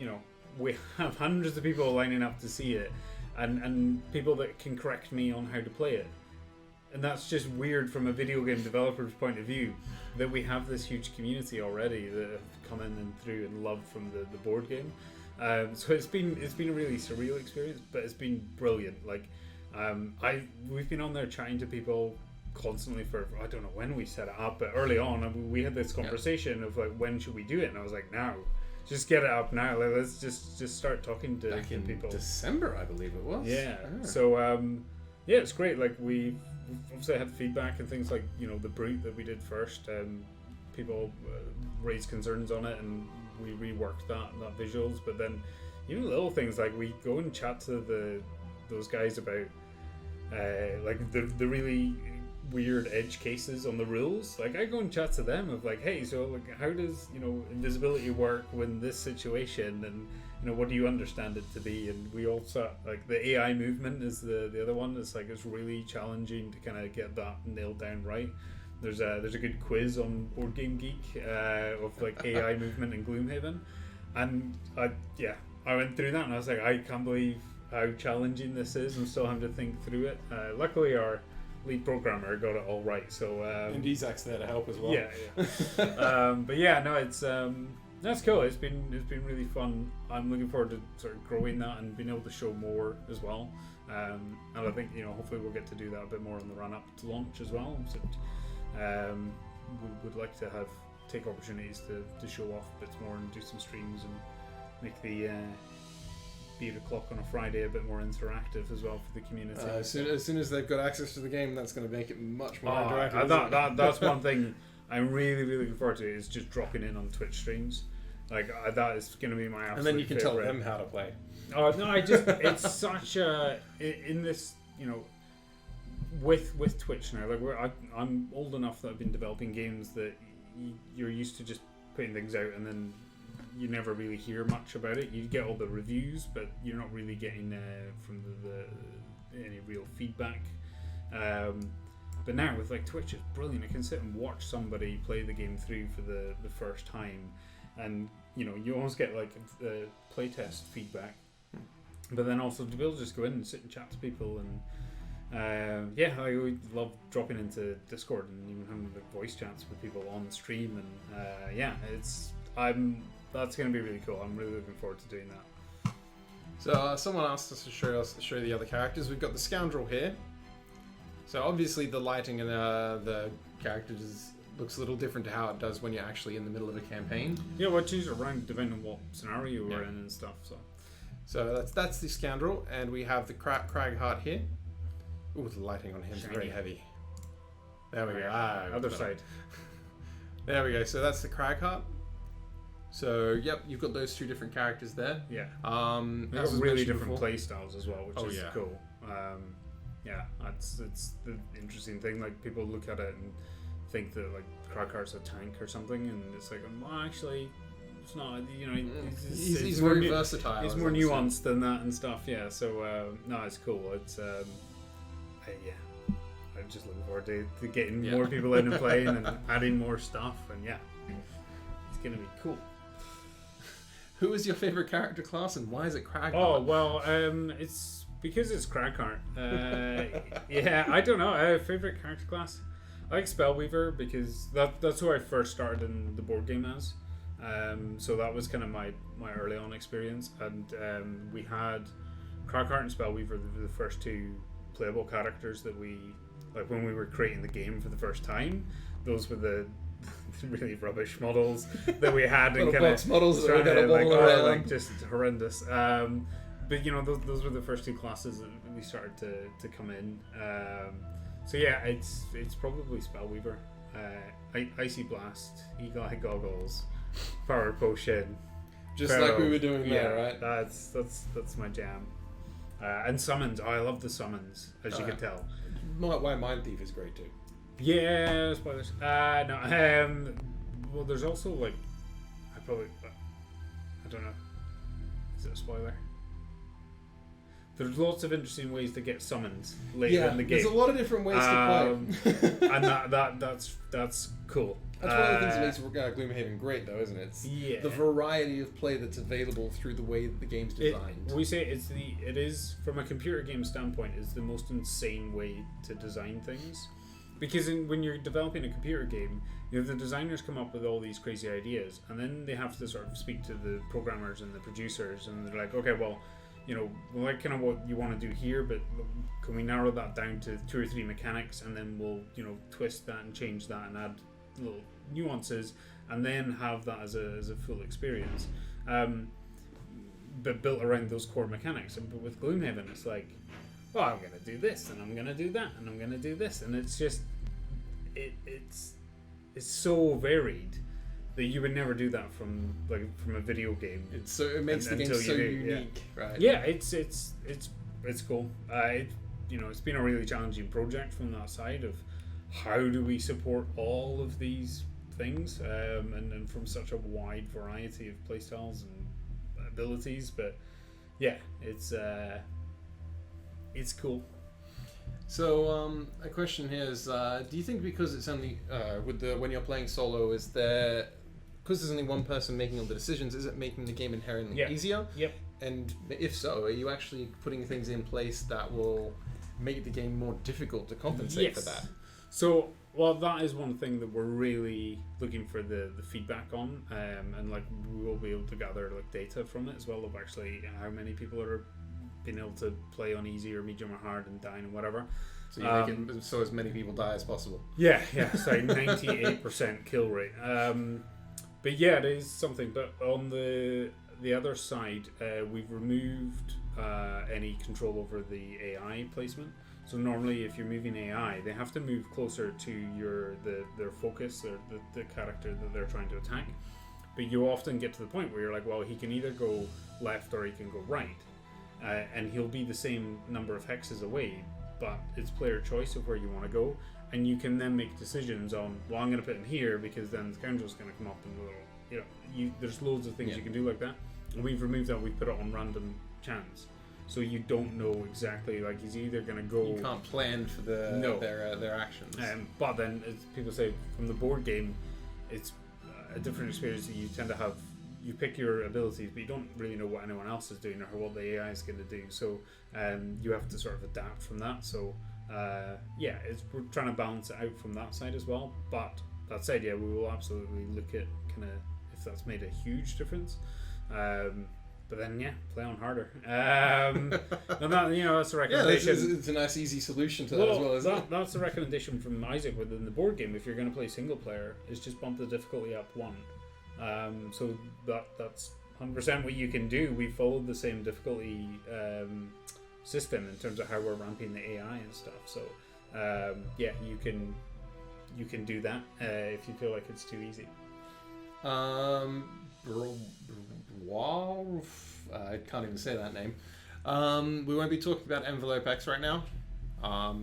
have hundreds of people lining up to see it, and people that can correct me on how to play it. And that's just weird from a video game developer's point of view, that we have this huge community already that have come in and through and loved from the board game. So it's been a really surreal experience, but it's been brilliant. Like, we've been on there chatting to people constantly for, I don't know when we set it up, but early on we had this conversation of like, when should we do it? And I was like, now. Just get it up now. Like, let's just start talking to people. December, I believe it was. Yeah. So yeah, it's great. Like, we've obviously had feedback and things like, you know, the brute that we did first. People raised concerns on it, and we reworked that visuals. But then even little things like we go and chat to those guys about like the really weird edge cases on the rules. Like, I go and chat to them of like, hey, so like, how does, you know, invisibility work when this situation, and, you know, what do you understand it to be? And we also, like, the AI movement is the other one. It's like, it's really challenging to kind of get that nailed down right. There's a good quiz on Board Game Geek of like AI movement in Gloomhaven, and I went through that and I was like, I can't believe how challenging this is. I'm still having to think through it. Luckily our lead programmer got it all right, so and Isaac's there to help as well. Yeah. But yeah, no, it's that's cool. It's been really fun. I'm looking forward to sort of growing that and being able to show more as well. And I think, you know, hopefully we'll get to do that a bit more in the run up to launch as well. So, we would like to take opportunities to show off bits more and do some streams and make the 8 o'clock on a Friday a bit more interactive as well for the community. As soon as they've got access to the game, that's going to make it much more interactive. That's one thing I'm really, really looking forward to, is just dropping in on Twitch streams. Like, that is going to be my absolute And then you can favorite. tell them how to play. Oh no, it's such a, in this, you know, with Twitch now. Like, I'm old enough that I've been developing games that you're used to just putting things out and then you never really hear much about it. You get all the reviews, but you're not really getting from any real feedback. But now with like Twitch, it's brilliant. I can sit and watch somebody play the game through for the first time, and you know, you almost get like playtest feedback. But then also to be able to just go in and sit and chat to people, and yeah, I would love dropping into Discord and even having like voice chats with people on stream, and yeah, that's going to be really cool. I'm really looking forward to doing that. So someone asked us to show the other characters. We've got the Scoundrel here. So obviously the lighting and the characters looks a little different to how it does when you're actually in the middle of a campaign. Yeah, well, choose around depending on what scenario we're in and stuff. So that's the Scoundrel, and we have the Cragheart here. Ooh, the lighting on him is very heavy. There we go. Other side. There we go. So that's the Cragheart. So yep, you've got those two different characters there. Yeah. They've got really different play styles as well, which is cool. Yeah, it's the interesting thing. Like, people look at it and think that like Cragheart's a tank or something, and it's like, well, actually, it's not. You know, he's very versatile. He's more nuanced than that and stuff. Yeah. So no, it's cool. It's yeah. I'm just looking forward to getting more people in and playing and adding more stuff, and yeah, it's gonna be cool. Who is your favorite character class, and why is it Cragheart? Oh well, it's because it's Cragheart. Yeah, I don't know. Favorite character class? I like Spellweaver because that's who I first started in the board game as. So that was kind of my early on experience, and we had Cragheart and Spellweaver, the first two playable characters that we, like when we were creating the game for the first time. Those were the really rubbish models that we had, and kind of models that we got like just horrendous. But you know, those were the first two classes that we started to come in. So yeah, it's probably Spellweaver, Icy Blast, Eagle Eye Goggles, Power Potion. Just like we were doing there, right? That's my jam. And summons. Oh, I love the summons, as you can tell. Why Mind Thief is great too. Yeah, spoilers. No. Well, there's also like, I don't know. Is it a spoiler? There's lots of interesting ways to get summons later in the game. There's a lot of different ways to play. And that's cool. That's one of the things that makes Gloomhaven great, though, isn't it? It's the variety of play that's available through the way that the game's designed. We say it is from a computer game standpoint, is the most insane way to design things, because when you're developing a computer game, you have the designers come up with all these crazy ideas, and then they have to sort of speak to the programmers and the producers, and they're like, okay, well, we like kind of what you want to do here, but can we narrow that down to 2 or 3 mechanics, and then we'll twist that and change that and add little nuances, and then have that as a full experience, but built around those core mechanics. But with Gloomhaven, it's like, well, I'm going to do this, and I'm going to do that, and I'm going to do this, and it's just it's so varied that you would never do that from a video game. It makes the game so unique, right? Yeah, it's cool. It's been a really challenging project from that side of how do we support all of these things, and from such a wide variety of playstyles and abilities. But yeah, it's cool. So a question here is, do you think because it's only when you're playing solo, is there, because there's only one person making all the decisions, is it making the game inherently easier? Yep. And if so, are you actually putting things in place that will make the game more difficult to compensate for that? So, well, that is one thing that we're really looking for the feedback on, and we will be able to gather data from it as well of actually how many people are being able to play on easy or medium or hard and dying and whatever. So you're making so as many people die as possible. Yeah, so 98% kill rate. But yeah, it is something. But on the other side, we've removed any control over the AI placement. So normally, if you're moving AI, they have to move closer to their focus, the character that they're trying to attack. But you often get to the point where you're like, well, he can either go left or he can go right, and he'll be the same number of hexes away. But it's player choice of where you want to go, and you can then make decisions on, well, I'm going to put him here because then the scoundrel's going to come up and there's loads of things you can do like that. And we've removed that. We've put it on random chance. So you don't know exactly, he's either going to go... You can't plan for their actions. But then, as people say, from the board game, it's a different experience that you tend to have. You pick your abilities, but you don't really know what anyone else is doing or what the AI is going to do. So you have to sort of adapt from that. So we're trying to balance it out from that side as well. But that said, we will absolutely look at kind of if that's made a huge difference. But then, play on harder. And that, that's a recommendation. Yeah, it's a nice, easy solution to that as well, isn't it? That's a recommendation from Isaac within the board game. If you're going to play single player, is just bump the difficulty up 1. So that's 100% what you can do. We followed the same difficulty system in terms of how we're ramping the AI and stuff. So you can do that if you feel like it's too easy. I can't even say that name. We won't be talking about Envelope X right now.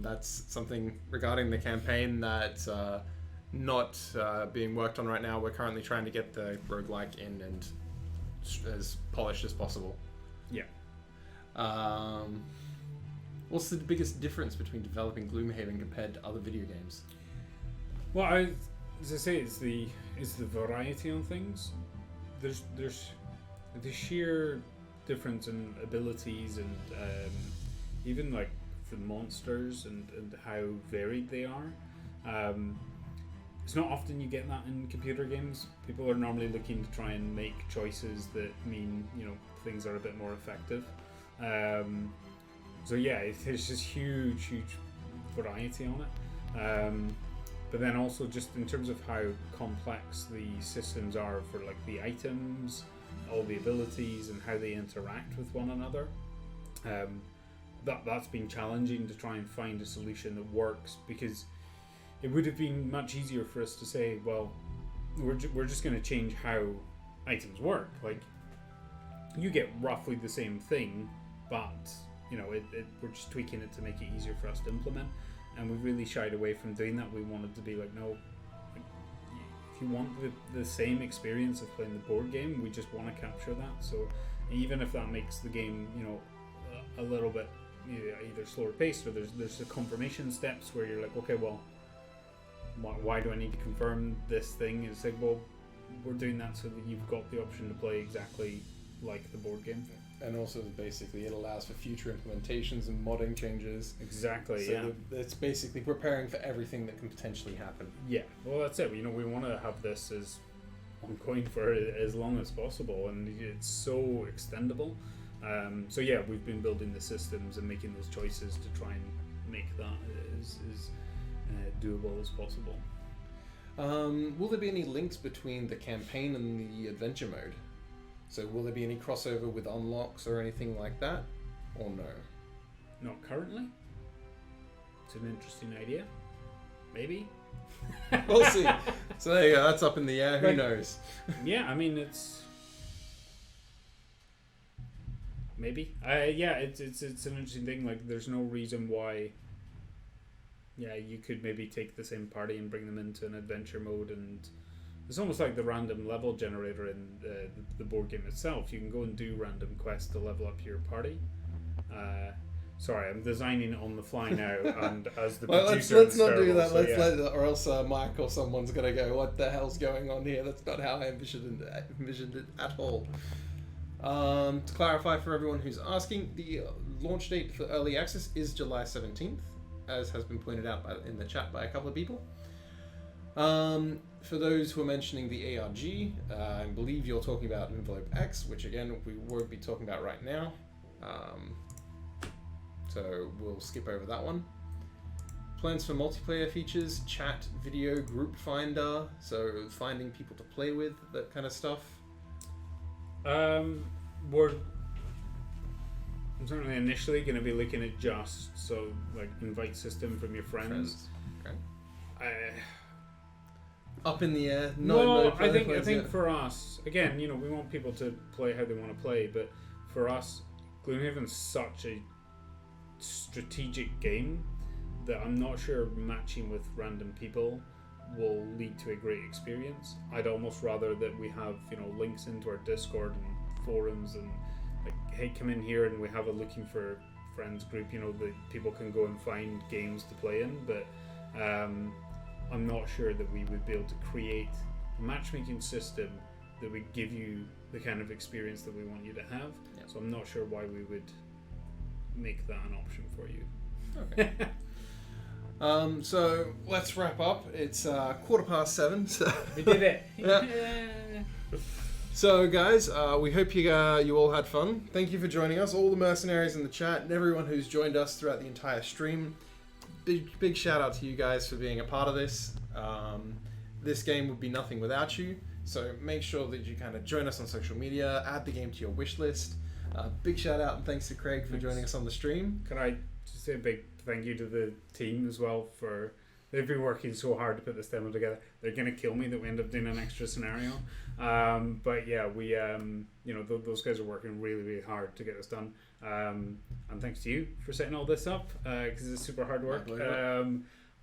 That's something regarding the campaign that's not being worked on right now. We're currently trying to get the roguelike in and as polished as possible. Yeah. What's the biggest difference between developing Gloomhaven compared to other video games? Well, as I say, it's the variety on things. There's the sheer difference in abilities and even the monsters and how varied they are. It's not often you get that in computer games. People are normally looking to try and make choices that mean things are a bit more effective. There's just huge variety on it. But then also just in terms of how complex the systems are for the items, all the abilities and how they interact with one another. That's been challenging to try and find a solution that works, because it would have been much easier for us to say, well, we're just going to change how items work. You get roughly the same thing, but we're just tweaking it to make it easier for us to implement, and we really shied away from doing that. We wanted to be like, no, if you want the same experience of playing the board game, we just want to capture that. So even if that makes the game, a little bit either slower paced, or there's the confirmation steps where you're like, okay, well, why do I need to confirm this thing? It's like, well, we're doing that so that you've got the option to play exactly like the board game. And also, basically, it allows for future implementations and modding changes. Exactly, so yeah. It's basically preparing for everything that can potentially happen. Yeah, well, that's it. We want to have this as ongoing for as long as possible, and it's so extendable. So yeah, we've been building the systems and making those choices to try and make that as doable as possible. Will there be any links between the campaign and the adventure mode? So will there be any crossover with unlocks or anything like that? Or no? Not currently. It's an interesting idea. Maybe. We'll see. So there you go, that's up in the air, who knows? Yeah, I mean, it's... Maybe. It's an interesting thing. Like, there's no reason why... Yeah, you could maybe take the same party and bring them into an adventure mode, and it's almost like the random level generator in the board game itself. You can go and do random quests to level up your party. Sorry, I'm designing it on the fly now, and as the producer, let's not do that. So, let or else Mike or someone's gonna go, "What the hell's going on here?" That's not how I envisioned it at all. To clarify for everyone who's asking, the launch date for early access is July 17th, as has been pointed out in the chat by a couple of people. For those who are mentioning the ARG, I believe you're talking about Envelope X, which again we won't be talking about right now. So we'll skip over that one. Plans for multiplayer features, chat, video, group finder, so finding people to play with, that kind of stuff. We're certainly initially going to be looking at just like invite system from your friends. Okay. Up in the air. I think for us, again, we want people to play how they want to play, but for us, Gloomhaven's such a strategic game that I'm not sure matching with random people will lead to a great experience. I'd almost rather that we have links into our Discord and forums, and like, hey, come in here and we have a looking for friends group, that people can go and find games to play in. But I'm not sure that we would be able to create a matchmaking system that would give you the kind of experience that we want you to have. Yeah. So I'm not sure why we would make that an option for you. Okay. So let's wrap up. It's 7:15. So we did it. Yeah. So guys, we hope you all had fun. Thank you for joining us, all the mercenaries in the chat, and everyone who's joined us throughout the entire stream. Big shout out to you guys for being a part of this. This game would be nothing without you. So make sure that you kind of join us on social media, add the game to your wish list. Big shout out and thanks to Craig for joining us on the stream. Can I just say a big thank you to the team as well for they've been working so hard to put this demo together. They're gonna kill me that we end up doing an extra scenario. But yeah, we those guys are working really, really hard to get this done. And thanks to you for setting all this up because it's super hard work.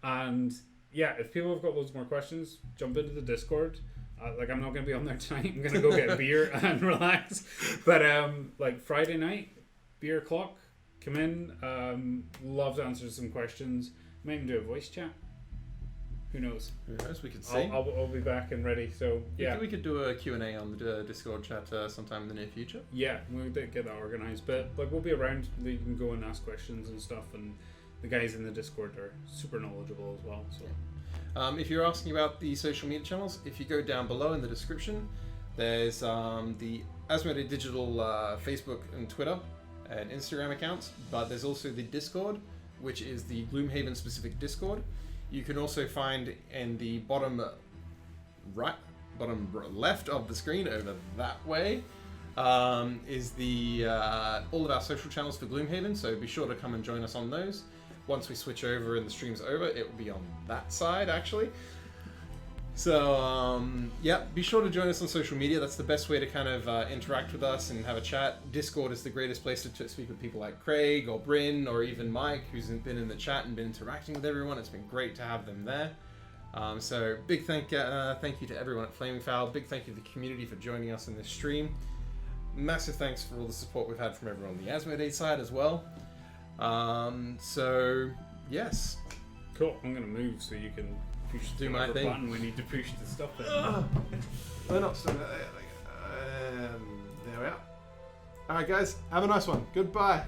And yeah, if people have got loads more questions, jump into the Discord. I'm not going to be on there tonight. I'm going to go get a beer and relax. But like Friday night, beer o'clock, come in. Love to answer some questions. Might even do a voice chat. Who knows? Who knows? We could see. I'll be back and ready. So yeah, we could do a Q&A on the Discord chat sometime in the near future. Yeah, we'll get that organised. But like we'll be around. You can go and ask questions and stuff. And the guys in the Discord are super knowledgeable as well. So. Yeah. If you're asking about the social media channels, if you go down below in the description, there's the Asmodee Digital Facebook and Twitter and Instagram accounts, but there's also the Discord, which is the Gloomhaven specific Discord. You can also find in the bottom left of the screen over that way is the all of our social channels for Gloomhaven, so be sure to come and join us on those. Once we switch over and the stream's over, it will be on that side, actually. So, yeah, be sure to join us on social media. That's the best way to kind of interact with us and have a chat. Discord is the greatest place to speak with people like Craig or Bryn or even Mike, who's been in the chat and been interacting with everyone. It's been great to have them there. So, big thank you to everyone at Flaming Fowl. Big thank you to the community for joining us in this stream. Massive thanks for all the support we've had from everyone on the Asmodee side as well. So, yes. Cool. I'm going to move so you can push Do my thing. button we need to push to stop it. We're not still there we are. Alright guys, have a nice one. Goodbye.